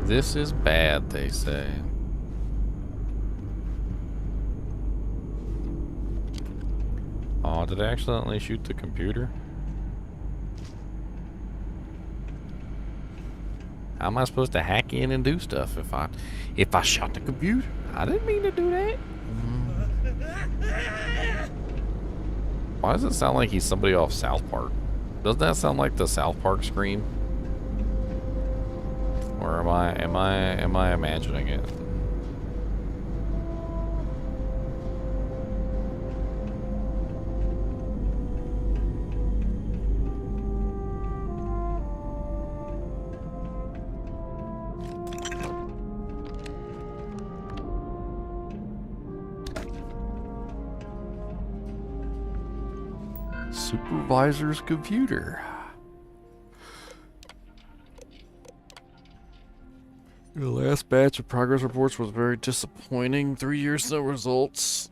This is bad, they say. Oh, did I accidentally shoot the computer? How am I supposed to hack in and do stuff if I shot the computer? I didn't mean to do that. Why does it sound like he's somebody off South Park? Doesn't that sound like the South Park scream? Or am I imagining it? Supervisor's computer. The last batch of progress reports was very disappointing. 3 years, no results.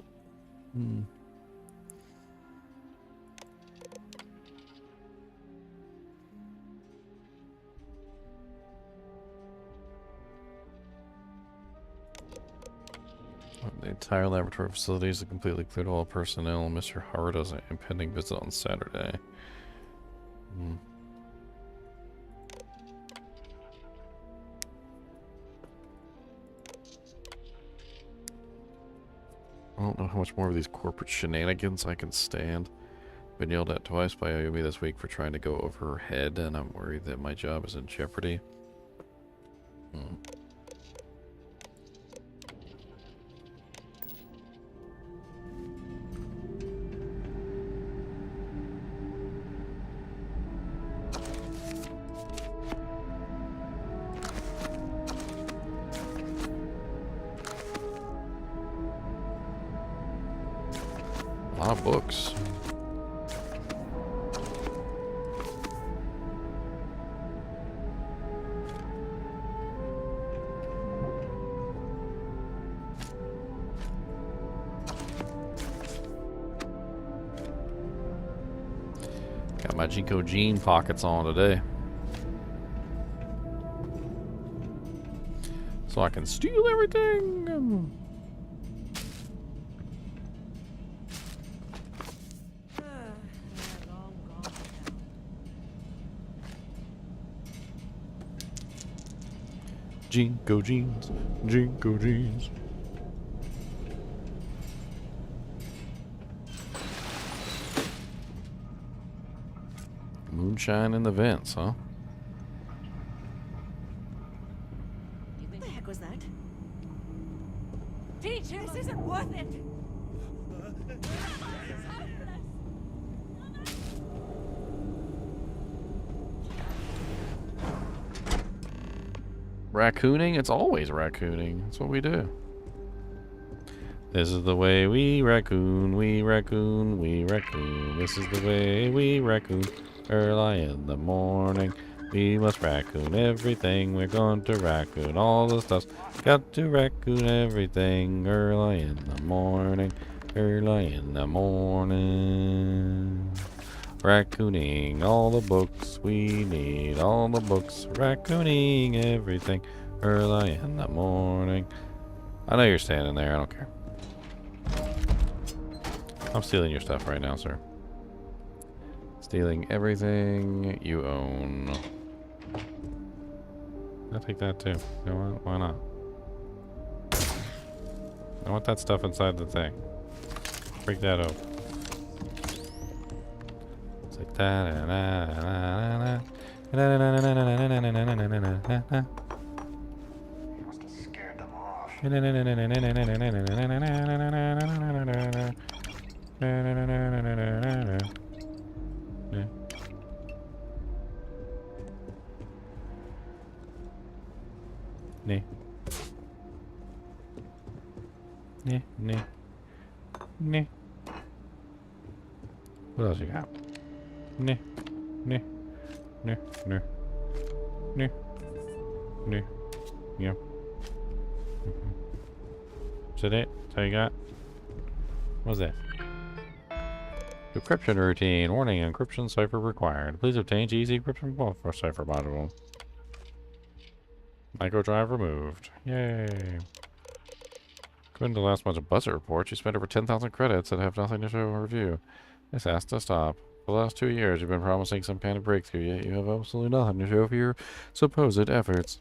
The entire laboratory facility is completely cleared of all personnel. Mr. Howard has an impending visit on Saturday. I don't know how much more of these corporate shenanigans I can stand. Been yelled at twice by Ayumi this week for trying to go over her head, and I'm worried that my job is in jeopardy. A lot of books. Got my Jinko jean pockets on today. So I can steal everything. Jinko jeans, Jinko jeans. Moonshine in the vents, huh? What the heck was that? Teacher, this isn't worth it. Raccooning? It's always raccooning. That's what we do. This is the way we raccoon, we raccoon, we raccoon. This is the way we raccoon. Early in the morning, we must raccoon everything. We're going to raccoon all the stuff. Got to raccoon everything. Early in the morning, early in the morning. Raccooning all the books we need, all the books. Raccooning everything early in the morning. I know you're standing there, I don't care. I'm stealing your stuff right now, sir. Stealing everything you own. I'll take that too. You know what? Why not? I want that stuff inside the thing. Break that open. It's like da da da da da da. What else you got? Yeah. Is that it? That's all you got? What's that? Encryption routine. Warning, encryption cipher required. Please obtain easy encryption for cipher module. Microdrive removed. Yay. According to last month's budget report, you spent over 10,000 credits and have nothing to show in review. This has to stop. For the last 2 years, you've been promising some kind of breakthrough, yet you have absolutely nothing to show for your supposed efforts.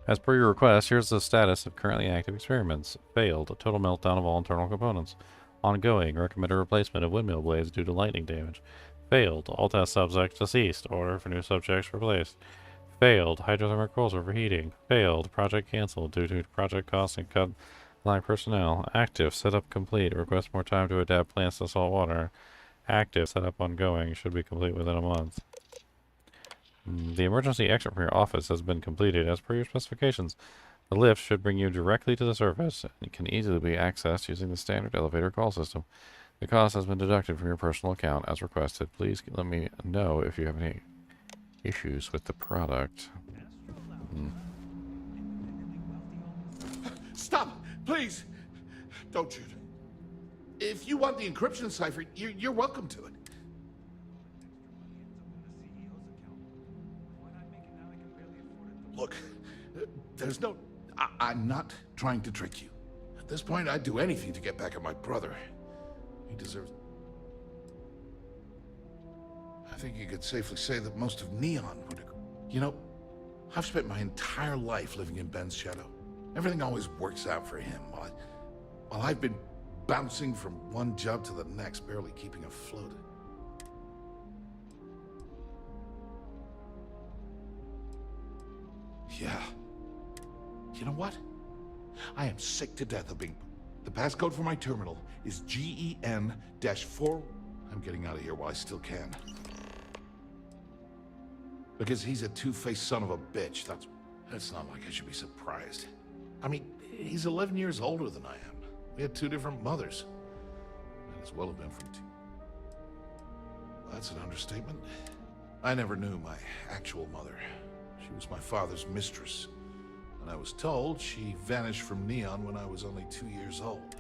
As per your request, here's the status of currently active experiments. Failed. A total meltdown of all internal components. Ongoing. Recommended replacement of windmill blades due to lightning damage. Failed. All test subjects deceased. Order for new subjects replaced. Failed. Hydrothermic coils overheating. Failed. Project canceled due to project costs and cut line personnel. Active. Setup complete. Request more time to adapt plants to salt water. Active. Setup ongoing. Should be complete within a month. The emergency exit from your office has been completed as per your specifications. The lift should bring you directly to the surface and can easily be accessed using the standard elevator call system. The cost has been deducted from your personal account as requested. Please let me know if you have any issues with the product. Stop! Please! Don't shoot. If you want the encryption cipher, you're welcome to it. Look, there's no... I'm not trying to trick you. At this point, I'd do anything to get back at my brother. He deserves... I think you could safely say that most of Neon would agree. You know, I've spent my entire life living in Ben's shadow. Everything always works out for him, while I've been bouncing from one job to the next, barely keeping afloat. Yeah. You know what? I am sick to death of being... The passcode for my terminal is GEN-4... I'm getting out of here while I still can. Because he's a two-faced son of a bitch. That's not like I should be surprised. I mean, he's 11 years older than I am. We had 2 different mothers. Might as well have been from 2. That's an understatement. I never knew my actual mother. She was my father's mistress. And I was told she vanished from Neon when I was only 2 years old.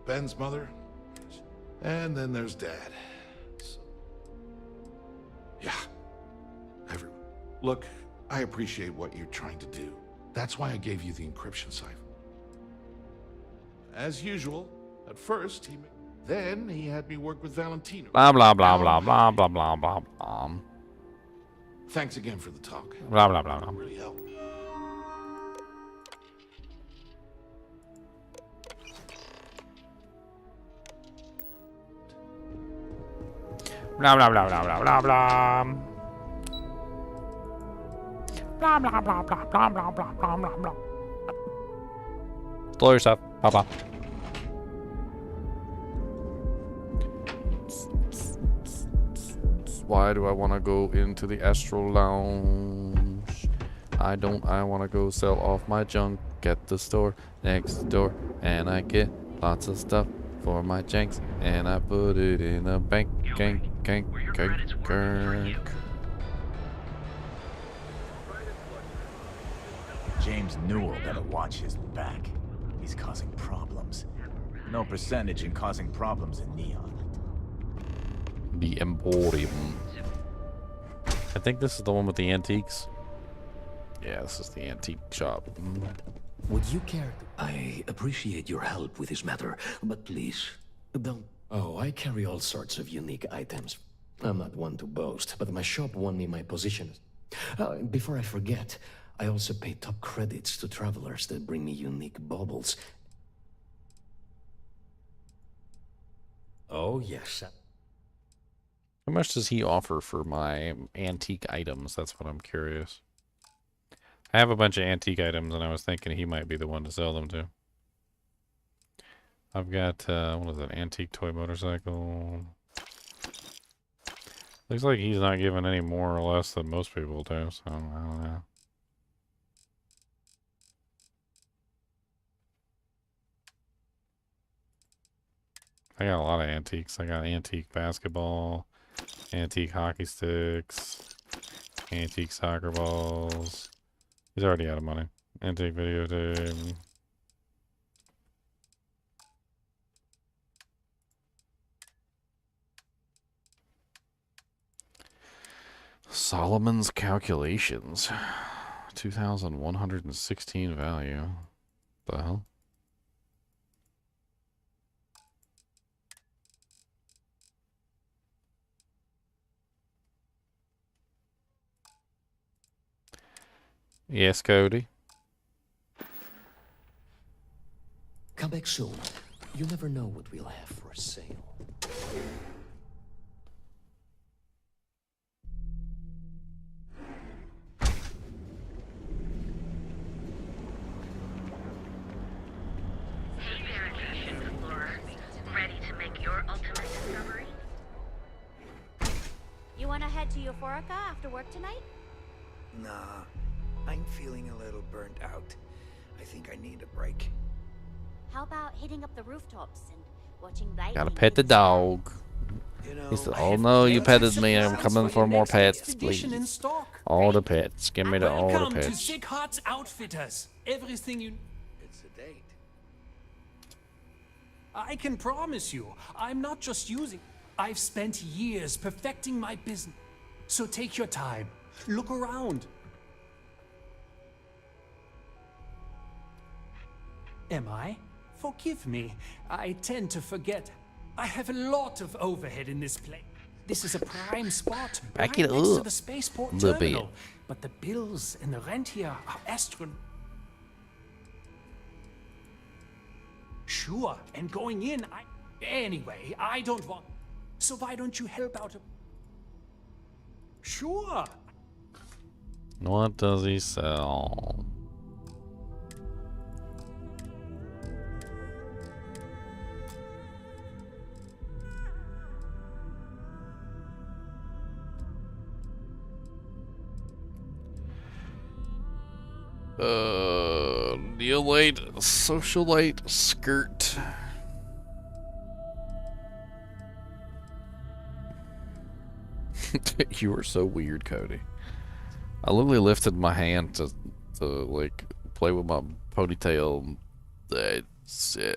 Ben's mother. And then there's Dad. So, yeah. Everyone. Look, I appreciate what you're trying to do. That's why I gave you the encryption cipher. As usual, at first, then he had me work with Valentino. Blah, blah, blah, blah, blah, blah, blah, blah, blah. Thanks again for the talk. Blah, blah, blah, blah. It really helped. Blah, blah, blah, blah, blah, blah, blah. Blah, blah, blah, blah, blah, blah, blah, blah, blah, blah. Blow yourself. Papa. Why do I want to go into the Astral Lounge? I want to go sell off my junk at the store next door. And I get lots of stuff for my janks. And I put it in a bank. Gank, gank, gank, gank. James Newell better watch his back. He's causing problems. No percentage in causing problems in Neon. The Emporium. I think this is the one with the antiques. Yeah, this is the antique shop. Would you care to... I appreciate your help with this matter, but please, don't... Oh, I carry all sorts of unique items. I'm not one to boast, but my shop won me my position. Before I forget, I also pay top credits to travelers that bring me unique baubles. Oh, yes. How much does he offer for my antique items? That's what I'm curious. I have a bunch of antique items, and I was thinking he might be the one to sell them to. I've got, what is it, antique toy motorcycle. Looks like he's not giving any more or less than most people do, so I don't know. I got a lot of antiques. I got antique basketball, antique hockey sticks, antique soccer balls. He's already out of money. Antique videotape. Solomon's Calculations. 2,116 value. The hell? Yes, Cody. Come back soon. You never know what we'll have for sale. Hey there, Acacia Explorer. Ready to make your ultimate discovery? You wanna head to Euphorica after work tonight? Nah, I'm feeling a little burnt out. I think I need a break. How about hitting up the rooftops and watching lightning? Gotta pet the dog. He said, oh no, you petted me. I'm coming for more pets, please. All the pets. Give me all the Welcome to pets. Zighart's Outfitters. Everything you... It's a date. I can promise you, I'm not just using... I've spent years perfecting my business. So take your time. Look around. Am I? Forgive me. I tend to forget. I have a lot of overhead in this place. This is a prime spot, Back right it next to up the spaceport a little bit. terminal. But the bills and the rent here are astronomical. Sure, and going in, Anyway, I don't want... So why don't you help out? Sure. What does he sell? Neolite socialite skirt. You were so weird, Cody. I literally lifted my hand to like play with my ponytail,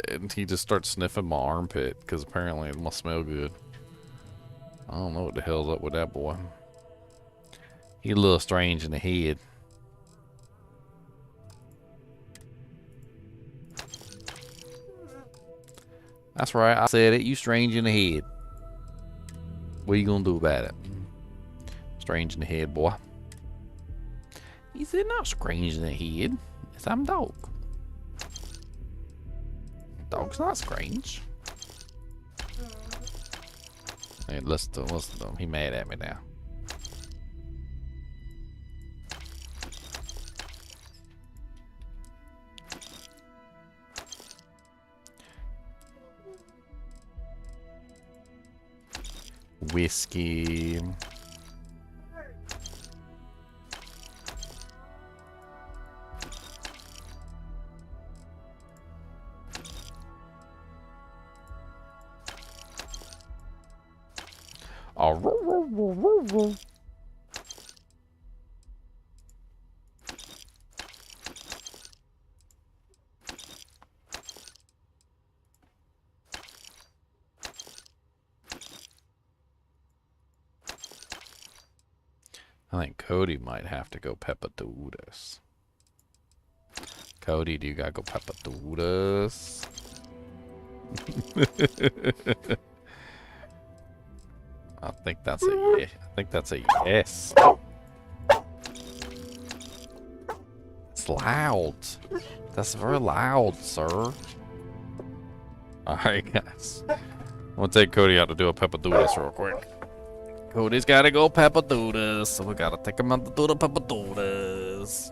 and he just starts sniffing my armpit because apparently it must smell good. I don't know what the hell's up with that boy. He's a little strange in the head. That's right, I said it. You strange in the head. What are you gonna do about it? Strange in the head, boy. He said not strange in the head. It's I'm dog. Dog's not strange. Hey, listen to him. He mad at me now. whiskey. Oh, I think Cody might have to go Peppadoodles. Cody, do you gotta go Peppadoodles? I think that's a yeah. I think that's a yes. It's loud. That's very loud, sir. Alright, guys. I'm gonna take Cody out to do a Peppadoodles real quick. Cody's gotta go Peppadoodles, so we gotta take him out to do the Peppadoodles.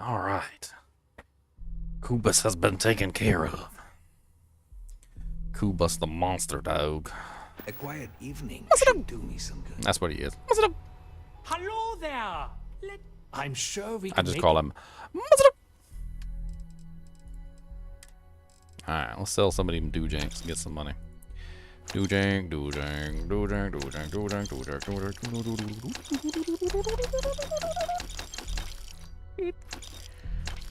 Alright. Kubus has been taken care of. Kubus the monster dog. A quiet evening should do me some good. That's what he is. Hello there. I'm sure we I can just make call it- him. Alright, let's sell some of them doojanks and get some money. Doojank, doojank, doojank, doojank, doojank, doojank, doojank.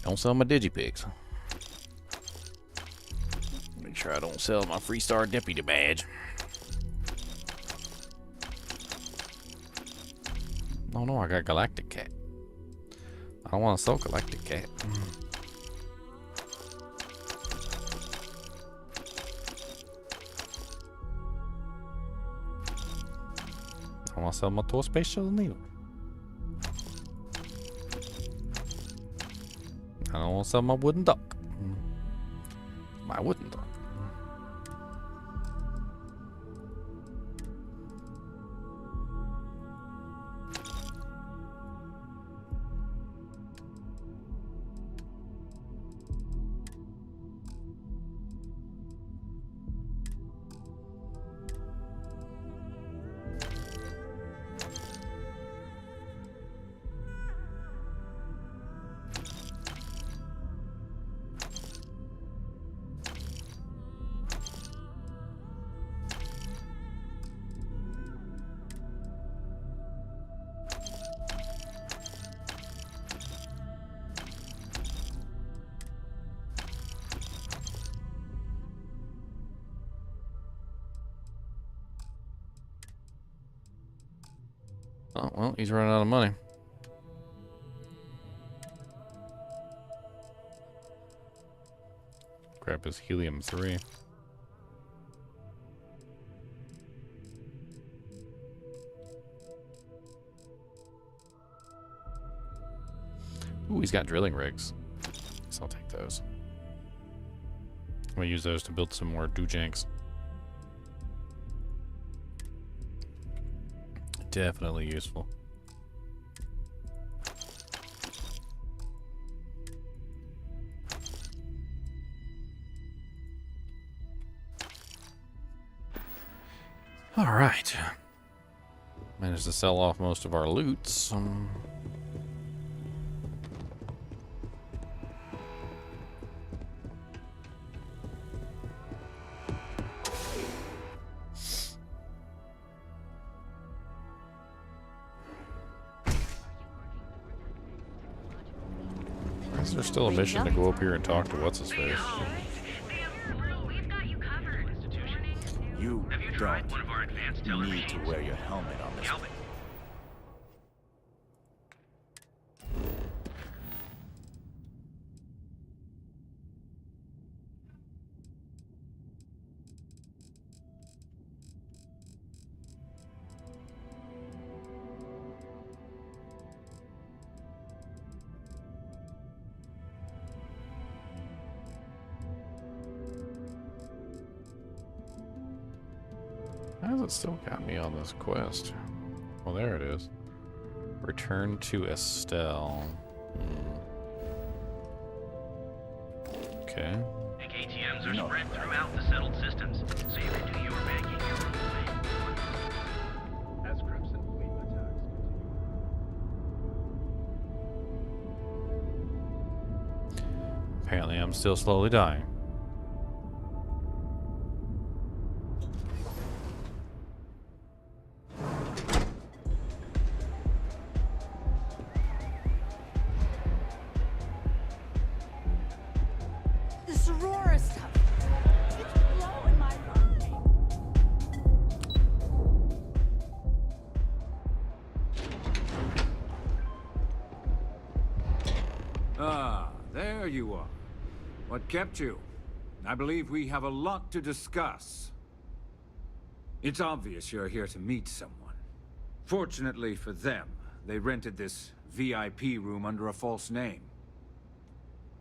Don't sell my digipigs. Make sure I don't sell my Freestar Deputy badge. Oh no, I got Galactic Cat. I don't want to sell Galactic Cat. I want to sell my toy space shuttle needle. I don't want to sell my wooden duck. My wooden duck. Oh, well, he's running out of money. Grab his helium-3. Ooh, he's got drilling rigs. So I'll take those. I'm gonna use those to build some more doojanks. Definitely useful. All right. Managed to sell off most of our loots. Is there still a mission to go up here and talk to what's-his-face? You don't need to wear your helmet on this. How has it still got me on this quest? Well, there it is. Return to Estelle. Okay. Big ATMs are spread throughout the settled systems, so you can do your banking your own way. As Crimson Fleet attacks Apparently, I'm still slowly dying. This Aurora stuff. It's blowing my mind. Ah, there you are. What kept you? I believe we have a lot to discuss. It's obvious you're here to meet someone. Fortunately for them, they rented this VIP room under a false name.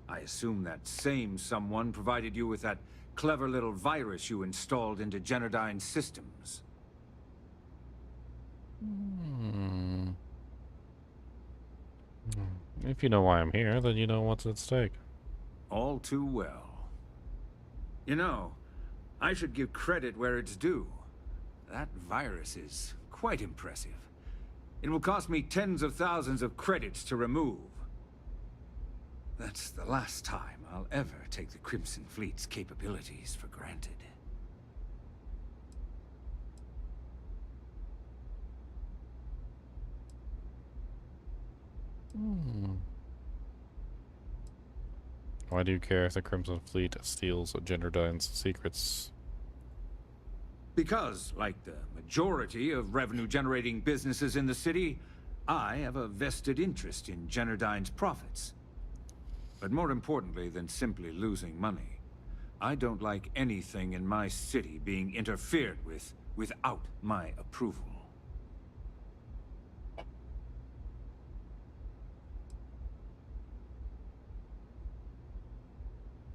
I assume that same someone provided you with that clever little virus you installed into Generdyne's systems. If you know why I'm here, then you know what's at stake. All too well. You know, I should give credit where it's due. That virus is quite impressive. It will cost me tens of thousands of credits to remove. That's the last time I'll ever take the Crimson Fleet's capabilities for granted. Why do you care if the Crimson Fleet steals Genderdyne's secrets? Because, like the majority of revenue-generating businesses in the city, I have a vested interest in Genderdyne's profits. But more importantly than simply losing money, I don't like anything in my city being interfered with without my approval.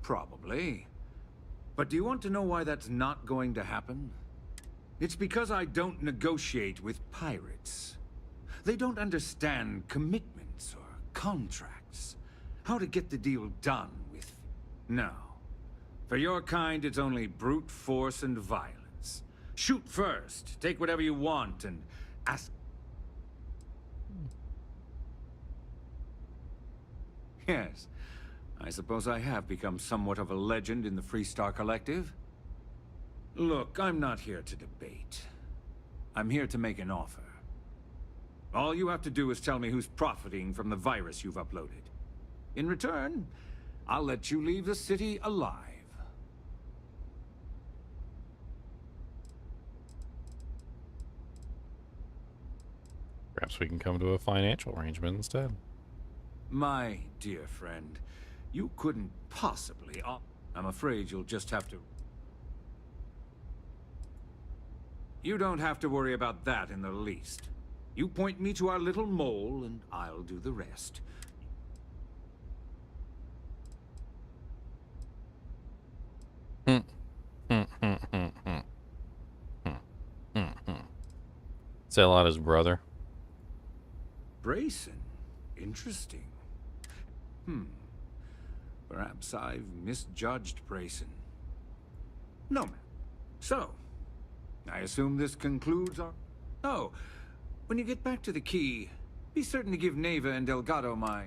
Probably. But do you want to know why that's not going to happen? It's because I don't negotiate with pirates. They don't understand commitments or contracts. How to get the deal done with... No. For your kind, it's only brute force and violence. Shoot first, take whatever you want, and ask... Yes. I suppose I have become somewhat of a legend in the Freestar Collective. Look, I'm not here to debate. I'm here to make an offer. All you have to do is tell me who's profiting from the virus you've uploaded. In return, I'll let you leave the city alive. Perhaps we can come to a financial arrangement instead. My dear friend, you couldn't possibly... I'm afraid you'll just have to... You don't have to worry about that in the least. You point me to our little mole, and I'll do the rest. Sell out his brother. Brayson? Interesting. Perhaps I've misjudged Brayson. No, ma'am. So, I assume this concludes our... Oh, when you get back to the key, be certain to give Neva and Delgado my...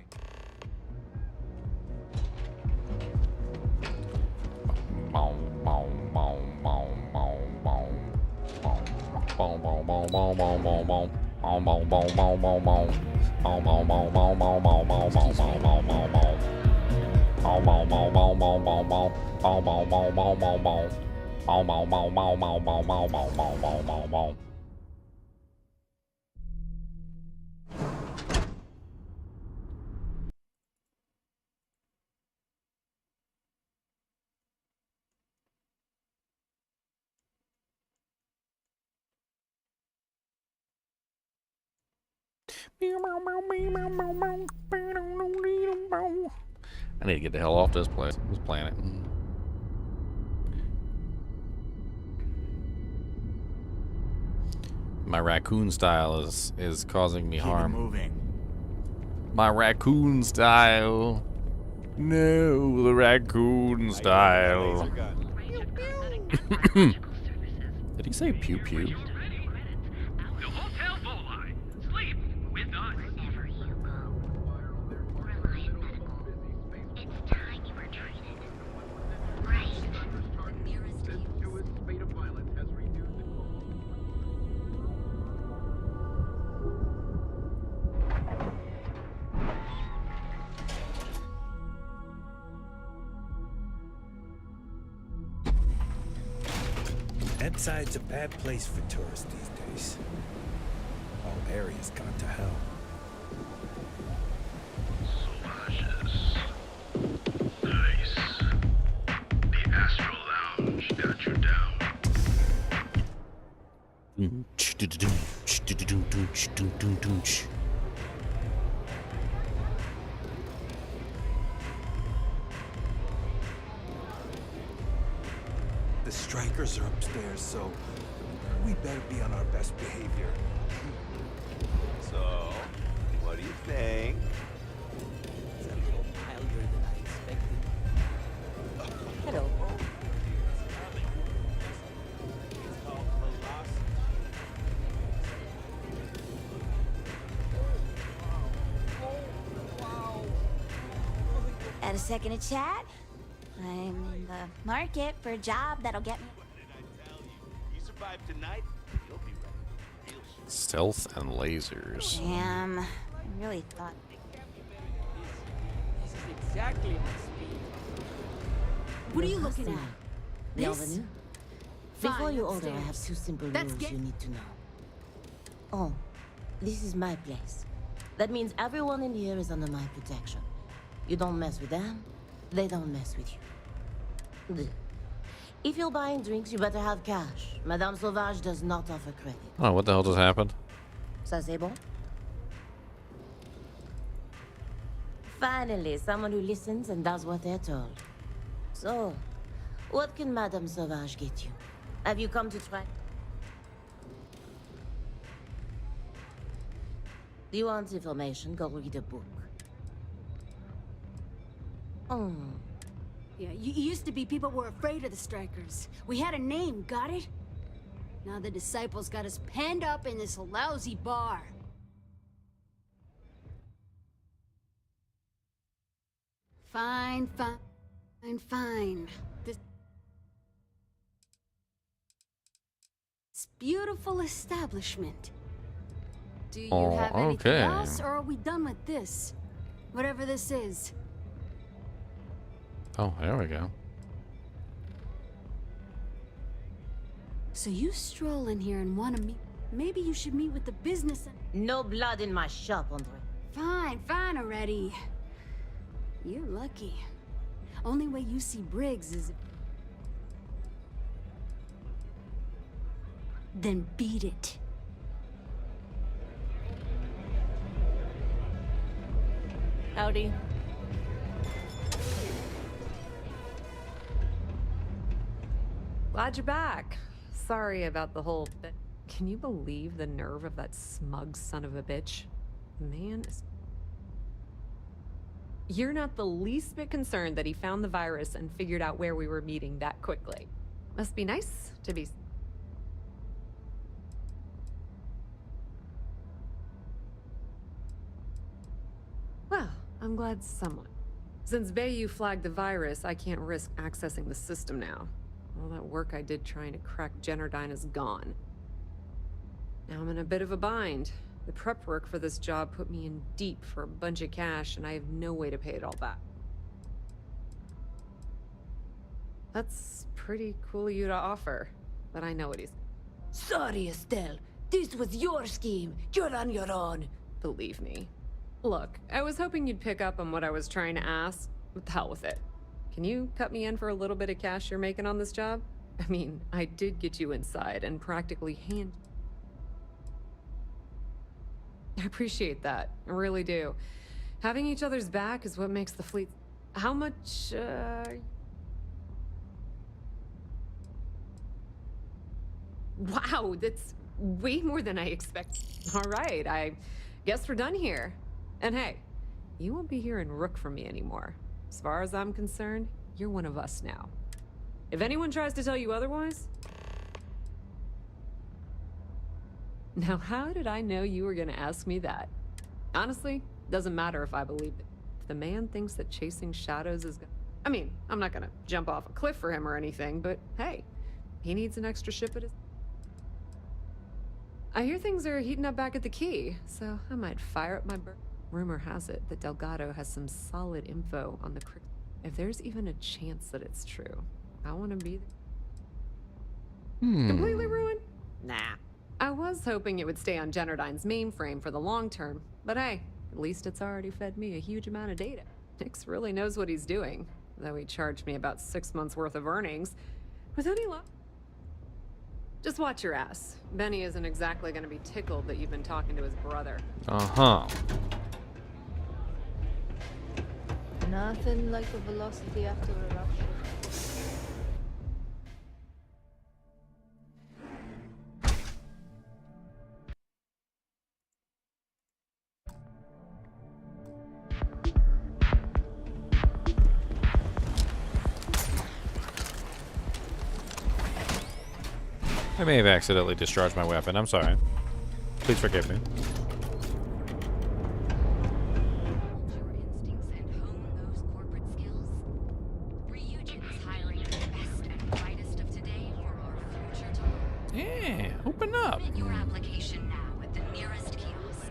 I need to get the hell off this place, this planet. My raccoon style is causing me harm. Moving. My raccoon style. No, the raccoon style. Did he say pew pew? Ep7's a bad place for tourists these days. Whole area's gone to hell. Slashes. Nice. The Astral Lounge got you down. The strikers are upstairs, so we better be on our best behavior. So, what do you think? than I expected. Hello. Got a second to chat? I'm in the market for a job that'll get me. You survive tonight, you'll be ready. Stealth and lasers. Damn, I really thought. This is exactly my speed. What are you looking at? Bienvenue. Before Fine, you order, I upstairs. have two simple That's rules you need to know. Oh, this is my place. That means everyone in here is under my protection. You don't mess with them, they don't mess with you. Good. If you're buying drinks, you better have cash. Madame Sauvage does not offer credit. Oh, what the hell just happened? Ça c'est bon? Finally, someone who listens and does what they're told. So, what can Madame Sauvage get you? Have you come to try? Do you want information? Go read a book. Oh. Yeah, you used to be people were afraid of the strikers. We had a name, got it? Now the disciples got us penned up in this lousy bar. Fine. This beautiful establishment. Do you have anything okay. else, or are we done with this? Whatever this is. Oh, there we go. So you stroll in here and want to meet. Maybe you should meet with the business. No blood in my shop, Andre. Fine already. You're lucky. Only way you see Briggs is. Then beat it. Howdy. Glad you're back. Sorry about the whole bit. Can you believe the nerve of that smug son of a bitch? The man is... You're not the least bit concerned that he found the virus and figured out where we were meeting that quickly. Must be nice to be... Well, I'm glad someone. Since Bayou flagged the virus, I can't risk accessing the system now. All that work I did trying to crack Generdyne is gone. Now I'm in a bit of a bind. The prep work for this job put me in deep for a bunch of cash, and I have no way to pay it all back. That's pretty cool of you to offer, but I know what he's... Sorry, Estelle. This was your scheme. You're on your own. Believe me. Look, I was hoping you'd pick up on what I was trying to ask. What the hell with it? Can you cut me in for a little bit of cash you're making on this job? I mean, I did get you inside and practically hand... I appreciate that. I really do. Having each other's back is what makes the fleet... How much, Wow, that's way more than I expected. All right, I guess we're done here. And hey, you won't be hearing Rook from me anymore. As far as I'm concerned, you're one of us now. If anyone tries to tell you otherwise... Now, how did I know you were gonna ask me that? Honestly, doesn't matter if I believe it. If the man thinks that chasing shadows is gonna... I mean, I'm not gonna jump off a cliff for him or anything, but hey, he needs an extra ship at his... I hear things are heating up back at the Key, so I might fire up my bird. Rumor has it that Delgado has some solid info on the crick. If there's even a chance that it's true, I want to be there. Completely ruined? Nah. I was hoping it would stay on Generdyne's mainframe for the long term, but hey, at least it's already fed me a huge amount of data. Nix really knows what he's doing, though he charged me about 6 months worth of earnings. With any luck. Just watch your ass. Benny isn't exactly going to be tickled that you've been talking to his brother. Uh-huh. Nothing like a velocity after a rupture. I may have accidentally discharged my weapon. I'm sorry. Please forgive me. Yeah, open up. Your application now at the nearest kiosk.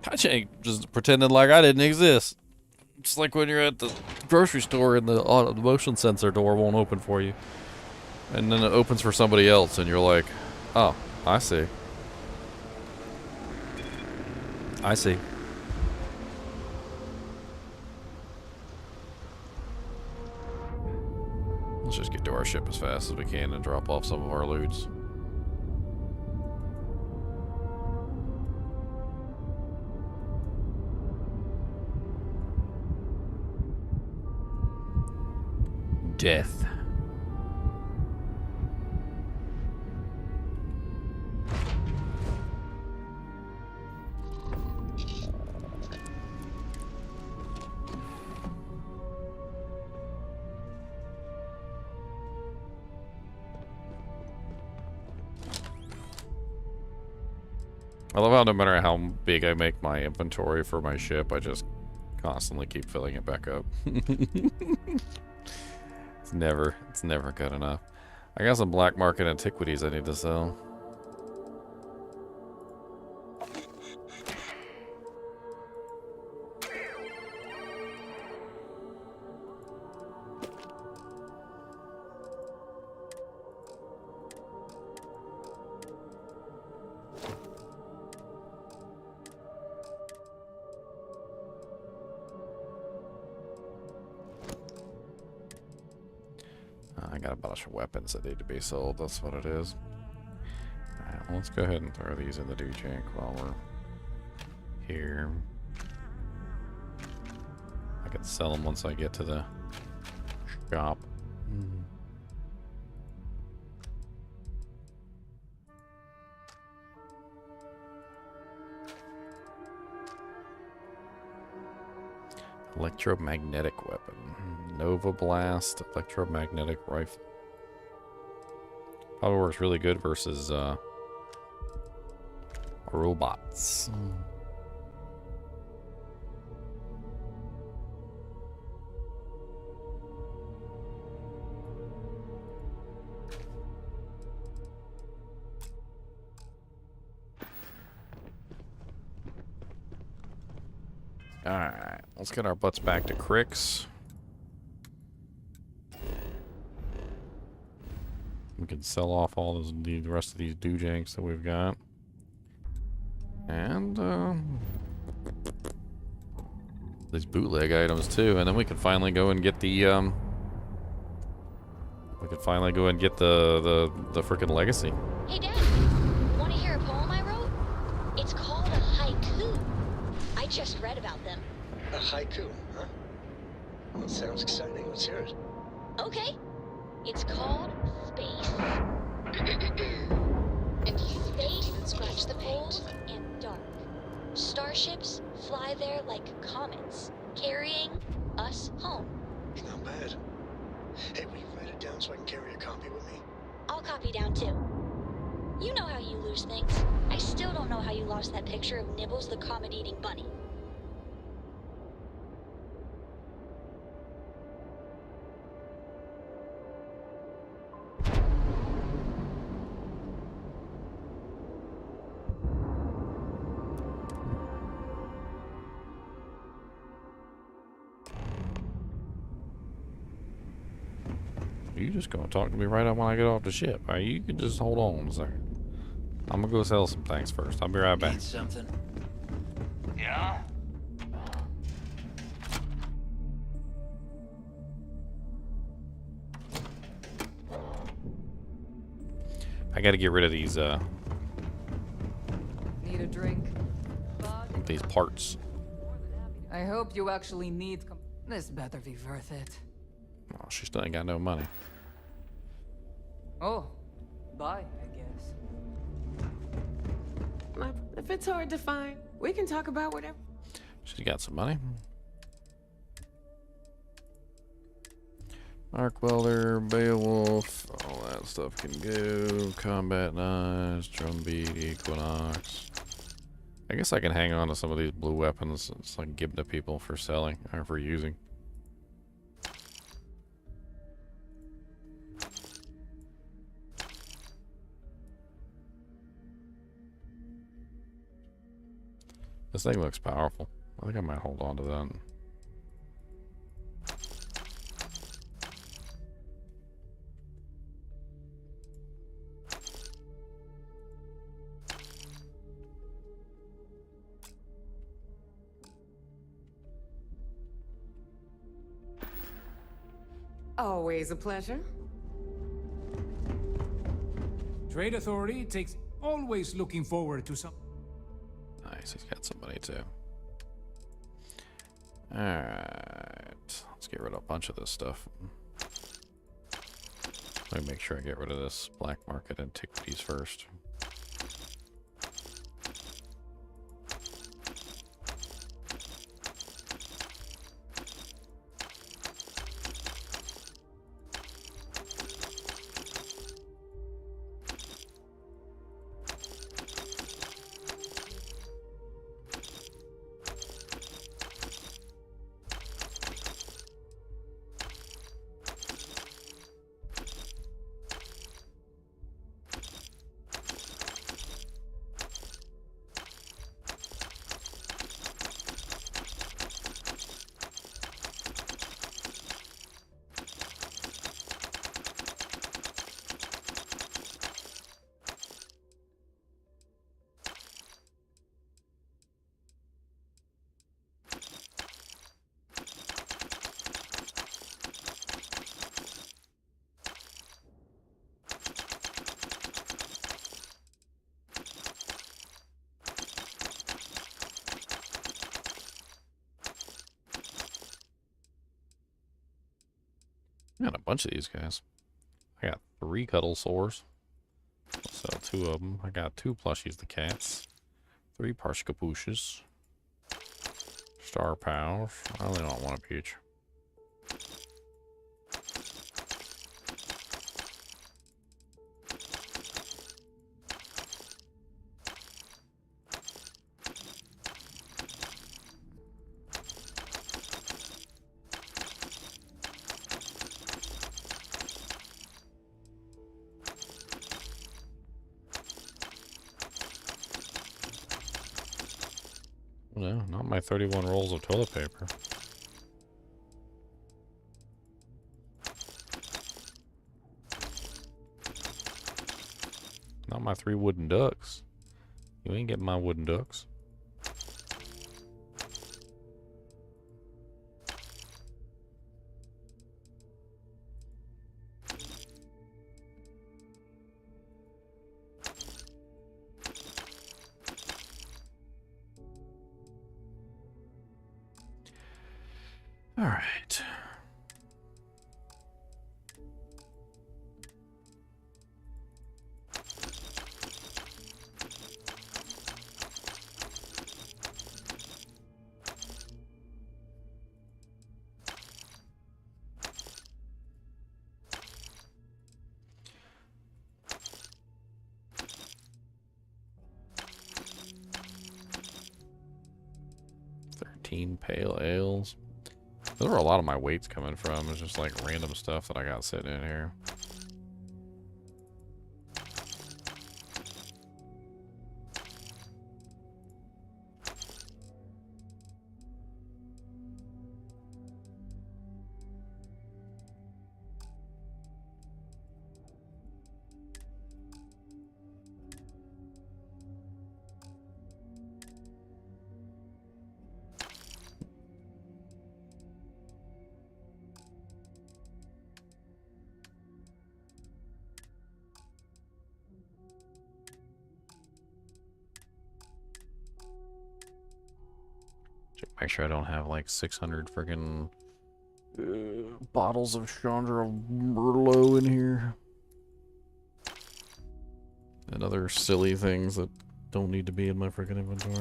I just pretending like I didn't exist. It's like when you're at the grocery store and the motion sensor door won't open for you. And then it opens for somebody else and you're like, oh, I see. I see. Let's just get to our ship as fast as we can and drop off some of our loots. Death. I love how no matter how big I make my inventory for my ship, I just constantly keep filling it back up. It's never good enough. I got some black market antiquities I need to sell. I got a bunch of weapons that need to be sold. That's what it is. Alright, well, let's go ahead and throw these in the do-jank while we're here. I can sell them once I get to the shop. Electromagnetic weapon. Nova Blast, electromagnetic rifle. Probably works really good versus robots. Alright, let's get our butts back to Cricks. We can sell off all the rest of these doojanks that we've got. And, these bootleg items too, and then we can finally go and get the, the frickin' Legacy. Hey, Dad, want to hear a poem I wrote? It's called a haiku. I just read about them. A haiku, huh? Well, sounds exciting. Let's hear it. Okay. It's called Space. And space scratch the cold and dark. Starships fly there like comets, carrying us home. Not bad. Hey, will you write it down so I can carry a copy with me? I'll copy down too. You know how you lose things. I still don't know how you lost that picture of Nibbles the comet-eating bunny. You just gonna talk to me right up when I get off the ship. All right, you can just hold on a second. I'm gonna go sell some things first. I'll be right back. Need something? Yeah? I gotta get rid of these Need a drink? these parts. I hope you actually need. This better be worth it. Oh, she still ain't got no money. Oh, bye, I guess. If it's hard to find, we can talk about whatever. She's got some money. Arc welder, Beowulf, all that stuff can go. Combat knives, drumbeat, equinox. I guess I can hang on to some of these blue weapons. It's like give them to people for selling or for using. This thing looks powerful. I think I might hold on to that. Always a pleasure. Trade Authority takes always looking forward to some. Nice, he's got some money too. Alright, let's get rid of a bunch of this stuff. Let me make sure I get rid of this black market antiquities first. I got a bunch of these guys. I got 3 cuddle sores. I'll sell 2 of them. I got 2 plushies, the cats. 3 parshkapooshes. Star pals. I really don't want a peach. No, not my 31 rolls of toilet paper. Not my 3 wooden ducks. You ain't getting my wooden ducks. All right. Pale ales. Those are a lot of my weights coming from. It's just like random stuff that I got sitting in here. Make sure I don't have like 600 friggin' bottles of Chandra Merlot in here. And other silly things that don't need to be in my freaking inventory.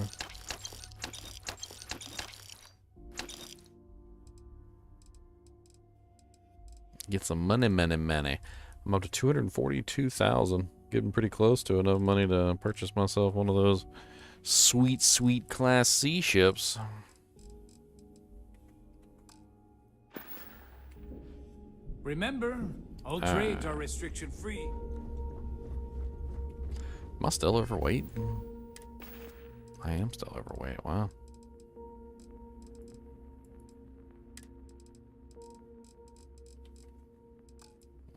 Get some money. I'm up to 242,000. Getting pretty close to enough money to purchase myself one of those sweet Class C ships. Remember, all trades are restriction free. Am I still overweight? I am still overweight. Wow.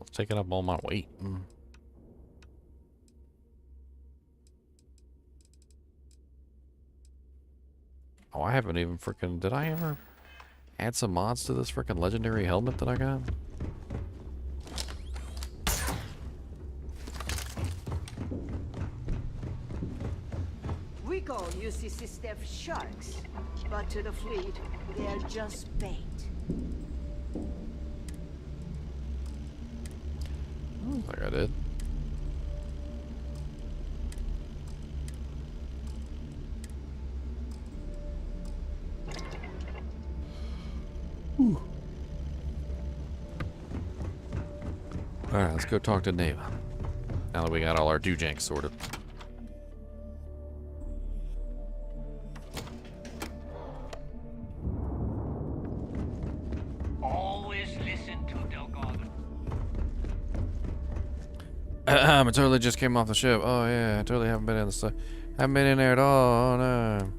It's taking up all my weight. Oh, I haven't even freaking... Did I ever add some mods to this freaking legendary helmet that I got? We call UCC staff sharks, but to the fleet, they're just bait. I don't think I did. Alright, let's go talk to Neva. Now that we got all our doojanks sorted. Always listen to Delgado. I totally just came off the ship. Oh yeah, I totally haven't been in the stuff. Haven't been in there at all. Oh no.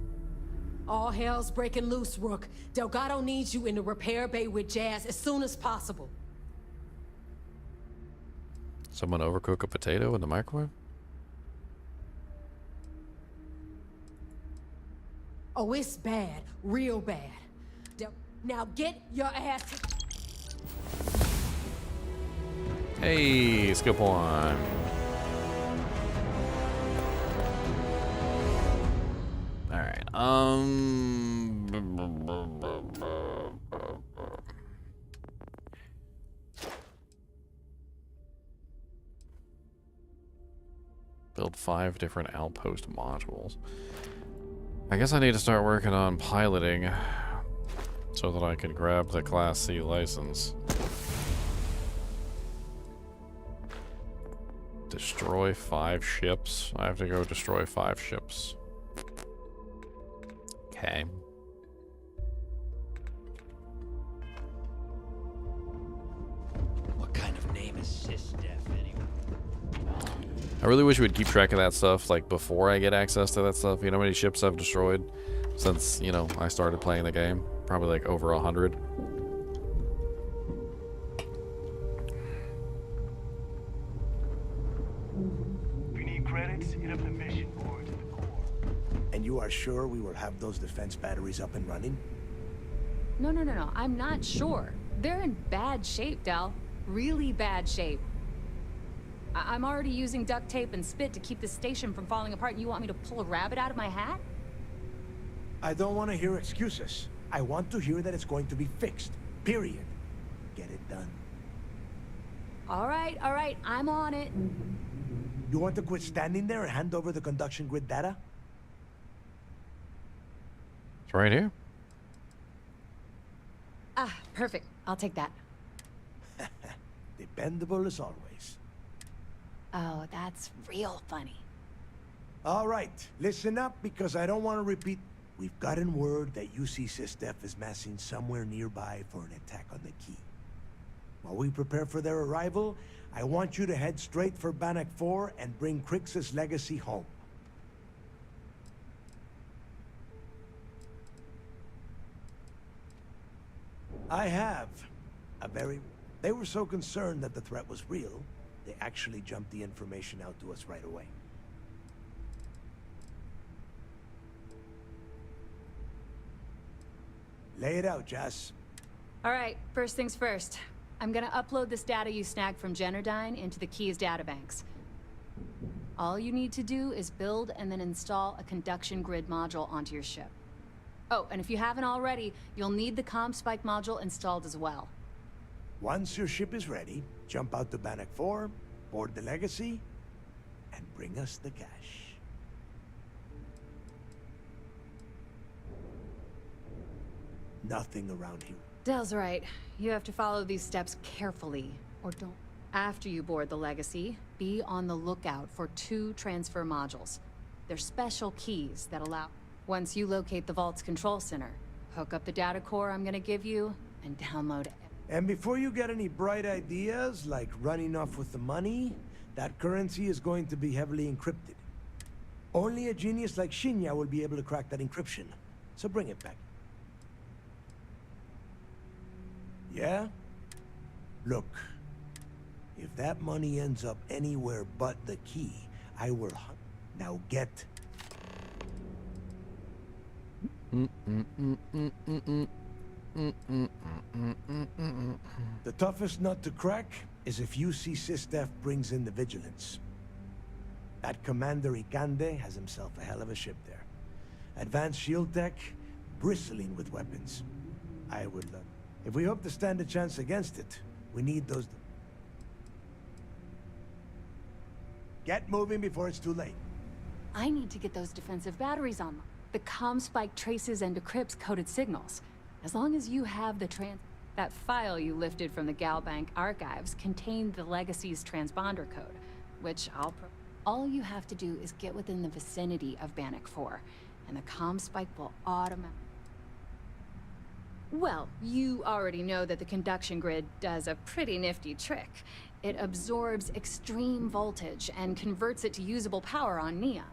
All hell's breaking loose, Rook. Delgado needs you in the repair bay with Jazz as soon as possible. Someone overcook a potato in the microwave? Oh, it's bad. Real bad. Now get your ass... Hey, skill point. Alright, build 5 different outpost modules. I guess I need to start working on piloting so that I can grab the Class C license. Destroy 5 ships. I have to go destroy 5 ships. Okay. What kind of name is Sysdef anyway? I really wish we'd keep track of that stuff, like, before I get access to that stuff. You know how many ships I've destroyed since, you know, I started playing the game? Probably, like, over 100. If you need credits, hit up the mission board to the core. And you are sure we will have those defense batteries up and running? No. I'm not sure. They're in bad shape, Del. Really bad shape. I'm already using duct tape and spit to keep the station from falling apart, and you want me to pull a rabbit out of my hat? I don't want to hear excuses. I want to hear that it's going to be fixed. Period. Get it done. All right. I'm on it. You want to quit standing there and hand over the conduction grid data? It's right here. Ah, perfect. I'll take that. Dependable as always. Oh, that's real funny. All right, listen up because I don't want to repeat. We've gotten word that UC Sysdef is massing somewhere nearby for an attack on the key. While we prepare for their arrival, I want you to head straight for Bannock 4 and bring Crixus Legacy home. I have a very... They were so concerned that the threat was real, they actually jumped the information out to us right away. Lay it out, Jess. All right, first things first. I'm gonna upload this data you snagged from Generdyne into the Keys databanks. All you need to do is build and then install a conduction grid module onto your ship. Oh, and if you haven't already, you'll need the comm spike module installed as well. Once your ship is ready, jump out to Bannock 4, board the Legacy, and bring us the cash. nothing around here. Dell's right. You have to follow these steps carefully, or don't. After you board the Legacy, be on the lookout for 2 transfer modules. They're special keys that allow... Once you locate the Vault's control center, hook up the data core I'm gonna give you, and download it. And before you get any bright ideas, like running off with the money, that currency is going to be heavily encrypted. Only a genius like Shinya will be able to crack that encryption. So bring it back. Yeah? Look, if that money ends up anywhere but the key, I will hunt. Now get. The toughest nut to crack is if UC Sistef brings in the vigilance. That Commander Ikande has himself a hell of a ship there. Advanced shield tech, bristling with weapons. I would love. If we hope to stand a chance against it, we need those. Get moving before it's too late. I need to get those defensive batteries on. The comm spike traces and decrypts coded signals. As long as you have the that file you lifted from the Galbank archives contained the Legacy's transponder code, which all you have to do is get within the vicinity of Bannock 4, and the comm spike will automatically... Well, you already know that the conduction grid does a pretty nifty trick. It absorbs extreme voltage and converts it to usable power on Neon.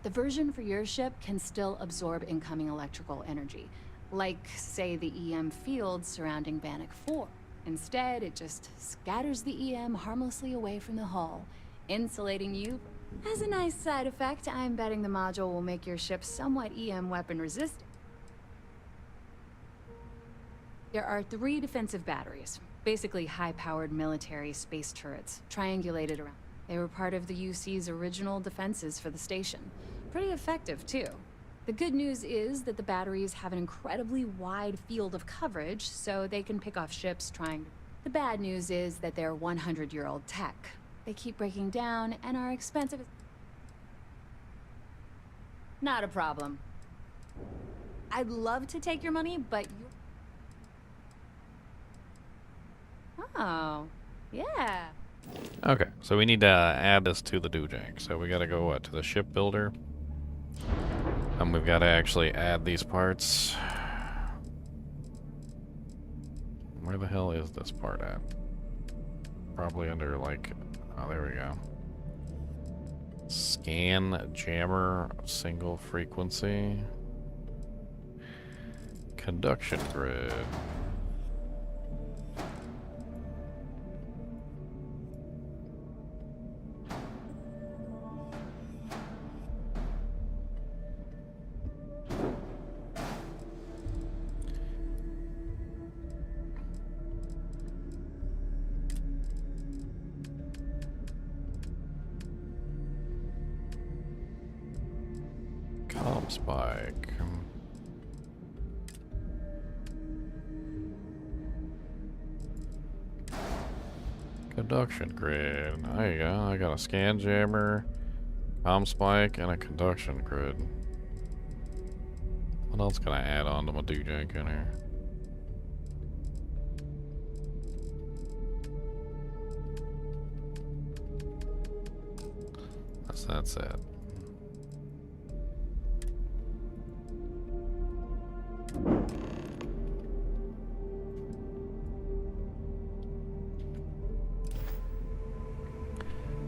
The version for your ship can still absorb incoming electrical energy, like, say, the EM field surrounding Bannock 4. Instead, it just scatters the EM harmlessly away from the hull, insulating you. As a nice side effect, I'm betting the module will make your ship somewhat EM weapon resistant. There are 3 defensive batteries, basically high-powered military space turrets, triangulated around. They were part of the UC's original defenses for the station. Pretty effective, too. The good news is that the batteries have an incredibly wide field of coverage, so they can pick off ships trying. The bad news is that they're 100-year-old tech. They keep breaking down and are expensive. Not a problem. I'd love to take your money, but you... Oh, yeah. Okay, so we need to add this to the Doojank. So we gotta go, what, to the shipbuilder? And we've got to actually add these parts. Where the hell is this part at? Probably under, like... Oh, there we go. Scan jammer, single frequency. Conduction grid. Spike. Conduction grid. There you go. I got a scan jammer, comm spike, and a conduction grid. What else can I add on to my Doojank in here? That's it.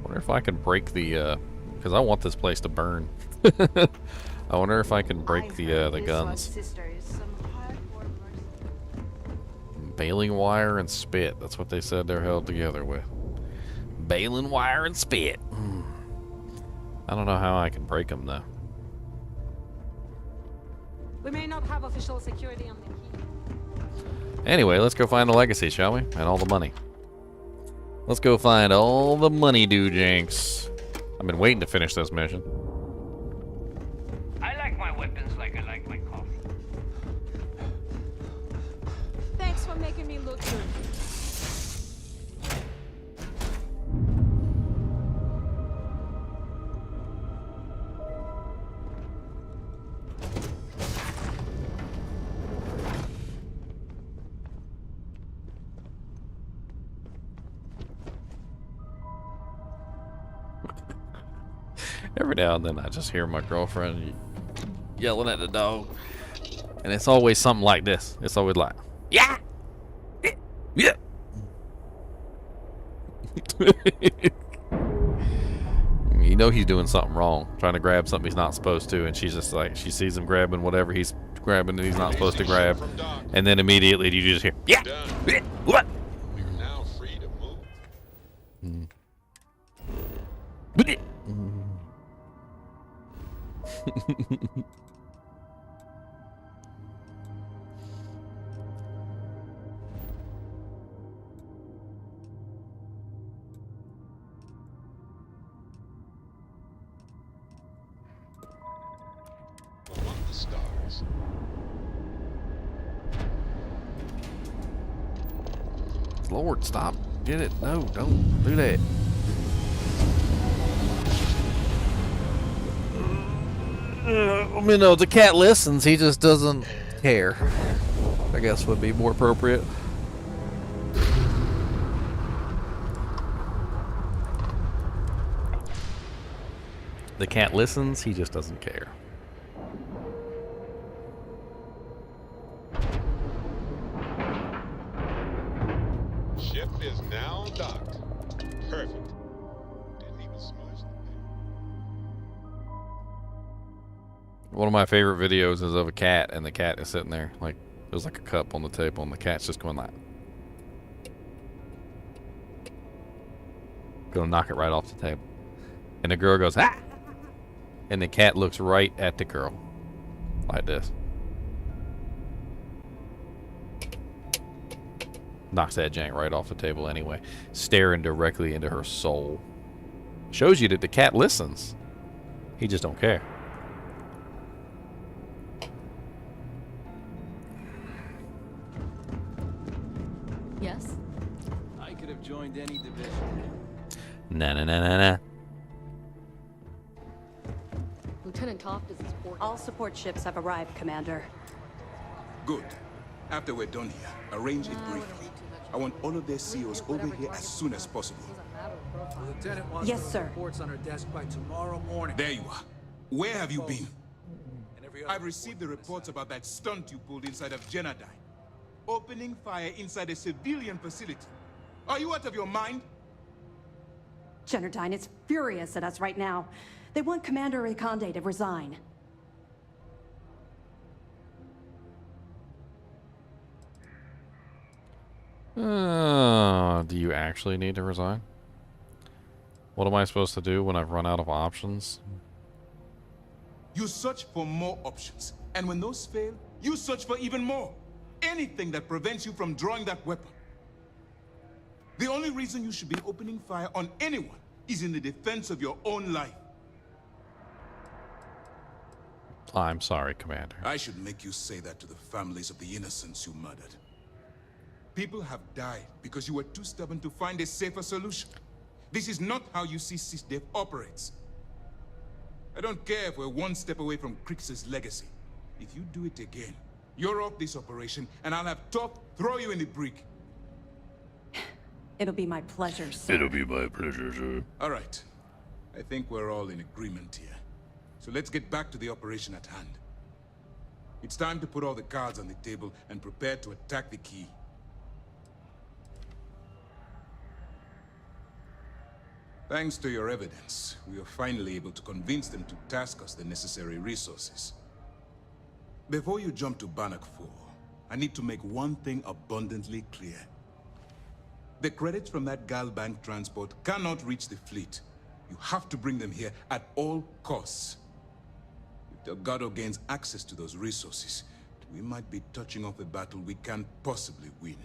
Wonder if I can break the, because I want this place to burn. I wonder if I can break the guns. Baling wire and spit. That's what they said they're held together with. Baling wire and spit. I don't know how I can break them though. We may not have official security on the key. Anyway, let's go find the legacy, shall we? And all the money. Let's go find all the money, Doojanks. I've been waiting to finish this mission. I like my weapons like I like my coffee. Thanks for making me look good. every now and then I just hear my girlfriend yelling at the dog. And it's always something like this. It's always like, yeah! Yeah! You know he's doing something wrong, trying to grab something he's not supposed to, and she's just like, she sees him grabbing whatever he's grabbing that he's not supposed to grab, and then immediately you just hear, yeah! What? We are now free to move. Among the stars. Lord, stop. Get it. No, don't do that. I mean, no, the cat listens. He just doesn't care. I guess would be more appropriate. The cat listens. He just doesn't care. Ship is now docked. Perfect. Didn't even smudge the thing. One of my favorite videos is of a cat, and the cat is sitting there like there's like a cup on the table, and the cat's just going like, gonna knock it right off the table, and the girl goes ah, and the cat looks right at the girl like this, knocks that jank right off the table anyway, staring directly into her soul. Shows you that the cat listens. He just don't care. Yes? I could have joined any division. Nah, nah, nah, nah, nah. Lieutenant Toft is support. All support ships have arrived, Commander. Good. After we're done here, arrange it briefly. I want all of their COs over here as soon as possible. The lieutenant wants Yes, those sir. reports on her desk by tomorrow morning. There you are. Where have you been? I've received the reports about that stunt you pulled inside of Genodyne. Opening fire inside a civilian facility. Are you out of your mind? Genodyne is furious at us right now. They want Commander Reconde to resign. Do you actually need to resign? What am I supposed to do when I've run out of options? You search for more options. And when those fail, you search for even more. Anything that prevents you from drawing that weapon. The only reason you should be opening fire on anyone is in the defense of your own life. I'm sorry, Commander. I should make you say that to the families of the innocents you murdered. People have died because you were too stubborn to find a safer solution. This is not how UC SysDev operates. I don't care if we're one step away from Crix's legacy. If you do it again, you're off this operation, and I'll have Top throw you in the brig. It'll be my pleasure, sir. It'll be my pleasure, sir. All right. I think we're all in agreement here. So let's get back to the operation at hand. It's time to put all the cards on the table and prepare to attack the key. Thanks to your evidence, we are finally able to convince them to task us the necessary resources. Before you jump to Bannock 4, I need to make one thing abundantly clear. The credits from that Galbank transport cannot reach the fleet. You have to bring them here at all costs. If Delgado gains access to those resources, we might be touching off a battle we can't possibly win.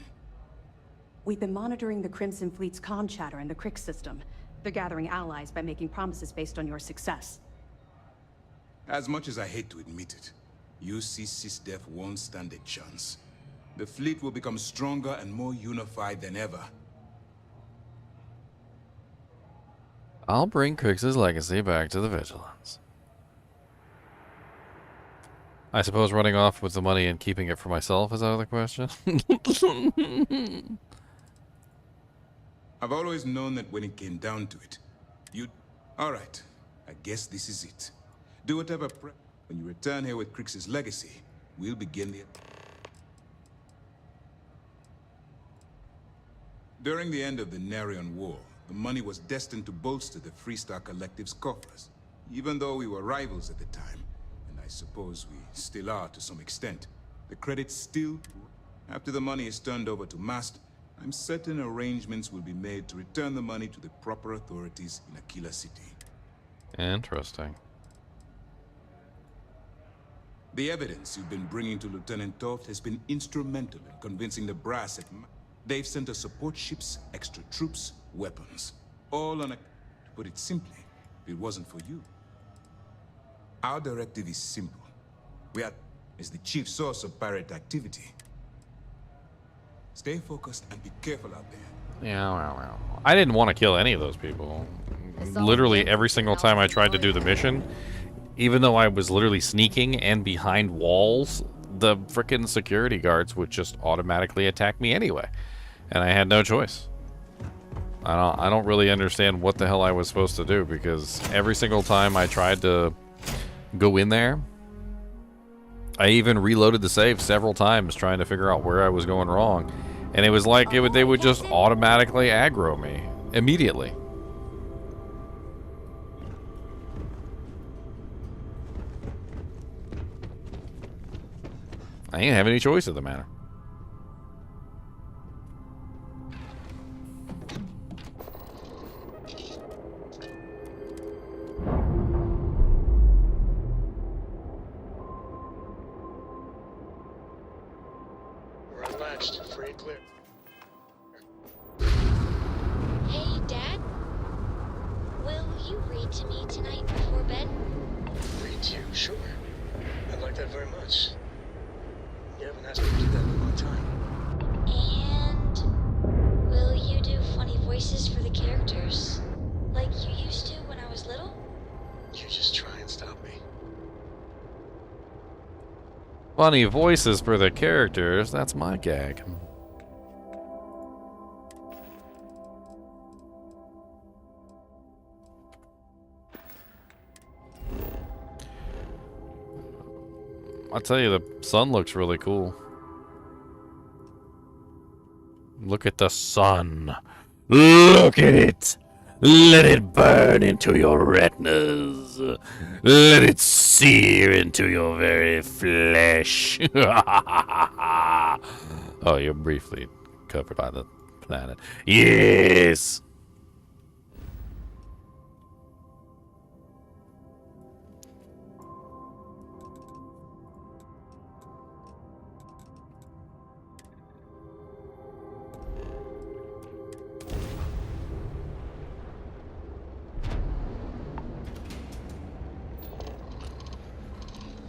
We've been monitoring the Crimson Fleet's comm chatter in the Crix system. They're gathering allies by making promises based on your success. As much as I hate to admit it, UC SysDev won't stand a chance. The fleet will become stronger and more unified than ever. I'll bring Crix's legacy back to the Vigilance. I suppose running off with the money and keeping it for myself is out of the question? I've always known that when it came down to it, you'd... All right. I guess this is it. Do whatever prep. When you return here with Crix's legacy, we'll begin the... During the end of the Narian War, the money was destined to bolster the Freestar Collective's coffers. Even though we were rivals at the time, and I suppose we still are to some extent, the credits still... After the money is turned over to Mascot, I'm certain arrangements will be made to return the money to the proper authorities in Aquila City. Interesting. The evidence you've been bringing to Lieutenant Totk has been instrumental in convincing the brass at They've sent us support ships, extra troops, weapons. All on a... To put it simply, if it wasn't for you. Our directive is simple. We are... is the chief source of pirate activity. Stay focused and be careful out there. Yeah, I didn't want to kill any of those people. Literally every single time I tried to do the mission, even though I was literally sneaking and behind walls, the frickin' security guards would just automatically attack me anyway. And I had no choice. I don't really understand what the hell I was supposed to do, because every single time I tried to go in there, I even reloaded the save several times trying to figure out where I was going wrong. And it was like they would just automatically aggro me immediately. I didn't have any choice in the matter. We're unlatched, free and clear. Hey, Dad? Will you read to me tonight before bed? Read to you? Sure. I'd like that very much. You haven't asked me to do that in a long time. And will you do funny voices for the characters? Like you used to when I was little? You just try and stop me. Funny voices for the characters, that's my gag. I'll tell you, the sun looks really cool. Look at the sun. Look at it. Let it burn into your retinas. Let it sear into your very flesh. Oh, you're briefly covered by the planet. Yes.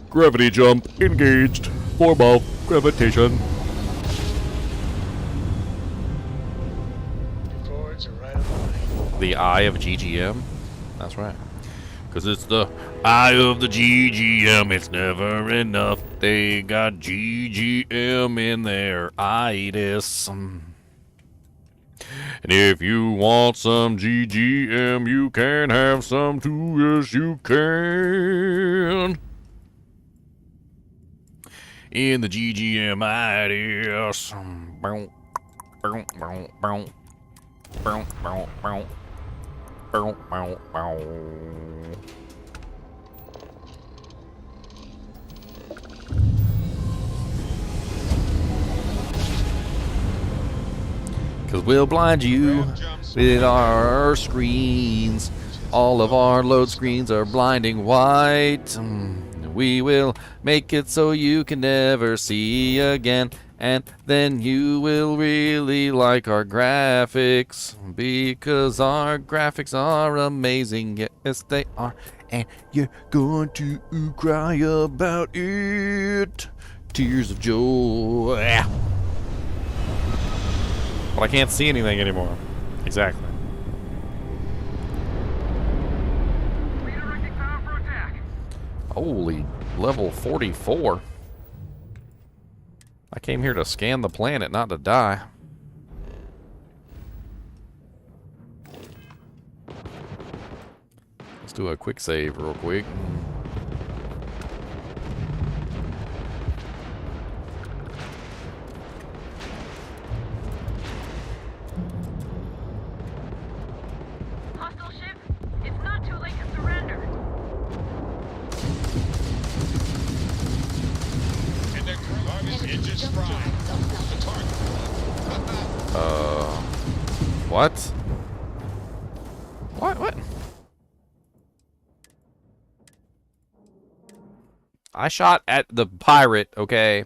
Gravity jump engaged. Formal gravitation. Chords are right on the way. The eye of GGM? That's right. Because it's the eye of the GGM. It's never enough. They got GGM in their itis. And if you want some GGM, you can have some too. Yes, you can. In the GGM itis. Because we'll blind you with our screens. All of our load screens are blinding white. We will make it so you can never see again. And then you will really like our graphics, because our graphics are amazing. Yes, they are. And you're going to cry about it. Tears of joy. But I can't see anything anymore. Exactly. Holy, level 44. I came here to scan the planet, not to die. Do a quick save real quick. Hostile ship, it's not too late to surrender. And their garbage engines fried. The target. What? What? I shot at the pirate, okay?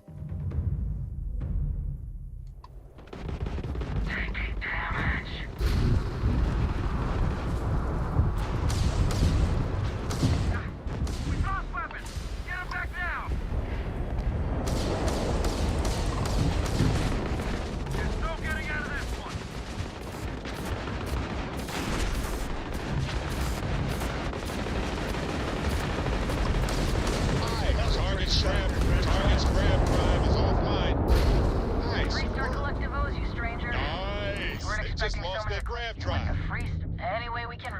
Target's grab drive is offline. Nice. Restart collective O's, you stranger. Nice. They just lost their grab drive. Any way we can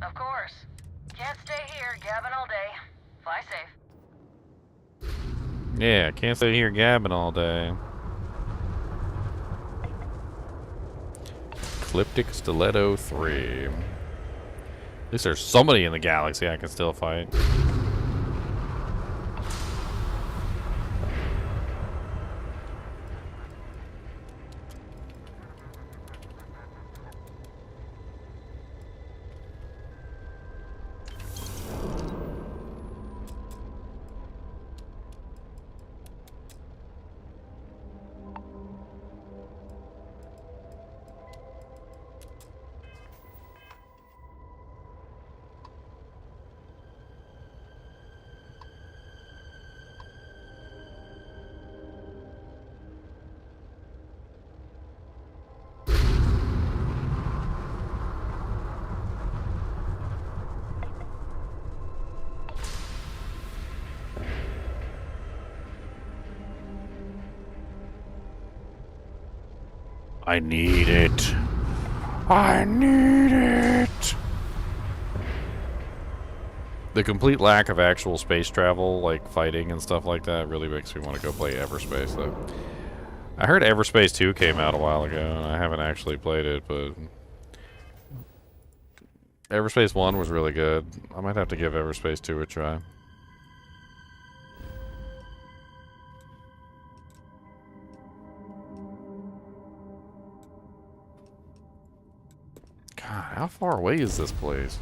Of course. Can't stay here gabbing all day. Fly safe. Yeah, can't stay here gabbing all day. Ecliptic Stiletto 3. At least there's somebody in the galaxy I can still fight. I need it. I need it. The complete lack of actual space travel, like fighting and stuff like that, really makes me want to go play Everspace, though. I heard Everspace 2 came out a while ago, and I haven't actually played it, but Everspace 1 was really good. I might have to give Everspace 2 a try. God, how far away is this place?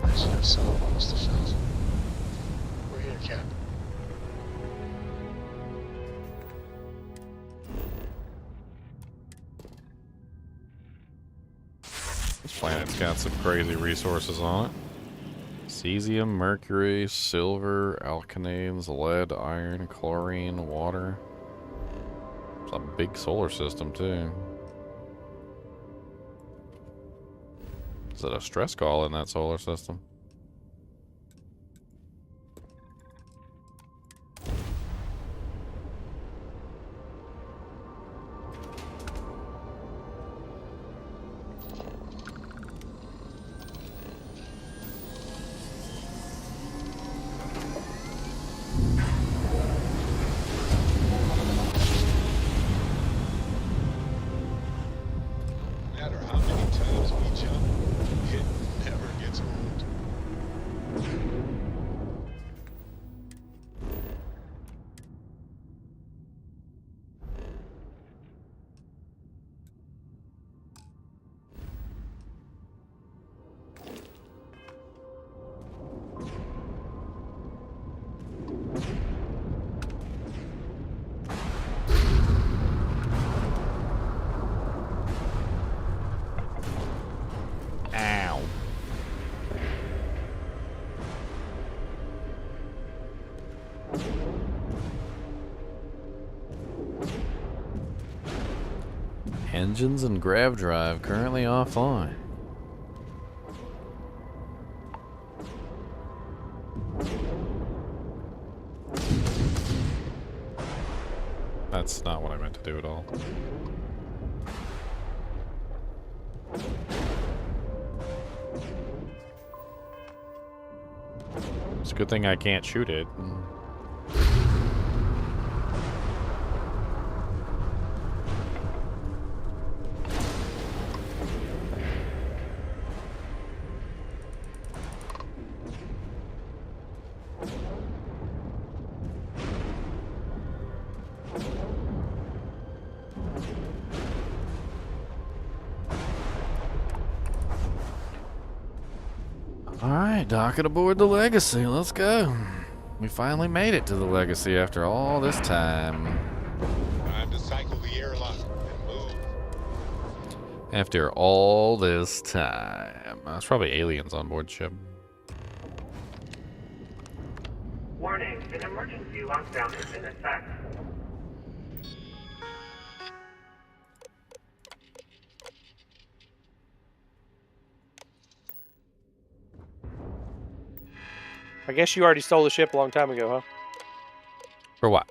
I should have some almost filled. We're here, Cap. This planet's got some crazy resources on it. Cesium, mercury, silver, alkananes, lead, iron, chlorine, water. It's a big solar system, too. Is it a stress call in that solar system? No matter how many times we jump, it never gets old. Engines and grav drive currently offline. That's not what I meant to do at all. It's a good thing I can't shoot it. Alright, docket aboard the Legacy. Let's go. We finally made it to the Legacy after all this time. Time to cycle the airlock and move. After all this time. That's probably aliens on board ship. Warning, an emergency lockdown is in effect. I guess you already stole the ship a long time ago, huh? For what?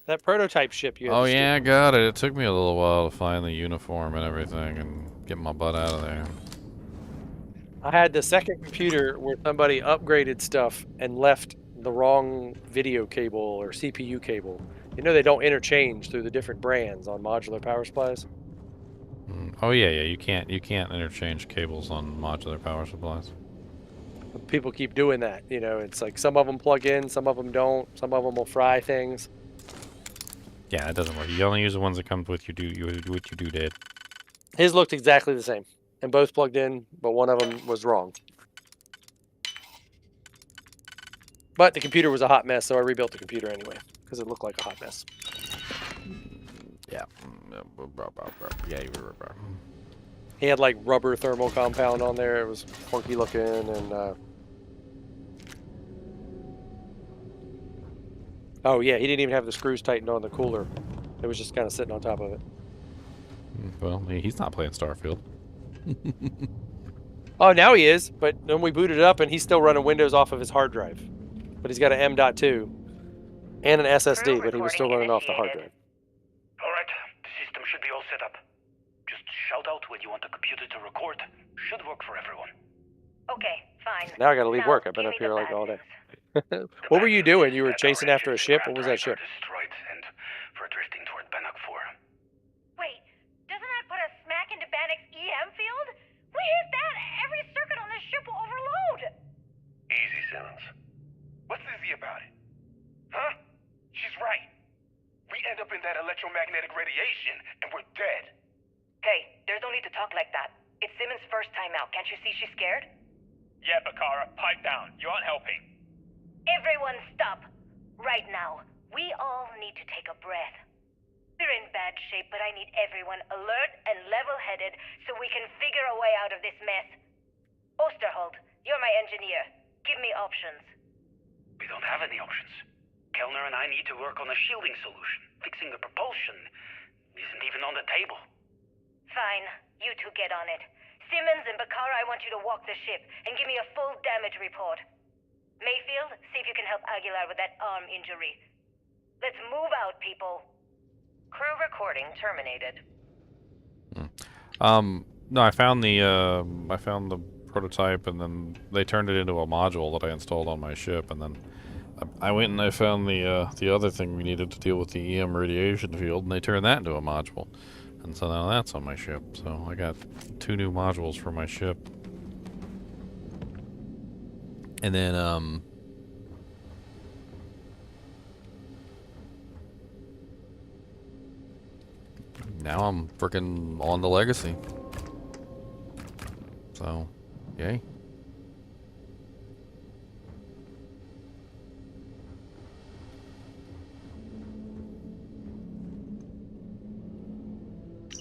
That prototype ship you had Oh to yeah, I got it. It took me a little while to find the uniform and everything and get my butt out of there. I had the second computer where somebody upgraded stuff and left the wrong video cable or CPU cable. You know they don't interchange through the different brands on modular power supplies. Oh yeah, you can't interchange cables on modular power supplies. People keep doing that, you know. It's like some of them plug in, some of them don't. Some of them will fry things. Yeah, that doesn't work. You only use the ones that come with what you do, Dad. His looked exactly the same, and both plugged in, but one of them was wrong. But the computer was a hot mess, so I rebuilt the computer anyway because it looked like a hot mess. Yeah. Yeah, you were. He had like rubber thermal compound on there. It was funky looking, and oh yeah, he didn't even have the screws tightened on the cooler. It was just kind of sitting on top of it. Well, he's not playing Starfield. Oh, now he is, but then we booted it up, and he's still running Windows off of his hard drive. But he's got an M.2 and an SSD, but he was still running off the hard drive. Alright, the system should be all set up. Just shout out when you want the computer to record. Should work for everyone. Okay, fine. Now I gotta leave work. I've been up here like all day. What were you doing? You were chasing after a ship? What was that ship? Destroyed and for drifting toward Bannock 4. Wait, doesn't that put us smack into Bannock's EM field? We hit that, every circuit on this ship will overload. Easy, Simmons. What's easy about it? Huh? She's right. We end up in that electromagnetic radiation and we're dead. Hey, there's no need to talk like that. It's Simmons' first time out. Can't you see she's scared? Yeah, Bakara, pipe down. You aren't helping. Everyone stop. Right now, we all need to take a breath. We're in bad shape, but I need everyone alert and level-headed so we can figure a way out of this mess. Osterhold, you're my engineer. Give me options. We don't have any options. Kellner and I need to work on a shielding solution. Fixing the propulsion isn't even on the table. Fine, you two get on it. Simmons and Bakara, I want you to walk the ship and give me a full damage report. Mayfield, see if you can help Aguilar with that arm injury. Let's move out, people. Crew recording terminated. No, I found the prototype, and then they turned it into a module that I installed on my ship, and then I went and I found the other thing we needed to deal with the EM radiation field, and they turned that into a module. And so now that's on my ship. So I got 2 new modules for my ship. And then, now I'm freaking on the Legacy. So, yay.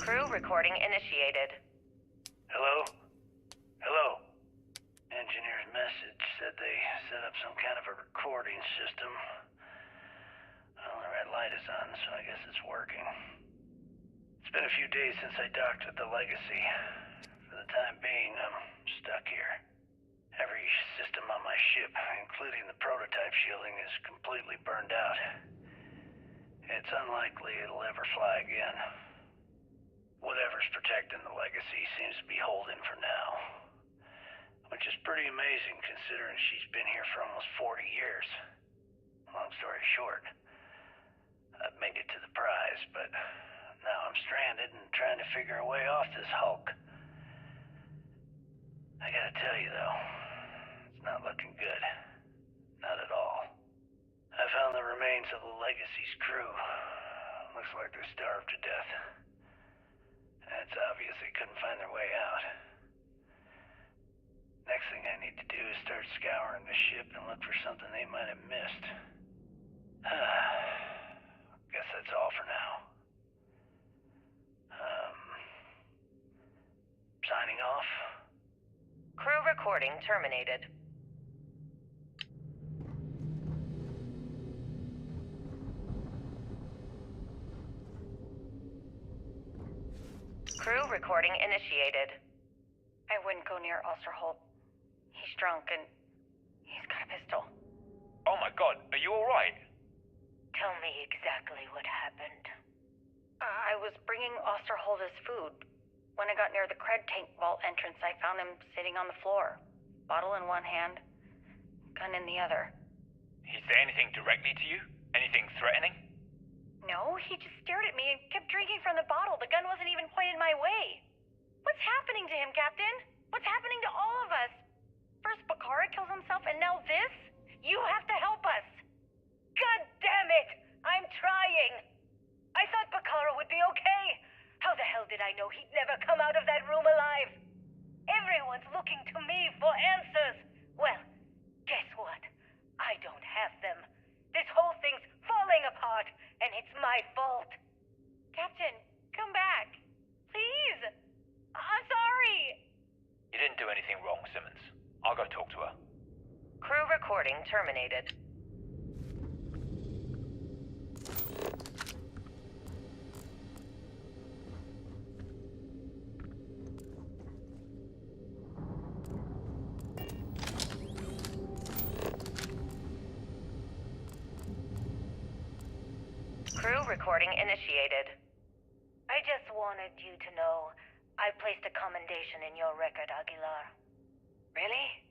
Crew recording initiated. Hello? Hello? Engineer's message said they set up some kind of a recording system. Well, the red light is on, so I guess it's working. It's been a few days since I docked with the Legacy. For the time being, I'm stuck here. Every system on my ship, including the prototype shielding, is completely burned out. It's unlikely it'll ever fly again. Whatever's protecting the Legacy seems to be holding for now. Which is pretty amazing considering she's been here for almost 40 years. Long story short, I've made it to the prize, but now I'm stranded and trying to figure a way off this hulk. I gotta tell you though, it's not looking good. Not at all. I found the remains of the Legacy's crew. Looks like they're starved to death. And it's obvious they couldn't find their way out. Next thing I need to do is start scouring the ship and look for something they might have missed. Guess that's all for now. Signing off. Crew recording terminated. Crew recording initiated. I wouldn't go near Osterholt. He's drunk and he's got a pistol. Oh my god, are you alright? Tell me exactly what happened. I was bringing Osterholt his food. When I got near the cred tank vault entrance, I found him sitting on the floor. Bottle in one hand, gun in the other. He say anything directly to you? Anything threatening? No, he just stared at me and kept drinking from the bottle. The gun wasn't even pointed my way. What's happening to him, Captain? What's happening to all of us? First Bakara kills himself and now this? You have to help us! God damn it! I'm trying! I thought Bakara would be okay! How the hell did I know he'd never come out of that room alive? Everyone's looking to me for answers! Well, guess what? I don't have them. This whole thing's falling apart, and it's my fault. Captain, come back. Please! I'm sorry! You didn't do anything wrong, Simmons. I'll go talk to her. Crew recording terminated. Crew recording initiated. I just wanted you to know I placed a commendation in your record, Aguilar. Really?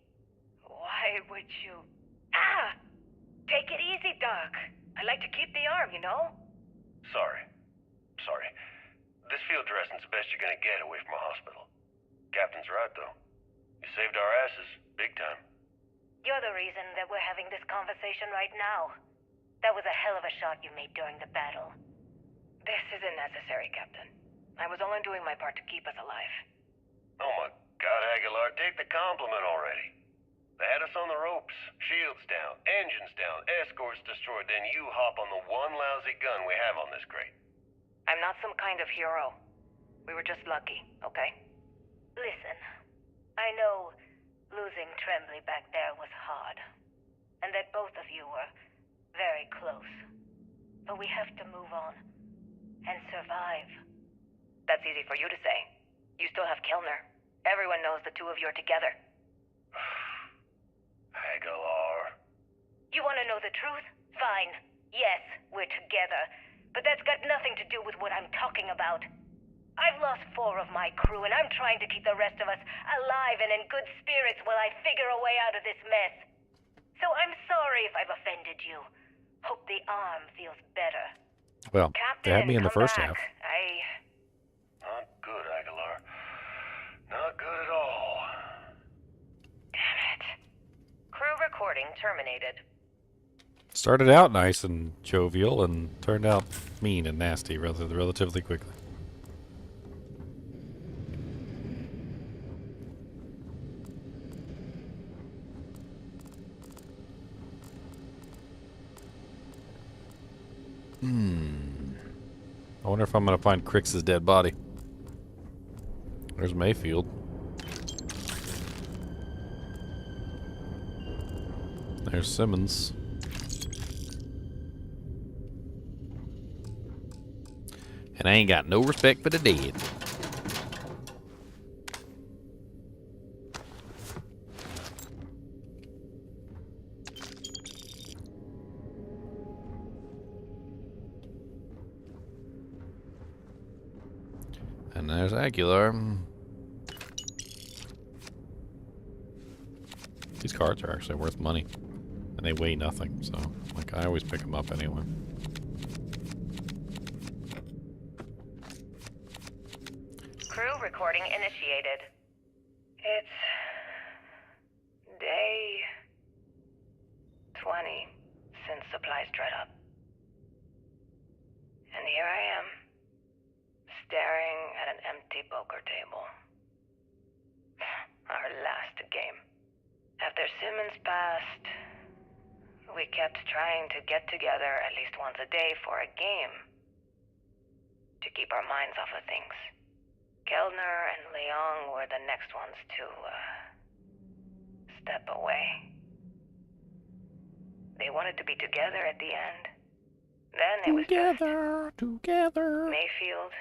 Why would you... Ah! Take it easy, Doc. I like to keep the arm, you know? Sorry. This field dressing's the best you're gonna get away from a hospital. Captain's right, though. You saved our asses, big time. You're the reason that we're having this conversation right now. That was a hell of a shot you made during the battle. This isn't necessary, Captain. I was only doing my part to keep us alive. Oh my God, Aguilar, take the compliment already. They had us on the ropes, shields down, engines down, escorts destroyed, then you hop on the one lousy gun we have on this crate. I'm not some kind of hero. We were just lucky, okay? Listen, I know losing Tremblay back there was hard, and that both of you were very close. But we have to move on and survive. That's easy for you to say. You still have Kilner. Everyone knows the two of you are together. Aguilar. You want to know the truth? Fine. Yes, we're together. But that's got nothing to do with what I'm talking about. I've lost 4 of my crew, and I'm trying to keep the rest of us alive and in good spirits while I figure a way out of this mess. So I'm sorry if I've offended you. Hope the arm feels better. Well, Captain, they had me in the come first back. half. Not good, Aguilar. Not good at all. Damn it. Crew recording terminated. Started out nice and jovial and turned out mean and nasty relatively quickly. I wonder if I'm gonna find Crix's dead body. There's Mayfield. There's Simmons. And I ain't got no respect for the dead. And there's Aguilar. These cards are actually worth money. And they weigh nothing, so like I always pick them up anyway. Crew recording initiated. It's day 20 since supplies dried up. And here I am, staring at an empty poker table. Our last game. After Simmons passed, we kept trying to get together at least once a day for a game. To keep our minds off of things. Kellner and Leong were the next ones to, step away. They wanted to be together at the end. Then it was just... Together. Mayfield.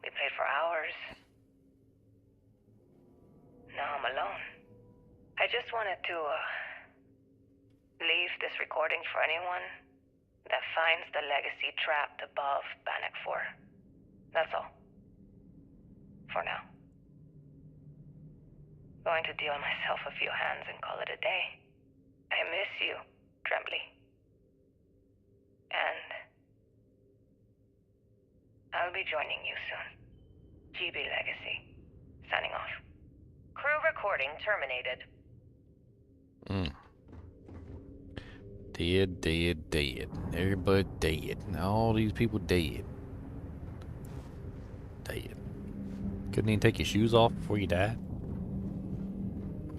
We played for hours. Now I'm alone. I just wanted to, leave this recording for anyone that finds the legacy trapped above Bannock 4. That's all. For now. Going to deal myself a few hands and call it a day. I miss you, Trembly. And I'll be joining you soon. GB Legacy. Signing off. Crew recording terminated. Dead. Everybody dead. All these people dead. Couldn't even take your shoes off before you died?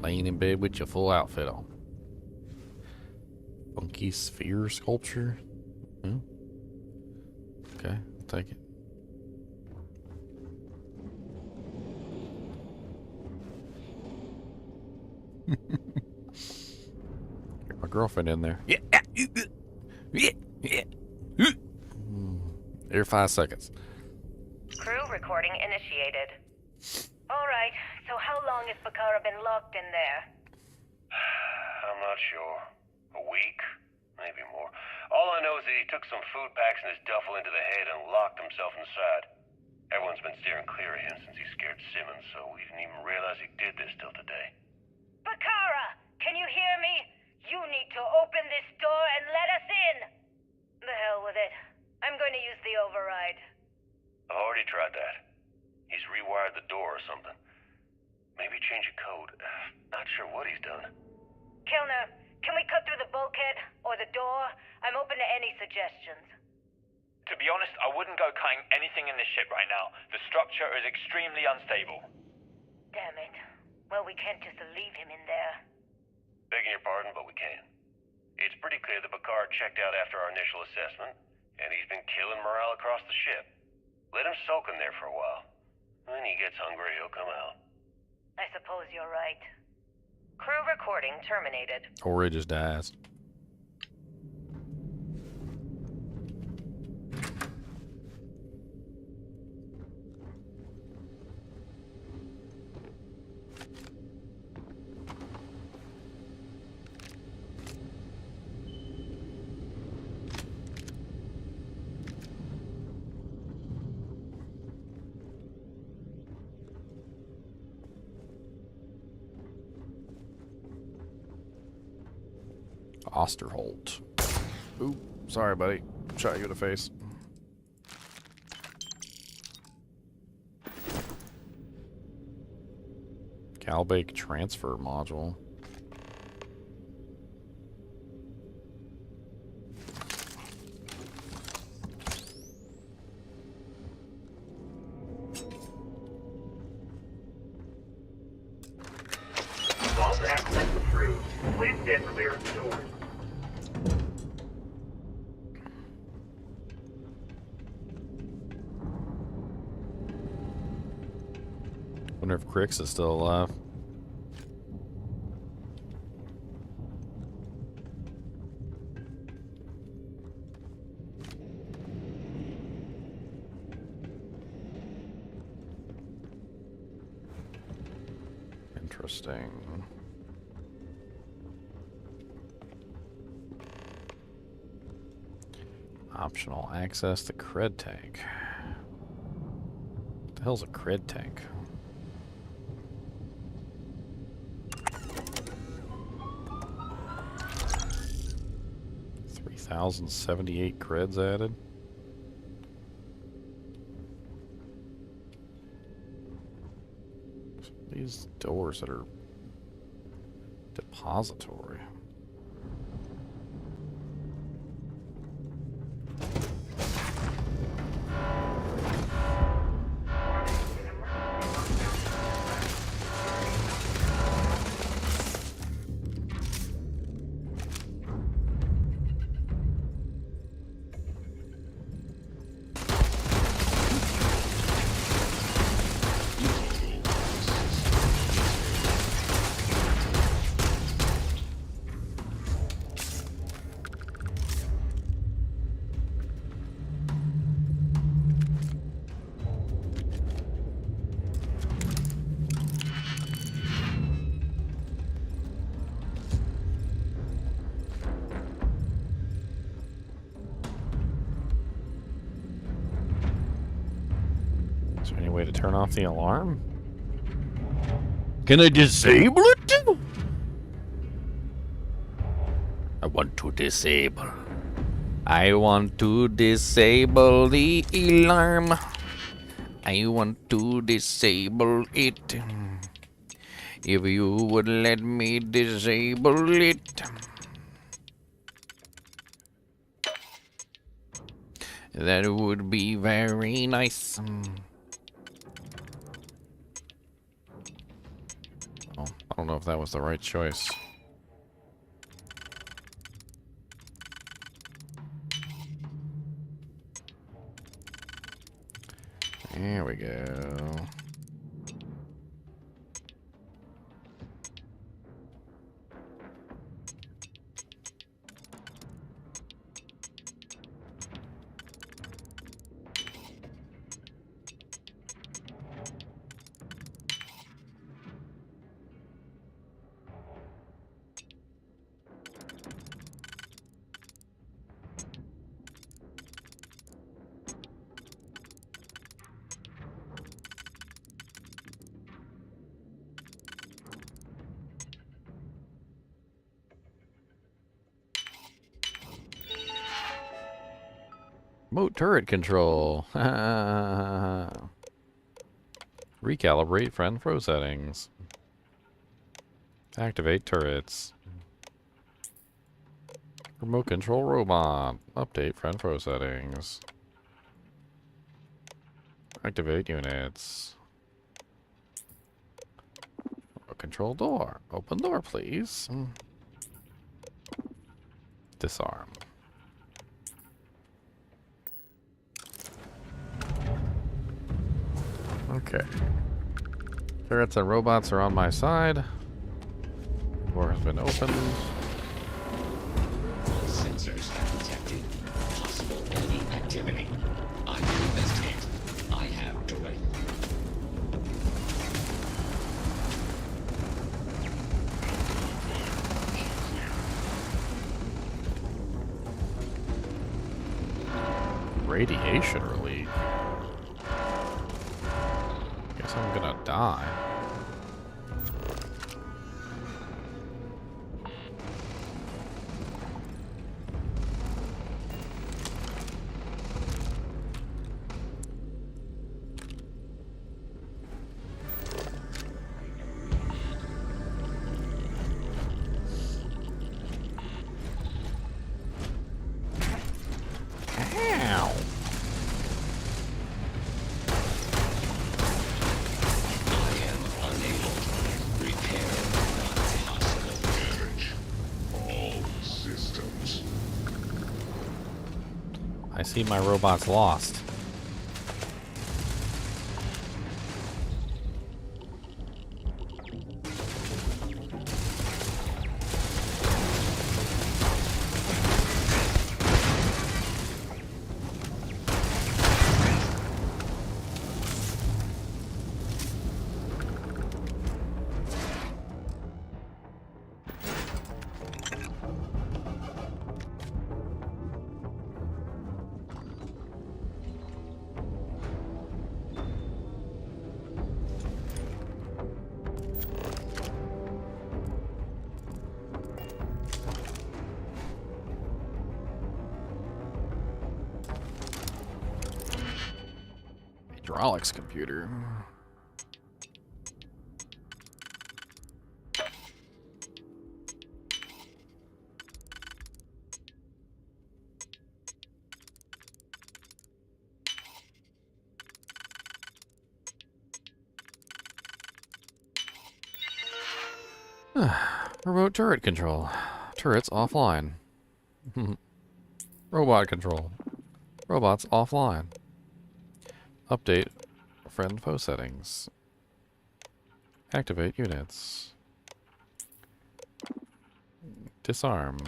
Laying in bed with your full outfit on. Funky sphere sculpture? Okay, I'll take it. Get my girlfriend in there. Every 5 seconds. Crew recording initiated. Alright, so how long has Bakara been locked in there? I'm not sure. A week? Maybe more. All I know is that he took some food packs in his duffel into the head and locked himself inside. Everyone's been steering clear of him since he scared Simmons, so we didn't even realize he did this till today. Bakara! Can you hear me? You need to open this door and let us in! The hell with it. I'm going to use the override. I've already tried that. He's rewired the door or something. Maybe change a code. Not sure what he's done. Kellner, can we cut through the bulkhead? Or the door? I'm open to any suggestions. To be honest, I wouldn't go cutting anything in this ship right now. The structure is extremely unstable. Damn it. Well, we can't just leave him in there. Begging your pardon, but we can. It's pretty clear that Bakar checked out after our initial assessment, and he's been killing morale across the ship. Let him soak in there for a while. When he gets hungry, he'll come out. I suppose you're right. Crew recording terminated. Or he just dies. Osterholt. Ooh, sorry, buddy. Shot you in the face. Calbake transfer module. Vault access approved. Please stand clear of the doors. Wonder if Crix is still alive. Interesting. Optional access to cred tank. What the hell's a cred tank? $3,078 creds added. These doors that are depository. Is there any way to turn off the alarm? Can I disable it? I want to disable. I want to disable the alarm. I want to disable it. If you would let me disable it. That would be very nice. Oh, I don't know if that was the right choice. There we go. Remote turret control. Recalibrate friend throw settings. Activate turrets. Remote control robot. Update friend throw settings. Activate units. Remote control door. Open door, please. Disarm. Okay. Turrets and robots are on my side. Door has been opened. Sensors have detected possible enemy activity. I will investigate. I have direct. Radiation relief. Guess I'm gonna die. I see my robot's lost. Hydraulics computer. Remote turret control. Turrets offline. Robot control. Robots offline. Update friend foe settings. Activate units. Disarm.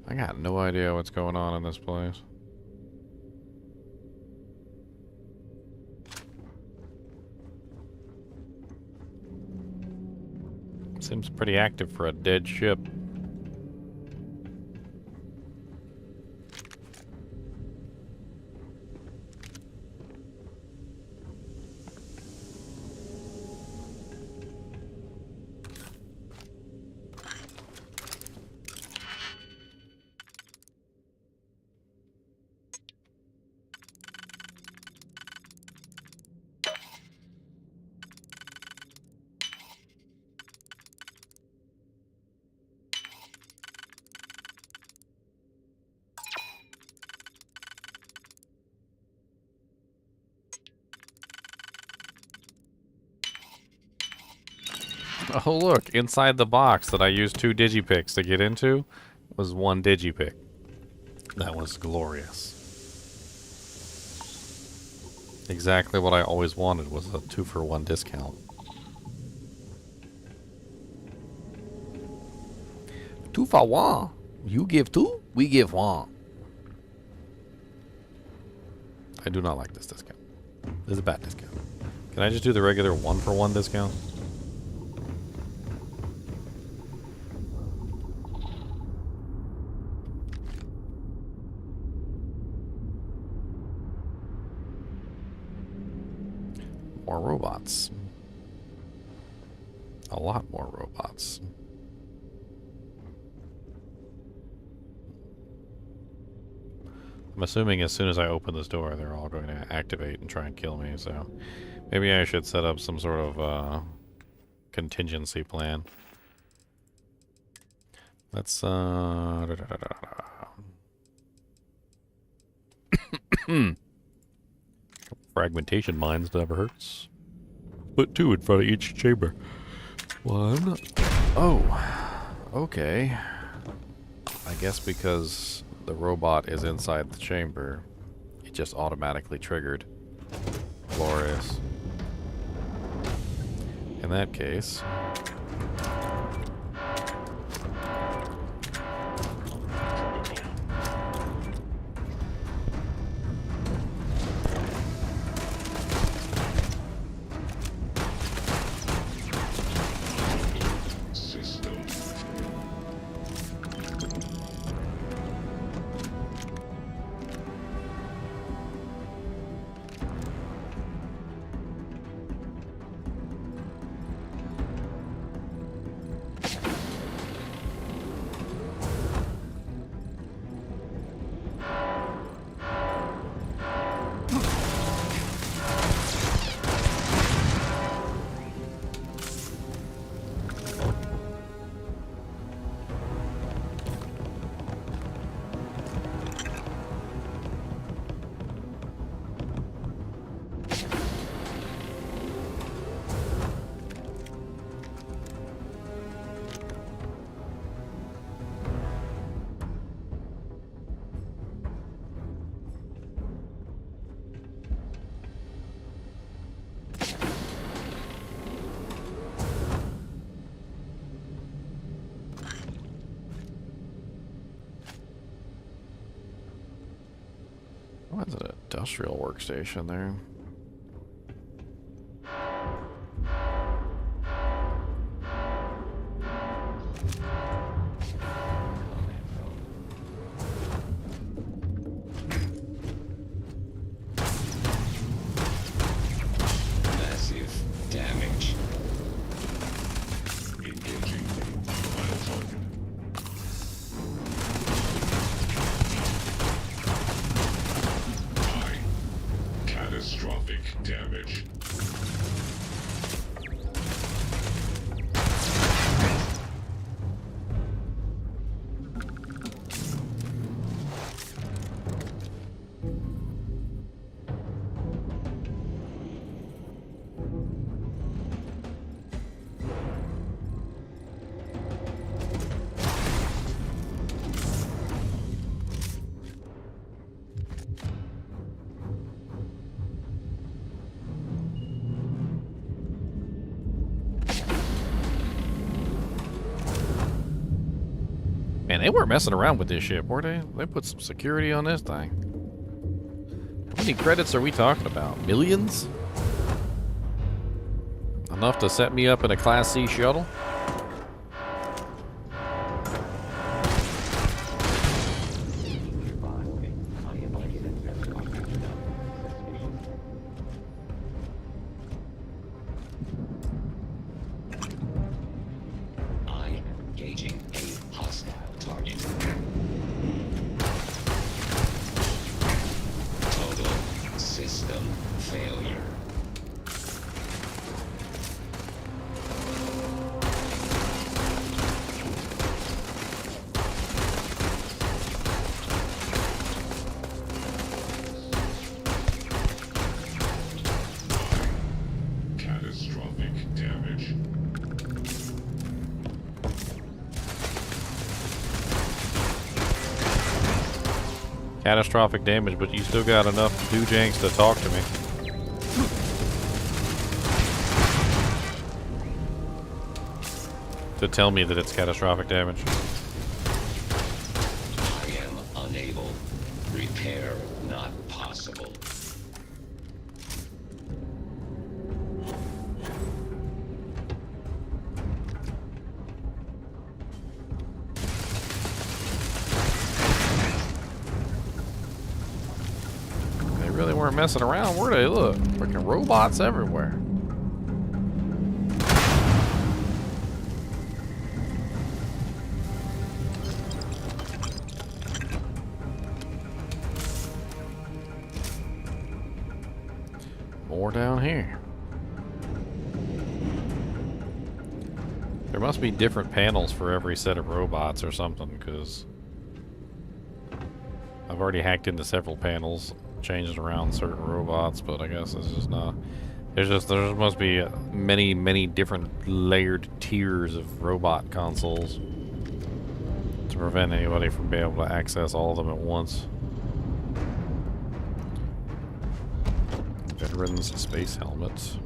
I got no idea what's going on in this place. Seems pretty active for a dead ship. Oh look, inside the box that I used 2 digipicks to get into was 1 digipick. That was glorious. Exactly what I always wanted was a 2-for-1 discount. 2 for 1. You give 2, we give 1. I do not like this discount. This is a bad discount. Can I just do the regular 1-for-1 discount? More robots. A lot more robots. I'm assuming as soon as I open this door, they're all going to activate and try and kill me, so maybe I should set up some sort of contingency plan. Let's fragmentation mines never hurts. Put 2 in front of each chamber. 1. Oh, okay. I guess because the robot is inside the chamber, it just automatically triggered. Glorious. In that case... What's an industrial workstation there? Massive damage. they weren't messing around with this ship, were they? They put some security on this thing. How many credits are we talking about? Millions? Enough to set me up in a Class C shuttle? Catastrophic damage, but you still got enough doojanks to talk to me. To tell me that it's catastrophic damage. I am unable. Repair not possible. Really weren't messing around, were they? Look, freaking robots everywhere. More down here. There must be different panels for every set of robots or something, because I've already hacked into several panels, changed around certain robots, but I guess it's just not. There must be many different layered tiers of robot consoles to prevent anybody from being able to access all of them at once. Veterans space helmets.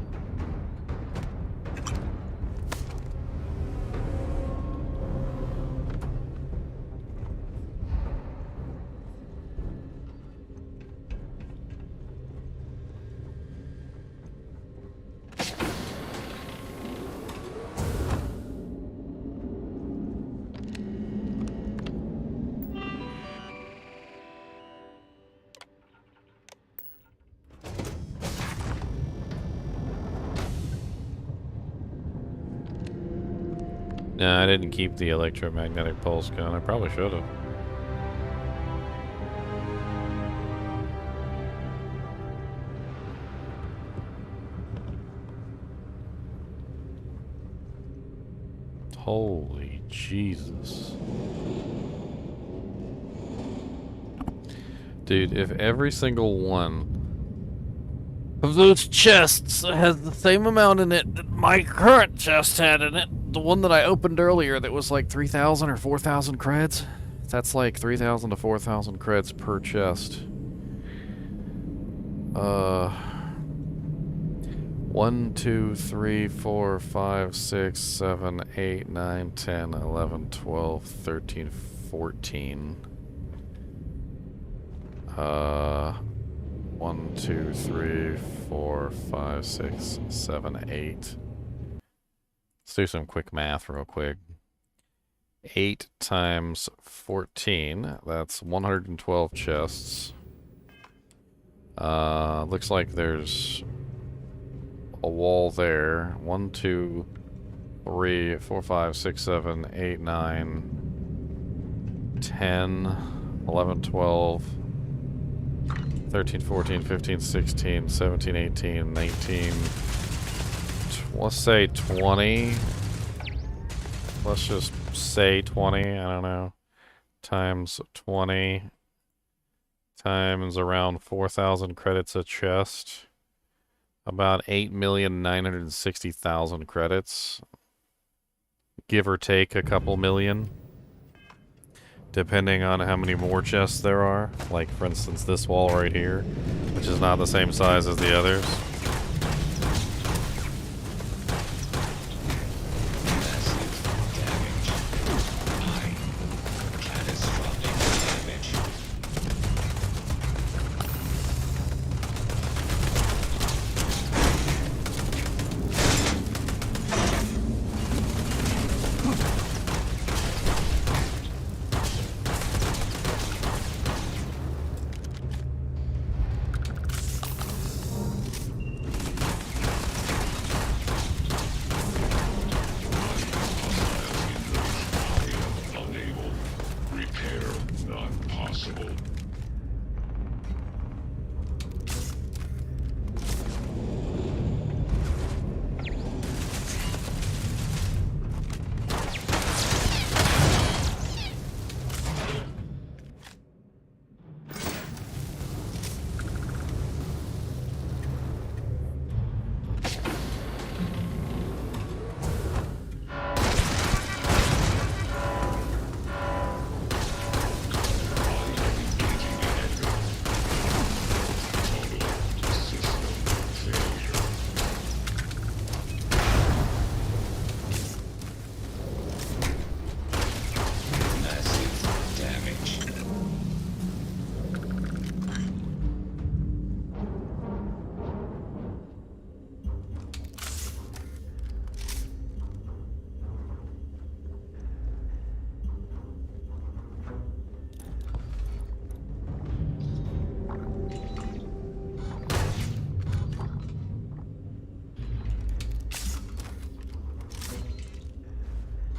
No, I didn't keep the electromagnetic pulse gun. I probably should have. Holy Jesus. Dude, if every single one of those chests has the same amount in it that my current chest had in it, the one that I opened earlier that was like 3,000 or 4,000 creds, that's like 3,000 to 4,000 creds per chest. 1, 2, 3, 4, 5, 6, 7, 8, 9, 10, 11, 12, 13, 14. 1, 2, 3, 4, 5, 6, 7, 8. Let's do some quick math real quick. 8 times 14, that's 112 chests. Looks like there's a wall there. 1, 2, 3, 4, 5, 6, 7, 8, 9, 10, 11, 12, 13, 14, 15, 16, 17, 18, 19, let's say 20. Let's just say 20, I don't know. Times 20 times around 4,000 credits a chest. About 8,960,000 credits. Give or take a couple million. Depending on how many more chests there are. Like, for instance, this wall right here, which is not the same size as the others.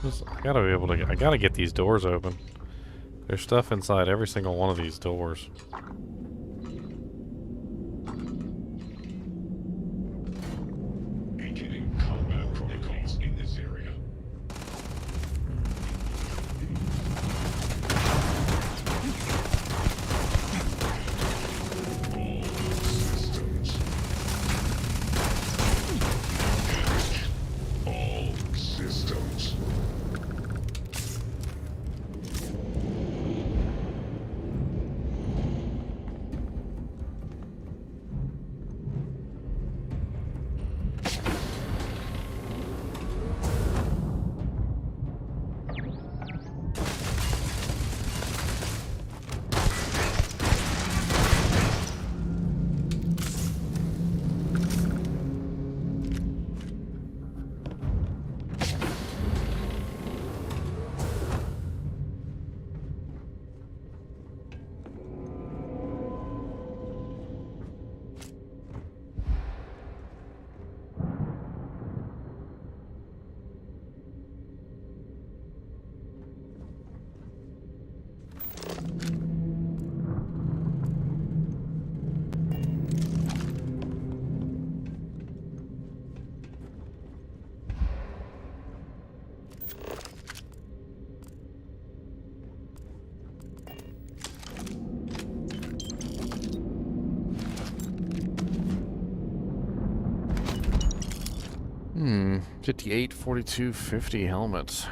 I gotta be able to. I gotta get these doors open. There's stuff inside every single one of these doors. Beginning combat protocols in this area. All systems. Hmm. 58, 42, 50 helmets.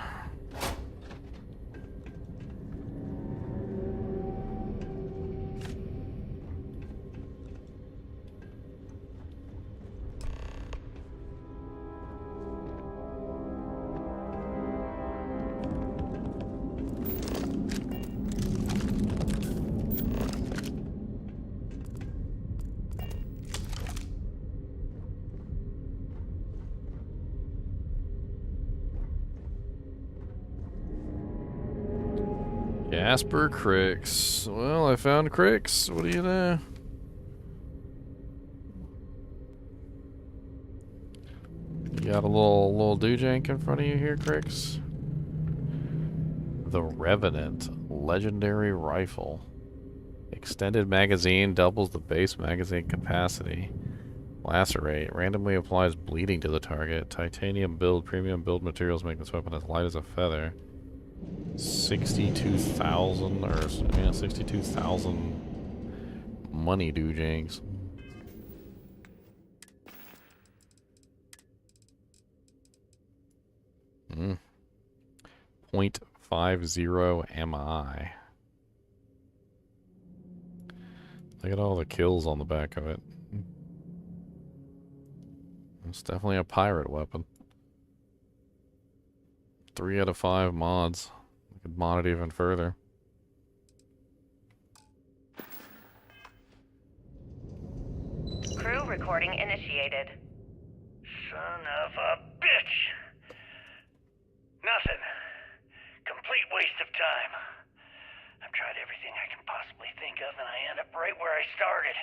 Jasper Cricks. Well, I found Cricks. What do you know? You got a little doojank in front of you here, Cricks? The Revenant Legendary Rifle. Extended magazine doubles the base magazine capacity. Lacerate. Randomly applies bleeding to the target. Titanium build. Premium build materials make this weapon as light as a feather. 62,000 or yeah, 62,000 money doojangs. Hmm. 0.50 MI. Look at all the kills on the back of it. It's definitely a pirate weapon. 3 out of 5 mods. We could mod it even further. Crew recording initiated. Son of a bitch! Nothing. Complete waste of time. I've tried everything I can possibly think of, and I end up right where I started.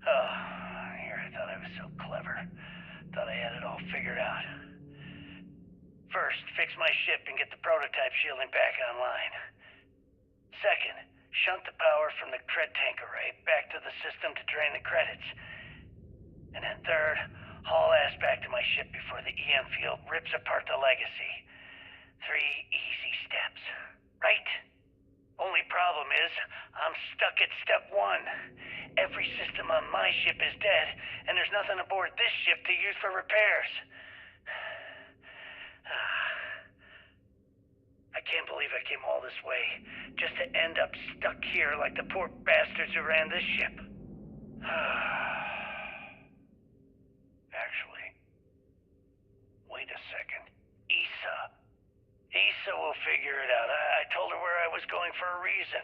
Oh, here I thought I was so clever. Thought I had it all figured out. First, fix my ship and get the prototype shielding back online. Second, shunt the power from the cred tank array back to the system to drain the credits. And then third, haul ass back to my ship before the EM field rips apart the legacy. 3 easy steps, right? Only problem is, I'm stuck at step 1. Every system on my ship is dead, and there's nothing aboard this ship to use for repairs. I can't believe I came all this way, just to end up stuck here like the poor bastards who ran this ship. Actually, wait a second. Issa will figure it out. I told her where I was going for a reason.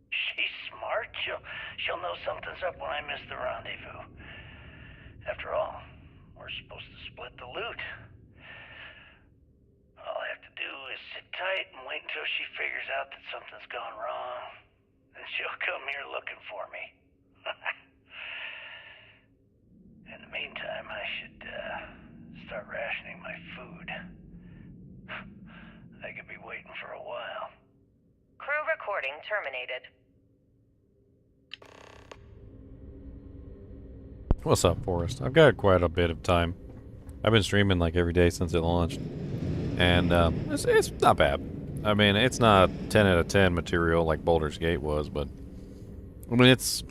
She's smart. She'll know something's up when I miss the rendezvous. After all, we're supposed to split the loot. All I have to do is sit tight and wait until she figures out that something's gone wrong. Then she'll come here looking for me. In the meantime, I should start rationing my food. for a while. Crew recording terminated. What's up, Forrest? I've got quite a bit of time. I've been streaming like every day since it launched. And it's not bad. I mean, it's not 10 out of 10 material like Baldur's Gate was, but I mean, it's...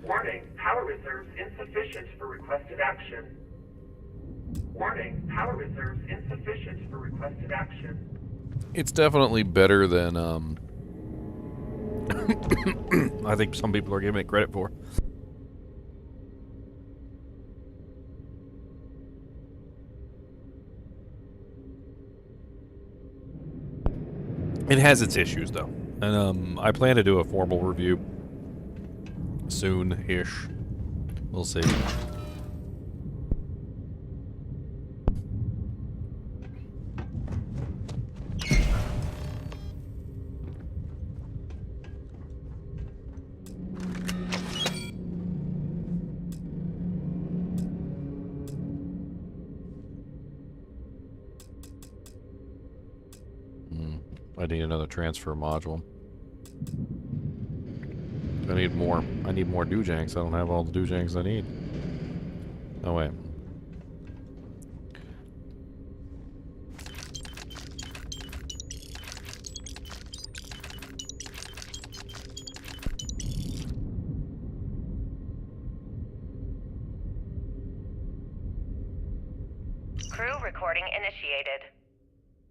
Warning, power reserves insufficient for requested action. Warning, power reserves insufficient for requested action. It's definitely better than, I think some people are giving it credit for. It has its issues, though. And, I plan to do a formal review soon-ish. We'll see. I need another transfer module. I need more. I need more doojanks. I don't have all the doojanks I need. Oh wait. Crew recording initiated.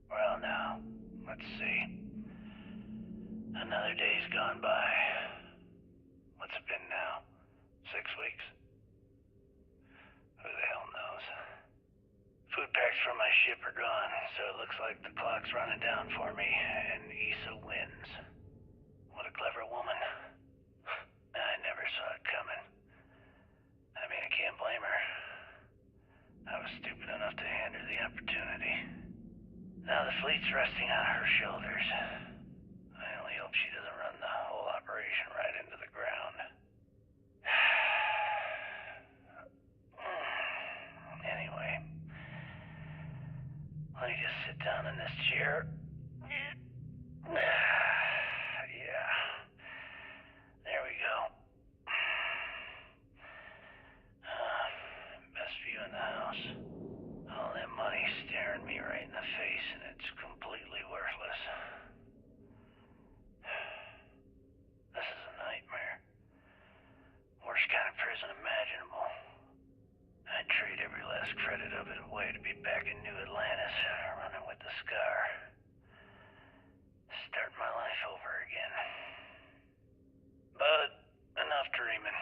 Well, now, let's see. Another day's gone by. What's it been now? 6 weeks? Who the hell knows? Food packs from my ship are gone, so it looks like the clock's running down for me, and Issa wins. What a clever woman. I never saw it coming. I mean, I can't blame her. I was stupid enough to hand her the opportunity. Now the fleet's resting on her shoulders. I only hope she doesn't run the whole operation right into the ground. Anyway, let me just sit down in this chair. Yeah. There we go. Best view in the house. All that money staring me right in the face, and it's completely worthless. This is a nightmare. Worst kind of prison imaginable. I'd trade every last credit of it away to be back in New Atlantis, running with the Scar. Start my life over again. But enough dreaming.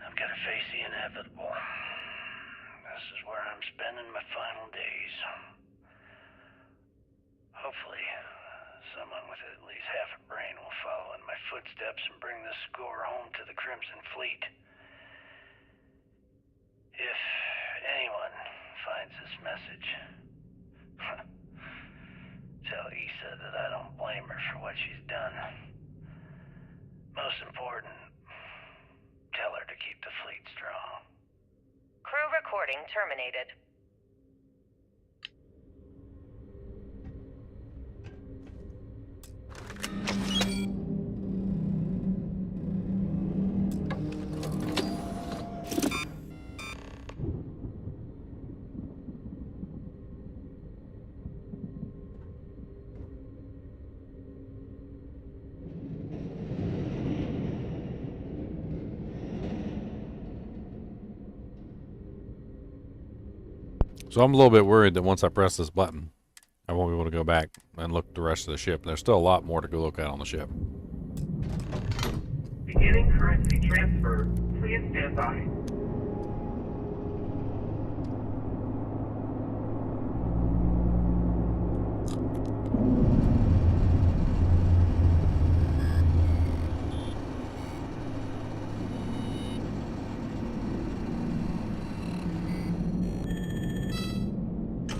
I've got to face the inevitable. This is where I'm spending my final days. Hopefully, someone with at least half a brain will follow in my footsteps and bring the score home to the Crimson Fleet. If anyone finds this message, tell Issa that I don't blame her for what she's done. Most important, tell her to keep the fleet strong. Crew recording terminated. So I'm a little bit worried that once I press this button, I won't be able to go back and look at the rest of the ship. There's still a lot more to go look at on the ship. Beginning currency transfer. Please stand by.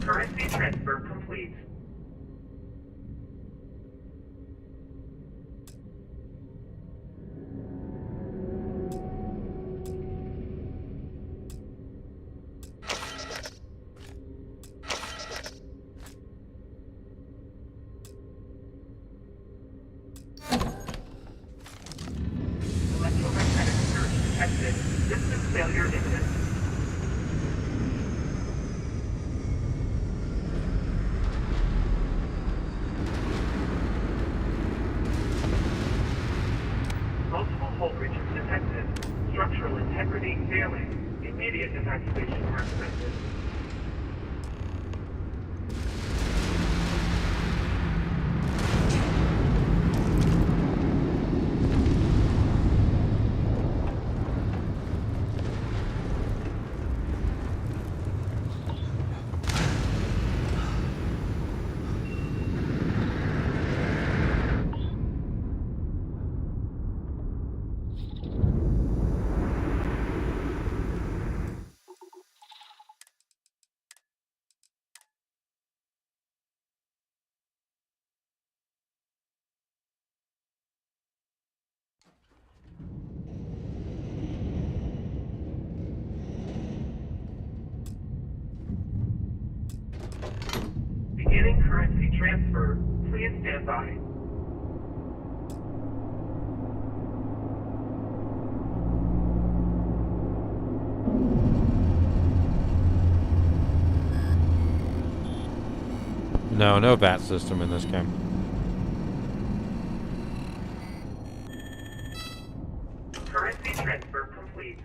Currency transfer complete. Beginning currency transfer. Please stand by. No, no VAT system in this game. Currency transfer complete.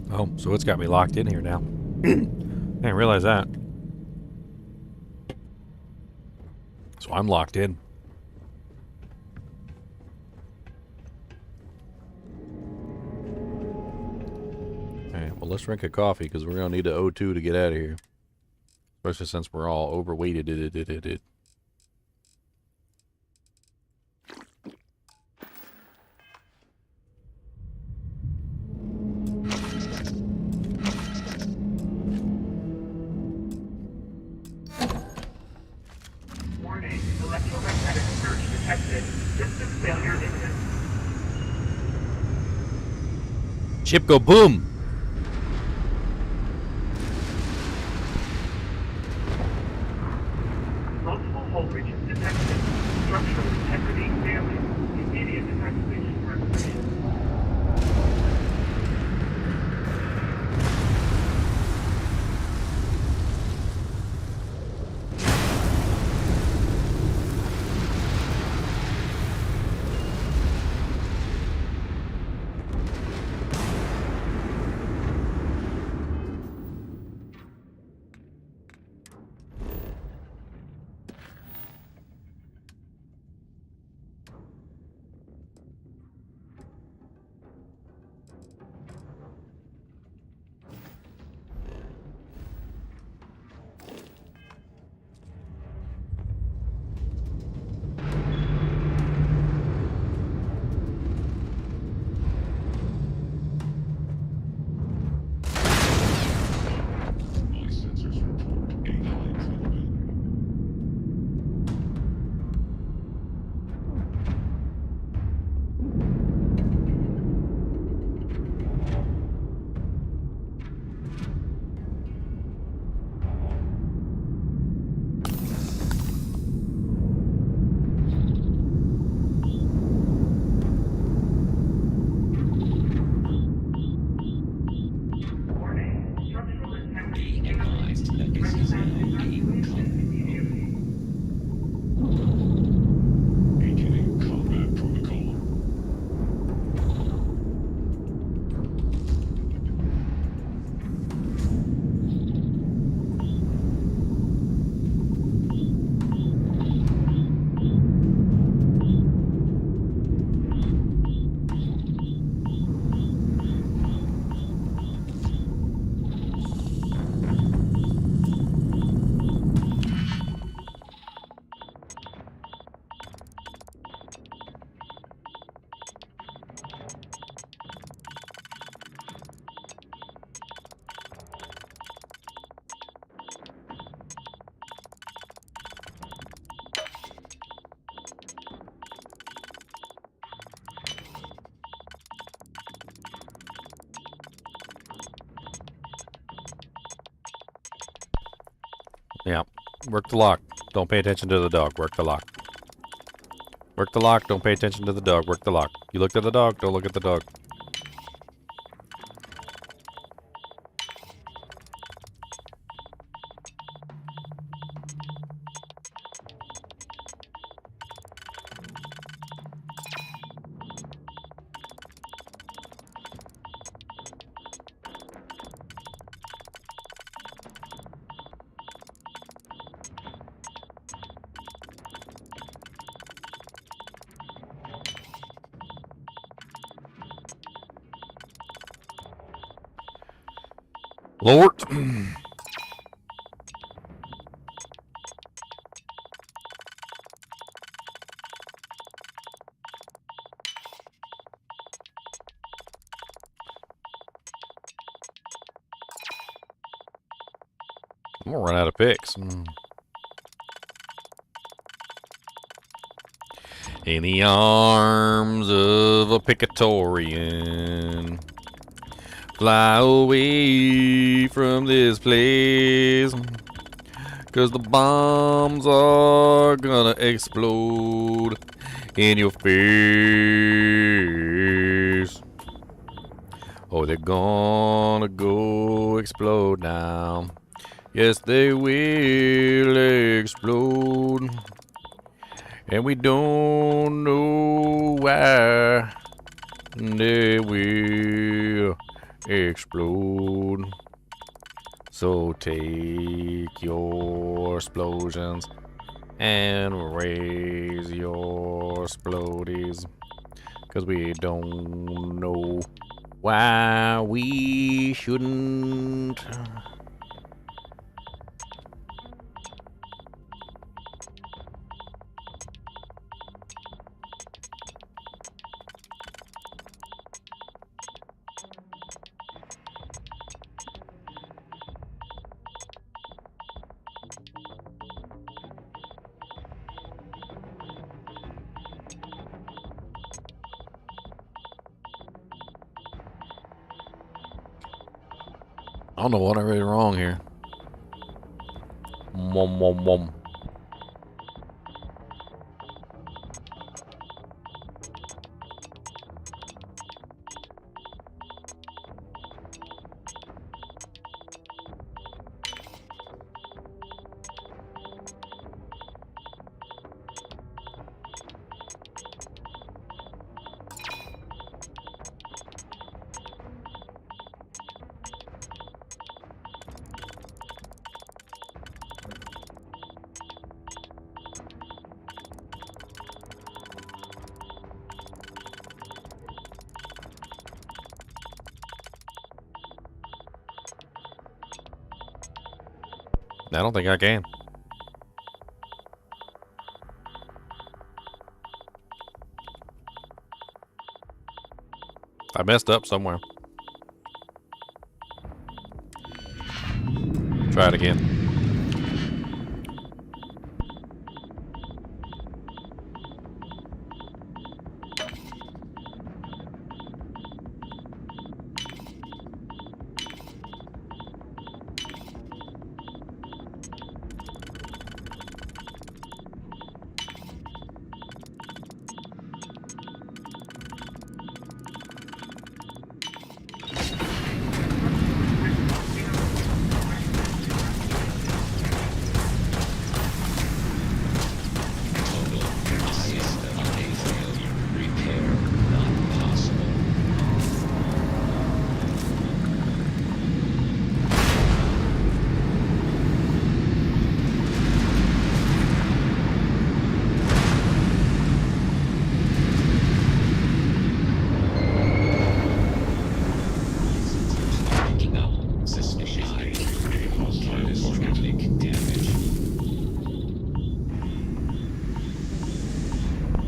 Oh, so it's got me locked in here now. I didn't realize that. So I'm locked in. Okay, well, let's drink a coffee because we're going to need an O2 to get out of here. Especially since we're all overweighted. Warning, electromagnetic surge detected. System failure imminent. Ship go boom! Multiple hull breaches detected. Structural integrity failing. Immediate evacuation recommended. Yeah. Work the lock. Don't pay attention to the dog. Work the lock. Work the lock. Don't pay attention to the dog. Work the lock. You looked at the dog. Don't look at the dog. Lord. I'm gonna run out of picks. In the arms of a Picatorian, fly away from this place, 'cause the bombs are gonna explode in your face. Oh, they're gonna go explode now. Yes, they will explode. And we don't know why they will explode. So take your explosions and raise your explodies, 'cause we don't know why we shouldn't. I don't know what I read wrong here. Mom, mom, mom. I don't think I can. I messed up somewhere. Try it again.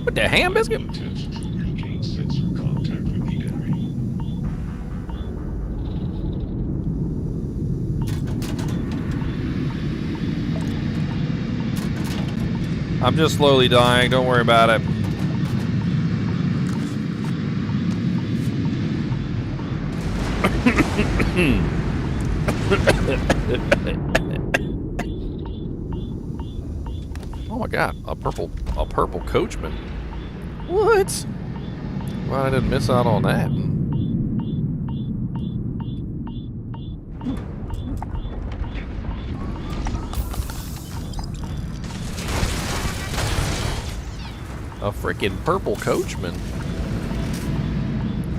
What the ham biscuit? I'm just slowly dying, don't worry about it. Oh my god, a purple coachman. What? Well, I didn't miss out on that. A freaking purple coachman.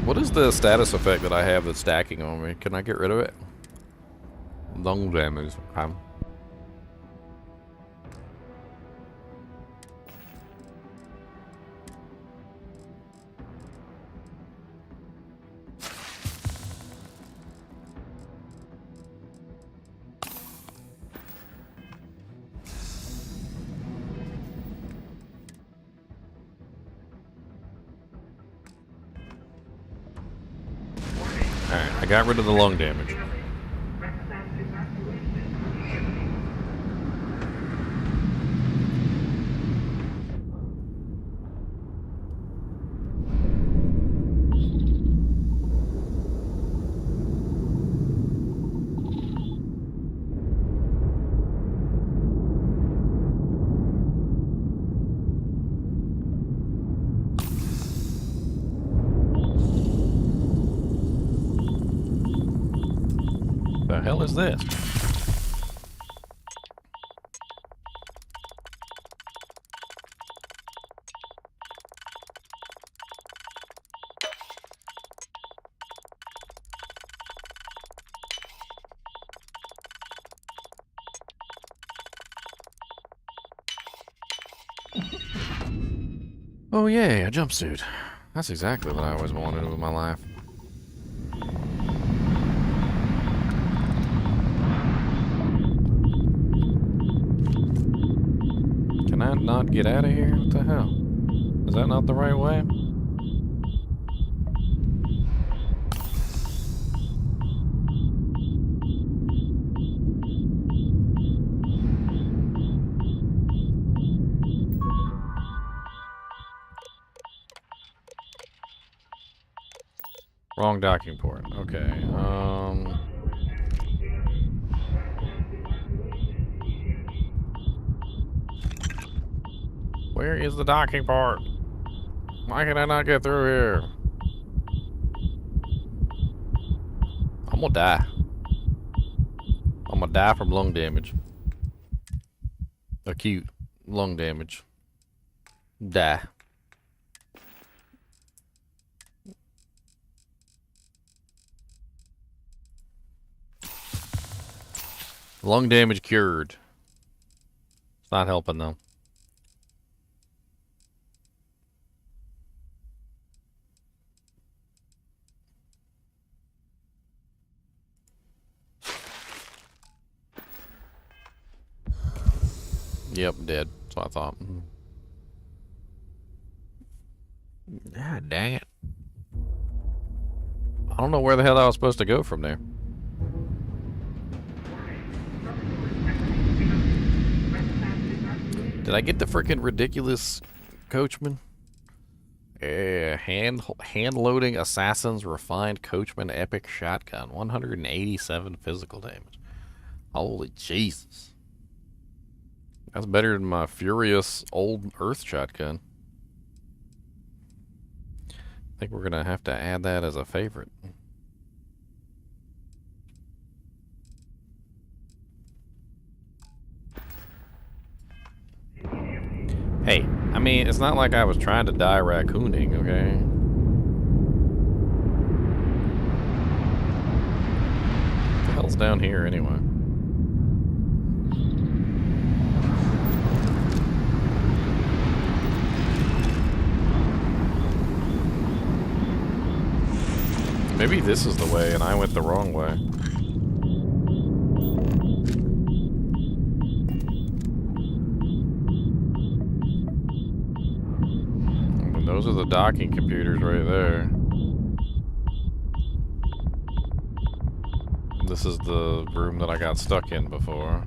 What is the status effect that I have that's stacking on me? Can I get rid of it? Lung damage. Okay. Alright, I got rid of the lung damage. hell is this? Oh yay, a jumpsuit. That's exactly what I always wanted with my life. Can I not get out of here? What the hell? Is that not the right way? Wrong docking port. Okay. Where is the docking port? Why can I not get through here? I'm gonna die. I'm gonna die from lung damage. Acute lung damage. Die. Lung damage cured. It's not helping though. Yep, dead. That's what I thought. God dang it. I don't know where the hell I was supposed to go from there. Did I get the freaking ridiculous coachman? Hand loading assassins refined coachman epic shotgun. 187 physical damage. Holy Jesus. That's better than my furious old earth shotgun. I think we're gonna have to add that as a favorite. Hey, I mean, it's not like I was trying to die raccooning, okay? What the hell's down here anyway? Maybe this is the way and I went the wrong way. Those are the docking computers right there. This is the room that I got stuck in before.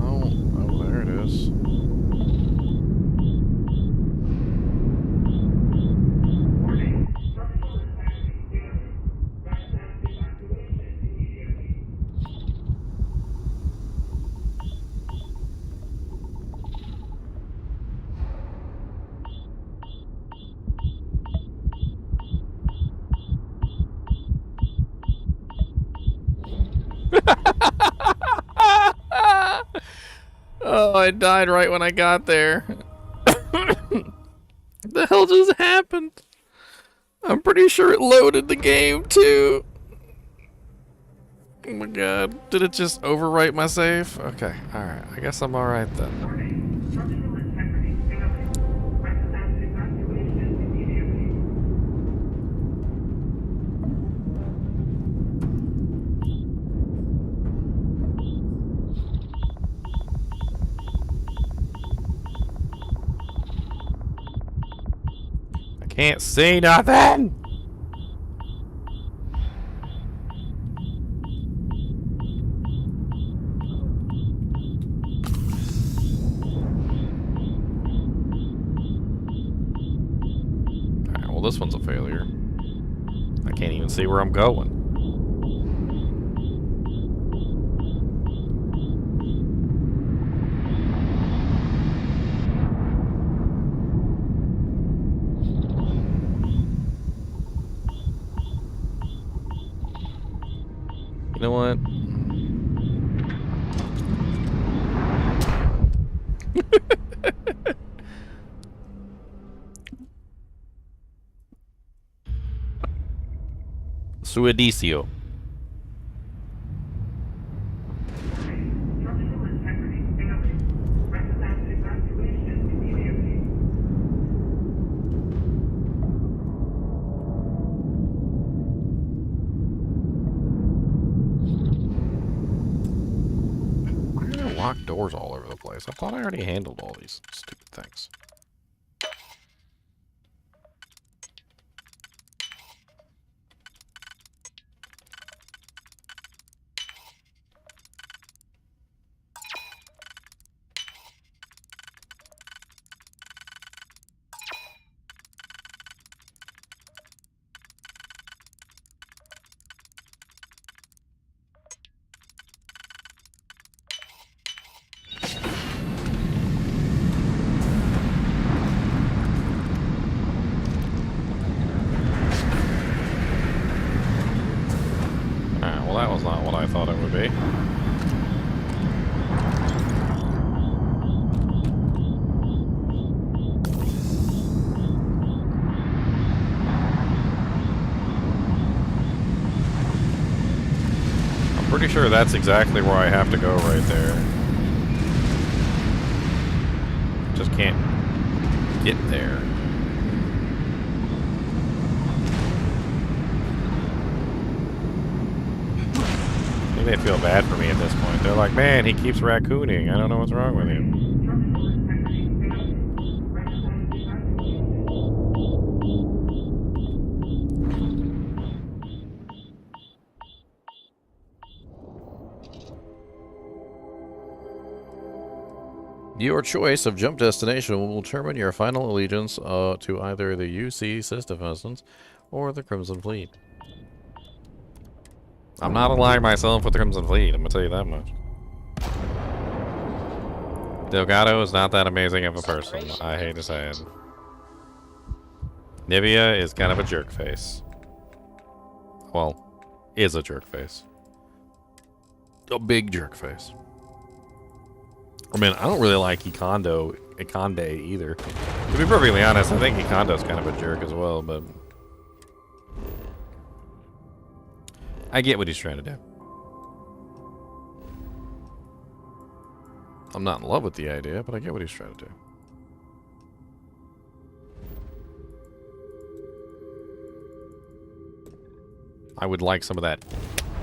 Oh, there it is. Oh, I died right when I got there. What the hell just happened? I'm pretty sure it loaded the game too. Oh my god. Did it just overwrite my save? Okay, alright. I guess I'm alright then. Can't see nothing! Alright, well this one's a failure. I can't even see where I'm going. You know what? Suidicio. Locked doors all over the place. I thought I already handled all these stupid things. Well, that was not what I thought it would be. I'm pretty sure that's exactly where I have to go right there. Just can't get there. They feel bad for me at this point. They're like, man, he keeps raccooning. I don't know what's wrong with him. Your choice of jump destination will determine your final allegiance to either the UC System or the Crimson Fleet. I'm not aligning myself with the Crimson Fleet, I'm gonna tell you that much. Delgado is not that amazing of a person, I hate to say it. Nivea is kind of a jerk face. Well, is a jerk face. A big jerk face. I mean, I don't really like Ikonde either. To be perfectly honest, I think Ikondo's kind of a jerk as well, but I get what he's trying to do. I'm not in love with the idea, but I get what he's trying to do. I would like some of that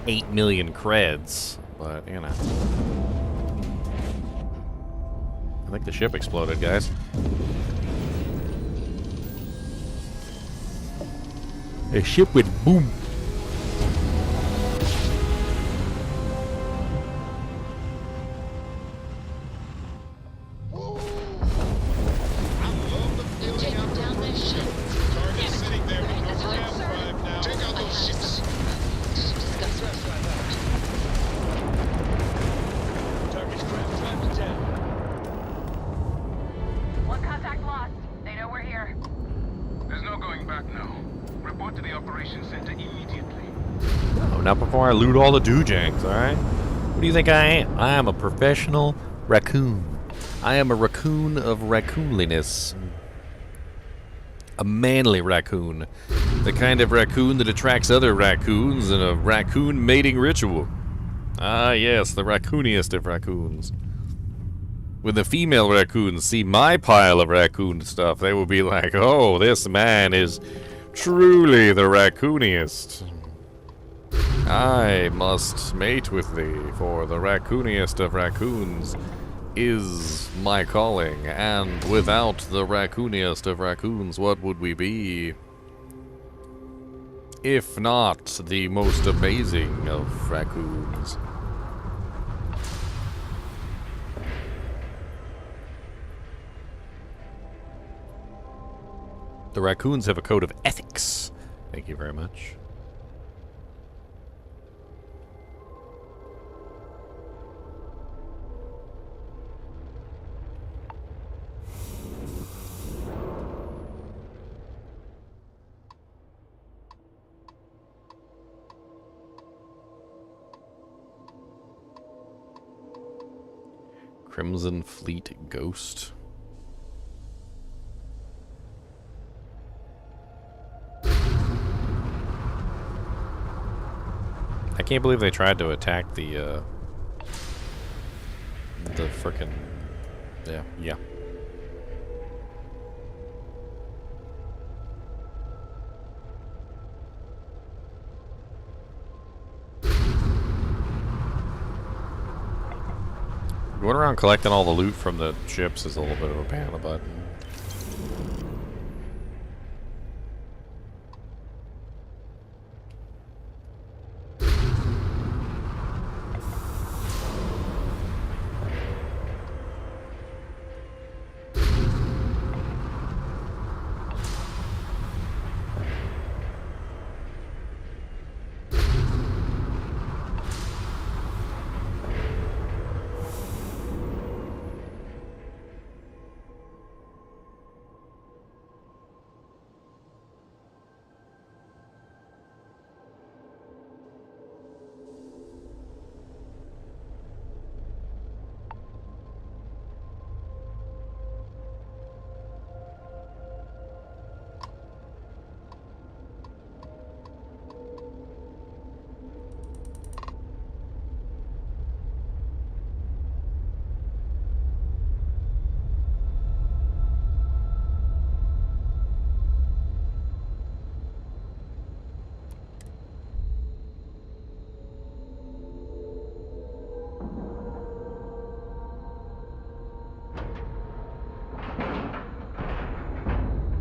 8 million creds, but, you know. I think the ship exploded, guys. A ship went boom. Not before I loot all the doojangs, alright? What do you think I am? I am a professional raccoon. I am a raccoon of raccoonliness. A manly raccoon. The kind of raccoon that attracts other raccoons in a raccoon mating ritual. Ah yes, the raccooniest of raccoons. When the female raccoons see my pile of raccoon stuff, they will be like, oh, this man is truly the raccooniest. I must mate with thee, for the raccooniest of raccoons is my calling, and without the raccooniest of raccoons, what would we be? If not the most amazing of raccoons. The raccoons have a code of ethics. Thank you very much. Crimson Fleet Ghost. I can't believe they tried to attack the frickin'... Yeah. Going around collecting all the loot from the ships is a little bit of a pain in the butt.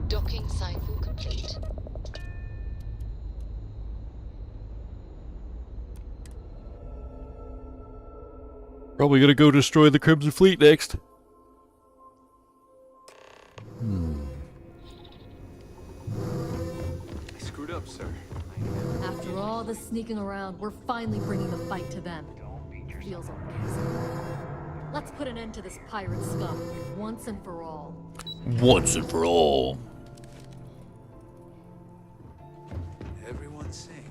Docking cycle complete. Probably gonna go destroy the Crimson Fleet next. I screwed up, sir. After all the sneaking around, we're finally bringing the fight to them. Feels amazing. Let's put an end to this pirate scum, once and for all. Once and for all. Everyone sing.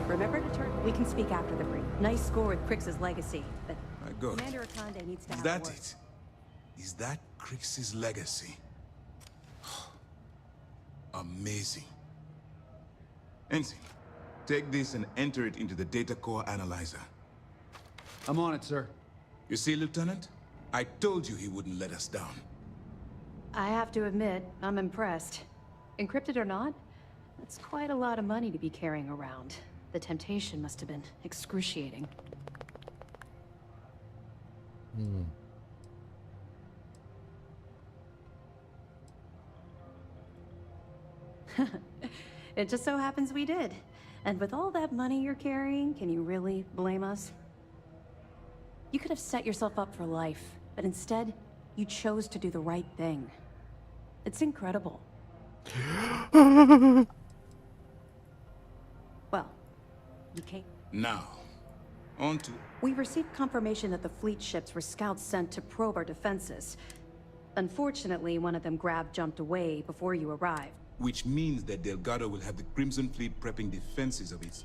Remember to turn. We can speak after the brief. Nice score with Crix's Legacy, but My God. Commander Akande needs to Is have that more. it? Is that Crix's legacy? Amazing. Ensign, take this and enter it into the data core analyzer. I'm on it, sir. You see, Lieutenant? I told you he wouldn't let us down. I have to admit, I'm impressed. Encrypted or not, that's quite a lot of money to be carrying around. The temptation must have been excruciating. It just so happens we did. And with all that money you're carrying, can you really blame us? You could have set yourself up for life, but instead, you chose to do the right thing. It's incredible. Well, you can't. Now, on to... We received confirmation that the fleet ships were scouts sent to probe our defenses. Unfortunately, one of them jumped away before you arrived. Which means that Delgado will have the Crimson Fleet prepping defenses of its...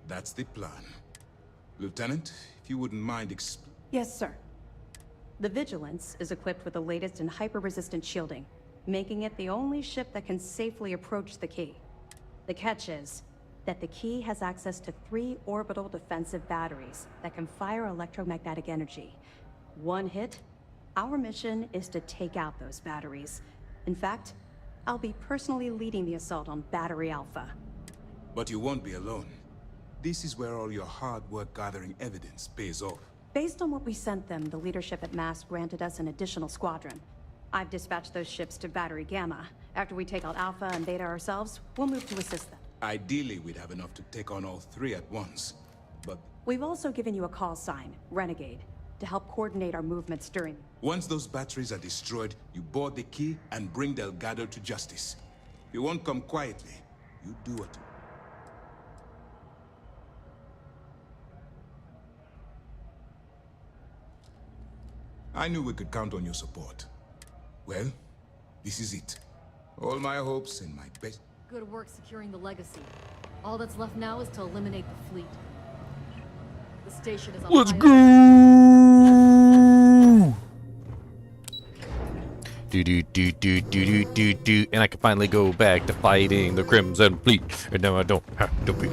That's the plan. Lieutenant, if you wouldn't mind Yes, sir. The Vigilance is equipped with the latest in hyper-resistant shielding, making it the only ship that can safely approach the key. The catch is that the key has access to 3 orbital defensive batteries that can fire electromagnetic energy. One hit, our mission is to take out those batteries. In fact, I'll be personally leading the assault on Battery Alpha. But you won't be alone. This is where all your hard work gathering evidence pays off. Based on what we sent them, the leadership at MAST granted us an additional squadron. I've dispatched those ships to Battery Gamma. After we take out Alpha and Beta ourselves, we'll move to assist them. Ideally, we'd have enough to take on all 3 at once. But We've also given you a call sign, Renegade, to help coordinate our movements during... once those batteries are destroyed, you board the key and bring Delgado to justice. You won't come quietly. You do what... I knew we could count on your support. Well, this is it. All my hopes and my best. Good work securing the legacy. All that's left now is to eliminate the fleet. The station is on Let's fire. go! Do. And I can finally go back to fighting the Crimson Fleet. And now I don't have to be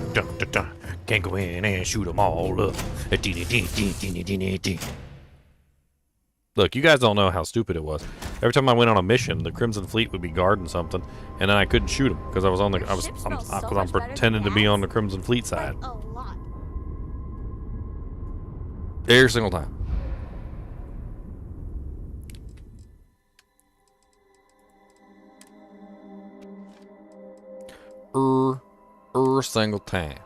can't go in and shoot them all up. Look, you guys don't know how stupid it was. Every time I went on a mission, the Crimson Fleet would be guarding something, and then I couldn't shoot them because I'm pretending to be on the Crimson Fleet side. Every single time. Single time.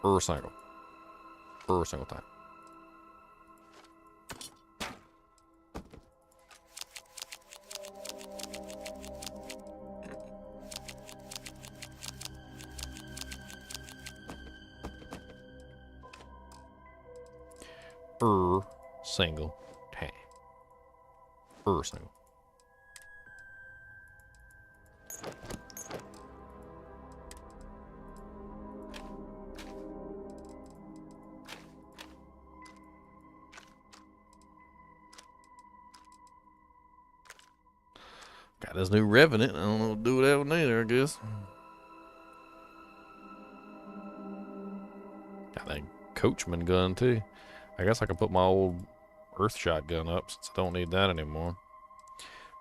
Single time. Single time. Single. Got this new Revenant. I don't know what to do with that one either, I guess. Got that Coachman gun too. I guess I can put my old Earth shotgun up since I don't need that anymore.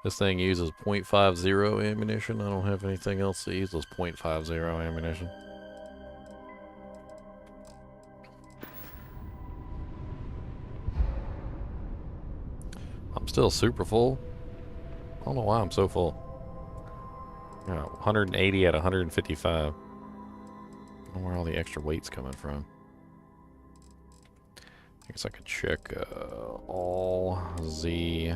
This thing uses .50 ammunition. I don't have anything else that uses .50 ammunition. I'm still super full. I don't know why I'm so full. Yeah, 180 at 155. I don't know where all the extra weight's coming from. I guess I could check all Z.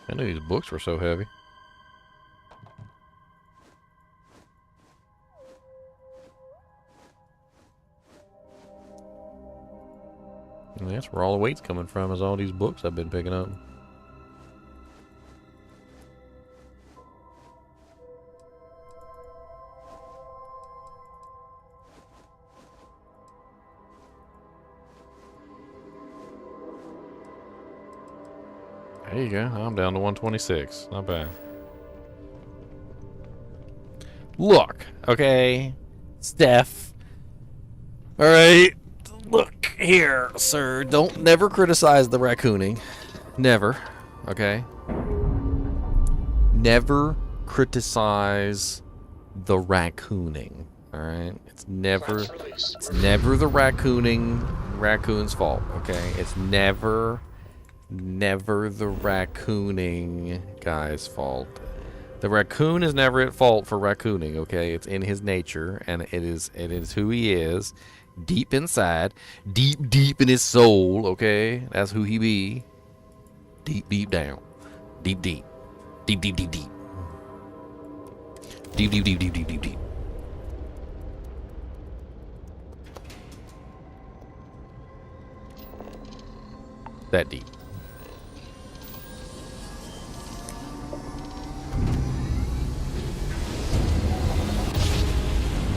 I knew these books were so heavy. And that's where all the weight's coming from, is all these books I've been picking up. There you go. I'm down to 126. Not bad. Look, okay, Steph. All right, look here, sir. Don't never criticize the raccooning. Never. Okay. Never criticize the raccooning. All right. It's never the raccoon's fault. Okay. It's never the raccooning guy's fault. The raccoon is never at fault for raccooning, okay? It's in his nature, and it is who he is, deep inside, deep in his soul, okay? That's who he be. Deep down. Deep. Deep. That deep.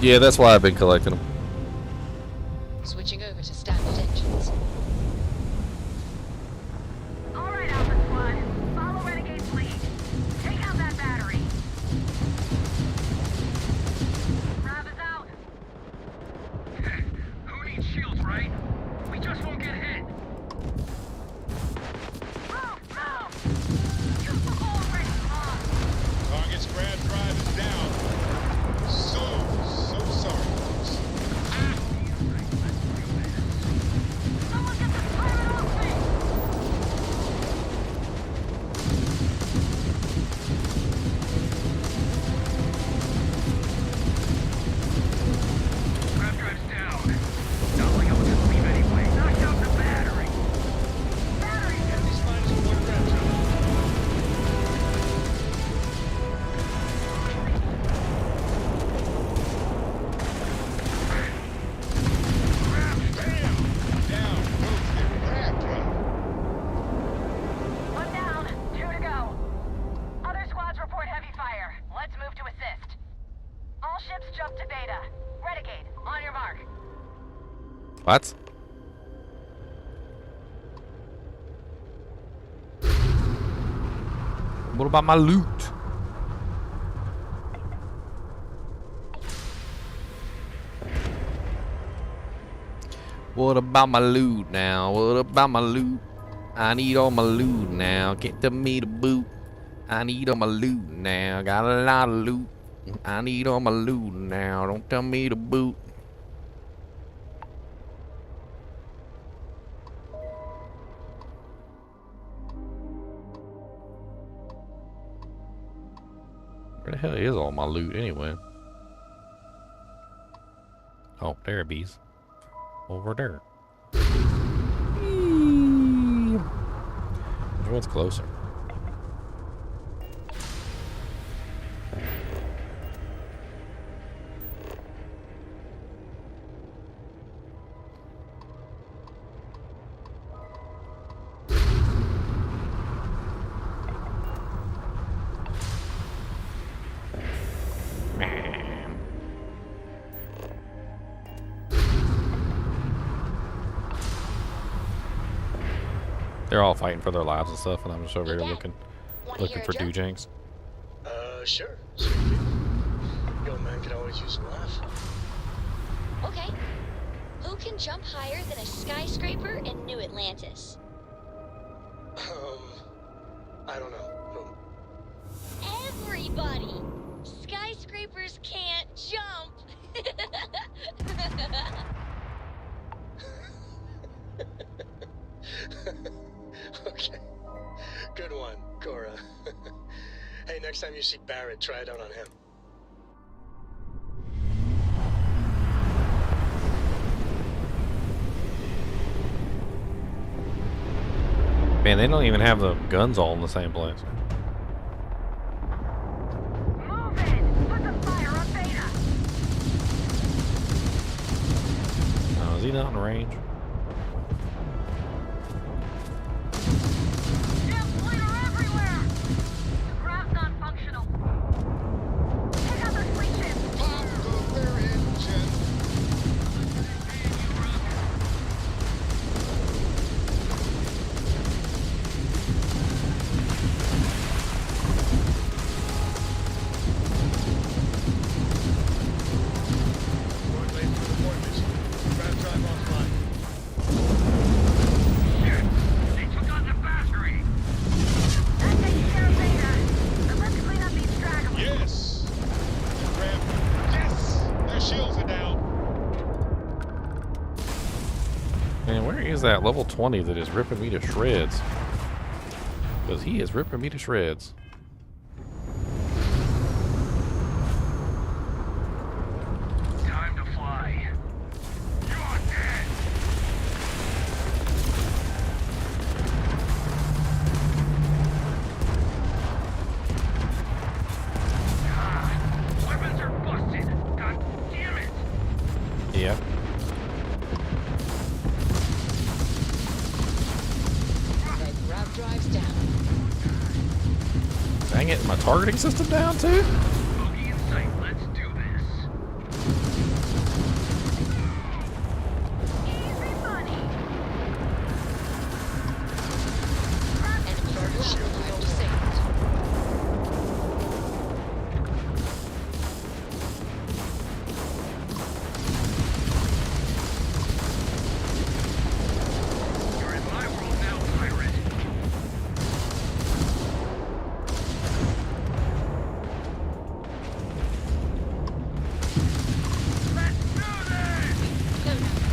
Yeah, that's why I've been collecting them. Switching over to standard engines. Alright, Alpha Squad. Follow Renegade's lead. Take out that battery. Rav is out. Who needs shields, right? We just won't get hit. Target's grand drive is down. So sorry, folks. Someone get the What? What about my loot? What about my loot now? What about my loot? I need all my loot now. Get to me the boot. I need all my loot now. Got a lot of loot. I need all my loot now. Don't tell me to boot. Where the hell is all my loot anyway? Oh, there it bees. Over there. Which one's closer? They're all fighting for their lives and stuff, and I'm just over here looking for Doojanks. Sure. Yo, man could always use a laugh. Okay. Who can jump higher than a skyscraper in New Atlantis? I don't know. Who? Everybody! Skyscrapers can't jump! Okay. Good one, Cora. Hey, next time you see Barrett, try it out on him. Man, they don't even have the guns all in the same place. Oh, is he not in range? That level 20 that is ripping me to shreds. Because he is ripping me to shreds. Time to fly. You're dead. Weapons are busted. God damn it. Yeah. Drives down. Dang it, my targeting system down too? Bogey in sight, let's do this. Easy money. Enemy target shield drive disabled. You're in my world now, pirate.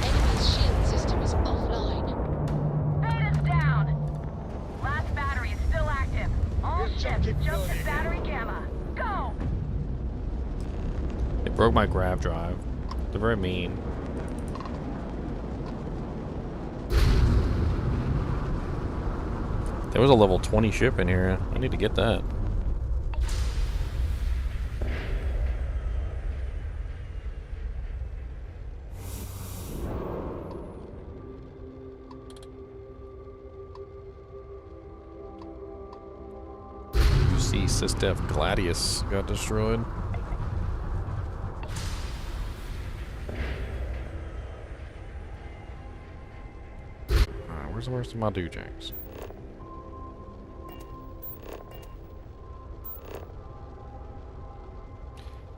Enemy's shield system is offline. Beta's down. Last battery is still active. All ships jump to battery gamma. Go! It broke my grav drive. They're very mean. There was a level 20 ship in here. I need to get that. UC Sistef Gladius got destroyed. Where's the rest of my doojangs?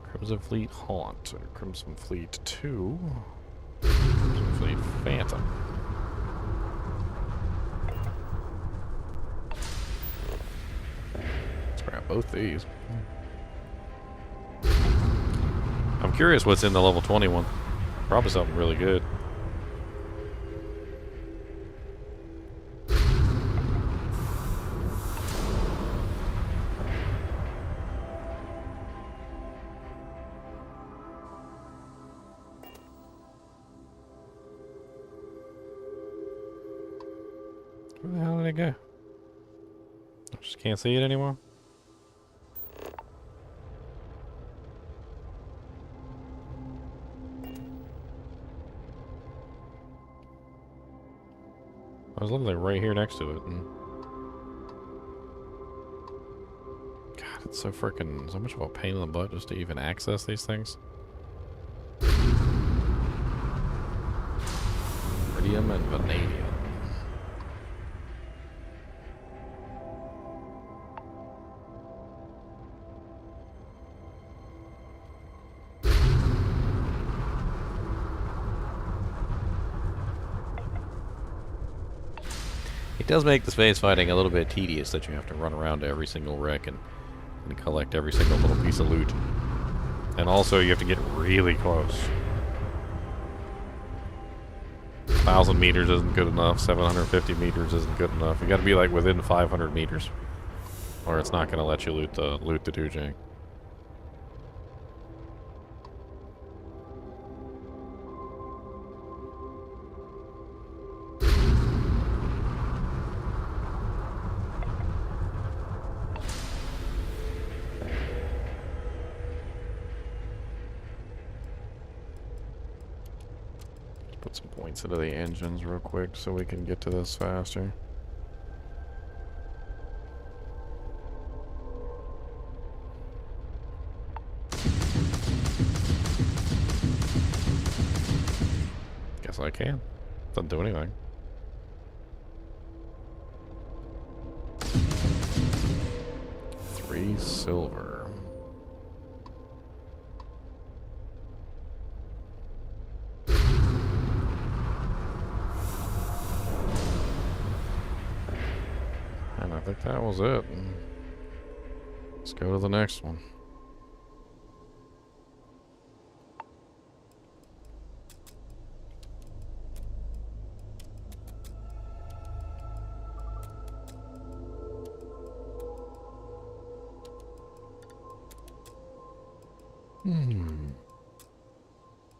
Crimson Fleet Haunt, Crimson Fleet 2, Crimson Fleet Phantom. Let's grab both these. I'm curious what's in the level 20 one. Probably something really good. Where the hell did it go? I just can't see it anymore. I was literally right here next to it. And God, it's so freaking, so much of a pain in the butt just to even access these things. Iridium and vanadium. It does make the space fighting a little bit tedious that you have to run around to every single wreck and collect every single little piece of loot. And also you have to get really close. 1,000 meters isn't good enough, 750 meters isn't good enough. You gotta be like within 500 meters. Or it's not gonna let you loot the Dujang. Put some points into the engines real quick so we can get to this faster. Guess I can. Doesn't do anything. $3 silver. And I think that was it. Let's go to the next one.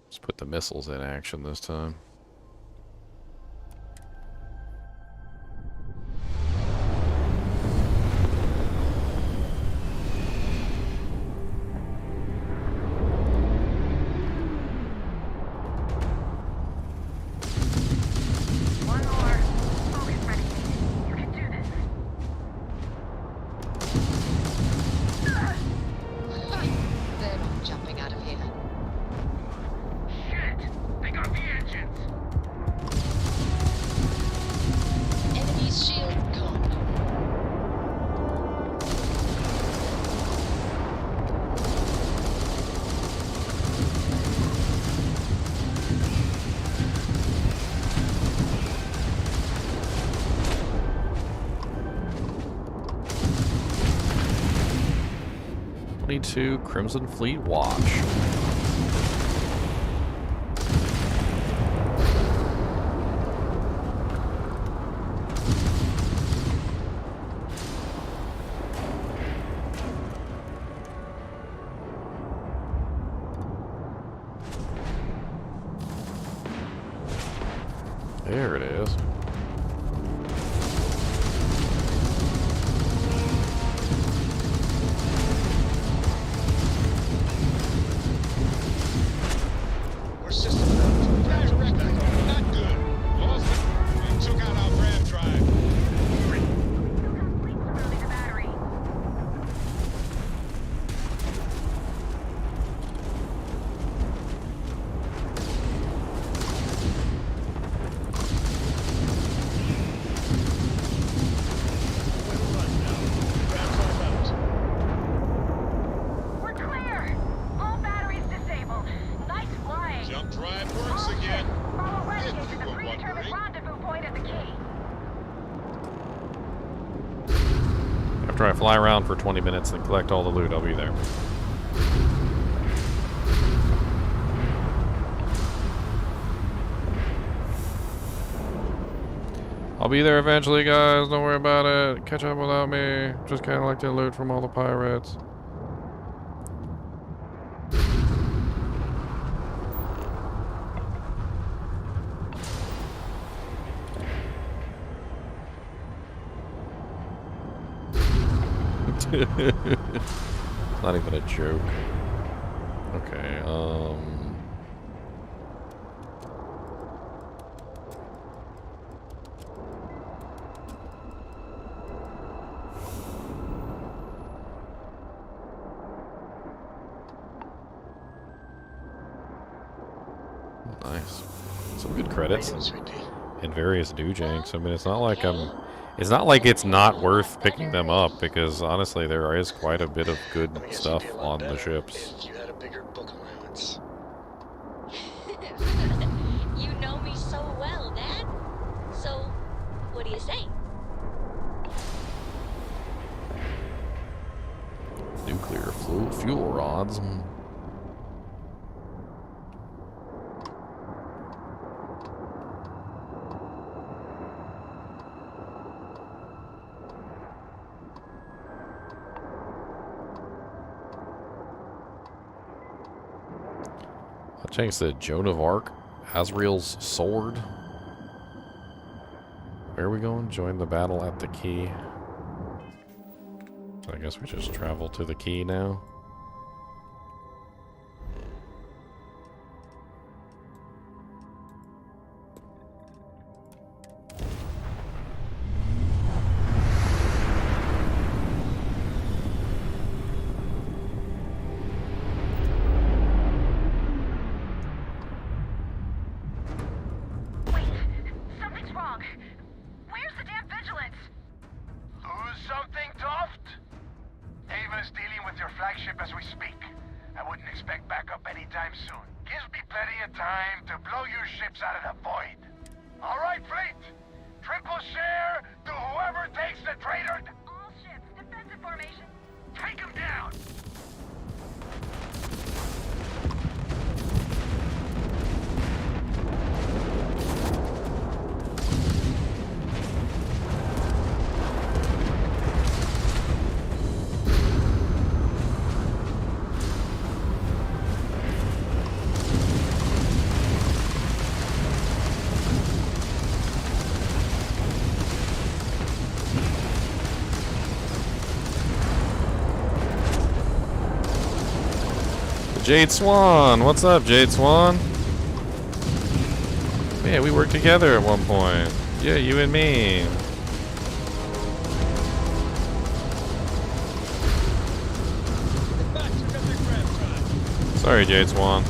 Let's put the missiles in action this time. To Crimson Fleet Watch. There it is. After I fly around for 20 minutes and collect all the loot, I'll be there. I'll be there eventually, guys. Don't worry about it. Catch up without me. Just kind of like to loot from all the pirates. It's not even a joke. Okay, nice. Some good credits and various doojanks. I mean, it's not like it's not worth picking them up, because honestly there is quite a bit of good stuff on the ships. If you had a bigger book allowance. You know me so well, Dad. So, what do you say? Nuclear fuel rods. Change to Joan of Arc, Azrael's sword. Where are we going? Join the battle at the key. So I guess we just travel to the key now. Jade Swan, what's up, Jade Swan? Yeah, we worked together at one point. Yeah, you and me. Sorry, Jade Swan.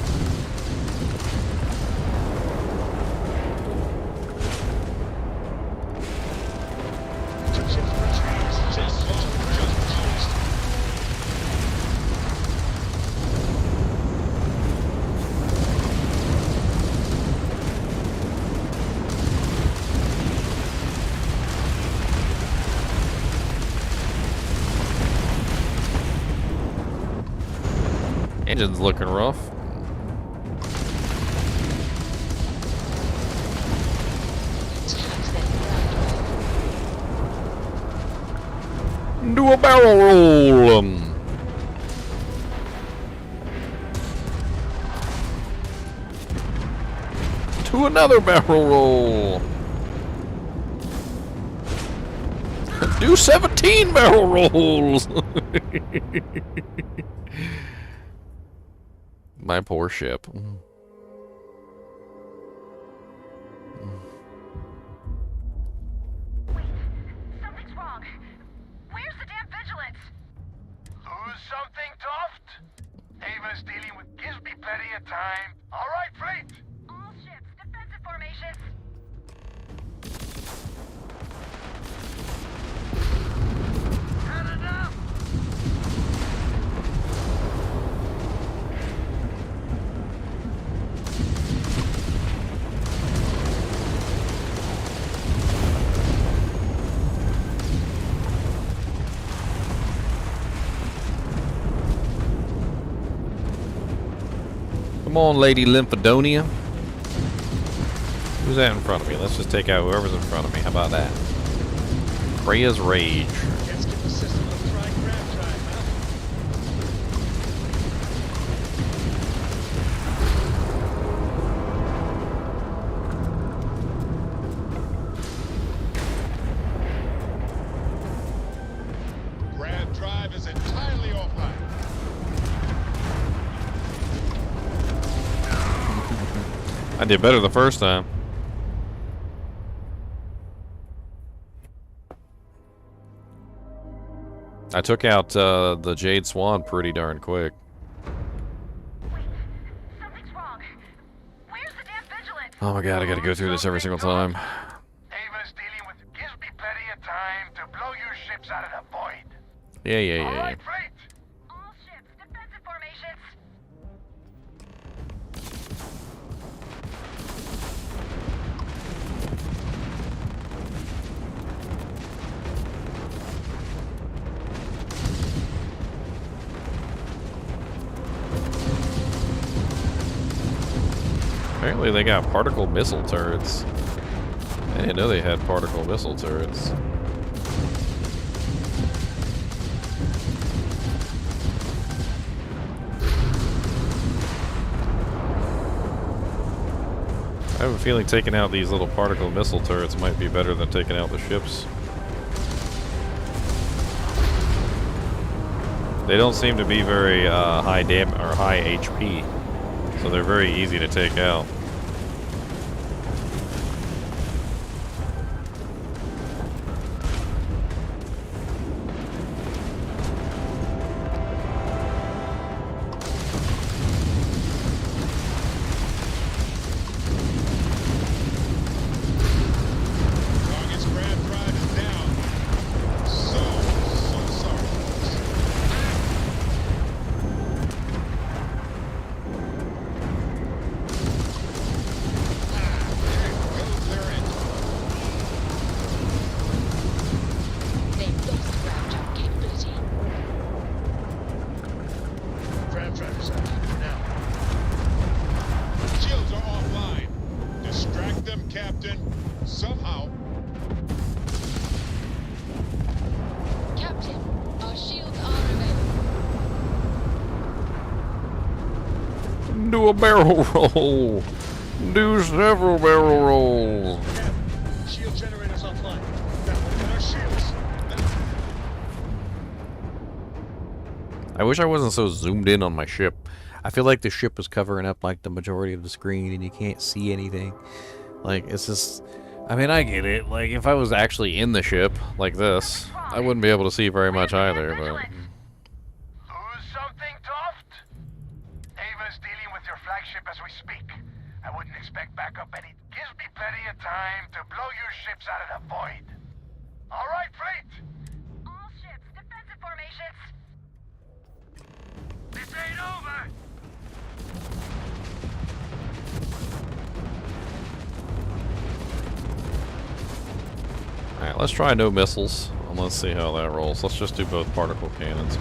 Engine's looking rough. Do a barrel roll. To another barrel roll. Do 17 barrel rolls. My poor ship. Something's wrong. Where's the damn vigilance? Lose something, Toft? Ava's dealing with... Gives me plenty of time. All right, fleet. All ships, defensive formations. Had enough. Come on, Lady Lymphodonia. Who's that in front of me? Let's just take out whoever's in front of me. How about that? Freya's Rage. Let's get the system to try grab drive, huh? Grab drive is entirely offline. I did better the first time. I took out the Jade Swan pretty darn quick. Something's wrong. Where's the damn vigilance? Oh my god, I gotta go through this every single time. Ava's dealing with. Gives me plenty of time to blow your ships out of the void. Yeah. All right, fleet. All ships, defensive formations. Apparently they got particle missile turrets. I didn't know they had particle missile turrets. I have a feeling taking out these little particle missile turrets might be better than taking out the ships. They don't seem to be very high HP, so they're very easy to take out. Target's grab drive is down. So sorry. They've lost grab jump capability. Grab driver's out. Now. Shields are offline. Distract them, Captain. Somehow. Captain, our shields are available. Do a barrel roll. Do several barrel rolls. Shield generators offline. Now look at our shields. I wish I wasn't so zoomed in on my ship. I feel like the ship is covering up like the majority of the screen and you can't see anything. Like, it's just... I mean, I get it. Like, if I was actually in the ship, like this, I wouldn't be able to see very much either, but... Who's something, Toft? Ava's dealing with your flagship as we speak. I wouldn't expect backup, and it gives me plenty of time to blow your ships out of the void. All right, fleet. All ships, defensive formations. This ain't over. Alright, let's try no missiles, and let's see how that rolls. Let's just do both particle cannons.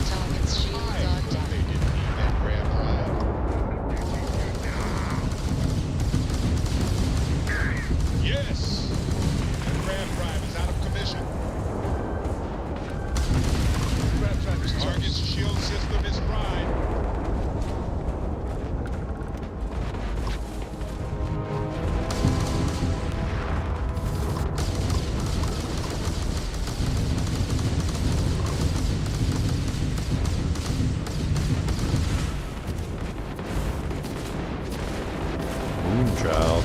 Target's shields are down. They didn't need that grab drive. Yes! That grab drive is out of commission. Grab driver's Target's shield system is fried. Moonchild.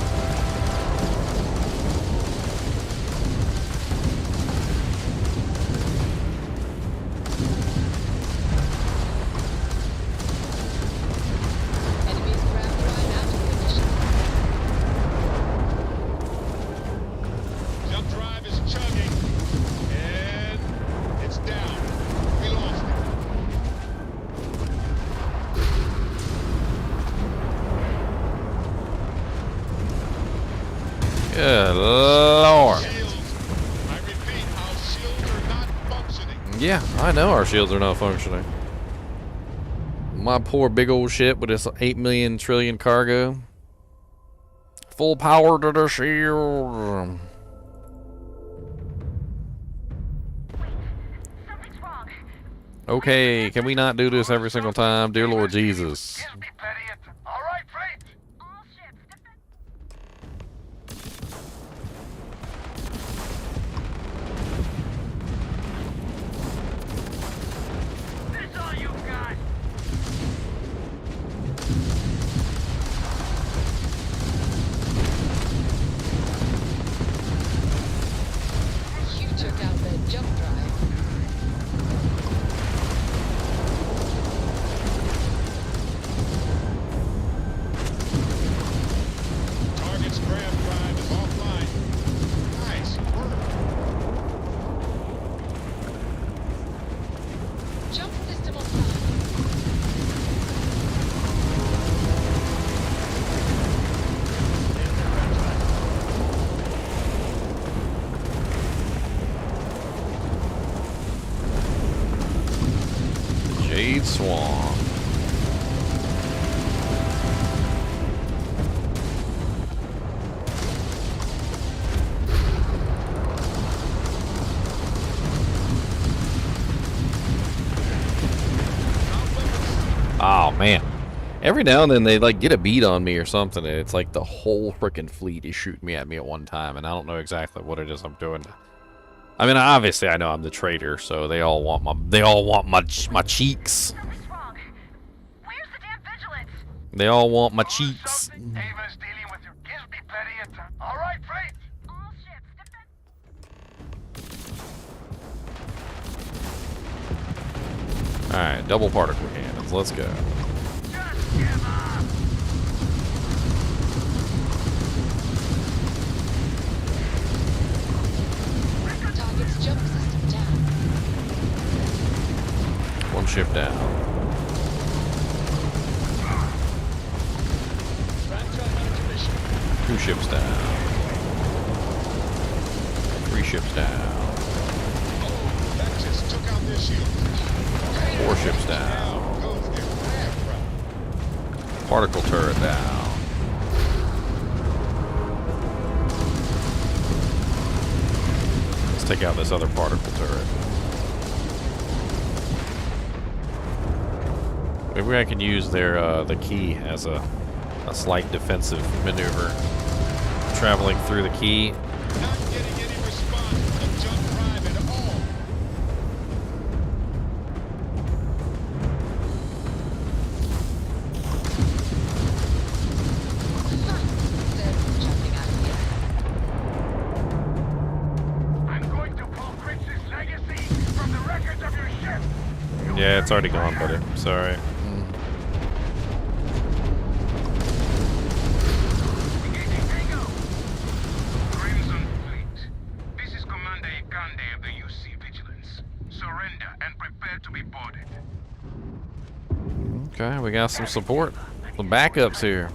Enemy's grab drive out of position. Jump drive is chugging. And it's down. We lost it. Good lord. Shields. I repeat, our shields are not functioning. Yeah, I know our shields are not functioning. My poor big old ship with its 8 million trillion cargo. Full power to the shield. Okay, can we not do this every single time? Dear Lord Jesus. You took out the jump drive. Target's grab drive is offline. Nice work. Jump system offline. Jade Swan. Oh man. Every now and then they like get a beat on me or something, and it's like the whole freaking fleet is shooting me at me at one time, and I don't know exactly what it is I'm doing. I mean, obviously I know I'm the traitor, so they all want my cheeks. They all want my cheeks. Alright, double particle cannons, let's go. Target's jump system down. One ship down. Two ships down. Three ships down. That just took out their shield. Four ships down. Particle turret down. Let's take out this other particle turret. Maybe I can use their the key as a slight defensive maneuver. Traveling through the key. Not getting any response from the jump drive at all. They're jumping out of here. I'm going to pull Hogwarts Legacy from the records of your ship. Yeah, it's already gone, buddy. Sorry. Crimson Fleet. This is Commander Ikande of the UC Vigilance. Surrender and prepare to be boarded. Okay, we got some support. Some backups here.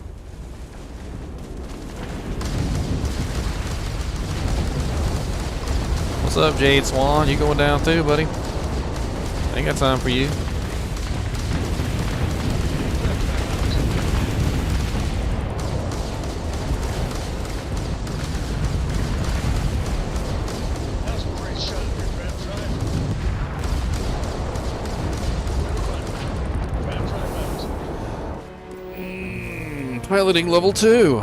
What's up, Jade Swan? You going down too, buddy? Ain't got time for you. That was a great shot of your grab drive. Piloting level 2.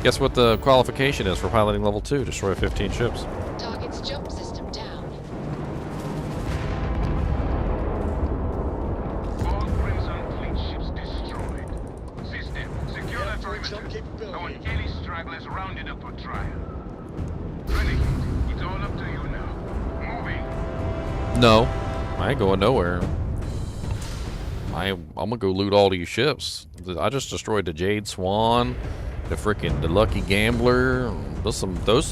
Guess what the qualification is for piloting level 2? Destroy 15 ships. Target's jump system down. All Crimson Fleet ships destroyed. System, secure the perimeter. I want any stragglers rounded up for trial. Renegade, it's all up to you now. Moving. No, I ain't going nowhere. I'm gonna go loot all these ships. I just destroyed the Jade Swan, the Lucky Gambler. Those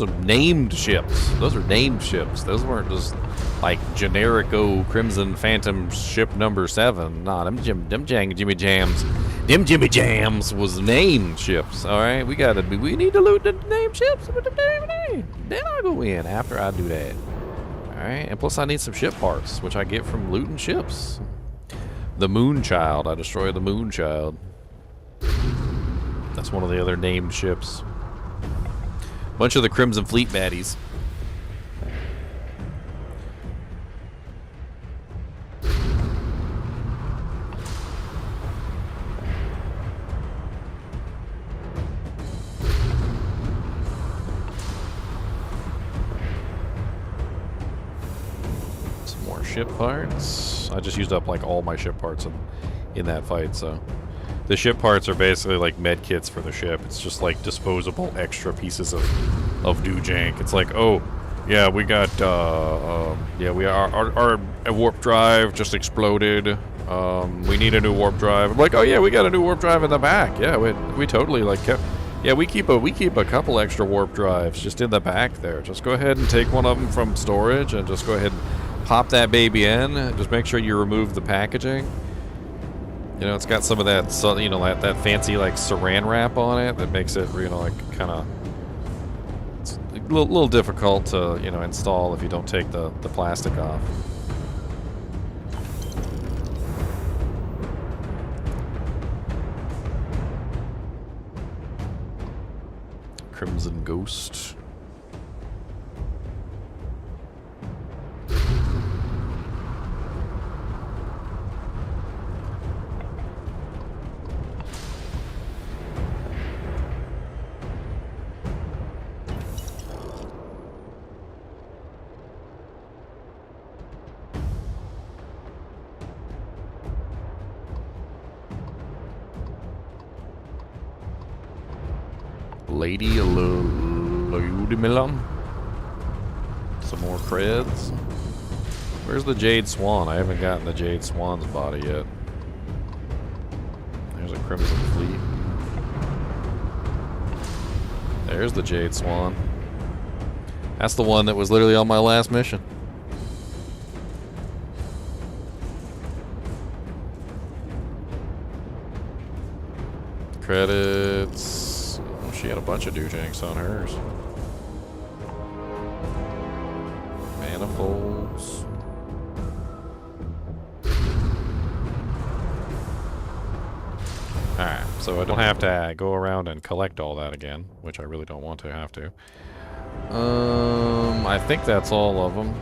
are named ships. Those are named ships. Those weren't just like generic Crimson Phantom ship number 7. Nah, them Jimmy Jams was named ships. All right, we need to loot the named ships. Then I'll go in after I do that. All Alright, and plus I need some ship parts, which I get from looting ships. The Moonchild. I destroyed the Moonchild. That's one of the other named ships. Bunch of the Crimson Fleet baddies. Some more ship parts. I just used up like all my ship parts in that fight, so. The ship parts are basically like med kits for the ship. It's just like disposable extra pieces of doojank. It's like, oh, yeah, we got, yeah, our warp drive just exploded. We need a new warp drive. I'm like, oh yeah, we got a new warp drive in the back. Yeah, we totally like kept, yeah, we keep a couple extra warp drives just in the back there. Just go ahead and take one of them from storage and just go ahead and pop that baby in. Just make sure you remove the packaging. You know, it's got some of that, you know, that fancy like saran wrap on it that makes it, you know, like kind of, it's a little difficult to, you know, install if you don't take the plastic off. Crimson Ghost. Lady Ludmilla. Some more creds. Where's the Jade Swan? I haven't gotten the Jade Swan's body yet. There's a Crimson Fleet. There's the Jade Swan. That's the one that was literally on my last mission. Credits. She had a bunch of doojanks on hers. Manifolds. Alright, so I don't have to go around and collect all that again, which I really don't want to have to. I think that's all of them.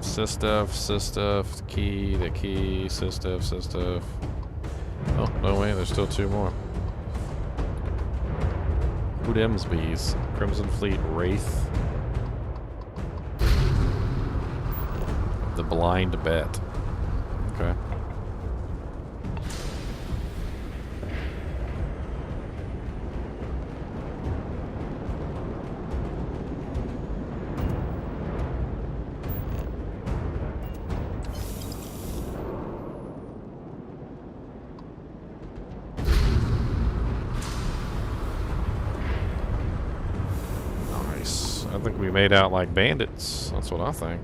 Systuff, the key, Systuff. Oh, no way, there's still two more. Who them's bees? Crimson Fleet Wraith. The Blind Bet. Okay. I think we made out like bandits. That's what I think.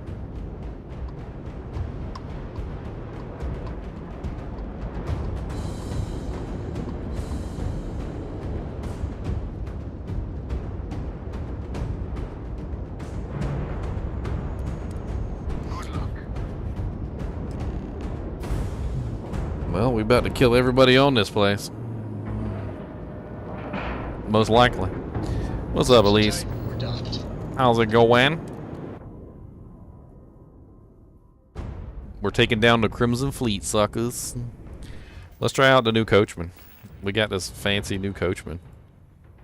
Well, we about to kill everybody on this place. Most likely. What's up, Elise? How's it going? We're taking down the Crimson Fleet, suckers. Let's try out the new coachman. We got this fancy new coachman.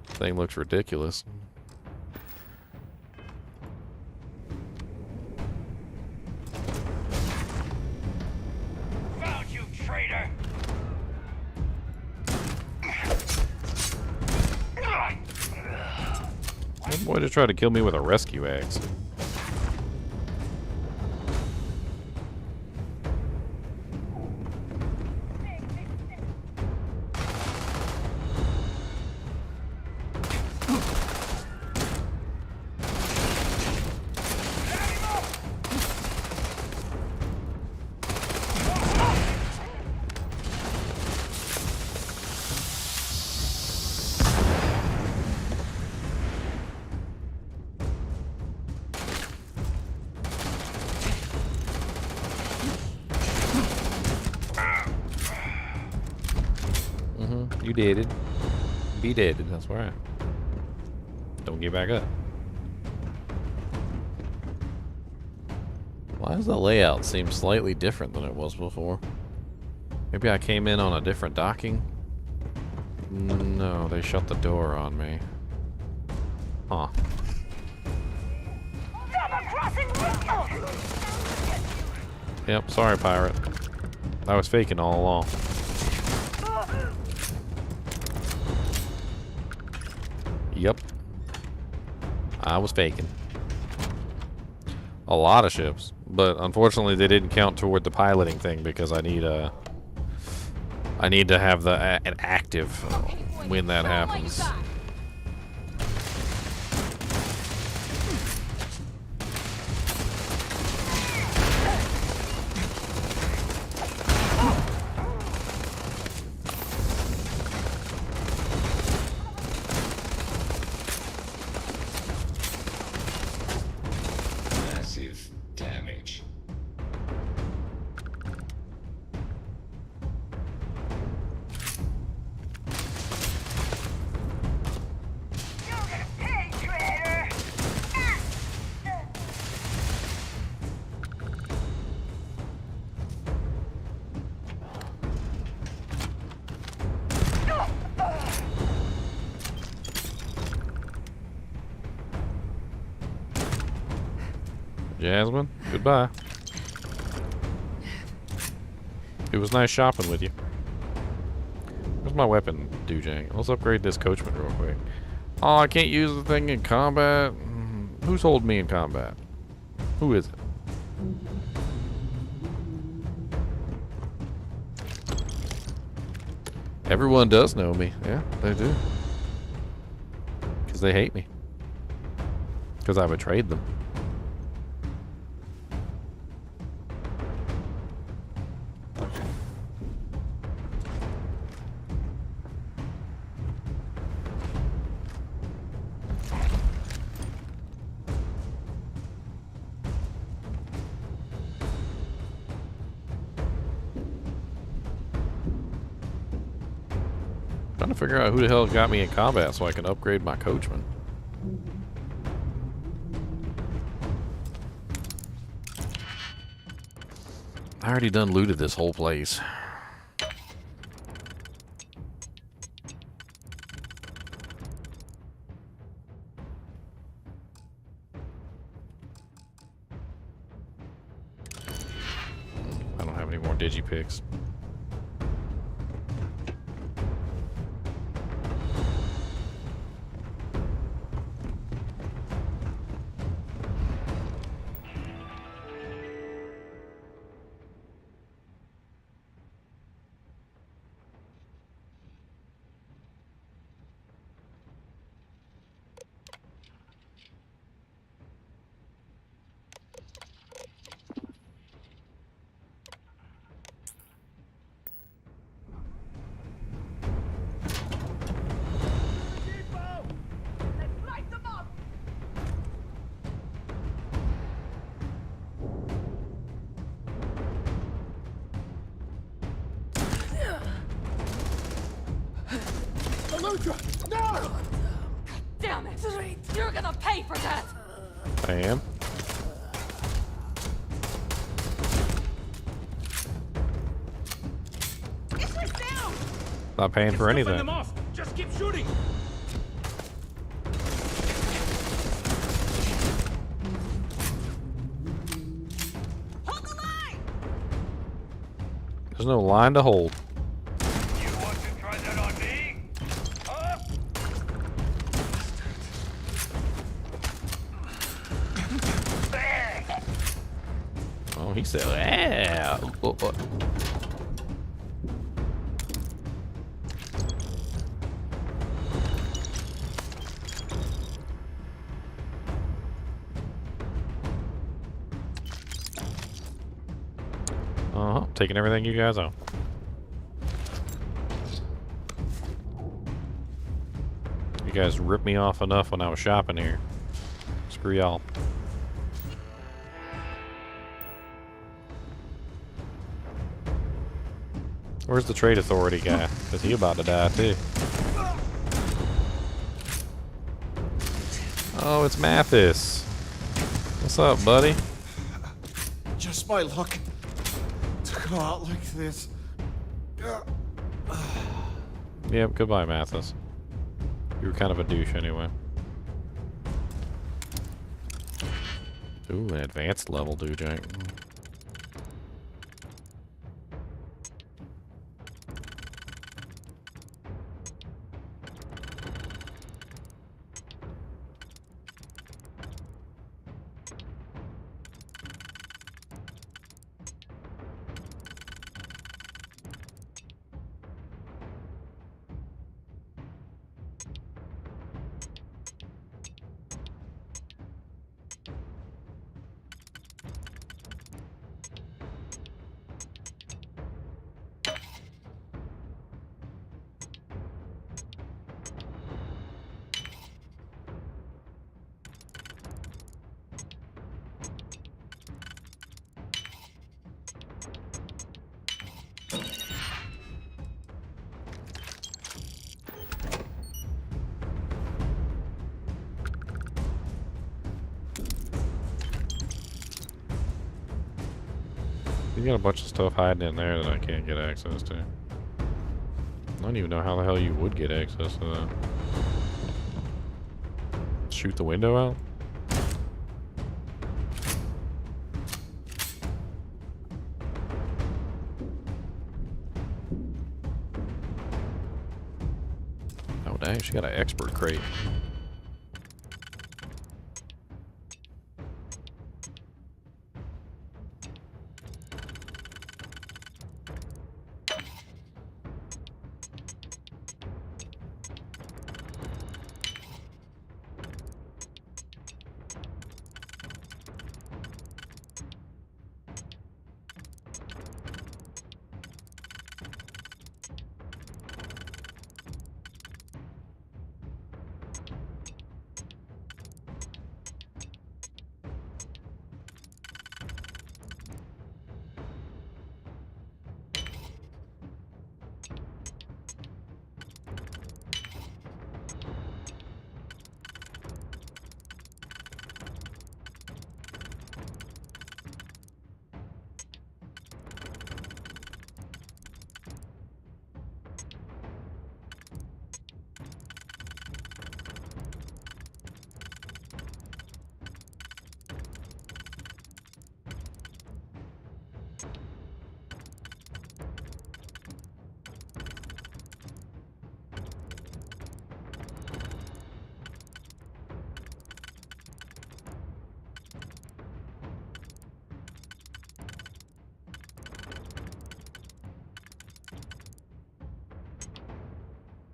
Thing looks ridiculous. Found you, traitor! That boy just tried to kill me with a rescue axe. You did it. Be dead. That's right. Don't get back up. Why does the layout seem slightly different than it was before? Maybe I came in on a different docking? No, they shut the door on me. Huh. Yep, sorry, pirate. I was faking all along. Yep. I was faking. A lot of ships, but unfortunately they didn't count toward the piloting thing because I need to have an active when that happens. Massive damage. Jasmine, goodbye. It was nice shopping with you. Where's my weapon, Dujang? Let's upgrade this coachman real quick. Oh, I can't use the thing in combat. Who's holding me in combat? Who is it? Everyone does know me. Yeah, they do. Because they hate me. Because I betrayed them. Trying to figure out who the hell got me in combat so I can upgrade my coachman. I already done looted this whole place. I don't have any more digipicks. No! Damn it! You're gonna pay for that! I am. Not paying for anything. Them off. Just keep shooting. Hold the line! There's no line to hold. You want to try that on me? Huh? Oh, he said, "Ah." Oh, oh. Taking everything you guys own. You guys ripped me off enough when I was shopping here. Screw y'all. Where's the trade authority guy? Because he about to die too. Oh, it's Mathis. What's up, buddy? Just my luck to go out like this. Yep, goodbye, Mathis. You were kind of a douche anyway. Ooh, an advanced level dude, Jack. You got a bunch of stuff hiding in there that I can't get access to. I don't even know how the hell you would get access to that. Shoot the window out? Oh dang, she got an expert crate.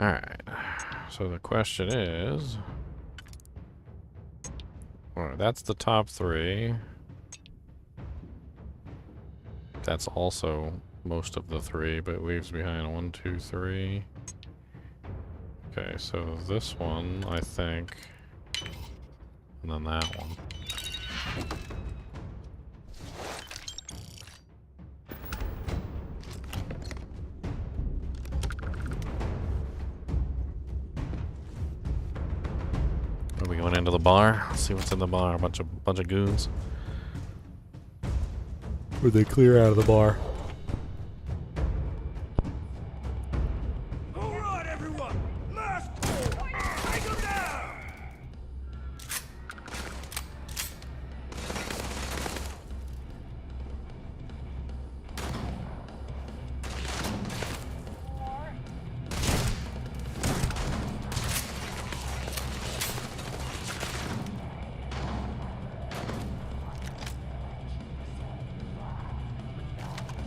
Alright, so the question is... Alright, that's the top three. That's also most of the three, but it leaves behind 1, 2, 3. Okay, so this one, I think, and then that one. Are we going into the bar? Let's see what's in the bar. A bunch of goons. Or they clear out of the bar. Alright, everyone! Mascot! Take him down!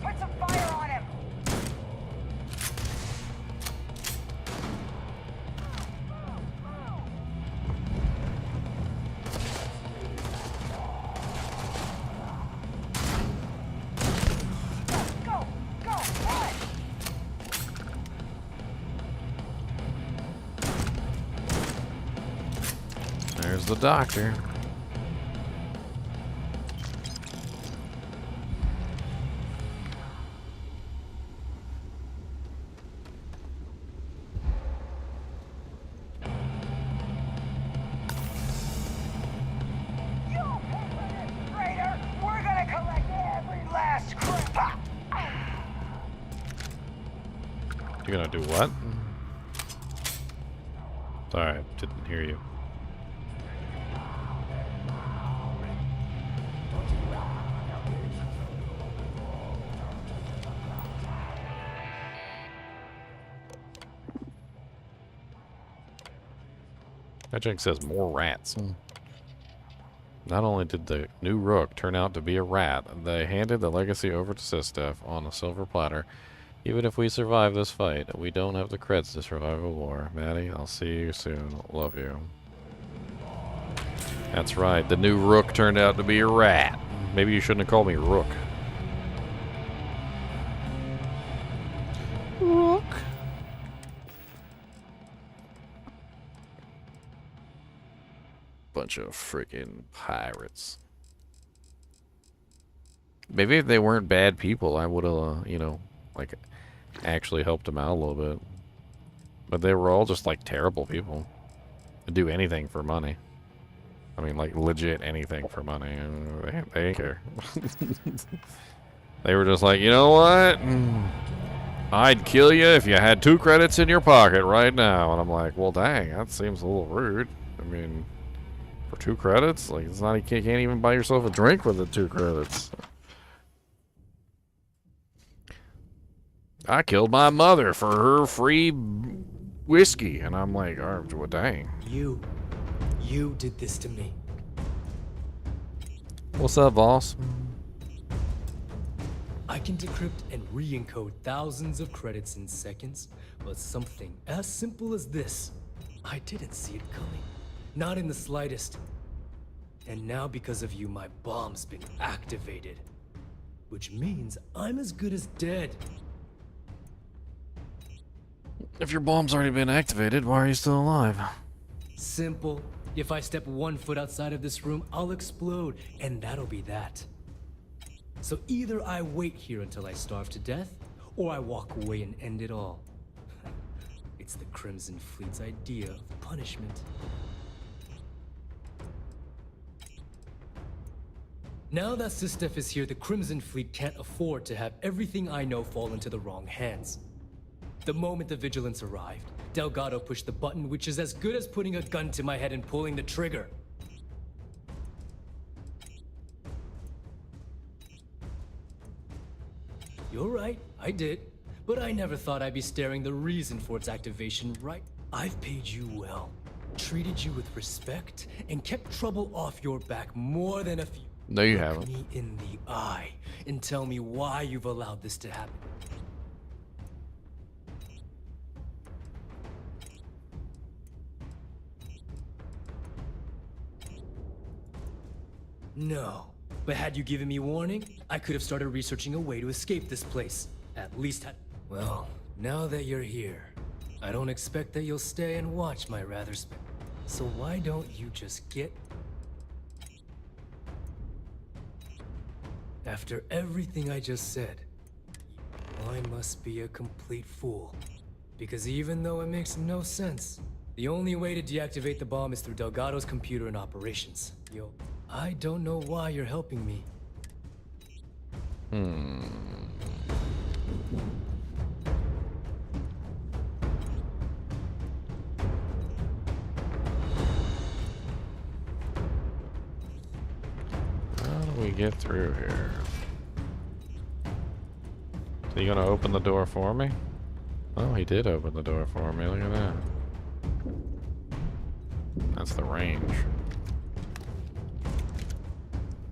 Put some fire on him! Go! Go! Run! There's the doctor. You're gonna do what? Sorry, I didn't hear you. That junk says more rats. Not only did the new Rook turn out to be a rat, they handed the legacy over to Sistef on a silver platter. Even if we survive this fight, we don't have the creds to survive a war. Maddie, I'll see you soon. Love you. That's right, the new Rook turned out to be a rat. Maybe you shouldn't have called me Rook. Rook. Bunch of freaking pirates. Maybe if they weren't bad people, I would have, you know, like, actually helped them out a little bit. But they were all just, like, terrible people. They'd do anything for money. I mean, like, legit anything for money. They didn't care. They were just like, you know what? I'd kill you if you had 2 credits in your pocket right now. And I'm like, well, dang, that seems a little rude. I mean... For 2 credits? Like, it's not, you can't even buy yourself a drink with the 2 credits. I killed my mother for her free whiskey. And I'm like, oh, well, dang. You did this to me. What's up, boss? I can decrypt and re-encode thousands of credits in seconds, but something as simple as this, I didn't see it coming. Not in the slightest. And now because of you, my bomb's been activated. Which means I'm as good as dead. If your bomb's already been activated, why are you still alive? Simple. If I step 1 foot outside of this room, I'll explode, and that'll be that. So either I wait here until I starve to death, or I walk away and end it all. It's the Crimson Fleet's idea of punishment. Now that Sistef is here, the Crimson Fleet can't afford to have everything I know fall into the wrong hands. The moment the Vigilance arrived, Delgado pushed the button, which is as good as putting a gun to my head and pulling the trigger. You're right, I did. But I never thought I'd be staring the reason for its activation right. I've paid you well, treated you with respect, and kept trouble off your back more than a few. No, you haven't. Look me in the eye and tell me why you've allowed this to happen. No. But had you given me warning, I could have started researching a way to escape this place. At least had... Well, now that you're here, I don't expect that you'll stay and watch my rather so why don't you just get... After everything I just said, I must be a complete fool. Because even though it makes no sense, the only way to deactivate the bomb is through Delgado's computer and operations. I don't know why you're helping me. How do we get through here? So you gonna open the door for me? Oh, he did open the door for me. Look at that. That's the range.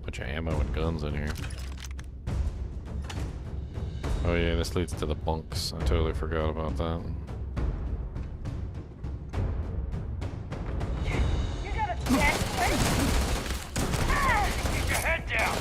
Bunch of ammo and guns in here. Oh yeah, this leads to the bunks. I totally forgot about that. You got a dead Keep your head down!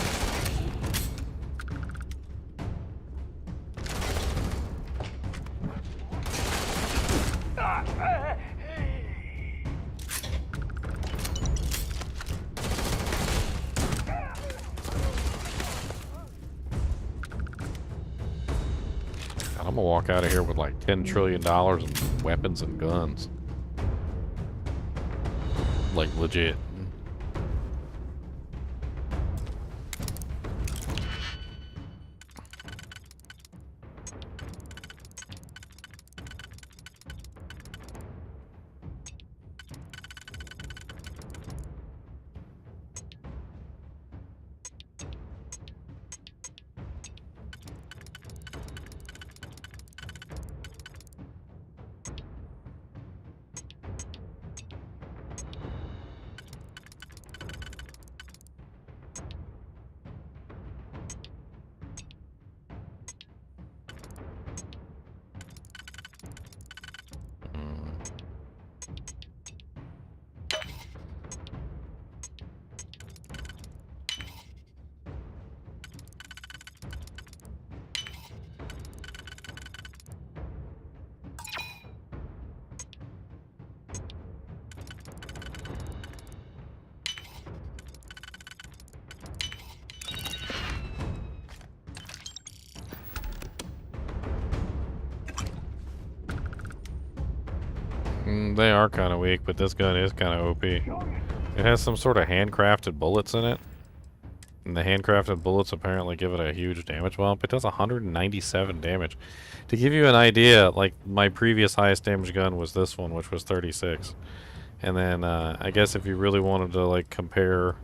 I'm gonna walk out of here with like $10 trillion in weapons and guns. Like legit. They are kind of weak, but this gun is kind of OP. It has some sort of handcrafted bullets in it. And the handcrafted bullets apparently give it a huge damage bump. It does 197 damage. To give you an idea, like, my previous highest damage gun was this one, which was 36. And then, I guess if you really wanted to, like, compare,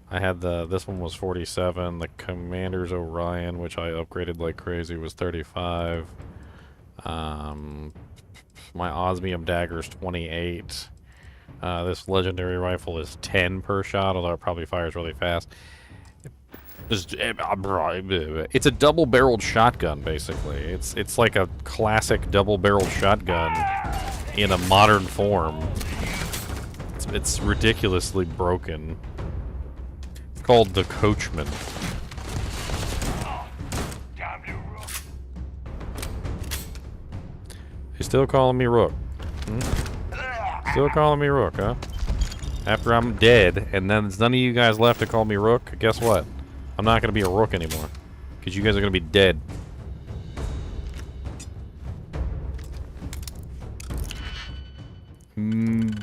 I had this one was 47. The Commander's Orion, which I upgraded like crazy, was 35. My Osmium Dagger's 28. This legendary rifle is 10 per shot, although it probably fires really fast. It's a double-barreled shotgun, basically. It's like a classic double-barreled shotgun in a modern form. It's ridiculously broken. It's called the Coachman. You still calling me Rook? Still calling me Rook, huh? After I'm dead, and then there's none of you guys left to call me Rook, guess what? I'm not gonna be a Rook anymore. Because you guys are gonna be dead.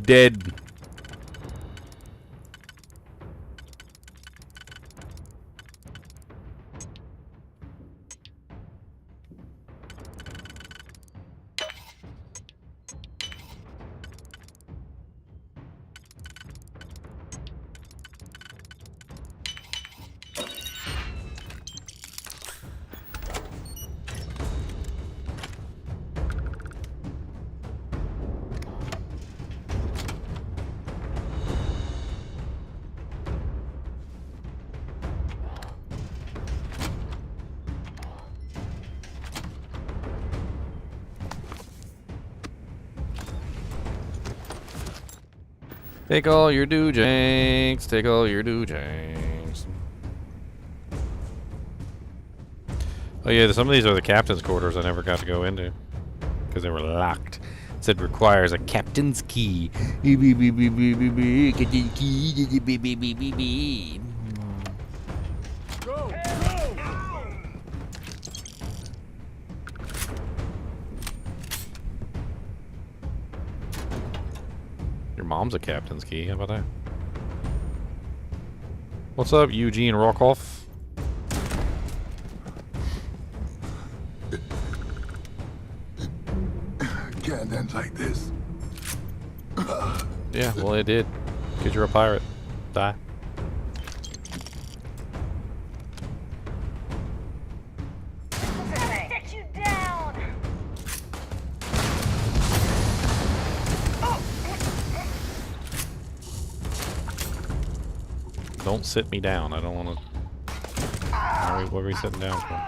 Dead. Take all your doojanks, take all your doojanks. Oh yeah, some of these are the captain's quarters I never got to go into. Because they were locked. It said requires a captain's key. Go! Your mom's a captain's key. How about that? What's up, Eugene Rockoff? Can't end like this. Yeah, well, it did. Because you're a pirate. Die. Set you down! Don't sit me down. I don't want to... What are we sitting down for?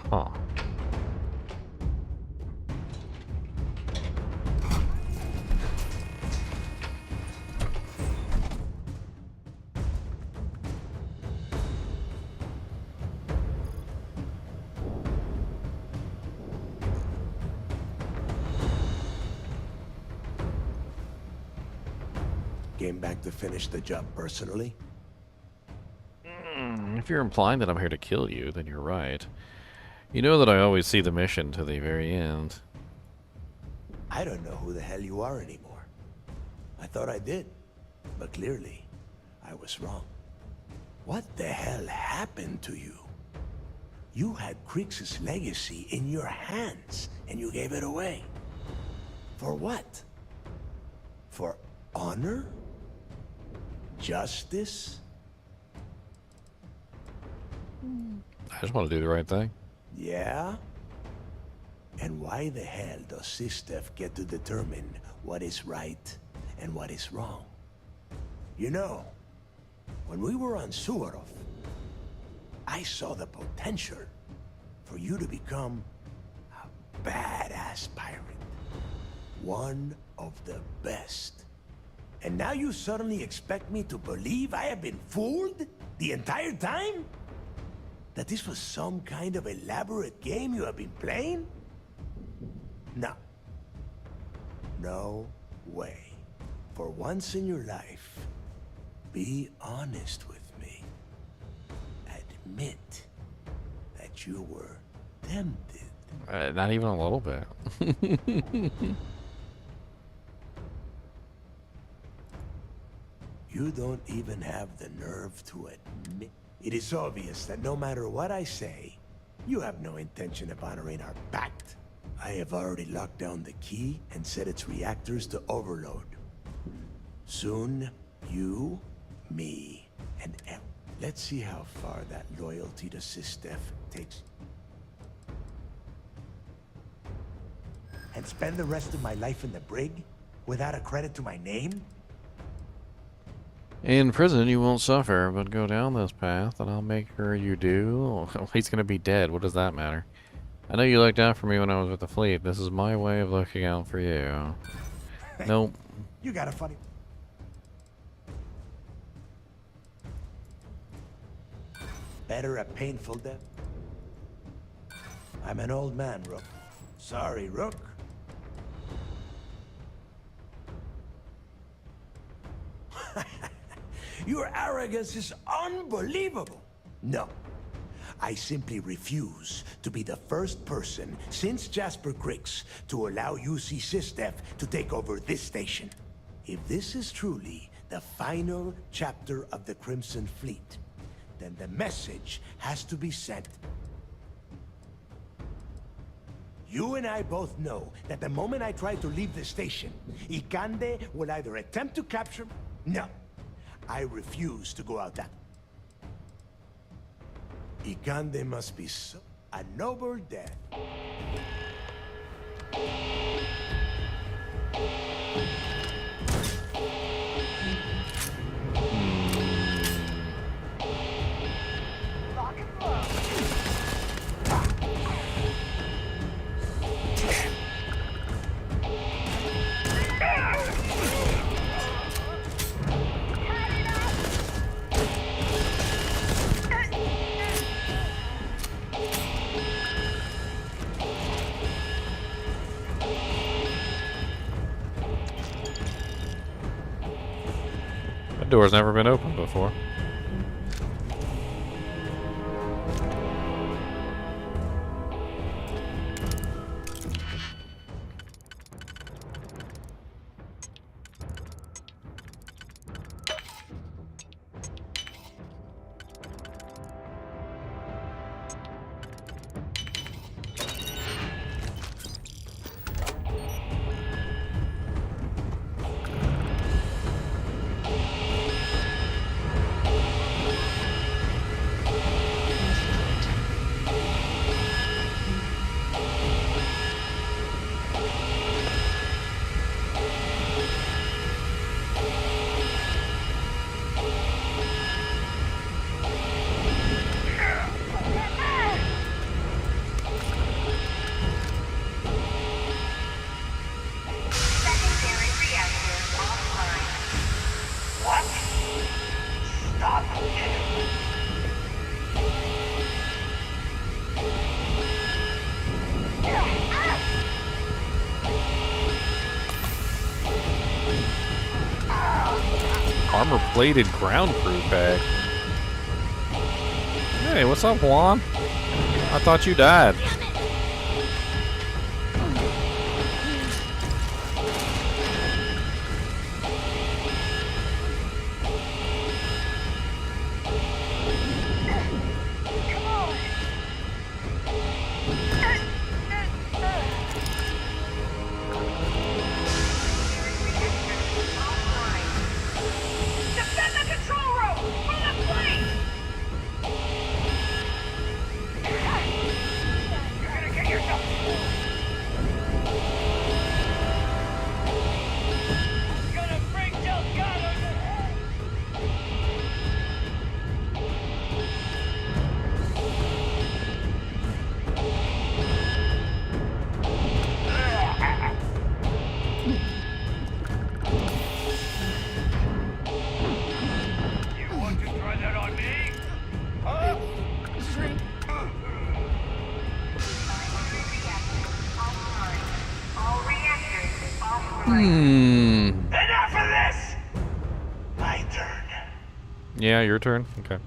Huh. Came back to finish the job personally? If you're implying that I'm here to kill you, then you're right. You know that I always see the mission to the very end. I don't know who the hell you are anymore. I thought I did, but clearly, I was wrong. What the hell happened to you? You had Kriegs' legacy in your hands, and you gave it away. For what? For honor? Justice? I just want to do the right thing. Yeah? And why the hell does Sistef get to determine what is right and what is wrong? You know, when we were on Suarov, I saw the potential for you to become a badass pirate. One of the best. And now you suddenly expect me to believe I have been fooled the entire time? That this was some kind of elaborate game you have been playing? No. No way. For once in your life, be honest with me. Admit that you were tempted. Not even a little bit. You don't even have the nerve to admit. It is obvious that no matter what I say, you have no intention of honoring our pact. I have already locked down the key and set its reactors to overload. Soon, you, me, and Em. Let's see how far that loyalty to Sistef takes. And spend the rest of my life in the brig without a credit to my name? In prison, you won't suffer, but go down this path, and I'll make sure you do. He's gonna be dead. What does that matter? I know you looked out for me when I was with the fleet. This is my way of looking out for you. Nope. You got a funny... Better a painful death. I'm an old man, Rook. Sorry, Rook. Your arrogance is unbelievable. No. I simply refuse to be the first person since Jasper Griggs to allow UC Sistef to take over this station. If this is truly the final chapter of the Crimson Fleet, then the message has to be sent. You and I both know that the moment I try to leave the station, Ikande will either attempt to capture... No. I refuse to go out that... Ikande must be so... a noble death. That door's never been opened before. Armor-plated ground crew pack. Hey, what's up, Juan? I thought you died. Enough of this! My turn. Yeah, your turn? Okay.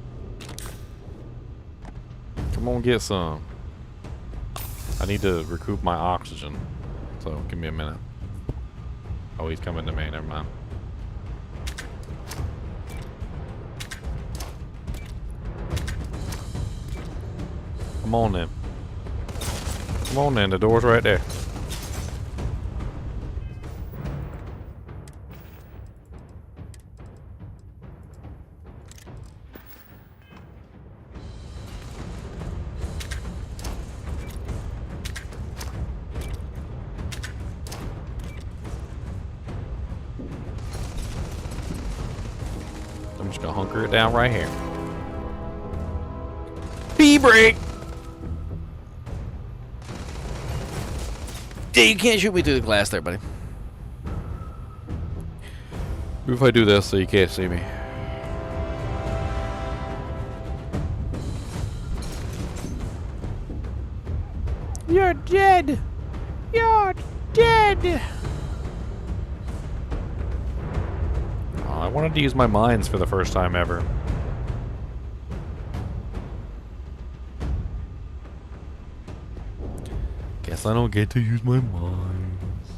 Come on, get some. I need to recoup my oxygen. So, give me a minute. Oh, he's coming to me. Never mind. Come on then. Come on then. The door's right there. I'm just gonna hunker it down right here. B-break! Yeah, you can't shoot me through the glass there, buddy. If I do this so you can't see me. You're dead! You're dead! Oh, I wanted to use my mines for the first time ever. Guess I don't get to use my mines.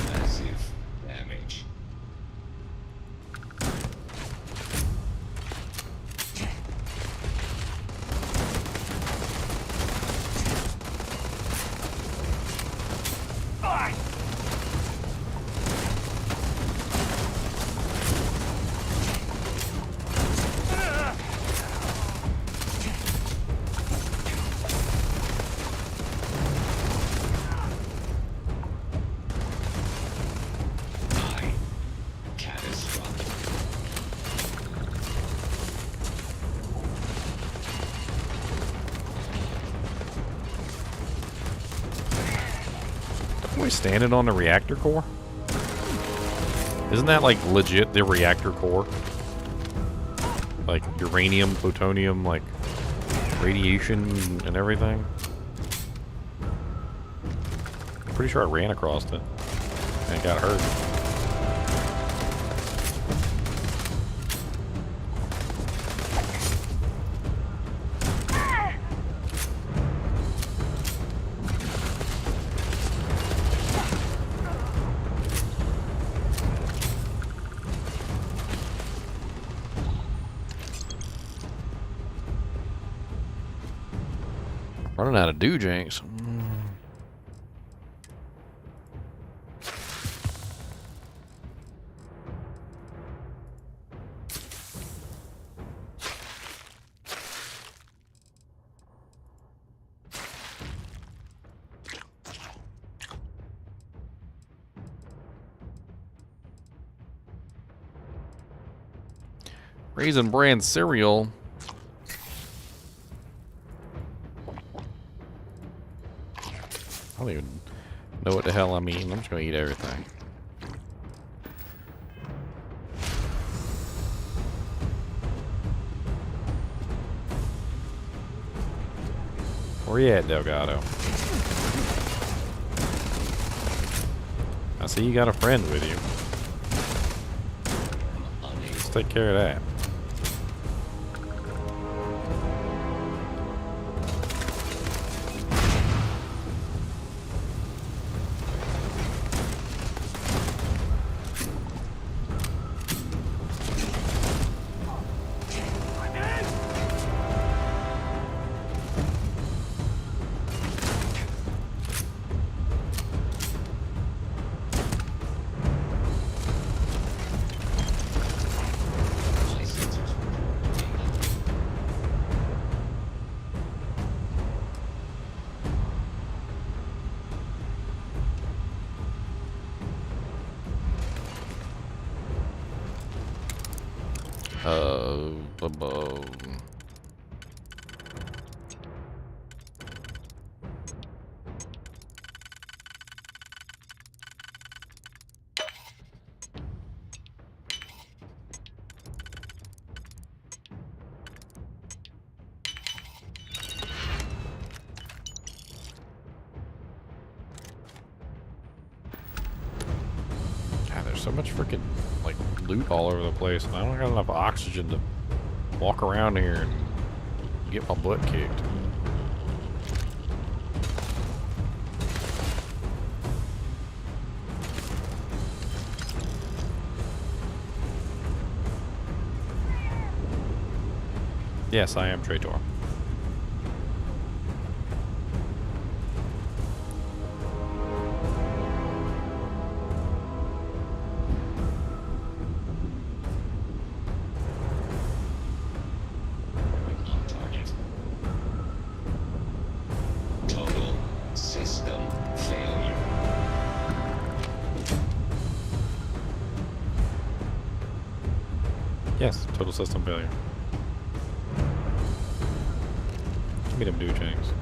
Massive damage. Are we standing on the reactor core? Isn't that like legit the reactor core? Like uranium, plutonium, like radiation and everything? I'm pretty sure I ran across it and got hurt. Running out of doojanks. Raisin Bran cereal. I don't even know what the hell I'm eating. I'm just gonna eat everything. Where you at, Delgado? I see you got a friend with you. Let's take care of that. There's so much freaking like loot all over the place, and I don't got enough oxygen to walk around here and get my butt kicked. Yes, I am Traitor. On target. Total system failure. Yes, total system failure. Give me them do things.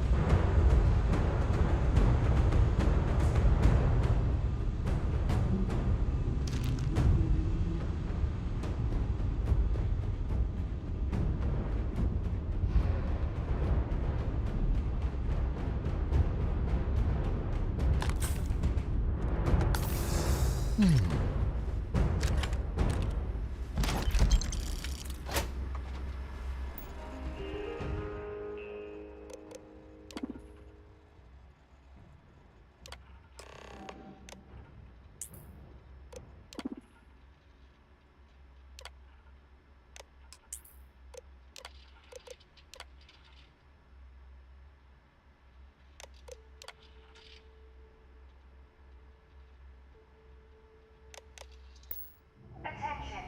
Attention.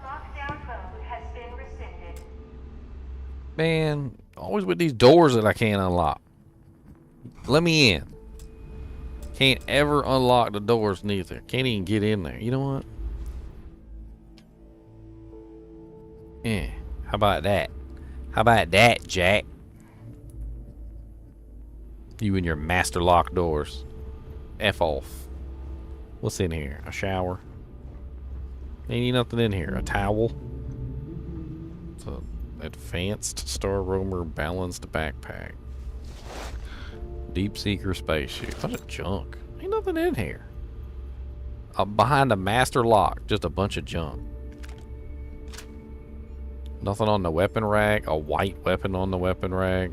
Lockdown mode has been rescinded. Man, always with these doors that I can't unlock. Let me in. Can't ever unlock the doors neither. Can't even get in there. You know what? How about that? How about that, Jack? You and your master lock doors. F off. What's in here? A shower? Ain't nothing in here. A towel? It's a advanced Star Roamer balanced backpack. Deep Seeker spacesuit. Bunch of junk. Ain't nothing in here. Behind a master lock, just a bunch of junk. Nothing on the weapon rack. A white weapon on the weapon rack.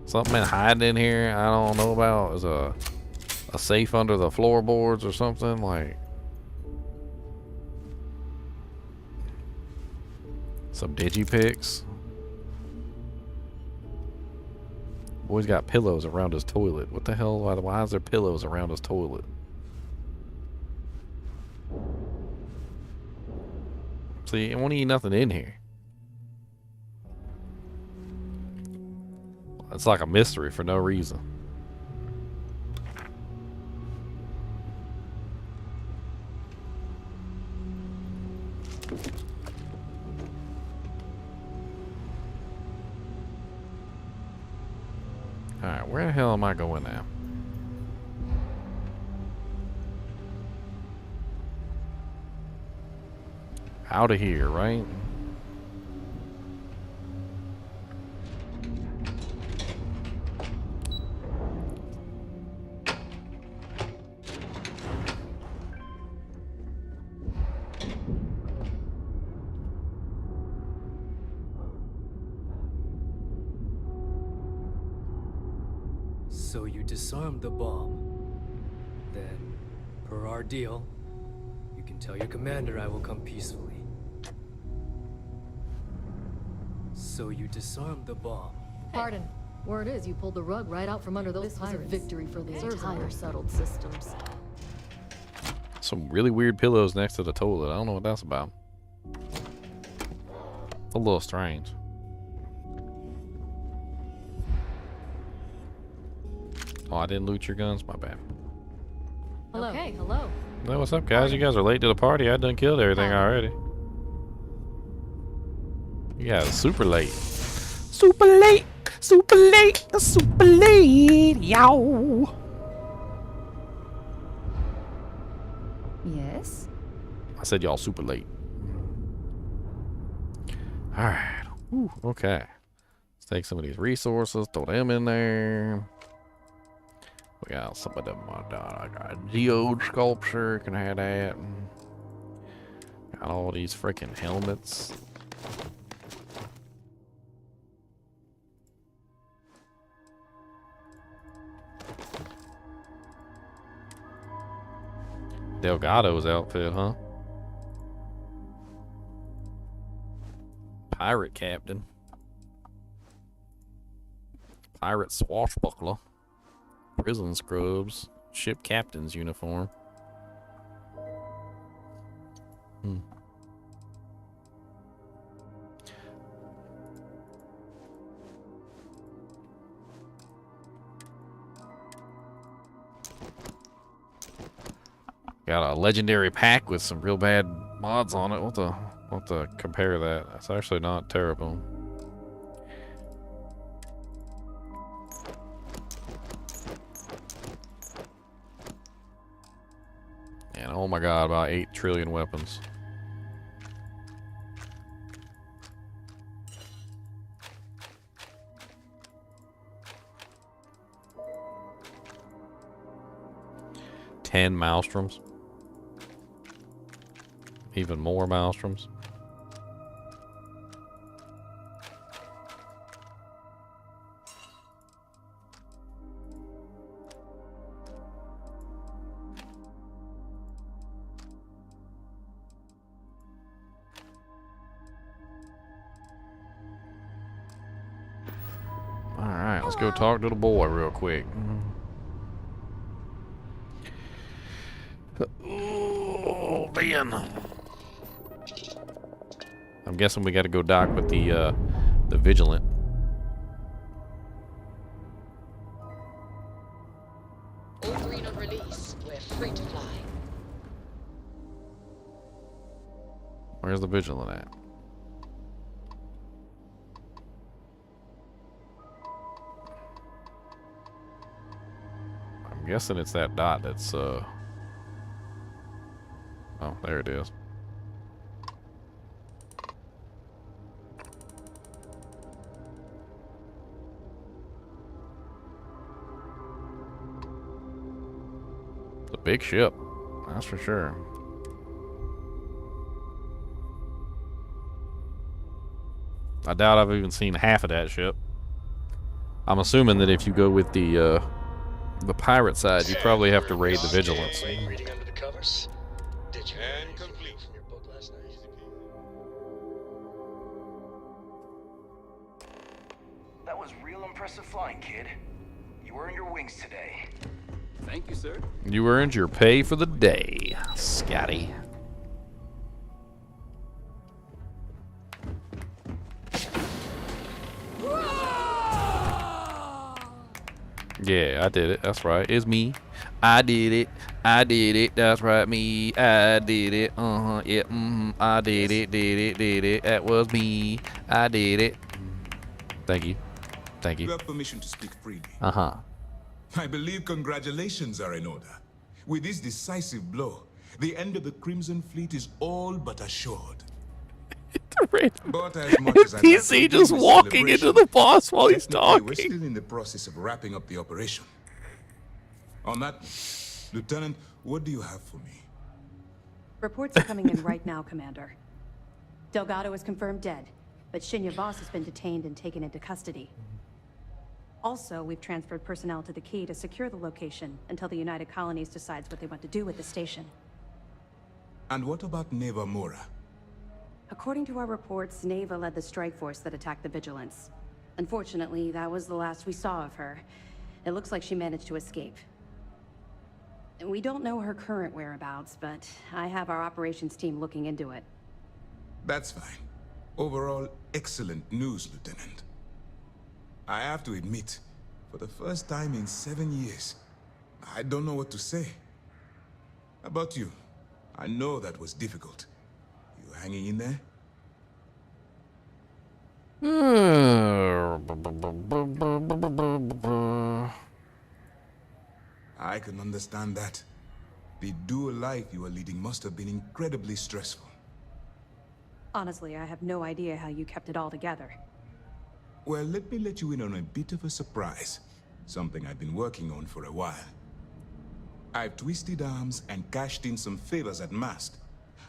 Something hiding in here I don't know about. Is a safe under the floorboards or something like. Some digipics. Boy's got pillows around his toilet. What the hell? Why is there pillows around his toilet? See, it won't eat nothing in here. It's like a mystery for no reason. Alright, where the hell am I going now? Out of here, right? So you disarmed the bomb. Then, per our deal, you can tell your commander I will come peacefully. So you disarmed the bomb. Pardon. Word is you pulled the rug right out from under those pirates. This was a victory for the entire settled systems. Some really weird pillows next to the toilet. I don't know what that's about. A little strange. Oh, I didn't loot your guns? My bad. Hello. Okay, hello. Hey, what's up, guys? You guys are late to the party. I done killed everything already. You guys are super late. Super late! Super late! Super late! Yow! Yes? I said y'all super late. Alright. Okay. Let's take some of these resources, throw them in there. We got some of them. A geode sculpture, can have that. Got all these freaking helmets. Delgado's outfit, huh? Pirate captain. Pirate swashbuckler. Prison scrubs. Ship captain's uniform. Got a legendary pack with some real bad mods on it. We'll have to compare that. It's actually not terrible. And oh my god, about 8 trillion weapons. Maelstroms. Even more maelstroms. Alright, let's go talk to the boy real quick. Oh, man. I'm guessing we gotta go dock with the Vigilant. All green on release. We're free to fly. Where's the Vigilant at? I'm guessing it's that dot that's oh, there it is. It's a big ship, that's for sure. I doubt I've even seen half of that ship. I'm assuming that if you go with the pirate side, you probably have to raid the Vigilance. Reading under the covers? Did you? And complete from your book last night. That was real impressive flying, kid. You earned your wings today. Thank you, sir. You earned your pay for the day, Scotty. Yeah, I did it. That's right. It's me. I did it. I did it. That's right. Me. I did it. Yeah. I did it. Did it. That was me. I did it. Thank you. Thank you. You have permission to speak freely. I believe congratulations are in order. With this decisive blow, the end of the Crimson Fleet is all but assured. But as much as PC just walking into the boss while he's talking. We're still in the process of wrapping up the operation. On that, Lieutenant, what do you have for me? Reports are coming in right now, Commander. Delgado is confirmed dead, but Shinya Voss has been detained and taken into custody. Also, we've transferred personnel to the Key to secure the location until the United Colonies decides what they want to do with the station. And what about Neva Mora? According to our reports, Neva led the strike force that attacked the Vigilance. Unfortunately, that was the last we saw of her. It looks like she managed to escape. We don't know her current whereabouts, but I have our operations team looking into it. That's fine. Overall, excellent news, Lieutenant. I have to admit, for the first time in 7 years, I don't know what to say. How about you? I know that was difficult. You hanging in there? I can understand that. The dual life you are leading must have been incredibly stressful. Honestly, I have no idea how you kept it all together. Well, let me let you in on a bit of a surprise. something I've been working on for a while. I've twisted arms and cashed in some favors at Mascot.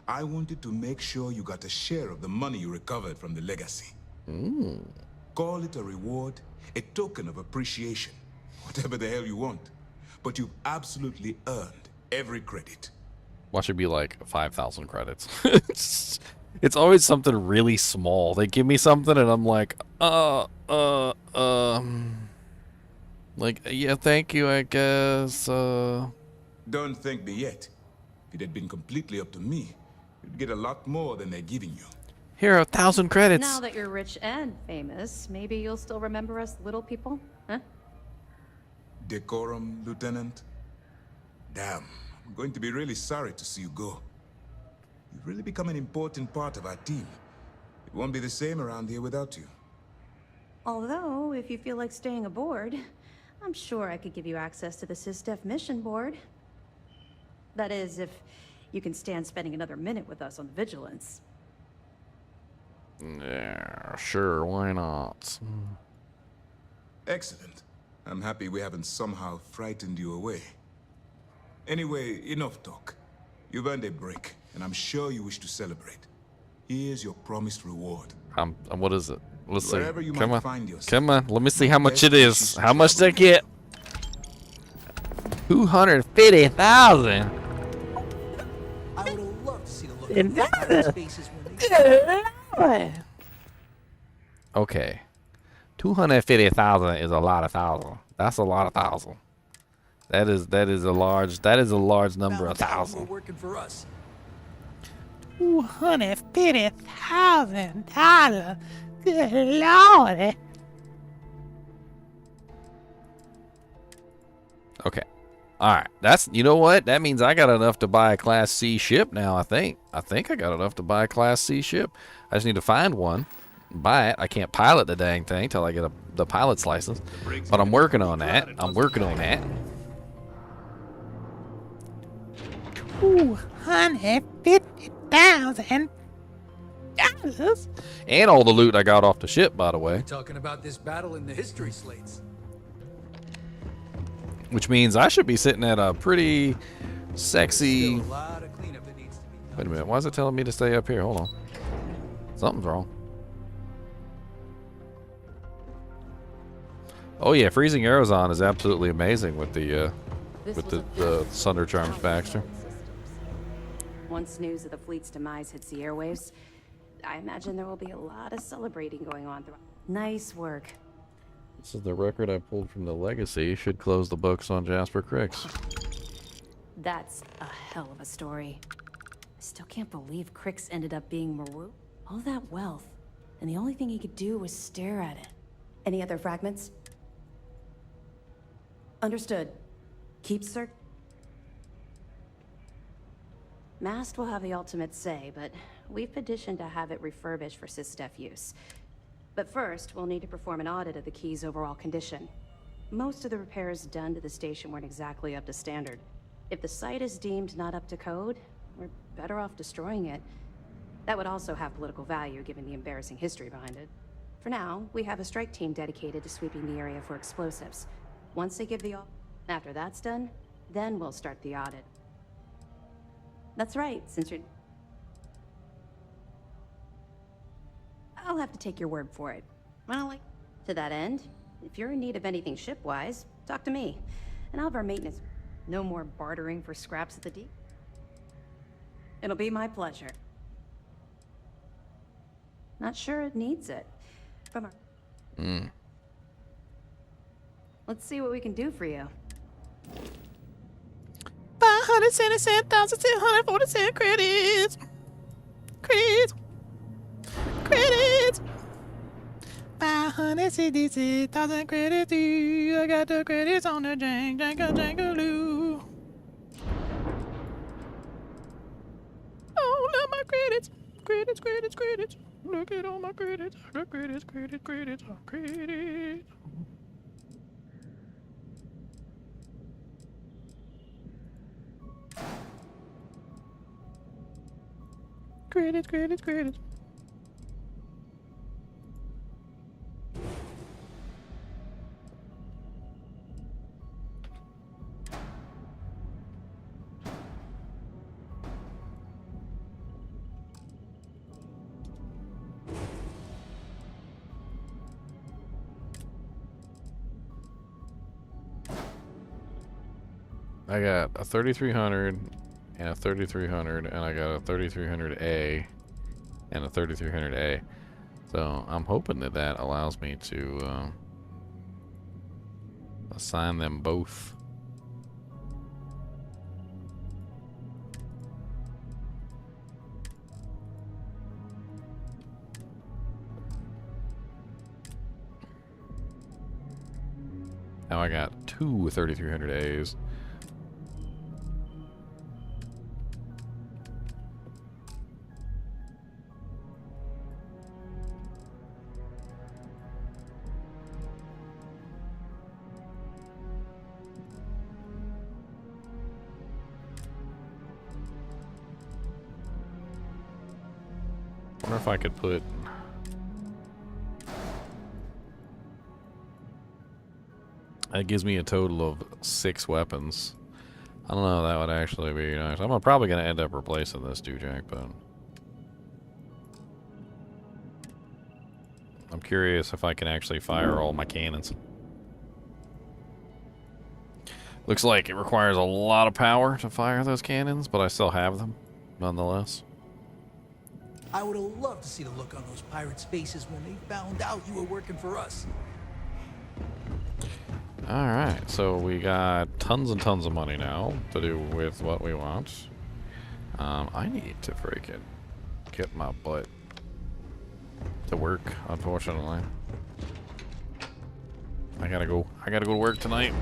I wanted to make sure you got a share of the money you recovered from the legacy. Call it a reward, a token of appreciation, whatever the hell you want. But you've absolutely earned every credit. Watch it be like 5,000 credits. It's always something really small. They give me something and I'm like, like, yeah, thank you, I guess. Don't thank me yet. If it had been completely up to me, you'd get a lot more than they're giving you. Here are 1,000 credits. Now that you're rich and famous, maybe you'll still remember us little people, huh? Decorum, Lieutenant? Damn, I'm going to be really sorry to see you go. You've really become an important part of our team. It won't be the same around here without you. Although, if you feel like staying aboard, I'm sure I could give you access to the SysDef mission board. That is, if you can stand spending another minute with us on Vigilance. Yeah, sure, why not? Excellent. I'm happy we haven't somehow frightened you away. Anyway, enough talk. You've earned a break, and I'm sure you wish to celebrate. Here's your promised reward. What is it? Let's see. Wherever you Come might on. find yourself. Come on. Let me see how much it is. How much they get? 250,000. I would have loved to see the look In on these that- pirates' faces when they... Okay. 250,000 is a lot of thousand. That's a lot of thousand. That is a large number of thousand. Working for us. $250,000. Good lord. Okay. Alright. That's, you know what? That means I got enough to buy a Class C ship now, I think. I got enough to buy a Class C ship. I just need to find one. Buy it. I can't pilot the dang thing till I get the pilot's license. But I'm working on that. $250,000. And all the loot I got off the ship, by the way. Talking about this battle in the history slates. Which means I should be sitting at a pretty sexy... Still a lot of cleanup that needs to be done. Wait a minute. Why is it telling me to stay up here? Hold on. Something's wrong. Oh yeah, freezing Arizon is absolutely amazing with the Thunder Charms Baxter. Once news of the fleet's demise hits the airwaves, I imagine there will be a lot of celebrating going on throughout. Nice work. This is the record I pulled from the Legacy. Should close the books on Jasper Cricks. That's a hell of a story. I still can't believe Cricks ended up being marooned. All that wealth, and the only thing he could do was stare at it. Any other fragments? Understood. Keep search. Mast will have the ultimate say, but we've petitioned to have it refurbished for SysDef use. But first, we'll need to perform an audit of the key's overall condition. Most of the repairs done to the station weren't exactly up to standard. If the site is deemed not up to code, we're better off destroying it. That would also have political value given the embarrassing history behind it. For now, we have a strike team dedicated to sweeping the area for explosives. Once they give the after that's done, then we'll start the audit. That's right, since you're... I'll have to take your word for it. Well, to that end, if you're in need of anything ship-wise, talk to me. And I'll have our maintenance. No more bartering for scraps at the deep. It'll be my pleasure. Not sure it needs it. From our... Let's see what we can do for you. 577,247 credits. Credits. 566,000 credits. I got the credits on the Jangaloo. Oh, love my credits. Credits. Look at all my credits. I got credits. Credits. Credits. I got a 3300 and a 3300, and I got a 3300A and a 3300A. So I'm hoping that that allows me to assign them both. Now I got two 3300As. I wonder if I could put... That gives me a total of 6 weapons. I don't know if that would actually be nice. I'm probably going to end up replacing this Dujak, but... I'm curious if I can actually fire all my cannons. Looks like it requires a lot of power to fire those cannons, but I still have them, nonetheless. I would have loved to see the look on those pirates' faces when they found out you were working for us. Alright, so we got tons and tons of money now to do with what we want. I need to freaking get my butt to work, unfortunately. I gotta go to work tonight.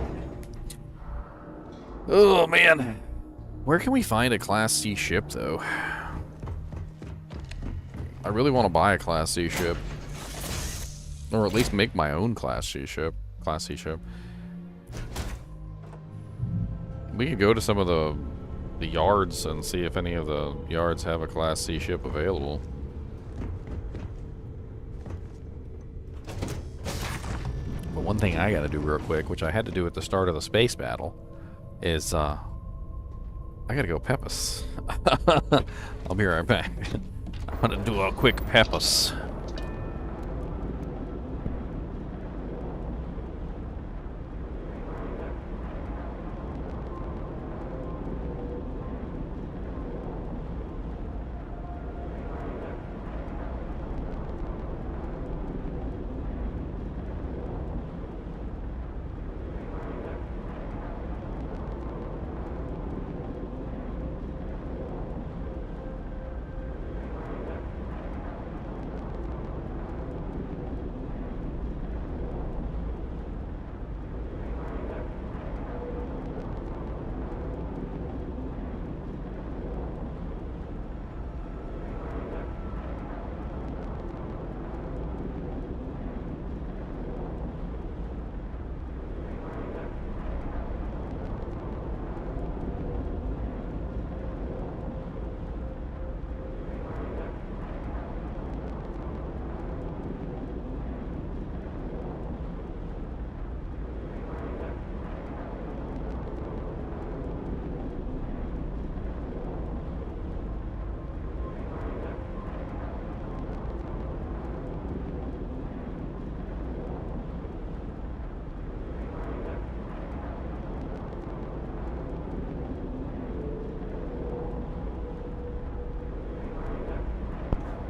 Oh man. Where can we find a Class C ship though? I really want to buy a Class C ship. Or at least make my own Class C ship. We could go to some of the yards and see if any of the yards have a Class C ship available. But one thing I gotta do real quick, which I had to do at the start of the space battle, is I gotta go Peppus. I'll be right back. I'm gonna do a quick Peppus.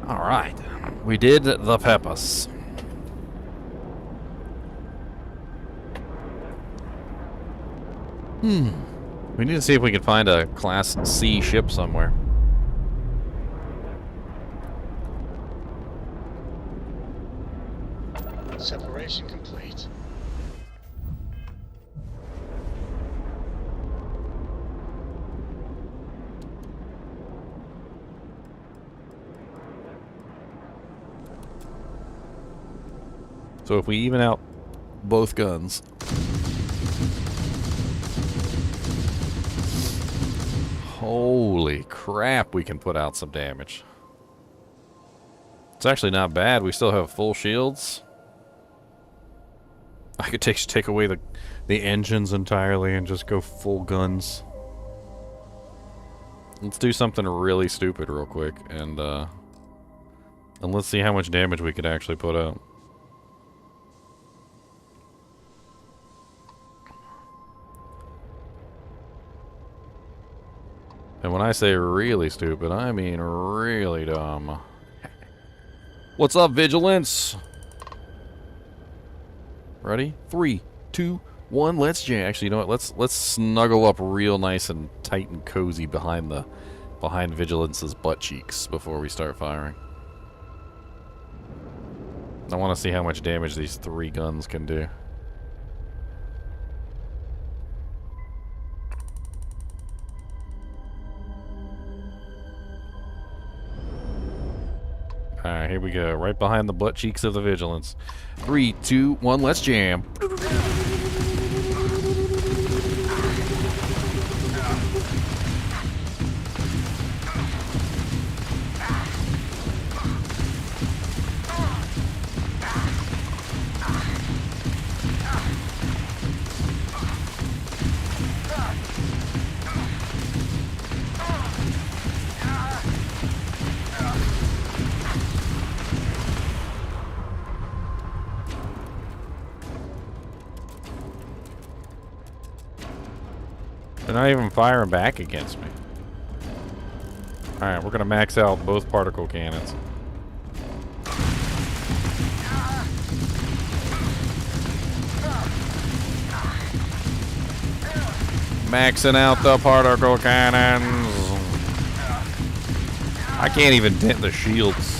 Alright, we did the Peppus. We need to see if we can find a Class C ship somewhere. Separation complete. So if we even out both guns, holy crap, we can put out some damage. It's actually not bad. We still have full shields. I could take away the engines entirely and just go full guns. Let's do something really stupid real quick, and let's see how much damage we could actually put out. And when I say really stupid, I mean really dumb. What's up, Vigilance? Ready? 3, 2, 1. Let's jam. Actually, you know what? Let's snuggle up real nice and tight and cozy behind Vigilance's butt cheeks before we start firing. I want to see how much damage these 3 guns can do. Alright, here we go. Right behind the butt cheeks of the Vigilance. 3, 2, 1, let's jam. They're not even firing back against me. Alright, we're gonna max out both particle cannons. Maxing out the particle cannons. I can't even dent the shields.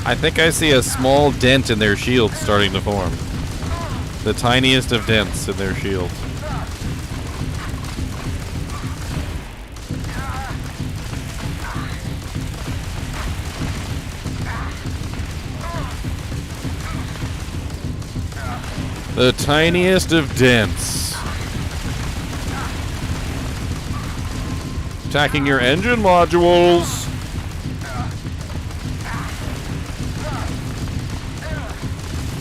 I think I see a small dent in their shield starting to form. The tiniest of dents in their shield. The tiniest of dents. Attacking your engine modules.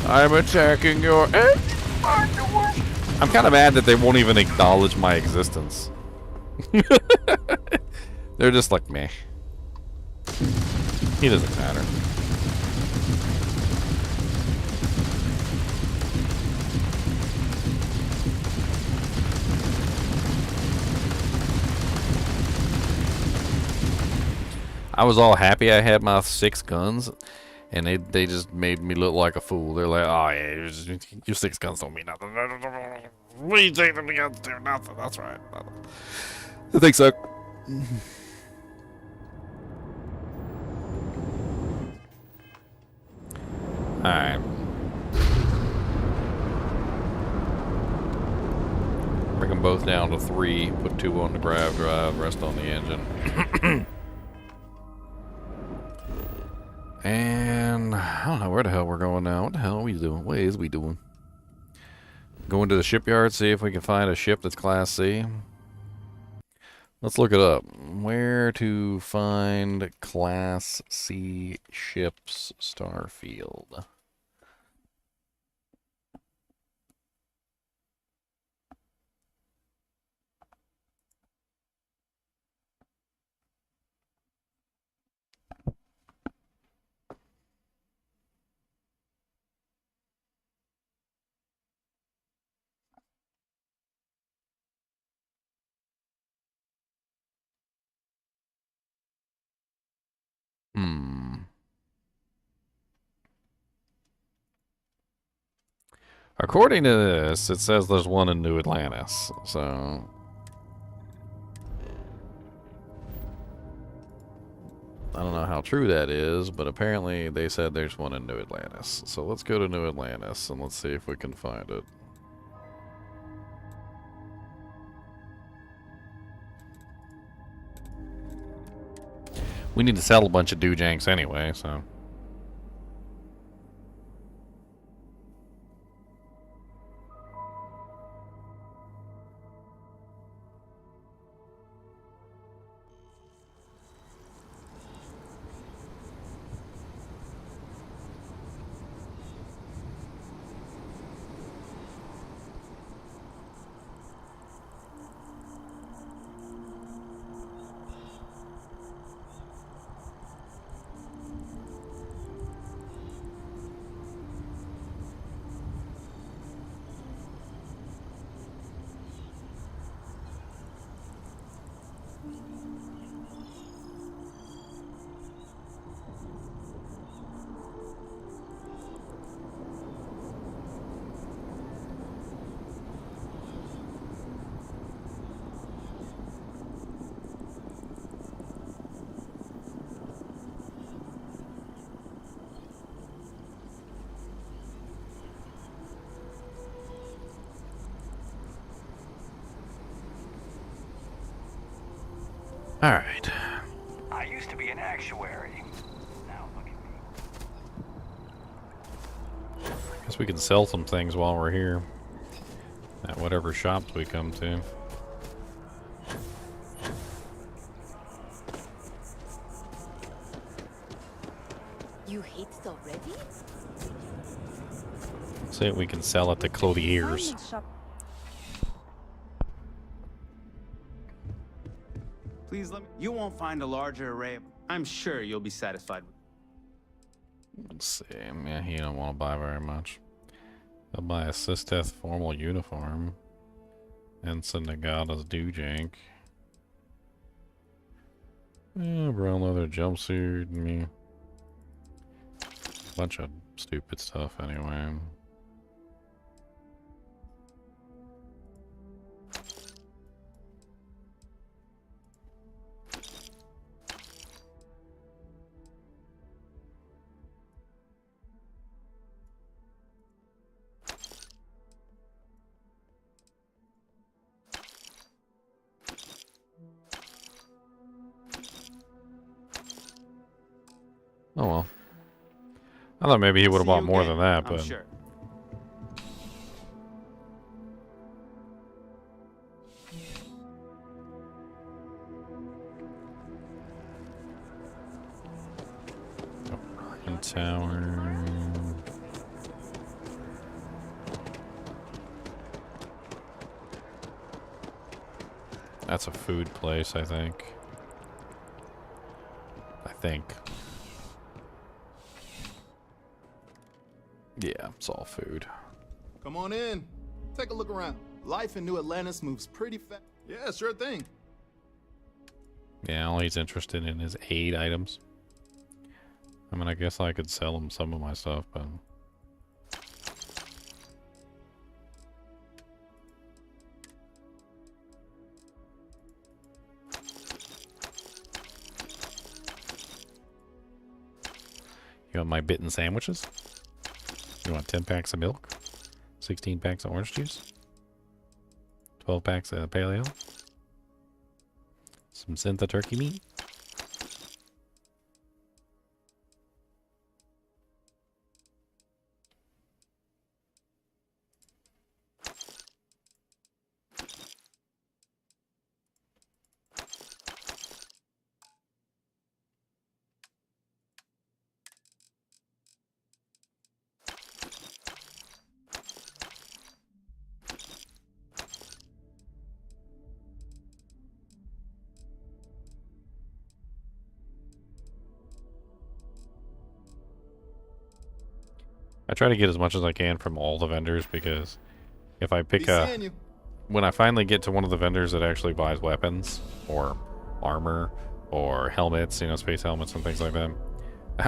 I'm attacking your engine modules. I'm kind of mad that they won't even acknowledge my existence. They're just like, meh. He doesn't matter. I was all happy I had my 6 guns, and they just made me look like a fool. They're like, oh yeah, your 6 guns don't mean nothing. What do you take them guns do? Nothing. That's right. I think so. Alright. Bring them both down to 3. Put 2 on the grav drive, rest on the engine. And I don't know where the hell we're going now. What the hell are we doing? What is we doing? Going to the shipyard, see if we can find a ship that's Class C. Let's look it up. Where to find Class C ships, Starfield. According to this, it says there's one in New Atlantis, so... I don't know how true that is, but apparently they said there's one in New Atlantis. So let's go to New Atlantis and let's see if we can find it. We need to sell a bunch of doojanks anyway, so... Alright. I used to be an actuary. Now look at me. Guess we can sell some things while we're here. At whatever shops we come to. You hate it already? See if we can sell it to clothiers. Please let me. You won't find a larger array. I'm sure you'll be satisfied. Let's see. Yeah, he don't want to buy very much. He'll buy a Sisteth formal uniform. Ensign Nagata's Dewjank. Brown leather jumpsuit. Me. Bunch of stupid stuff anyway. Oh well. I thought maybe he would have bought more than that, but... Sure. Orion Tower... That's a food place, I think. Yeah, it's all food. Come on in. Take a look around. Life in New Atlantis moves pretty fast. Yeah, sure thing. Yeah, all he's interested in is aid items. I mean, I guess I could sell him some of my stuff, but... You want my bitten sandwiches? You want 10 packs of milk? 16 packs of orange juice? 12 packs of pale ale? Some Syntha turkey meat? I try to get as much as I can from all the vendors because if I pick when I finally get to one of the vendors that actually buys weapons or armor or helmets, you know, space helmets and things like that,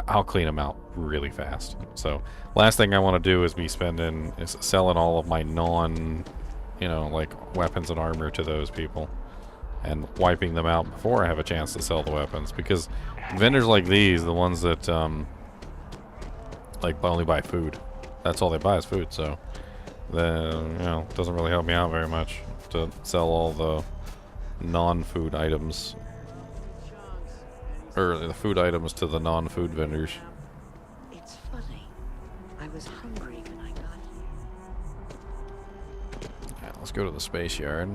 I'll clean them out really fast. So last thing I want to do is be selling all of my you know, like weapons and armor to those people and wiping them out before I have a chance to sell the weapons, because vendors like these, the ones that like only buy food. That's all they buy is food, so then, you know, it doesn't really help me out very much to sell all the non-food items, or the food items to the non-food vendors. It's funny. I was hungry when I got here. Yeah, let's go to the space yard.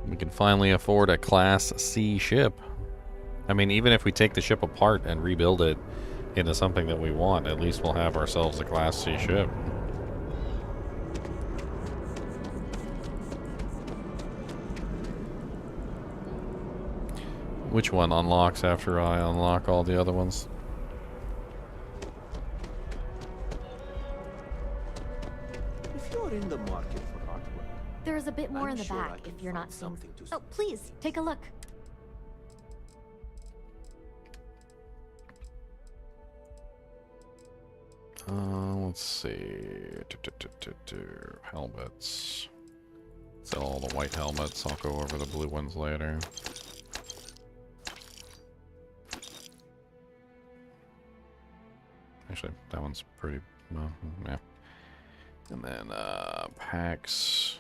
We can finally afford a Class C ship. I mean, even if we take the ship apart and rebuild it into something that we want, at least we'll have ourselves a Class C ship. Which one unlocks after I unlock all the other ones? If you're in the market for artwork, There's a bit more I'm in the sure I back can if you're find not something to Oh, please, take a look. Let's see. Helmets. Sell all the white helmets. I'll go over the blue ones later. Actually, that one's pretty Well, yeah. And then, packs.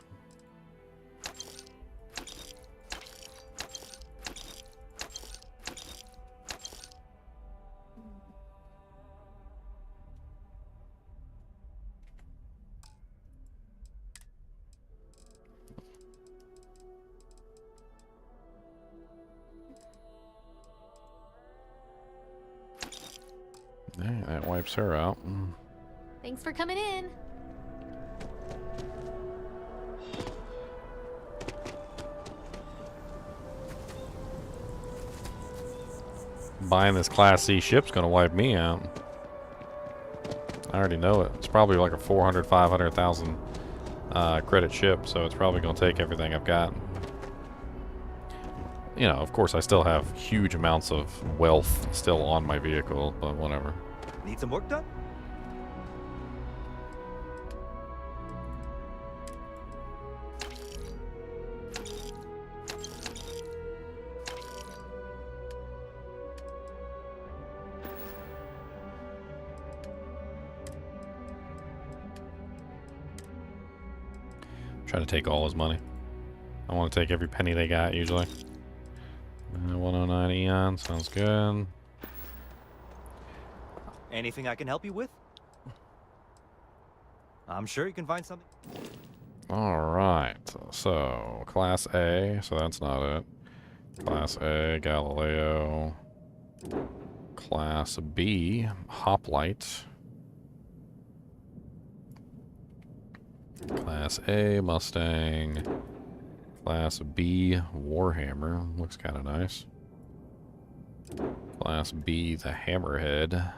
Yeah, that wipes her out. Thanks for coming in. Buying this Class C ship's gonna wipe me out. I already know it. It's probably like a 400, 500,000 credit ship, so it's probably gonna take everything I've got. You know, of course, I still have huge amounts of wealth still on my vehicle, but whatever. Need some work done? Try to take all his money. I want to take every penny they got, usually. 109 Eon, sounds good. Anything I can help you with? I'm sure you can find something. Alright, so Class A, so that's not it. Class A, Galileo. Class B, Hoplite. Class A, Mustang. Class B, Warhammer. Looks kind of nice. Class B, the Hammerhead.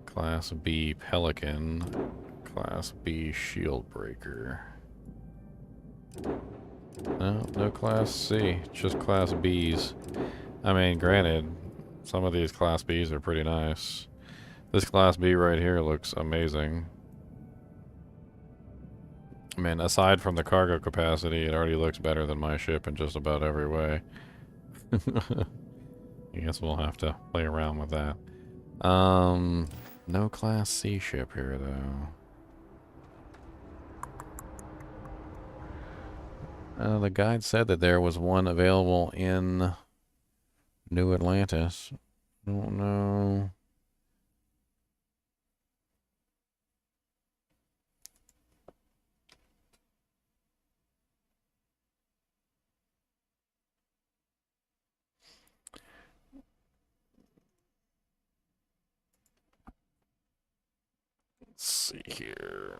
Class B, Pelican. Class B, Shieldbreaker. No Class C, just Class Bs. I mean, granted, some of these Class Bs are pretty nice. This Class B right here looks amazing. I mean, aside from the cargo capacity, it already looks better than my ship in just about every way. I guess we'll have to play around with that. No Class C ship here, though. The guide said that there was one available in New Atlantis. Don't know. Let's see here.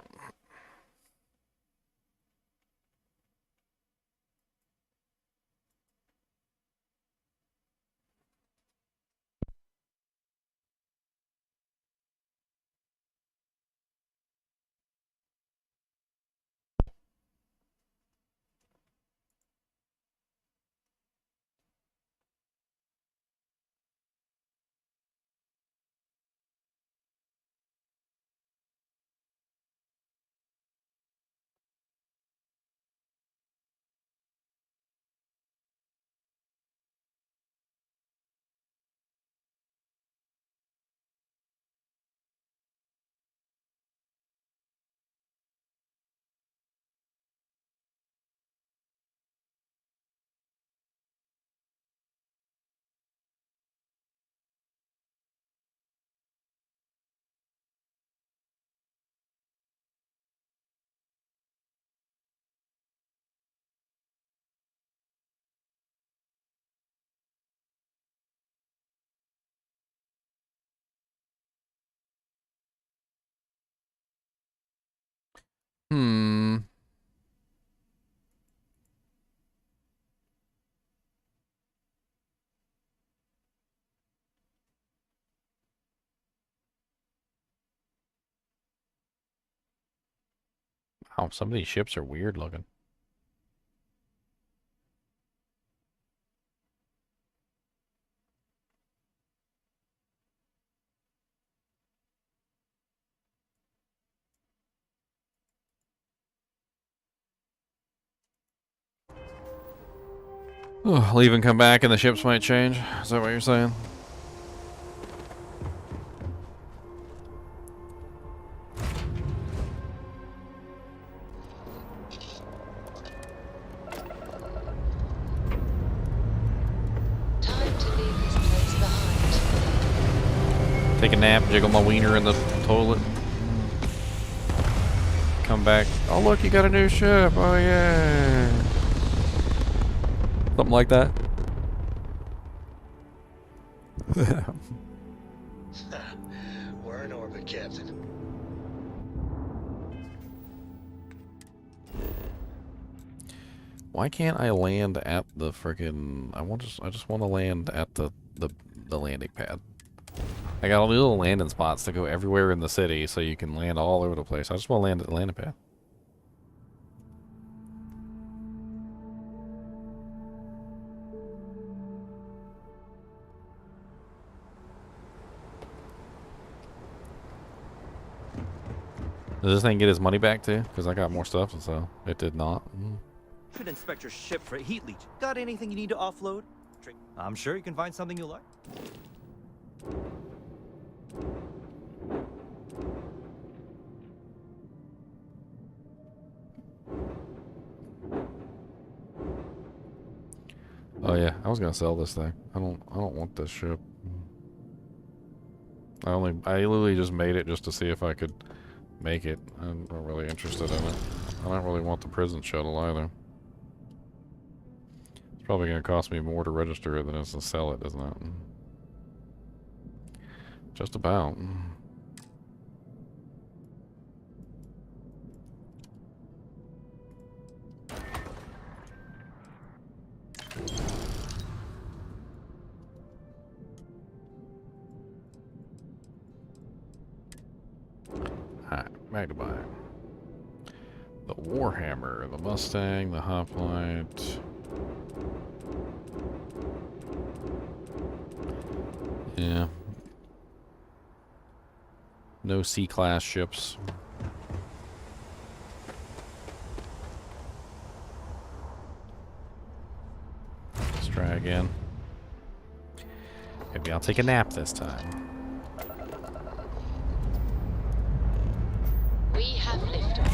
Wow, some of these ships are weird looking. Oh, leave and come back and the ships might change? Is that what you're saying? Take a nap, jiggle my wiener in the toilet. Come back. Oh look, you got a new ship. Oh yeah. Something like that. We're in orbit, Captain. Why can't I land at the frickin'... I just want to land at the landing pad. I got all the little landing spots to go everywhere in the city so you can land all over the place. I just want to land at the landing pad. Does this thing get his money back too? Because I got more stuff, so it did not. Should inspect your ship for heat leach. Got anything you need to offload? I'm sure you can find something you like. Oh yeah, I was gonna sell this thing. I don't want this ship. I literally just made it just to see if I could make it. I'm not really interested in it. I don't really want the prison shuttle either. It's probably gonna cost me more to register it than it is to sell it, isn't it? Just about. Alright, back to buy. The Warhammer, the Mustang, the Hoplite. Yeah. No C-class ships. Let's try again. Maybe I'll take a nap this time. We have liftoff.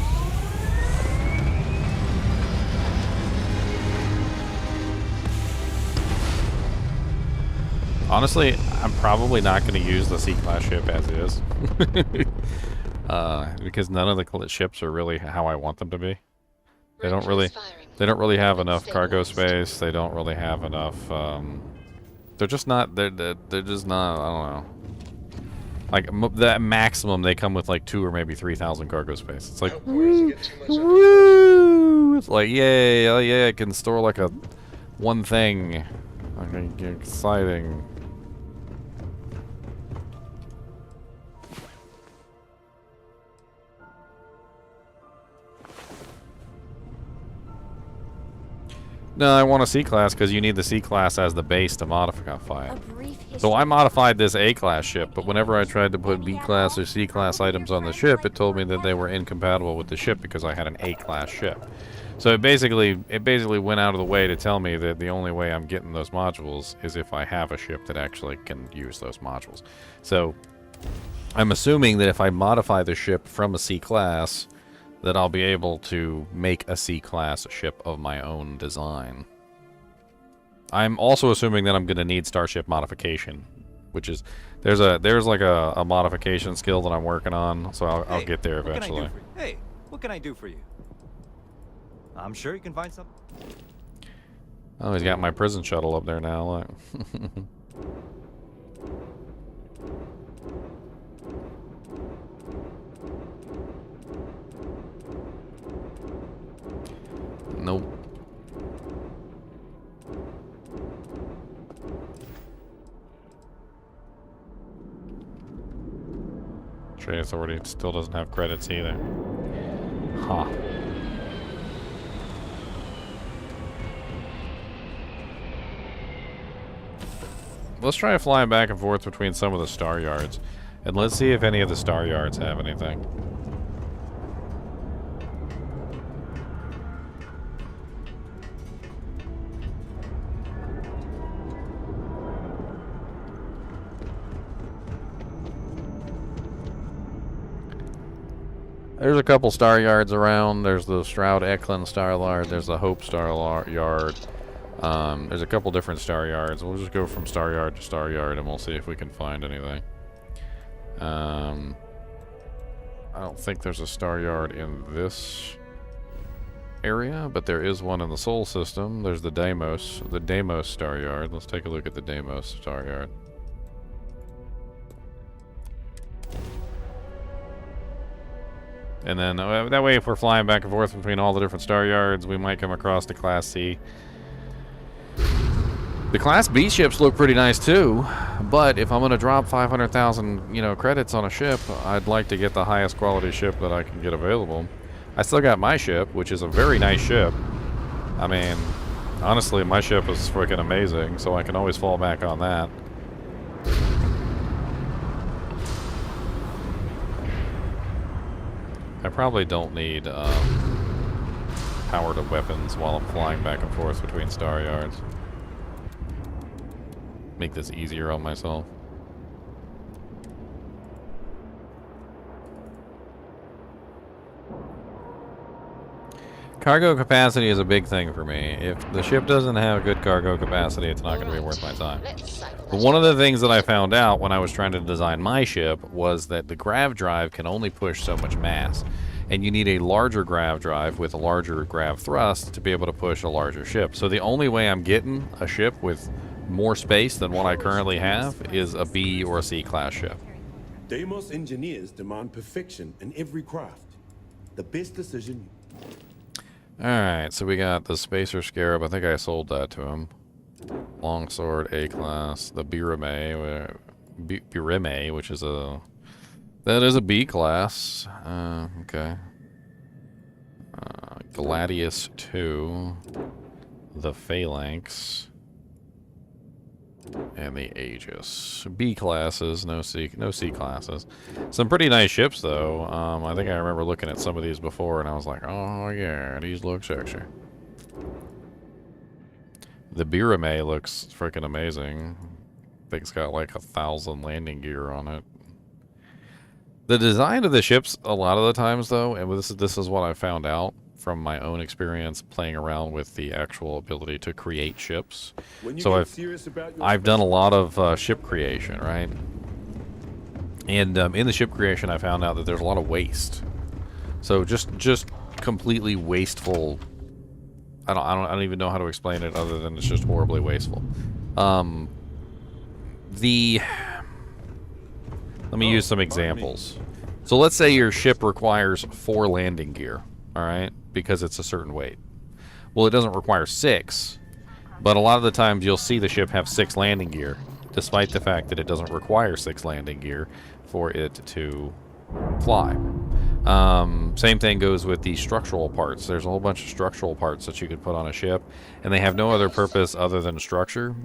Honestly, I'm probably not going to use the C-class ship as is. Because none of the ships are really how I want them to be. They don't really have enough cargo space. They don't really have enough, they're just not, they're just not, I don't know. Like, that maximum, they come with like 2,000 or maybe 3,000 cargo space. It's like, woo, woo! It's like, yay, oh yeah, I can store like a one thing. Like, exciting. No, I want a C-class because you need the C-class as the base to modify it. So I modified this A-class ship, but whenever I tried to put B-class or C-class items on the ship, it told me that they were incompatible with the ship because I had an A-class ship. So it basically went out of the way to tell me that the only way I'm getting those modules is if I have a ship that actually can use those modules. So I'm assuming that if I modify the ship from a C-class, that I'll be able to make a C-class ship of my own design. I'm also assuming that I'm going to need starship modification, which is there's like a modification skill that I'm working on, so I'll get there eventually. Hey, what can I do for you? I'm sure you can find something. Oh, he's got my prison shuttle up there now. Look. Nope. Trade Authority still doesn't have credits either. Huh. Let's try flying back and forth between some of the star yards. And let's see if any of the star yards have anything. There's a couple star yards around. There's the Stroud Eklund star yard. There's the Hope star yard. There's a couple different star yards. We'll just go from star yard to star yard and we'll see if we can find anything. I don't think there's a star yard in this area, but there is one in the Sol system. There's the Deimos star yard. Let's take a look at the Deimos star yard. And then that way, if we're flying back and forth between all the different star yards, we might come across the Class C. The Class B ships look pretty nice too, but if I'm going to drop 500,000, credits on a ship, I'd like to get the highest quality ship that I can get available. I still got my ship, which is a very nice ship. I mean, honestly, my ship is freaking amazing, so I can always fall back on that. I probably don't need power to weapons while I'm flying back and forth between star yards. Make this easier on myself. Cargo capacity is a big thing for me. If the ship doesn't have good cargo capacity, it's not going to be worth my time. But one of the things that I found out when I was trying to design my ship was that the grav drive can only push so much mass. And you need a larger grav drive with a larger grav thrust to be able to push a larger ship. So the only way I'm getting a ship with more space than what I currently have is a B or a C class ship. Deimos engineers demand perfection in every craft. The best decision. Alright, so we got the Spacer Scarab. I think I sold that to him. Longsword A class. The Birame, which is a... That is a B class. Okay. Gladius 2. The Phalanx. And the Aegis. B classes, no C classes. Some pretty nice ships though. I think I remember looking at some of these before and I was like, oh yeah, these look sexy. The Birame looks freaking amazing. I think it's got like 1,000 landing gear on it. The design of the ships a lot of the times though, and this is what I found out from my own experience playing around with the actual ability to create ships. So I've done a lot of ship creation, right? And in the ship creation, I found out that there's a lot of waste. So just completely wasteful. I don't even know how to explain it other than it's just horribly wasteful. Let me use some examples. So let's say your ship requires 4 landing gear, all right? Because it's a certain weight. Well, it doesn't require 6, but a lot of the times you'll see the ship have 6 landing gear, despite the fact that it doesn't require 6 landing gear for it to fly. Same thing goes with the structural parts. There's a whole bunch of structural parts that you could put on a ship, and they have no other purpose other than structure.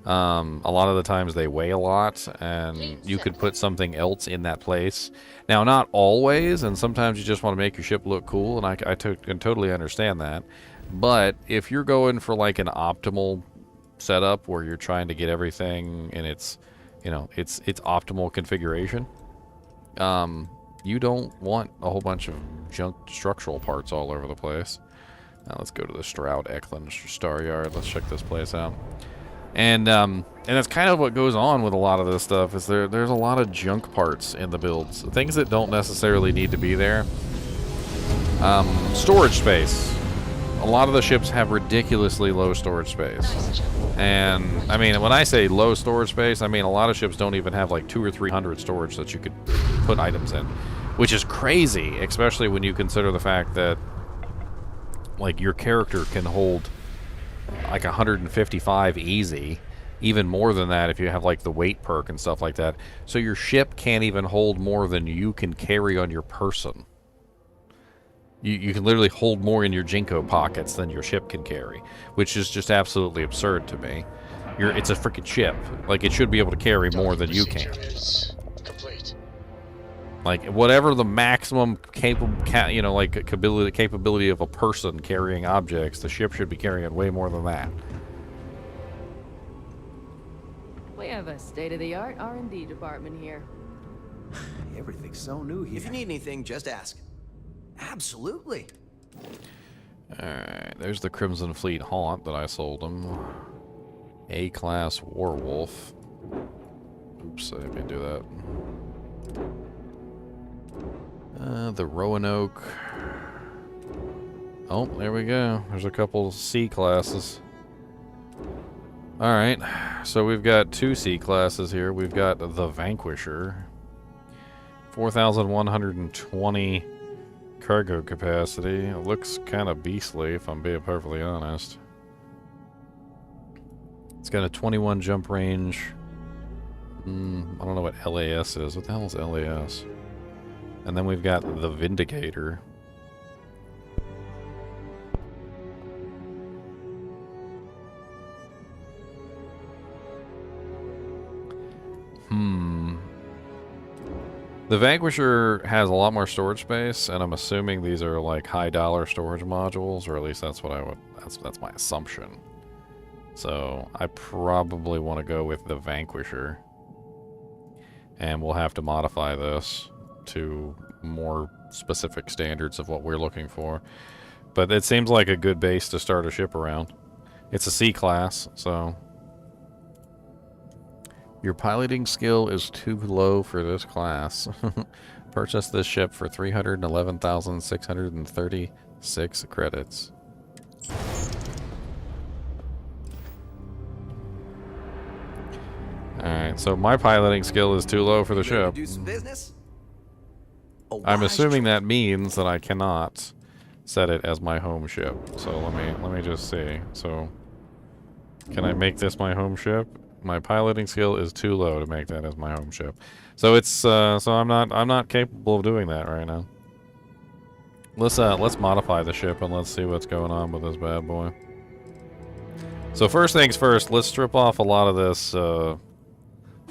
A lot of the times they weigh a lot, and you could put something else in that place. Now, not always, and sometimes you just want to make your ship look cool, and I can totally understand that. But if you're going for like an optimal setup where you're trying to get everything in its, its optimal configuration, you don't want a whole bunch of junk structural parts all over the place. Now let's go to the Stroud Eklund Star Yard. Let's check this place out. And that's kind of what goes on with a lot of this stuff, is there's a lot of junk parts in the builds. Things that don't necessarily need to be there. Storage space. A lot of the ships have ridiculously low storage space. And, I mean, when I say low storage space, I mean a lot of ships don't even have like 200 or 300 storage that you could put items in. Which is crazy, especially when you consider the fact that, like, your character can hold like 155 easy, even more than that if you have like the weight perk and stuff like that. So your ship can't even hold more than you can carry on your person. You can literally hold more in your Jinko pockets than your ship can carry, which is just absolutely absurd to me. It's a freaking ship. Like, it should be able to carry more than you can. Like, whatever the maximum capability of a person carrying objects, the ship should be carrying way more than that. We have a state-of-the-art R&D department here. Everything's so new here. If you need anything, just ask. Absolutely. Alright, there's the Crimson Fleet Haunt that I sold him. A-class Warwolf. Oops, I didn't mean to do that. The Roanoke. Oh, there we go. There's a couple C classes. Alright, so we've got 2 C classes here. We've got the Vanquisher. 4,120 cargo capacity. It looks kind of beastly, if I'm being perfectly honest. It's got a 21 jump range. I don't know what LAS is. What the hell is LAS? And then we've got the Vindicator. The Vanquisher has a lot more storage space, and I'm assuming these are like high dollar storage modules, or at least that's what I would, that's my assumption. So I probably want to go with the Vanquisher. And we'll have to modify this to more specific standards of what we're looking for. But it seems like a good base to start a ship around. It's a C class, so... Your piloting skill is too low for this class. Purchase this ship for 311,636 credits. Alright, so my piloting skill is too low for the ship. Do some business? I'm assuming that means that I cannot set it as my home ship. So let me just see. So can I make this my home ship? My piloting skill is too low to make that as my home ship. So it's so I'm not capable of doing that right now. Let's modify the ship and let's see what's going on with this bad boy. So first things first, let's strip off a lot of this a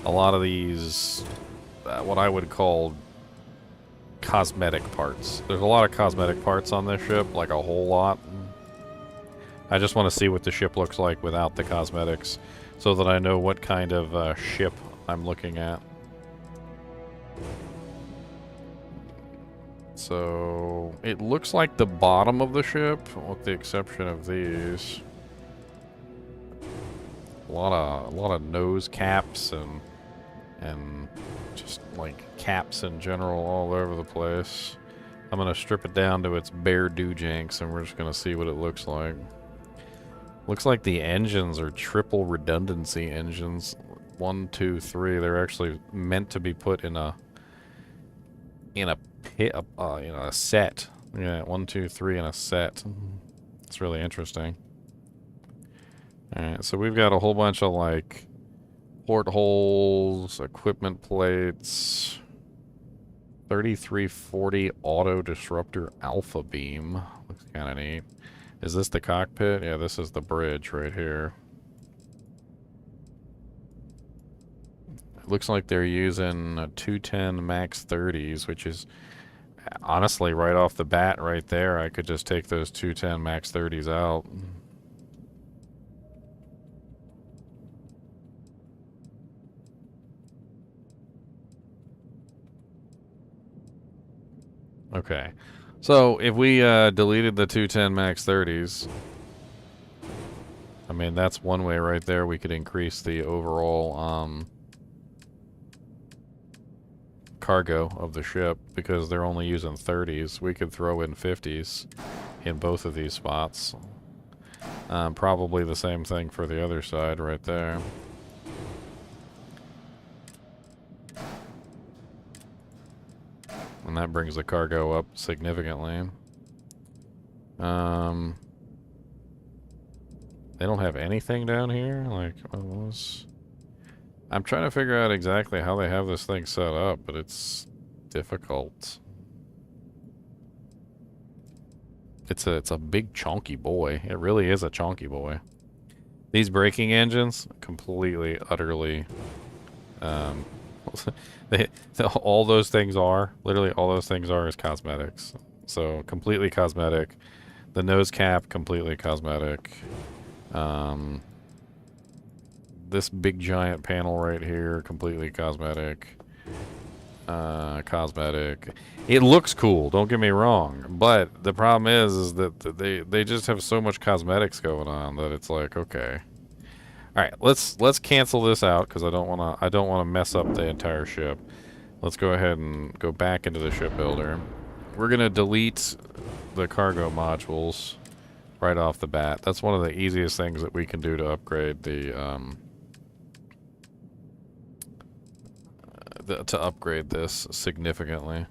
lot of these what I would call cosmetic parts. There's a lot of cosmetic parts on this ship, like a whole lot. I just want to see what the ship looks like without the cosmetics, so that I know what kind of ship I'm looking at. So it looks like the bottom of the ship, with the exception of these. A lot of nose caps and just like caps in general all over the place. I'm gonna strip it down to its bare doojanks, and we're just gonna see what it looks like. Looks like the engines are triple redundancy engines. 1, 2, 3. They're actually meant to be put in a pit, a set. Yeah, 1, 2, 3 in a set. It's really interesting. Alright, so we've got a whole bunch of like portholes, equipment plates, 3340 auto disruptor alpha beam. Looks kind of neat. Is this the cockpit? Yeah, this is the bridge right here. It looks like they're using 210 max 30s, which is honestly right off the bat right there. I could just take those 210 max 30s out. Okay. So, if we deleted the 210 max 30s, I mean, that's one way right there we could increase the overall cargo of the ship, because they're only using 30s. We could throw in 50s in both of these spots. Probably the same thing for the other side right there. And that brings the cargo up significantly. They don't have anything down here? Like, I'm trying to figure out exactly how they have this thing set up, but it's difficult. It's a big chunky boy. It really is a chunky boy. These braking engines, completely, utterly... all those things are, literally all those things are is cosmetics. So, completely cosmetic. The nose cap, completely cosmetic. This big giant panel right here, completely cosmetic. Cosmetic. It looks cool, don't get me wrong, but the problem is that they just have so much cosmetics going on that it's like, okay. All right, let's cancel this out because I don't want to mess up the entire ship. Let's go ahead and go back into the shipbuilder. We're going to delete the cargo modules right off the bat. That's one of the easiest things that we can do to upgrade to upgrade this significantly.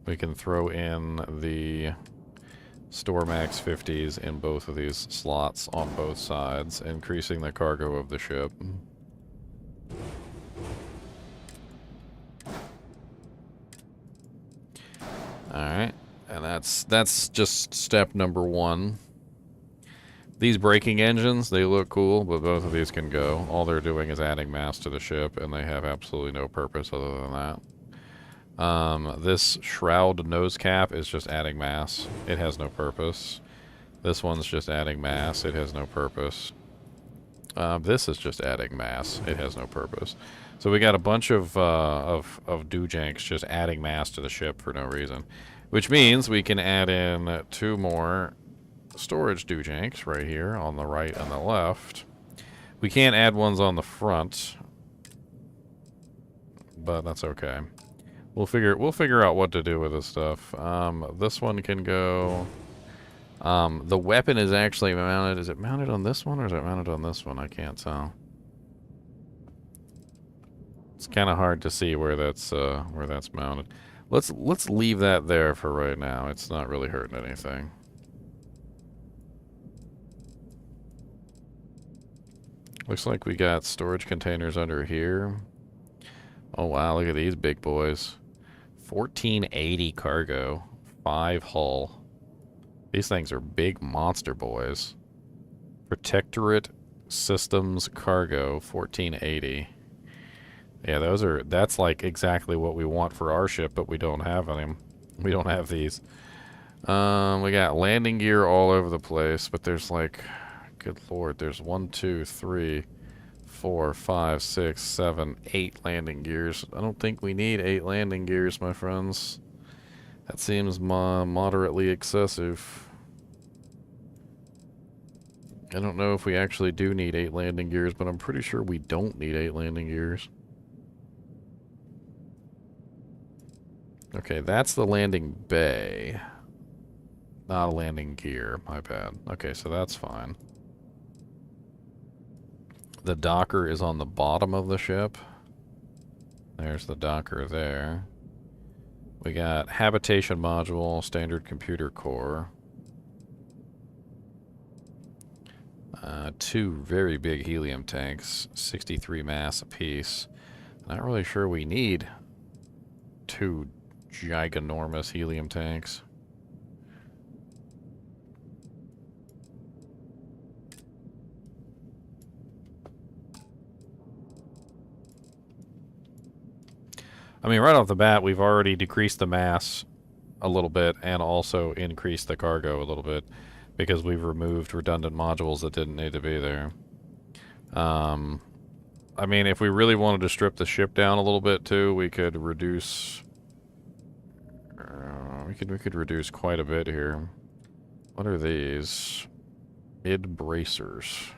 We can throw in the Store Max 50s in both of these slots on both sides, increasing the cargo of the ship. Alright, and that's just step number 1. These braking engines, they look cool, but both of these can go. All they're doing is adding mass to the ship, and they have absolutely no purpose other than that. This shroud nose cap is just adding mass. It has no purpose. This one's just adding mass. It has no purpose. This is just adding mass. It has no purpose. So we got a bunch of doojanks just adding mass to the ship for no reason. Which means we can add in 2 more storage doojanks right here on the right and the left. We can't add ones on the front, but that's okay. We'll figure out what to do with this stuff. This one can go. The weapon is actually mounted. Is it mounted on this one or is it mounted on this one? I can't tell. It's kind of hard to see where that's mounted. Let's leave that there for right now. It's not really hurting anything. Looks like we got storage containers under here. Oh wow, look at these big boys. 1480 cargo, 5 hull. These things are big monster boys. Protectorate Systems cargo, 1480. Yeah, that's like exactly what we want for our ship, but we don't have them. We don't have these. We got landing gear all over the place, but there's like, good lord, there's 1, 2, 3, 4, 5, 6, 7, 8 landing gears. I don't think we need 8 landing gears, my friends. That seems moderately excessive. I don't know if we actually do need 8 landing gears, but I'm pretty sure we don't need 8 landing gears. Okay, that's the landing bay. Not a landing gear, my bad. Okay, so that's fine. The docker is on the bottom of the ship. There's the docker there. We got habitation module, standard computer core. 2 very big helium tanks, 63 mass apiece. Not really sure we need 2 giganormous helium tanks. I mean, right off the bat, we've already decreased the mass a little bit and also increased the cargo a little bit because we've removed redundant modules that didn't need to be there. I mean, if we really wanted to strip the ship down a little bit too, we could reduce. We could reduce quite a bit here. What are these? Mid bracers.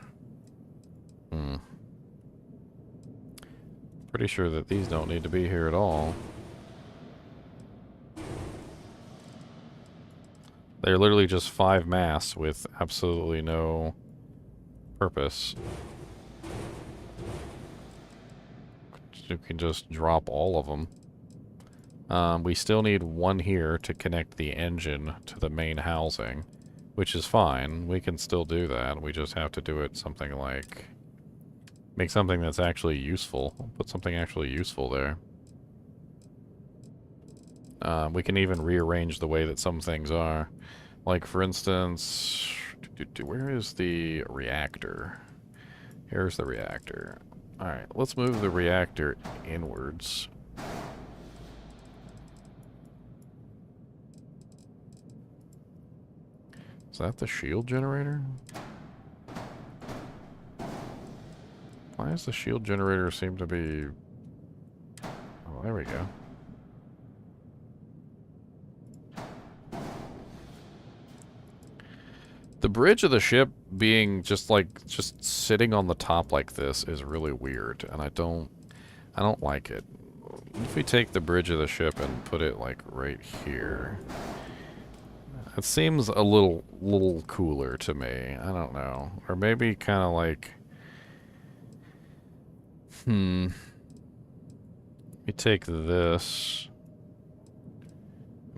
Pretty sure that these don't need to be here at all. They're literally just 5 mass with absolutely no purpose. You can just drop all of them. We still need 1 here to connect the engine to the main housing, which is fine. We can still do that. We just have to do it something like... Make something that's actually useful. We'll put something actually useful there. We can even rearrange the way that some things are. Like, for instance... Where is the reactor? Here's the reactor. Alright, let's move the reactor inwards. Is that the shield generator? Why does the shield generator seem to be... Oh, there we go. The bridge of the ship being just sitting on the top like this is really weird, and I don't I don't like it. If we take the bridge of the ship and put it like right here, it seems a little cooler to me. I don't know, or maybe kind of like, we take this,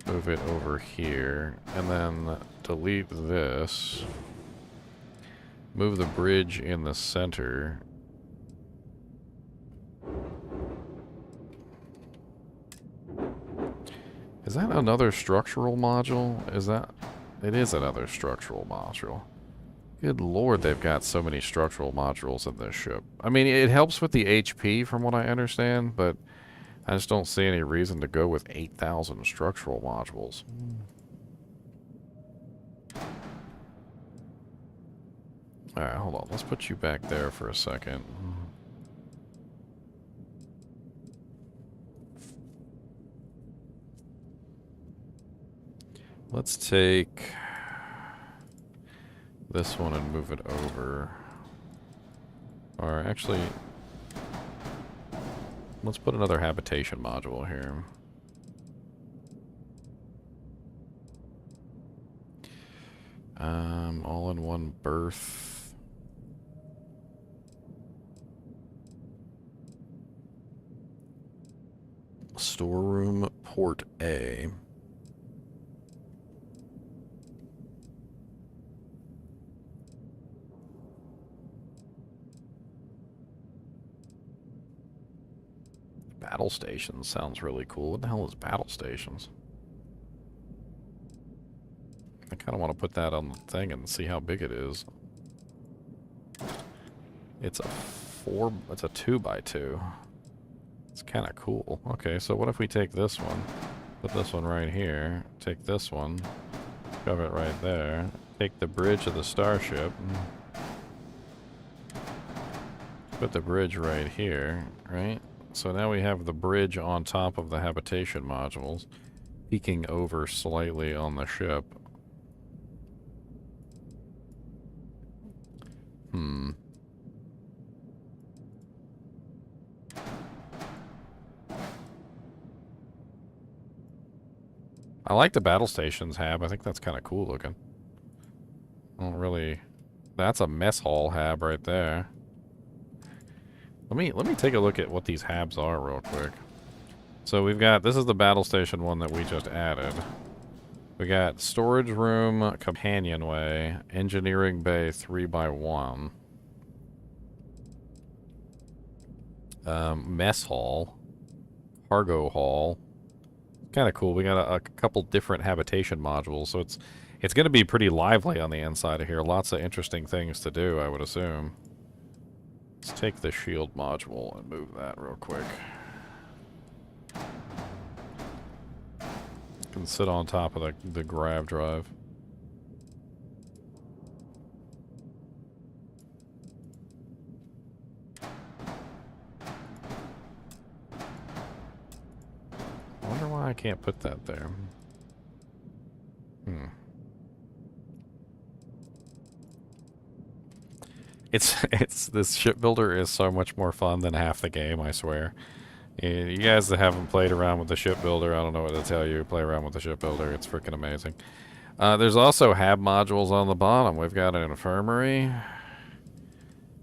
move it over here, and then delete this. Move the bridge in the center. Is that another structural module? Is that... It is another structural module. Good lord, they've got so many structural modules in this ship. I mean, it helps with the HP from what I understand, but I just don't see any reason to go with 8,000 structural modules. Alright, hold on. Let's put you back there for a second. Let's take this one and move it over. Or actually, let's put another habitation module here. All-in-one berth. Storeroom port A. Battle stations sounds really cool. What the hell is battle stations? I kind of want to put that on the thing and see how big it is. It's a 2x2. It's kind of cool. Okay, so what if we take this one, put this one right here, take this one, shove it right there, take the bridge of the starship, put the bridge right here, right? So now we have the bridge on top of the habitation modules, peeking over slightly on the ship. I like the battle stations hab. I think that's kind of cool looking. I don't really... That's a mess hall hab right there. Let me take a look at what these habs are real quick. So we've got... This is the battle station one that we just added. We got storage room, companionway, engineering bay 3x1. Mess hall. Cargo hall. Kind of cool. We got a couple different habitation modules, so it's going to be pretty lively on the inside of here. Lots of interesting things to do, I would assume. Let's take the shield module and move that real quick. Can sit on top of the grav drive. I wonder why I can't put that there. It's this shipbuilder is so much more fun than half the game, I swear. You guys that haven't played around with the shipbuilder, I don't know what to tell you. Play around with the shipbuilder, it's freaking amazing. There's also hab modules on the bottom. We've got an infirmary.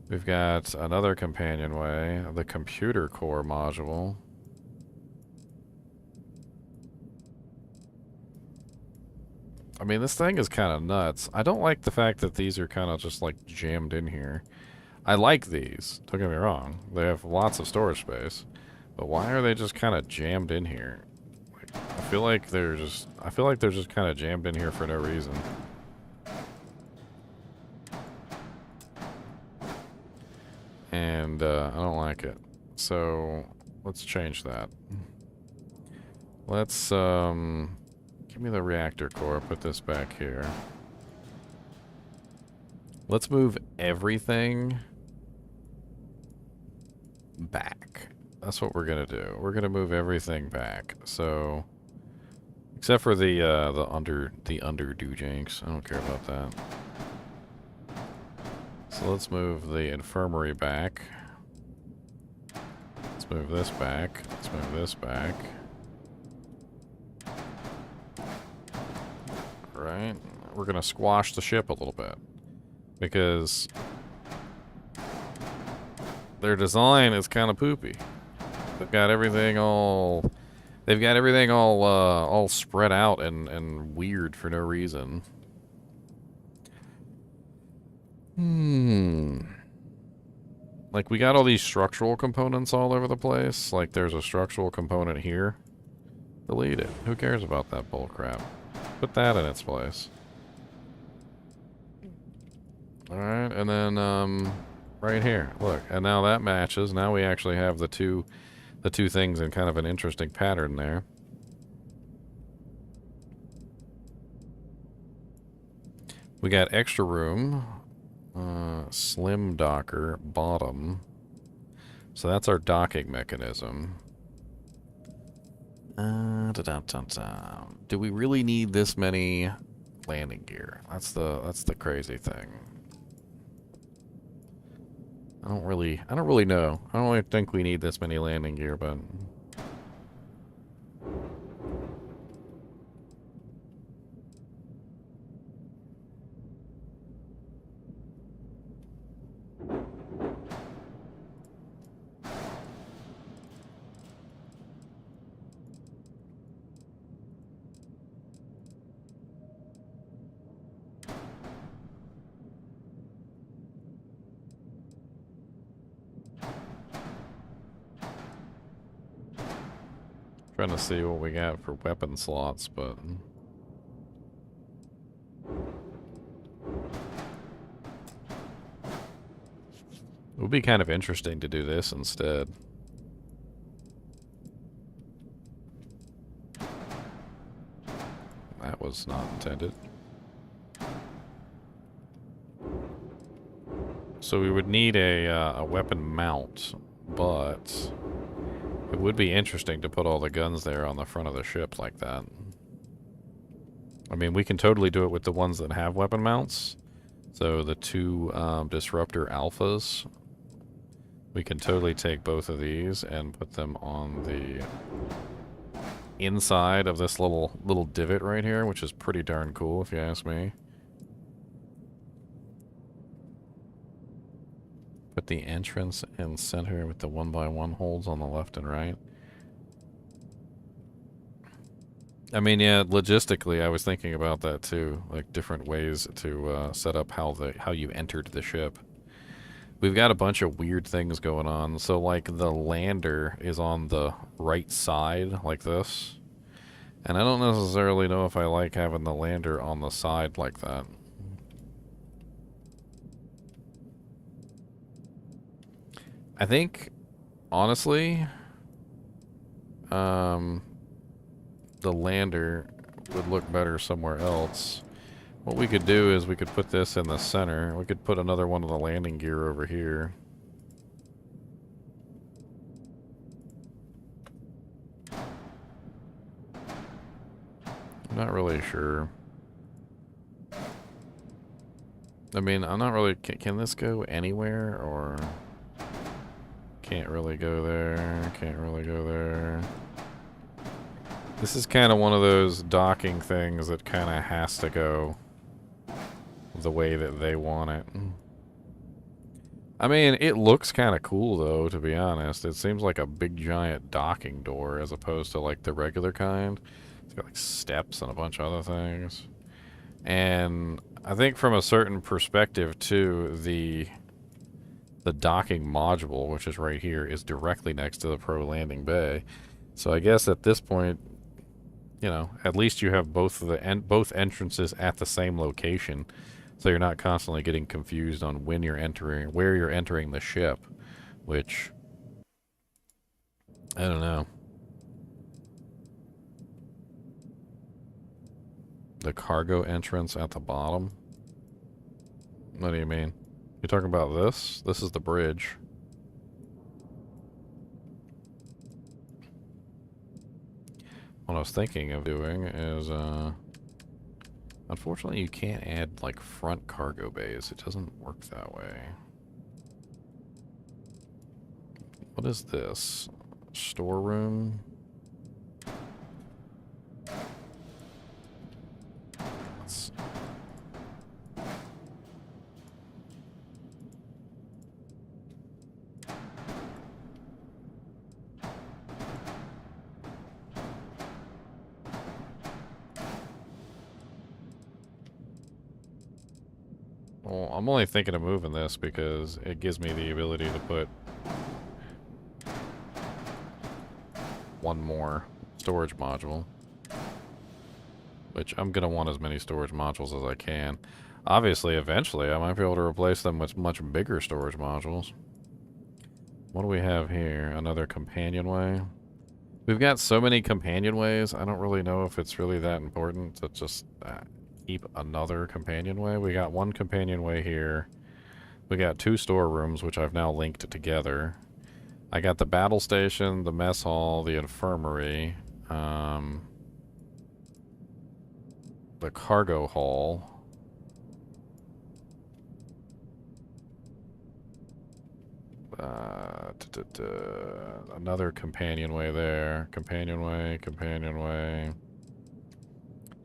We've got another companionway, the computer core module. I mean, this thing is kind of nuts. I don't like the fact that these are kind of just like jammed in here. I like these, don't get me wrong. They have lots of storage space. But why are they just kind of jammed in here? Like, I feel like they're just kind of jammed in here for no reason. And I don't like it. So let's change that. Let's give me the reactor core, put this back here. Let's move everything back. That's what we're gonna do. We're gonna move everything back. So, except for the underdo jinx. I don't care about that. So let's move the infirmary back. Let's Let's move this back. Let's move this back. Right. We're gonna squash the ship a little bit. Because their design is kind of poopy. They've got everything all... They've got everything all spread out and weird for no reason. Like, we got all these structural components all over the place. Like, there's a structural component here. Delete it. Who cares about that bullcrap? Put that in its place. Alright, and then, right here. Look, and now that matches. Now we actually have the two things in kind of an interesting pattern there. We got extra room. Slim docker, bottom. So that's our docking mechanism. Do we really need this many landing gear? That's the crazy thing. I don't really know. I don't really think we need this many landing gear, but trying to see what we got for weapon slots, but it would be kind of interesting to do this instead. That was not intended. So we would need a weapon mount, but it would be interesting to put all the guns there on the front of the ship like that. I mean, we can totally do it with the ones that have weapon mounts. So the two Disruptor Alphas. We can totally take both of these and put them on the inside of this little divot right here, which is pretty darn cool if you ask me. Put the entrance and center with the 1x1 holds on the left and right. I mean, yeah, logistically, I was thinking about that too, like different ways to set up how you entered the ship. We've got a bunch of weird things going on. So, like, the lander is on the right side, like this. And I don't necessarily know if I like having the lander on the side like that. I think, honestly, the lander would look better somewhere else. What we could do is we could put this in the center. We could put another one of the landing gear over here. I'm not really sure. I mean, I'm not really... Can this go anywhere, or... Can't really go there. Can't really go there. This is kind of one of those docking things that kind of has to go the way that they want it. I mean, it looks kind of cool, though, to be honest. It seems like a big, giant docking door as opposed to, like, the regular kind. It's got, like, steps and a bunch of other things. And I think from a certain perspective, too, the docking module, which is right here, is directly next to the Pro Landing Bay. So I guess at this point, you know, at least you have both entrances at the same location, so you're not constantly getting confused on when you're entering, where you're entering the ship, which I don't know. The cargo entrance at the bottom? What do you mean? You're talking about this? This is the bridge. What I was thinking of doing is, unfortunately you can't add, like, front cargo bays. It doesn't work that way. What is this? storeroom. Let's... Well, I'm only thinking of moving this because it gives me the ability to put one more storage module, which I'm going to want as many storage modules as I can. Obviously, eventually, I might be able to replace them with much bigger storage modules. What do we have here? Another companionway. We've got so many companionways, I don't really know if it's really that important to just keep another companionway. We got one companionway here. We got 2 storerooms, which I've now linked together. I got the battle station, the mess hall, the infirmary, the cargo hall. Another companionway there. Companionway.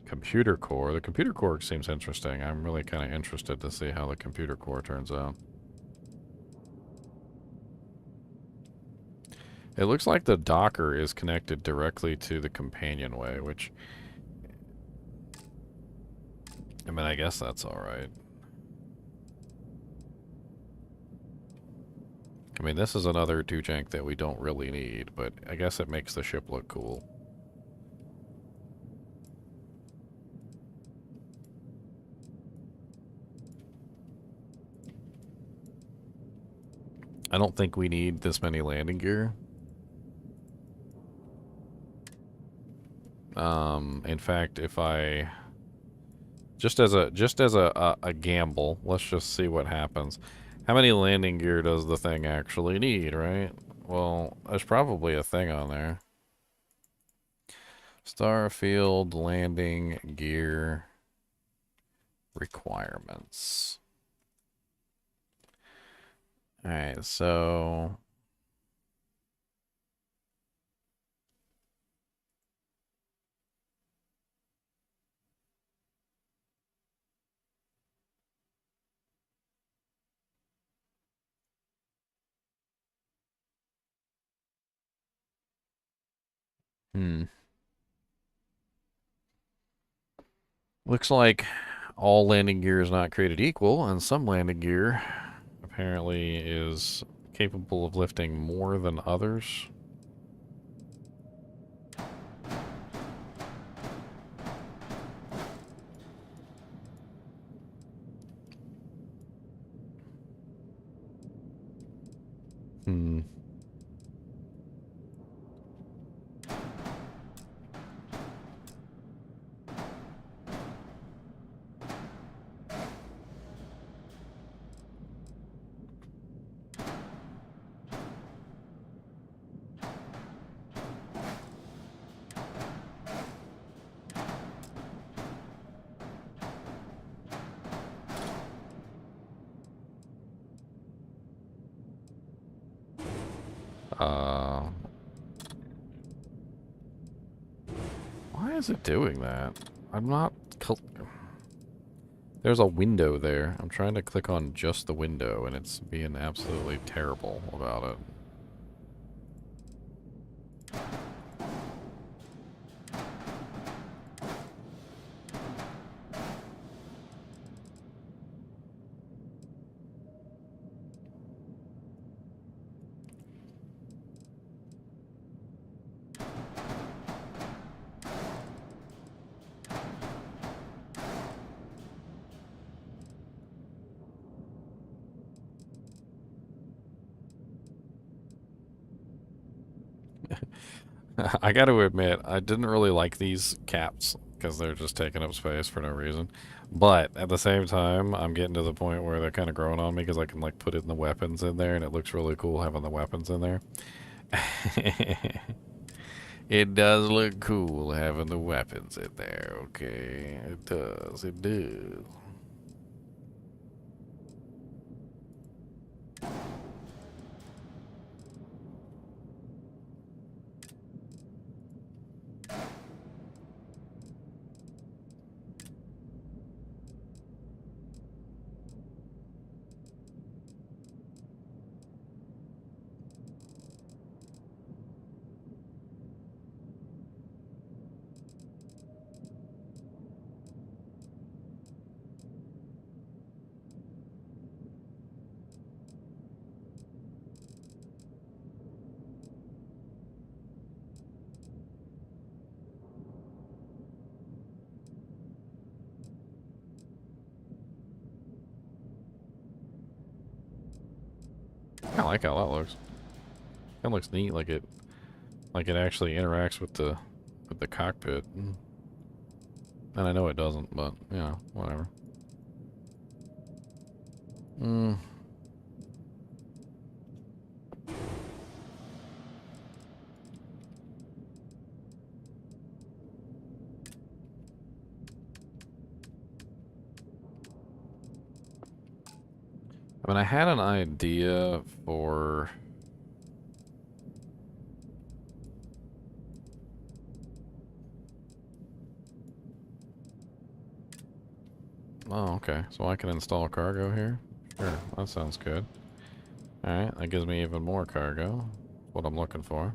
Computer core. The computer core seems interesting. I'm really kind of interested to see how the computer core turns out. It looks like the Docker is connected directly to the companionway, which... I mean, I guess that's alright. I mean, this is another Tujank that we don't really need, but I guess it makes the ship look cool. I don't think we need this many landing gear. In fact, if I... Just as a gamble, let's just see what happens. How many landing gear does the thing actually need, right? Well, there's probably a thing on there. Starfield landing gear requirements. Alright, so... Looks like all landing gear is not created equal, and some landing gear apparently is capable of lifting more than others. Why is it doing that? I'm not... There's a window there. I'm trying to click on just the window, and it's being absolutely terrible about it. I got to admit, I didn't really like these caps because they're just taking up space for no reason. But at the same time, I'm getting to the point where they're kind of growing on me because I can like put in the weapons in there, and it looks really cool having the weapons in there. It does look cool having the weapons in there, okay? It does, it does. I like how that looks. That looks neat, like it actually interacts with the cockpit. And I know it doesn't, but you know, whatever. I mean, I had an idea for... Oh, okay. So I can install cargo here? Sure, that sounds good. Alright, that gives me even more cargo. What I'm looking for.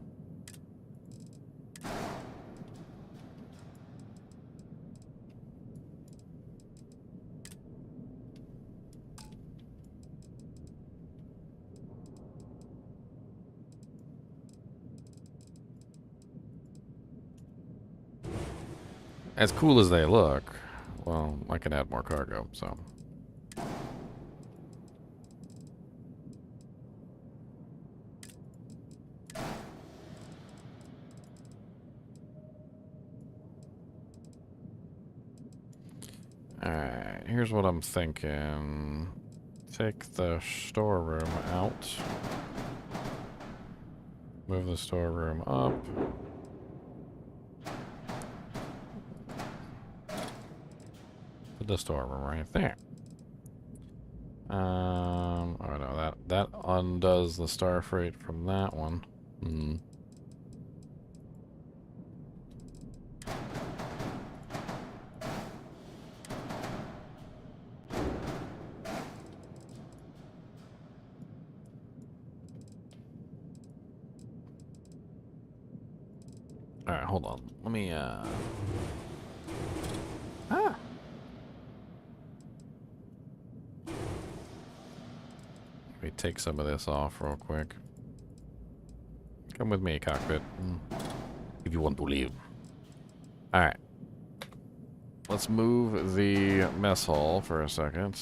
As cool as they look, well, I can add more cargo, so. Alright, here's what I'm thinking. Take the storeroom out. Move the storeroom up. Put the storeroom right there. Oh no, that undoes the star freight from that one. Alright, hold on. Let me, Let me take some of this off real quick. Come with me, cockpit. If you want to leave. Alright. Let's move the mess hall for a second.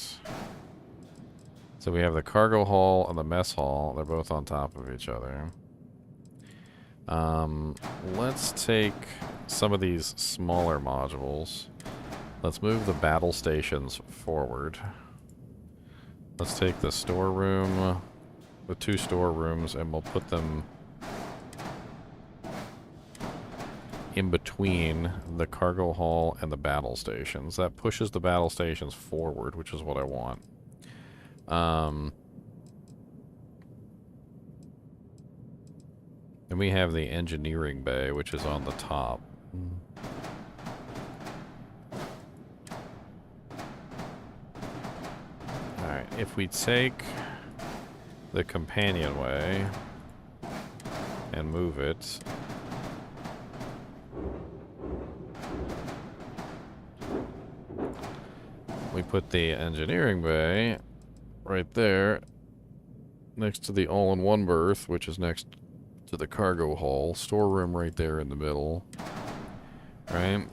So we have the cargo hall and the mess hall. They're both on top of each other. Let's take some of these smaller modules. Let's move the battle stations forward. Let's take the storeroom, the 2 storerooms, and we'll put them in between the cargo hall and the battle stations. That pushes the battle stations forward, which is what I want. And we have the engineering bay, which is on the top. Alright, if we take the companionway and move it, we put the engineering bay right there next to the all-in-one berth, which is next to the cargo hall. Storeroom right there in the middle. Right?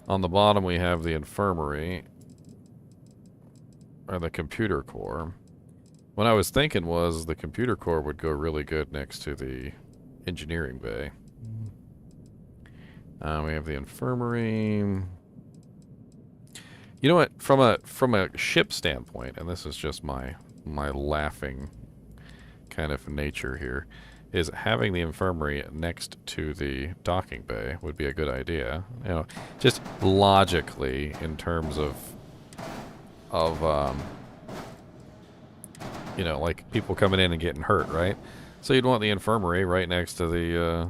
On the bottom we have the infirmary. Or the computer core. What I was thinking was the computer core would go really good next to the engineering bay. We have the infirmary. You know what? From a ship standpoint, and this is just my laughing kind of nature here, is having the infirmary next to the docking bay would be a good idea. You know, just logically in terms of you know, like people coming in and getting hurt, right? So you'd want the infirmary right next to the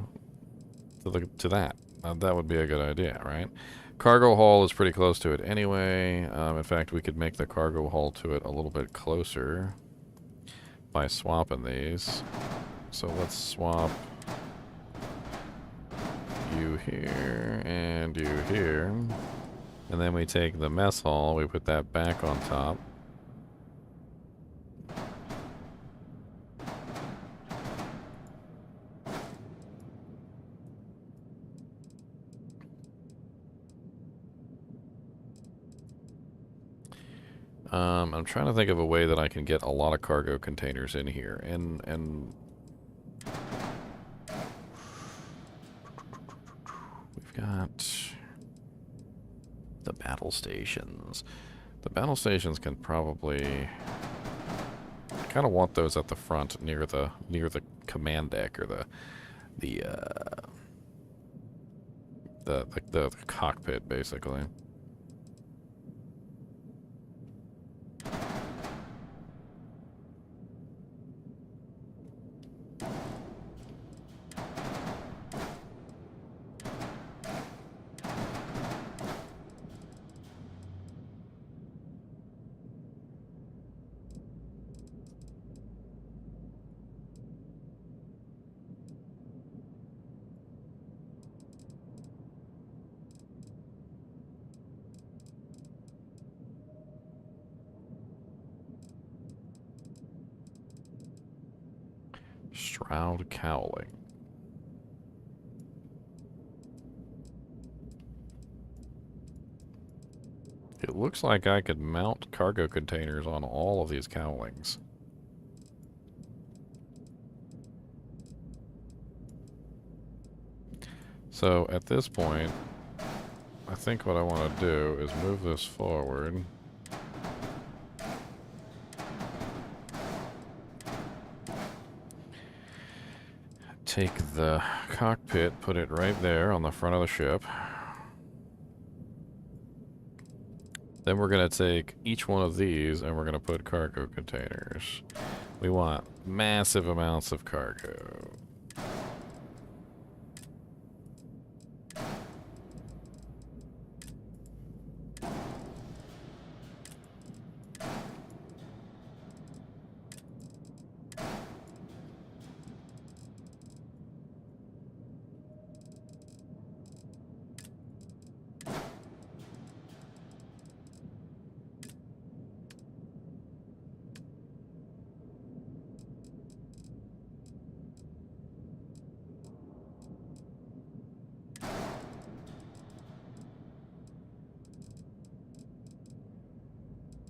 to that. That would be a good idea, right? Cargo hall is pretty close to it anyway. In fact, we could make the cargo hall to it a little bit closer by swapping these. So let's swap you here and you here. And then we take the mess hall, we put that back on top. I'm trying to think of a way that I can get a lot of cargo containers in here, and we've got the battle stations. The battle stations can probably kind of want those at the front near the command deck or the cockpit, basically. Shroud cowling. It looks like I could mount cargo containers on all of these cowlings. So at this point, I think what I want to do is move this forward. Take the cockpit, put it right there on the front of the ship. Then we're going to take each one of these and we're going to put cargo containers. We want massive amounts of cargo.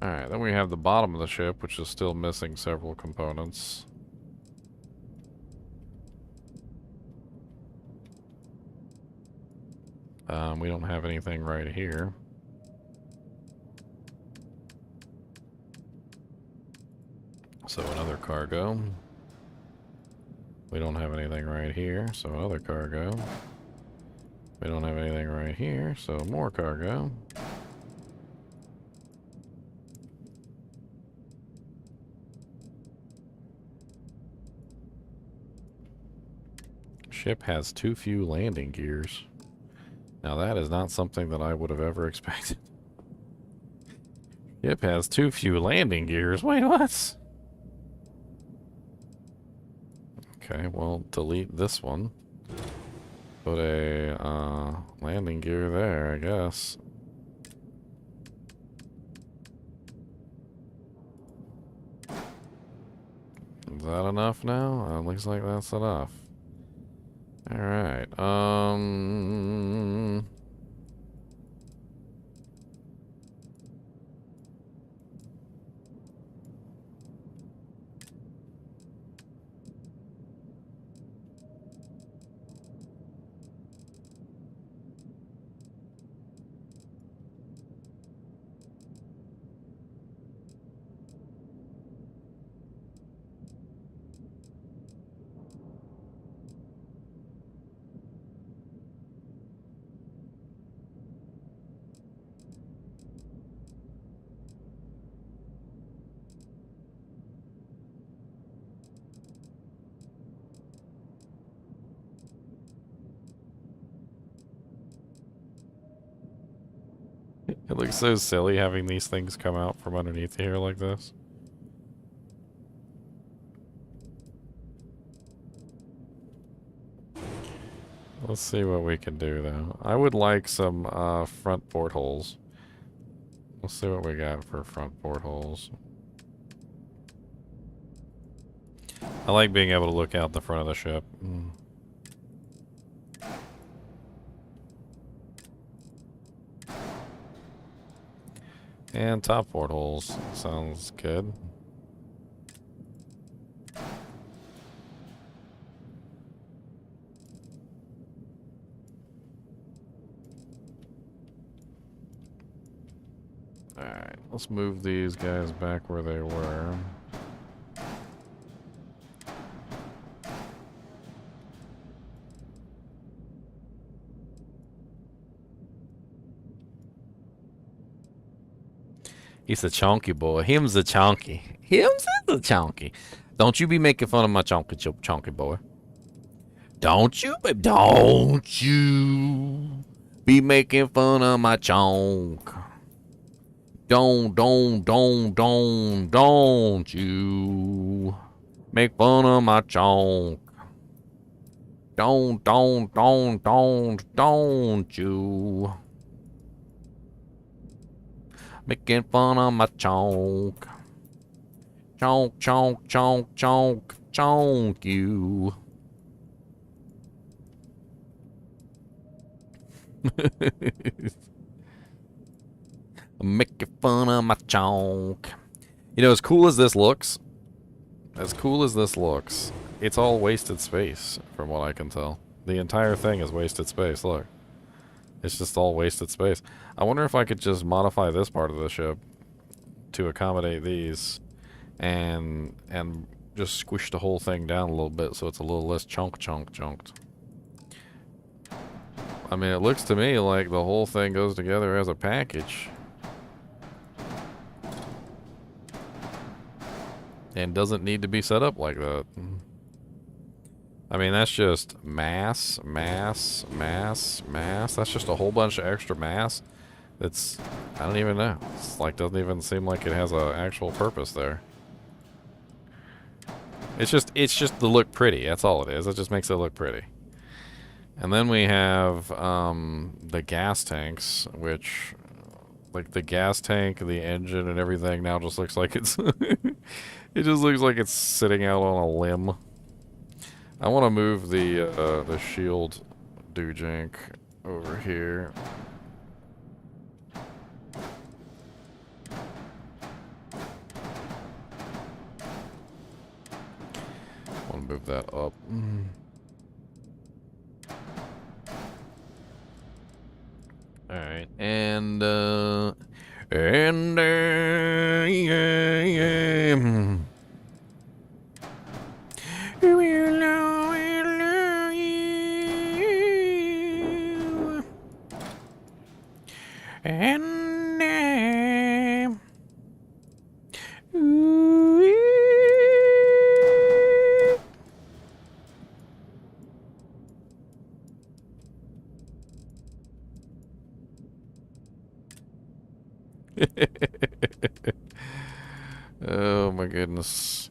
Alright, then we have the bottom of the ship, which is still missing several components. We don't have anything right here. So another cargo. We don't have anything right here, so another cargo. We don't have anything right here, so more cargo. Ship has too few landing gears. Now that is not something that I would have ever expected. Ship has too few landing gears. Wait, what? Okay, well, delete this one. Put a landing gear there, I guess. Is that enough now? Looks like that's enough. Alright, it looks so silly having these things come out from underneath here like this. Let's see what we can do, though. I would like some front portholes. Let's see what we got for front portholes. I like being able to look out the front of the ship. And top portholes. Sounds good. Alright, let's move these guys back where they were. He's a chunky boy. Him's a chunky. Him's a chunky. Don't you be making fun of my chunky boy. Don't you, babe? Don't you be making fun of my chunk. Don't you make fun of my chunk. Don't you making fun of my chunk. Chunk you. Making fun of my chunk. You know, as cool as this looks, it's all wasted space, from what I can tell. The entire thing is wasted space, look. It's just all wasted space. I wonder if I could just modify this part of the ship to accommodate these and just squish the whole thing down a little bit so it's a little less chunked. I mean, it looks to me like the whole thing goes together as a package. And doesn't need to be set up like that. I mean, that's just mass. That's just a whole bunch of extra mass. That's, I don't even know. It's like, doesn't even seem like it has an actual purpose there. It's just to look pretty. That's all it is. It just makes it look pretty. And then we have the gas tanks, which, like, the gas tank, the engine, and everything now just looks like it's it just looks like it's sitting out on a limb. I want to move the shield doojink over here. I want to move that up. Alright, and we'll love you. And oh my goodness.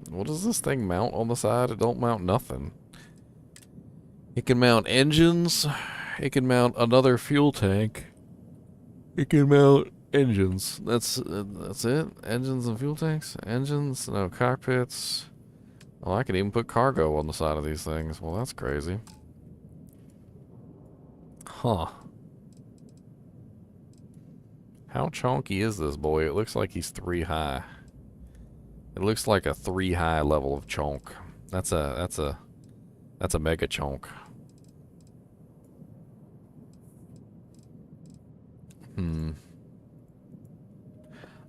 What does this thing mount on the side? It don't mount nothing. It can mount engines. It can mount another fuel tank. It can mount engines. That's it? Engines and fuel tanks? Engines? No, cockpits. Oh, I can even put cargo on the side of these things. Well, that's crazy. Huh. How chunky is this boy? It looks like he's 3 high. It looks like a 3 high level of chunk. That's a mega chunk.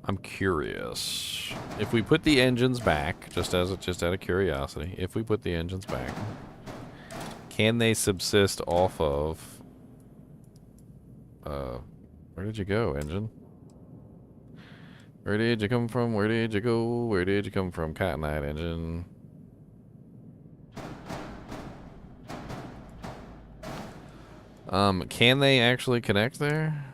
I'm curious. If we put the engines back, just out of curiosity, if we put the engines back, can they subsist off of where did you go, engine? Where did you come from? Where did you go? Where did you come from, Cottonite engine? Can they actually connect there?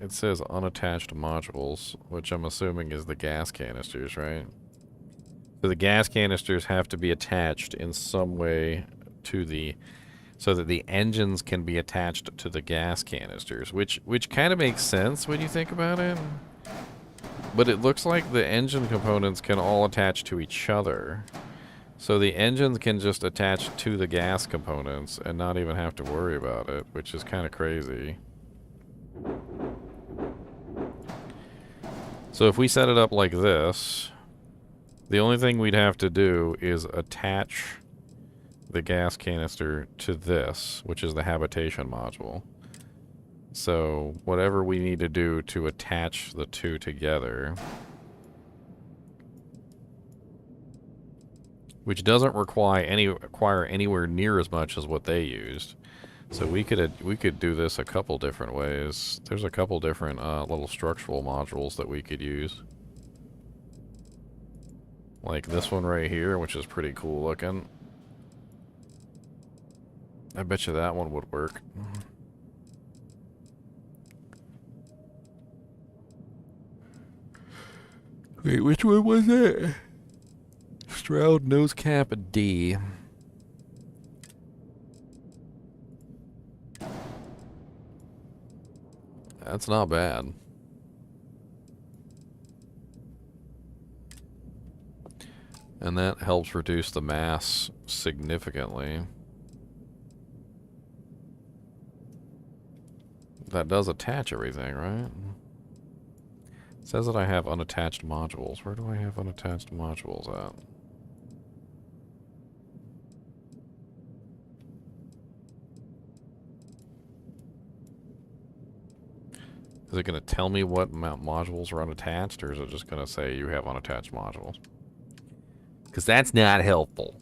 It says unattached modules, which I'm assuming is the gas canisters, right? So the gas canisters have to be attached in some way to the, so that the engines can be attached to the gas canisters, which kind of makes sense when you think about it. But it looks like the engine components can all attach to each other. So the engines can just attach to the gas components and not even have to worry about it, which is kind of crazy. So if we set it up like this, the only thing we'd have to do is attach the gas canister to this, which is the habitation module. So whatever we need to do to attach the two together, which doesn't require anywhere near as much as what they used. So we could do this a couple different ways. There's a couple different little structural modules that we could use. Like this one right here, which is pretty cool looking. I bet you that one would work. Wait, which one was it? Stroud nose cap D. That's not bad. And that helps reduce the mass significantly. That does attach everything, right? It says that I have unattached modules. Where do I have unattached modules at? Is it going to tell me what modules are unattached, or is it just going to say you have unattached modules? Because that's not helpful.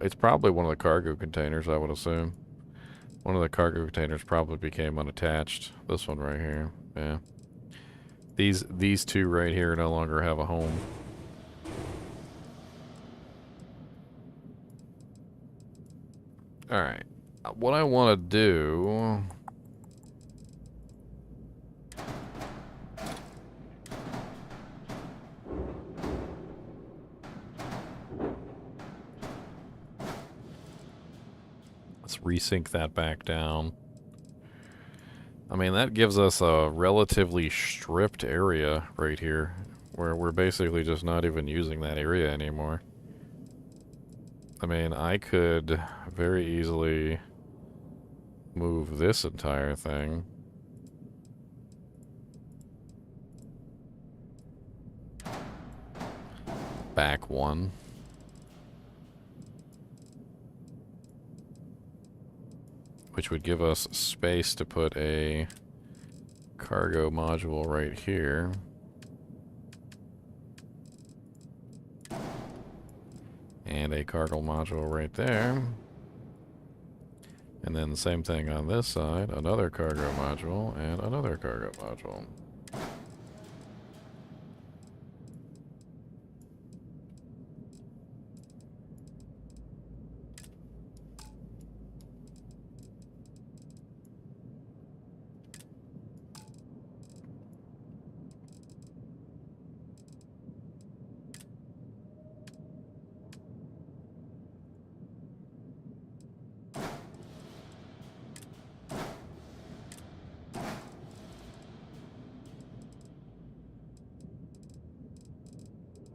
It's probably one of the cargo containers, I would assume. One of the cargo containers probably became unattached. This one right here. Yeah. These two right here no longer have a home. Alright. What I want to do... Let's resync that back down. I mean, that gives us a relatively stripped area right here, where we're basically just not even using that area anymore. I mean, I could very easily move this entire thing. Back one. Which would give us space to put a cargo module right here. And a cargo module right there. And then the same thing on this side, another cargo module and another cargo module.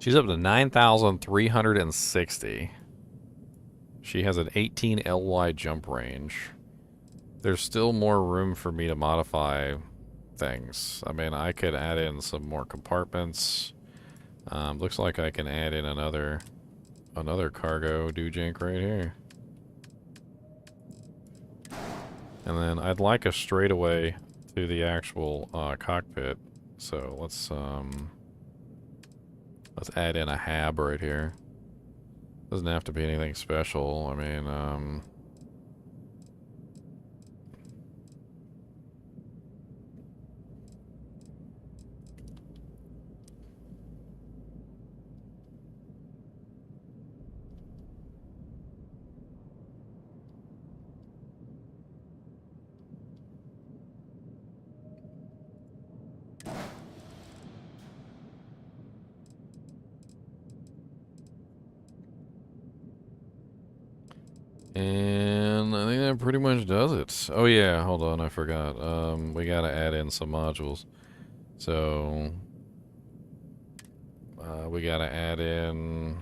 She's up to 9,360. She has an 18 LY jump range. There's still more room for me to modify things. I mean, I could add in some more compartments. Looks like I can add in another cargo doojink right here. And then I'd like a straightaway to the actual cockpit. So let's add in a hab right here. Doesn't have to be anything special. I mean, and I think that that pretty much does it. Oh yeah, hold on, I forgot. We gotta add in some modules. So we gotta add in.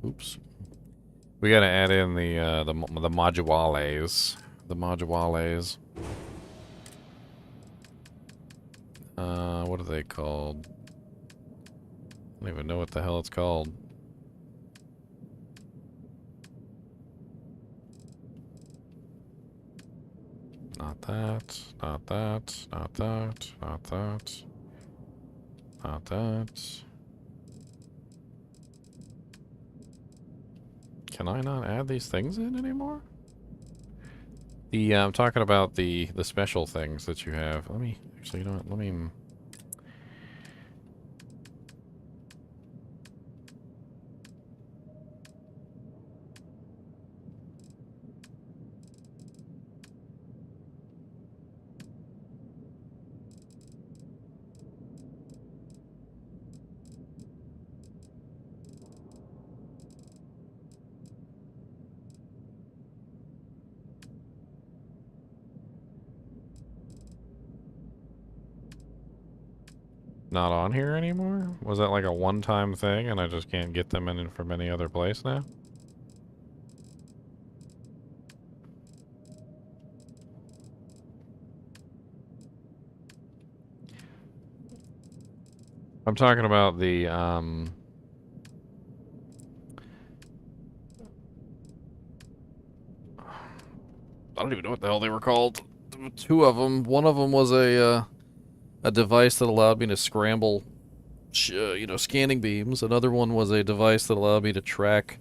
Oops. We gotta add in the modules. The modules. What are they called? I don't even know what the hell it's called. Not that, not that, not that, not that, not that. Can I not add these things in anymore? I'm talking about the special things that you have. Let me, actually, you know what, let me... Not on here anymore? Was that like a one-time thing and I just can't get them in from any other place now? I'm talking about the, I don't even know what the hell they were called. Two of them. One of them was a device that allowed me to scramble, you know, scanning beams. Another one was a device that allowed me to track,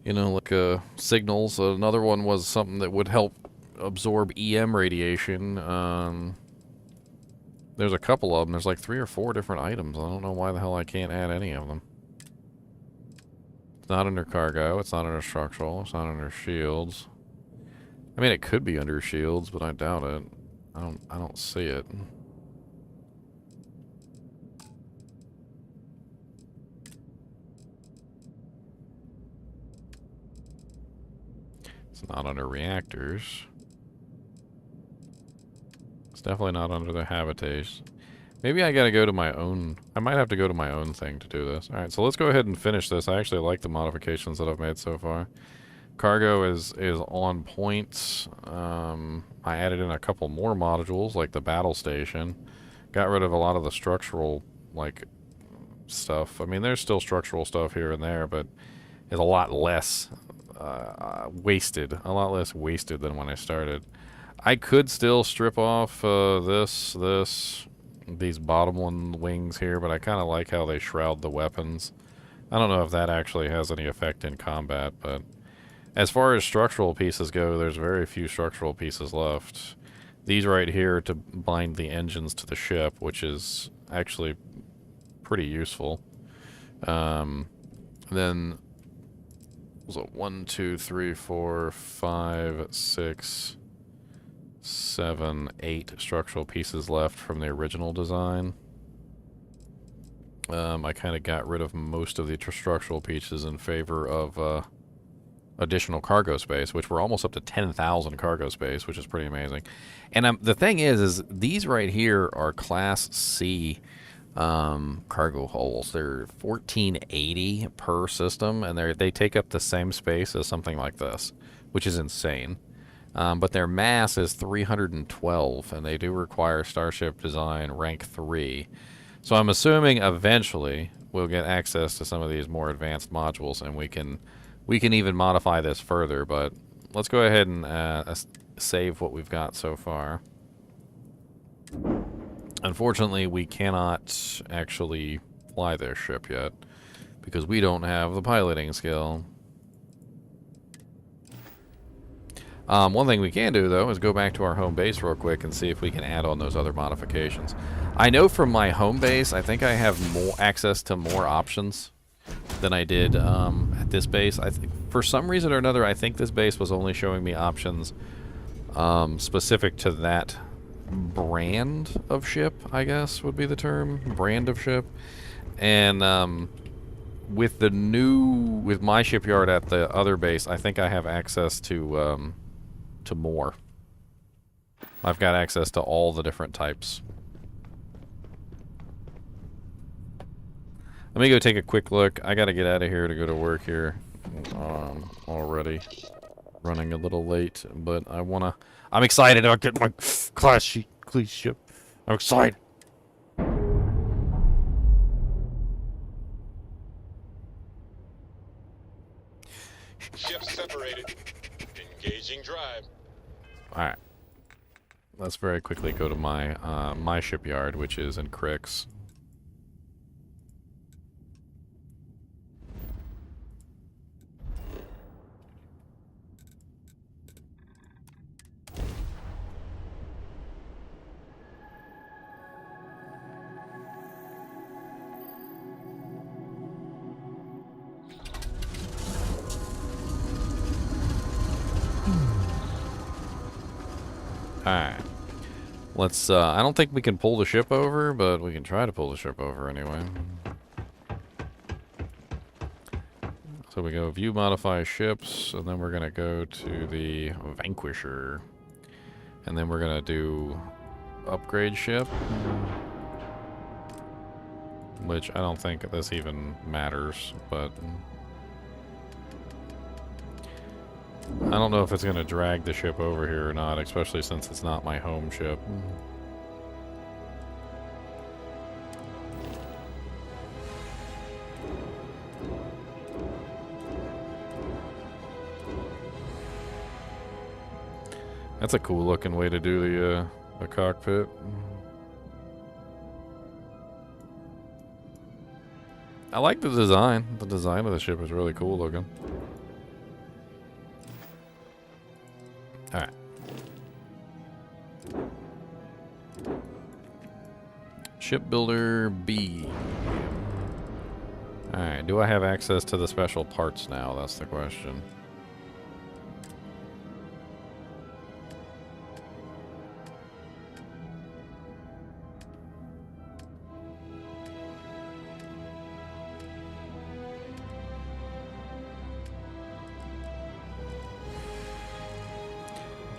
you know, like signals. Another one was something that would help absorb EM radiation. There's a couple of them. There's like 3 or 4 different items. I don't know why the hell I can't add any of them. It's not under cargo. It's not under structural. It's not under shields. I mean, it could be under shields, but I doubt it. I don't see it. It's not under reactors. It's definitely not under the habitation. Maybe I gotta go to my own... I might have to go to my own thing to do this. Alright, so let's go ahead and finish this. I actually like the modifications that I've made so far. Cargo is on point. I added in a couple more modules, like the battle station. Got rid of a lot of the structural, like, stuff. I mean, there's still structural stuff here and there, but it's a lot less wasted. A lot less wasted than when I started. I could still strip off these bottom one wings here, but I kind of like how they shroud the weapons. I don't know if that actually has any effect in combat, but as far as structural pieces go, there's very few structural pieces left. These right here to bind the engines to the ship, which is actually pretty useful. Then was it 1, 2, 3, 4, 5, 6, 7, 8 structural pieces left from the original design. I kind of got rid of most of the structural pieces in favor of additional cargo space, which we're almost up to 10,000 cargo space, which is pretty amazing. And the thing is these right here are Class C cargo holds. They're 1480 per system, and they take up the same space as something like this, which is insane. But their mass is 312, and they do require Starship Design rank 3. So I'm assuming eventually we'll get access to some of these more advanced modules, and we can even modify this further. But let's go ahead and save what we've got so far. Unfortunately, we cannot actually fly their ship yet because we don't have the piloting skill. One thing we can do, though, is go back to our home base real quick and see if we can add on those other modifications. I know from my home base, I think I have more access to more options than I did at this base. For some reason or another, I think this base was only showing me options specific to that brand of ship, I guess would be the term. Brand of ship. And with my shipyard at the other base, I think I have access to more. I've got access to all the different types. Let me go take a quick look. I gotta get out of here to go to work here. Already running a little late, but I'm excited about getting my class ship. I'm excited. Ships separated. Engaging drive. Alright. Let's very quickly go to my shipyard, which is in Crix. Alright. Let's, I don't think we can pull the ship over, but we can try to pull the ship over anyway. So we go view modify ships, and then we're gonna go to the Vanquisher. And then we're gonna do upgrade ship. Which I don't think this even matters, but I don't know if it's going to drag the ship over here or not, especially since it's not my home ship. That's a cool looking way to do the cockpit. I like the design. The design of the ship is really cool looking. Alright. Shipbuilder B. Alright, do I have access to the special parts now? That's the question.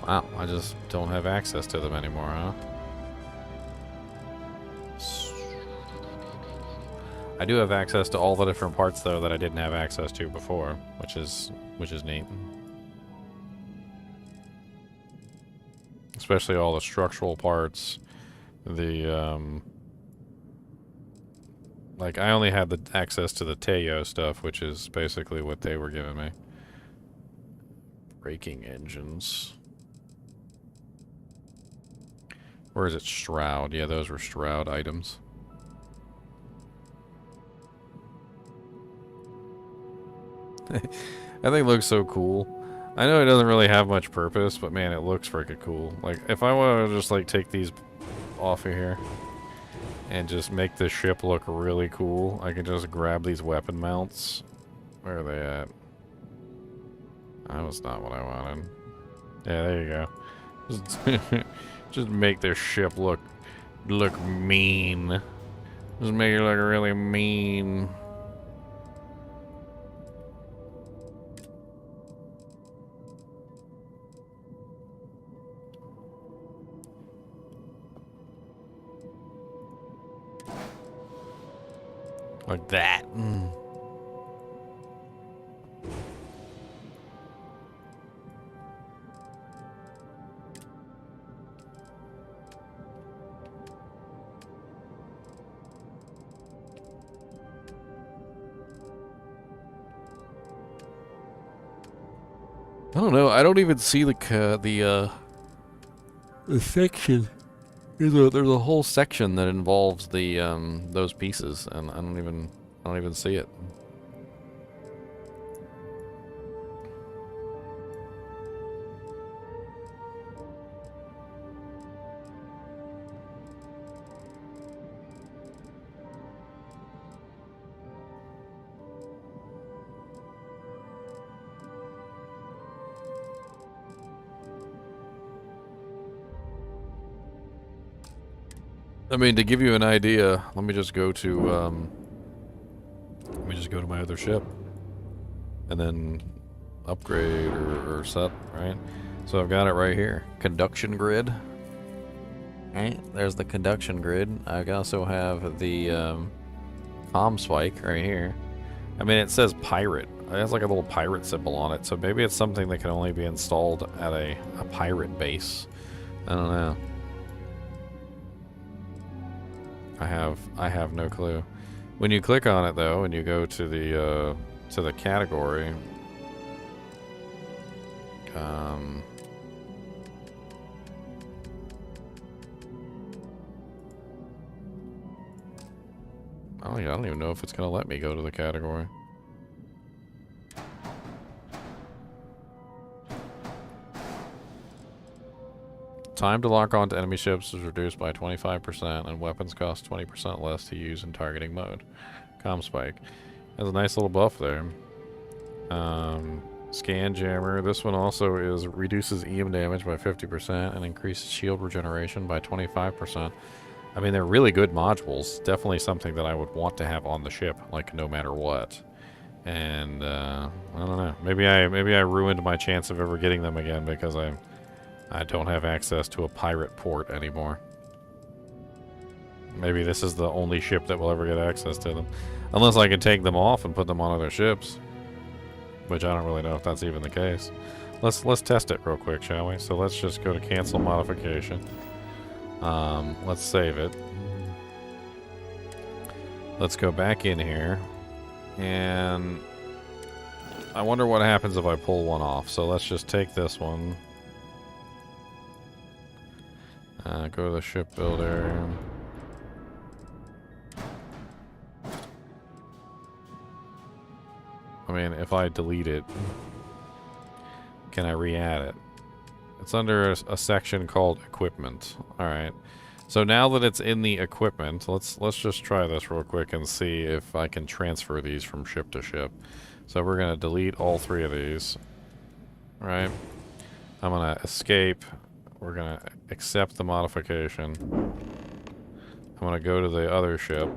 Wow, I just don't have access to them anymore, huh? I do have access to all the different parts though that I didn't have access to before, which is neat. Especially all the structural parts, the like I only had the access to the Teo stuff, which is basically what they were giving me. Braking engines. Or is it Shroud? Yeah, those were Shroud items. That thing looks so cool. I know it doesn't really have much purpose, but man, it looks freaking cool. Like, if I want to just, like, take these off of here and just make this ship look really cool, I can just grab these weapon mounts. Where are they at? That was not what I wanted. Yeah, there you go. Just make this ship look mean. Just make it look really mean. Like that. I don't know. I don't even see the section. There's a whole section that involves the those pieces, and I don't even see it. I mean, to give you an idea, let me just go to Let me just go to my other ship. And then upgrade or set, right? So I've got it right here. Conduction grid. Right, there's the conduction grid. I also have the comm spike right here. I mean, it says pirate. It has like a little pirate symbol on it, so maybe it's something that can only be installed at a pirate base. I don't know. I have no clue. When you click on it though, and you go to the category, I don't even know if it's gonna let me go to the category. Time to lock onto enemy ships is reduced by 25%, and weapons cost 20% less to use in targeting mode. Comm spike has a nice little buff there. Scan jammer. This one also reduces EM damage by 50% and increases shield regeneration by 25%. I mean, they're really good modules. Definitely something that I would want to have on the ship, like no matter what. And I don't know. Maybe I ruined my chance of ever getting them again because I don't have access to a pirate port anymore. Maybe this is the only ship that will ever get access to them, unless I can take them off and put them on other ships, which I don't really know if that's even the case. Let's test it real quick, shall we? So let's just go to cancel modification. Let's save it. Let's go back in here, and I wonder what happens if I pull one off. So let's just take this one. Go to the shipbuilder. I mean, if I delete it, can I re-add it? It's under a section called equipment. Alright. So now that it's in the equipment, let's just try this real quick and see if I can transfer these from ship to ship. So we're going to delete all three of these. Right? I'm going to escape. We're going to accept the modification. I'm going to go to the other ship.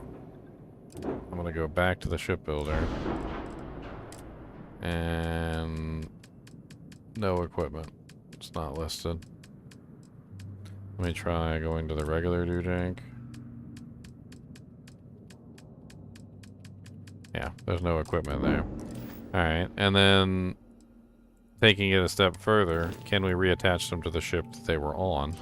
I'm going to go back to the shipbuilder. And no equipment. It's not listed. Let me try going to the regular Dujank. Yeah, there's no equipment there. Alright, and then taking it a step further, can we reattach them to the ship that they were on?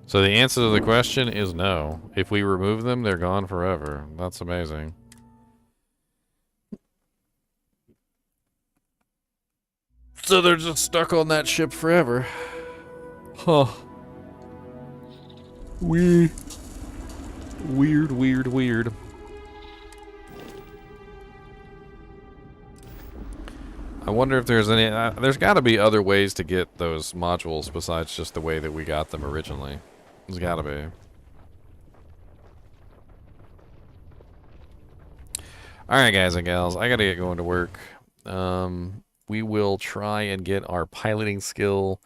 So the answer to the question is no. If we remove them, they're gone forever. That's amazing. So they're just stuck on that ship forever. Huh. Weird, weird, weird. I wonder if there's any... there's got to be other ways to get those modules besides just the way that we got them originally. There's got to be. Alright, guys and gals. I got to get going to work. We will try and get our piloting skill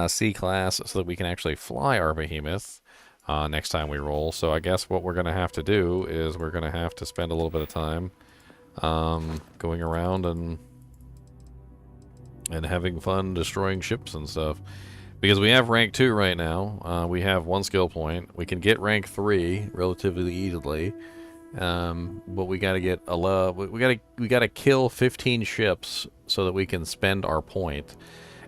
C-class so that we can actually fly our behemoth next time we roll. So I guess what we're going to have to do is we're going to have to spend a little bit of time going around and having fun destroying ships and stuff. Because we have rank 2 right now. We have 1 skill point. We can get rank 3 relatively easily. But we gotta get we gotta kill 15 ships so that we can spend our point.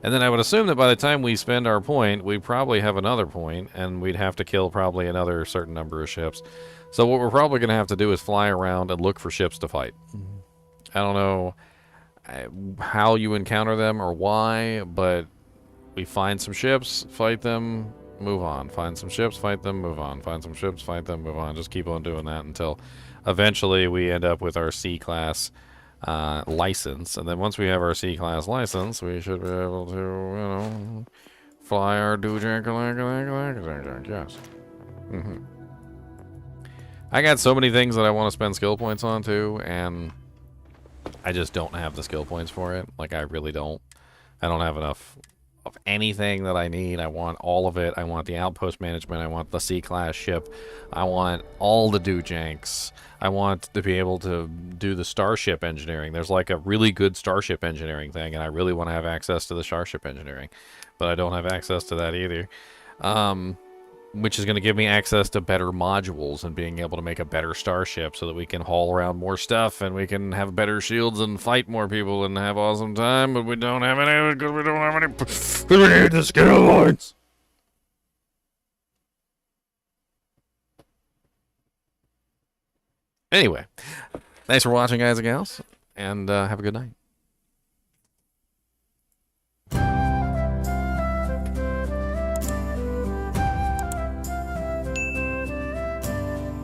And then I would assume that by the time we spend our point, we'd probably have another point, and we'd have to kill probably another certain number of ships. So what we're probably gonna have to do is fly around and look for ships to fight. I don't know how you encounter them or why, but we find some ships, fight them, move on. Find some ships, fight them, move on. Find some ships, fight them, move on. Just keep on doing that until eventually we end up with our C-class license. And then once we have our C-class license, we should be able to, you know, fly our Dujank. Yes. I got so many things that I want to spend skill points on too, and I just don't have the skill points for it. Like, I really don't. I don't have enough of anything that I need. I want all of it. I want the outpost management. I want the C-class ship. I want all the doojanks. I want to be able to do the starship engineering. There's like a really good starship engineering thing, and I really want to have access to the starship engineering, but I don't have access to that either. Which is going to give me access to better modules and being able to make a better starship so that we can haul around more stuff and we can have better shields and fight more people and have awesome time, but we don't have any because we don't have any. We need the skill points. Anyway, thanks for watching, guys and gals, and have a good night.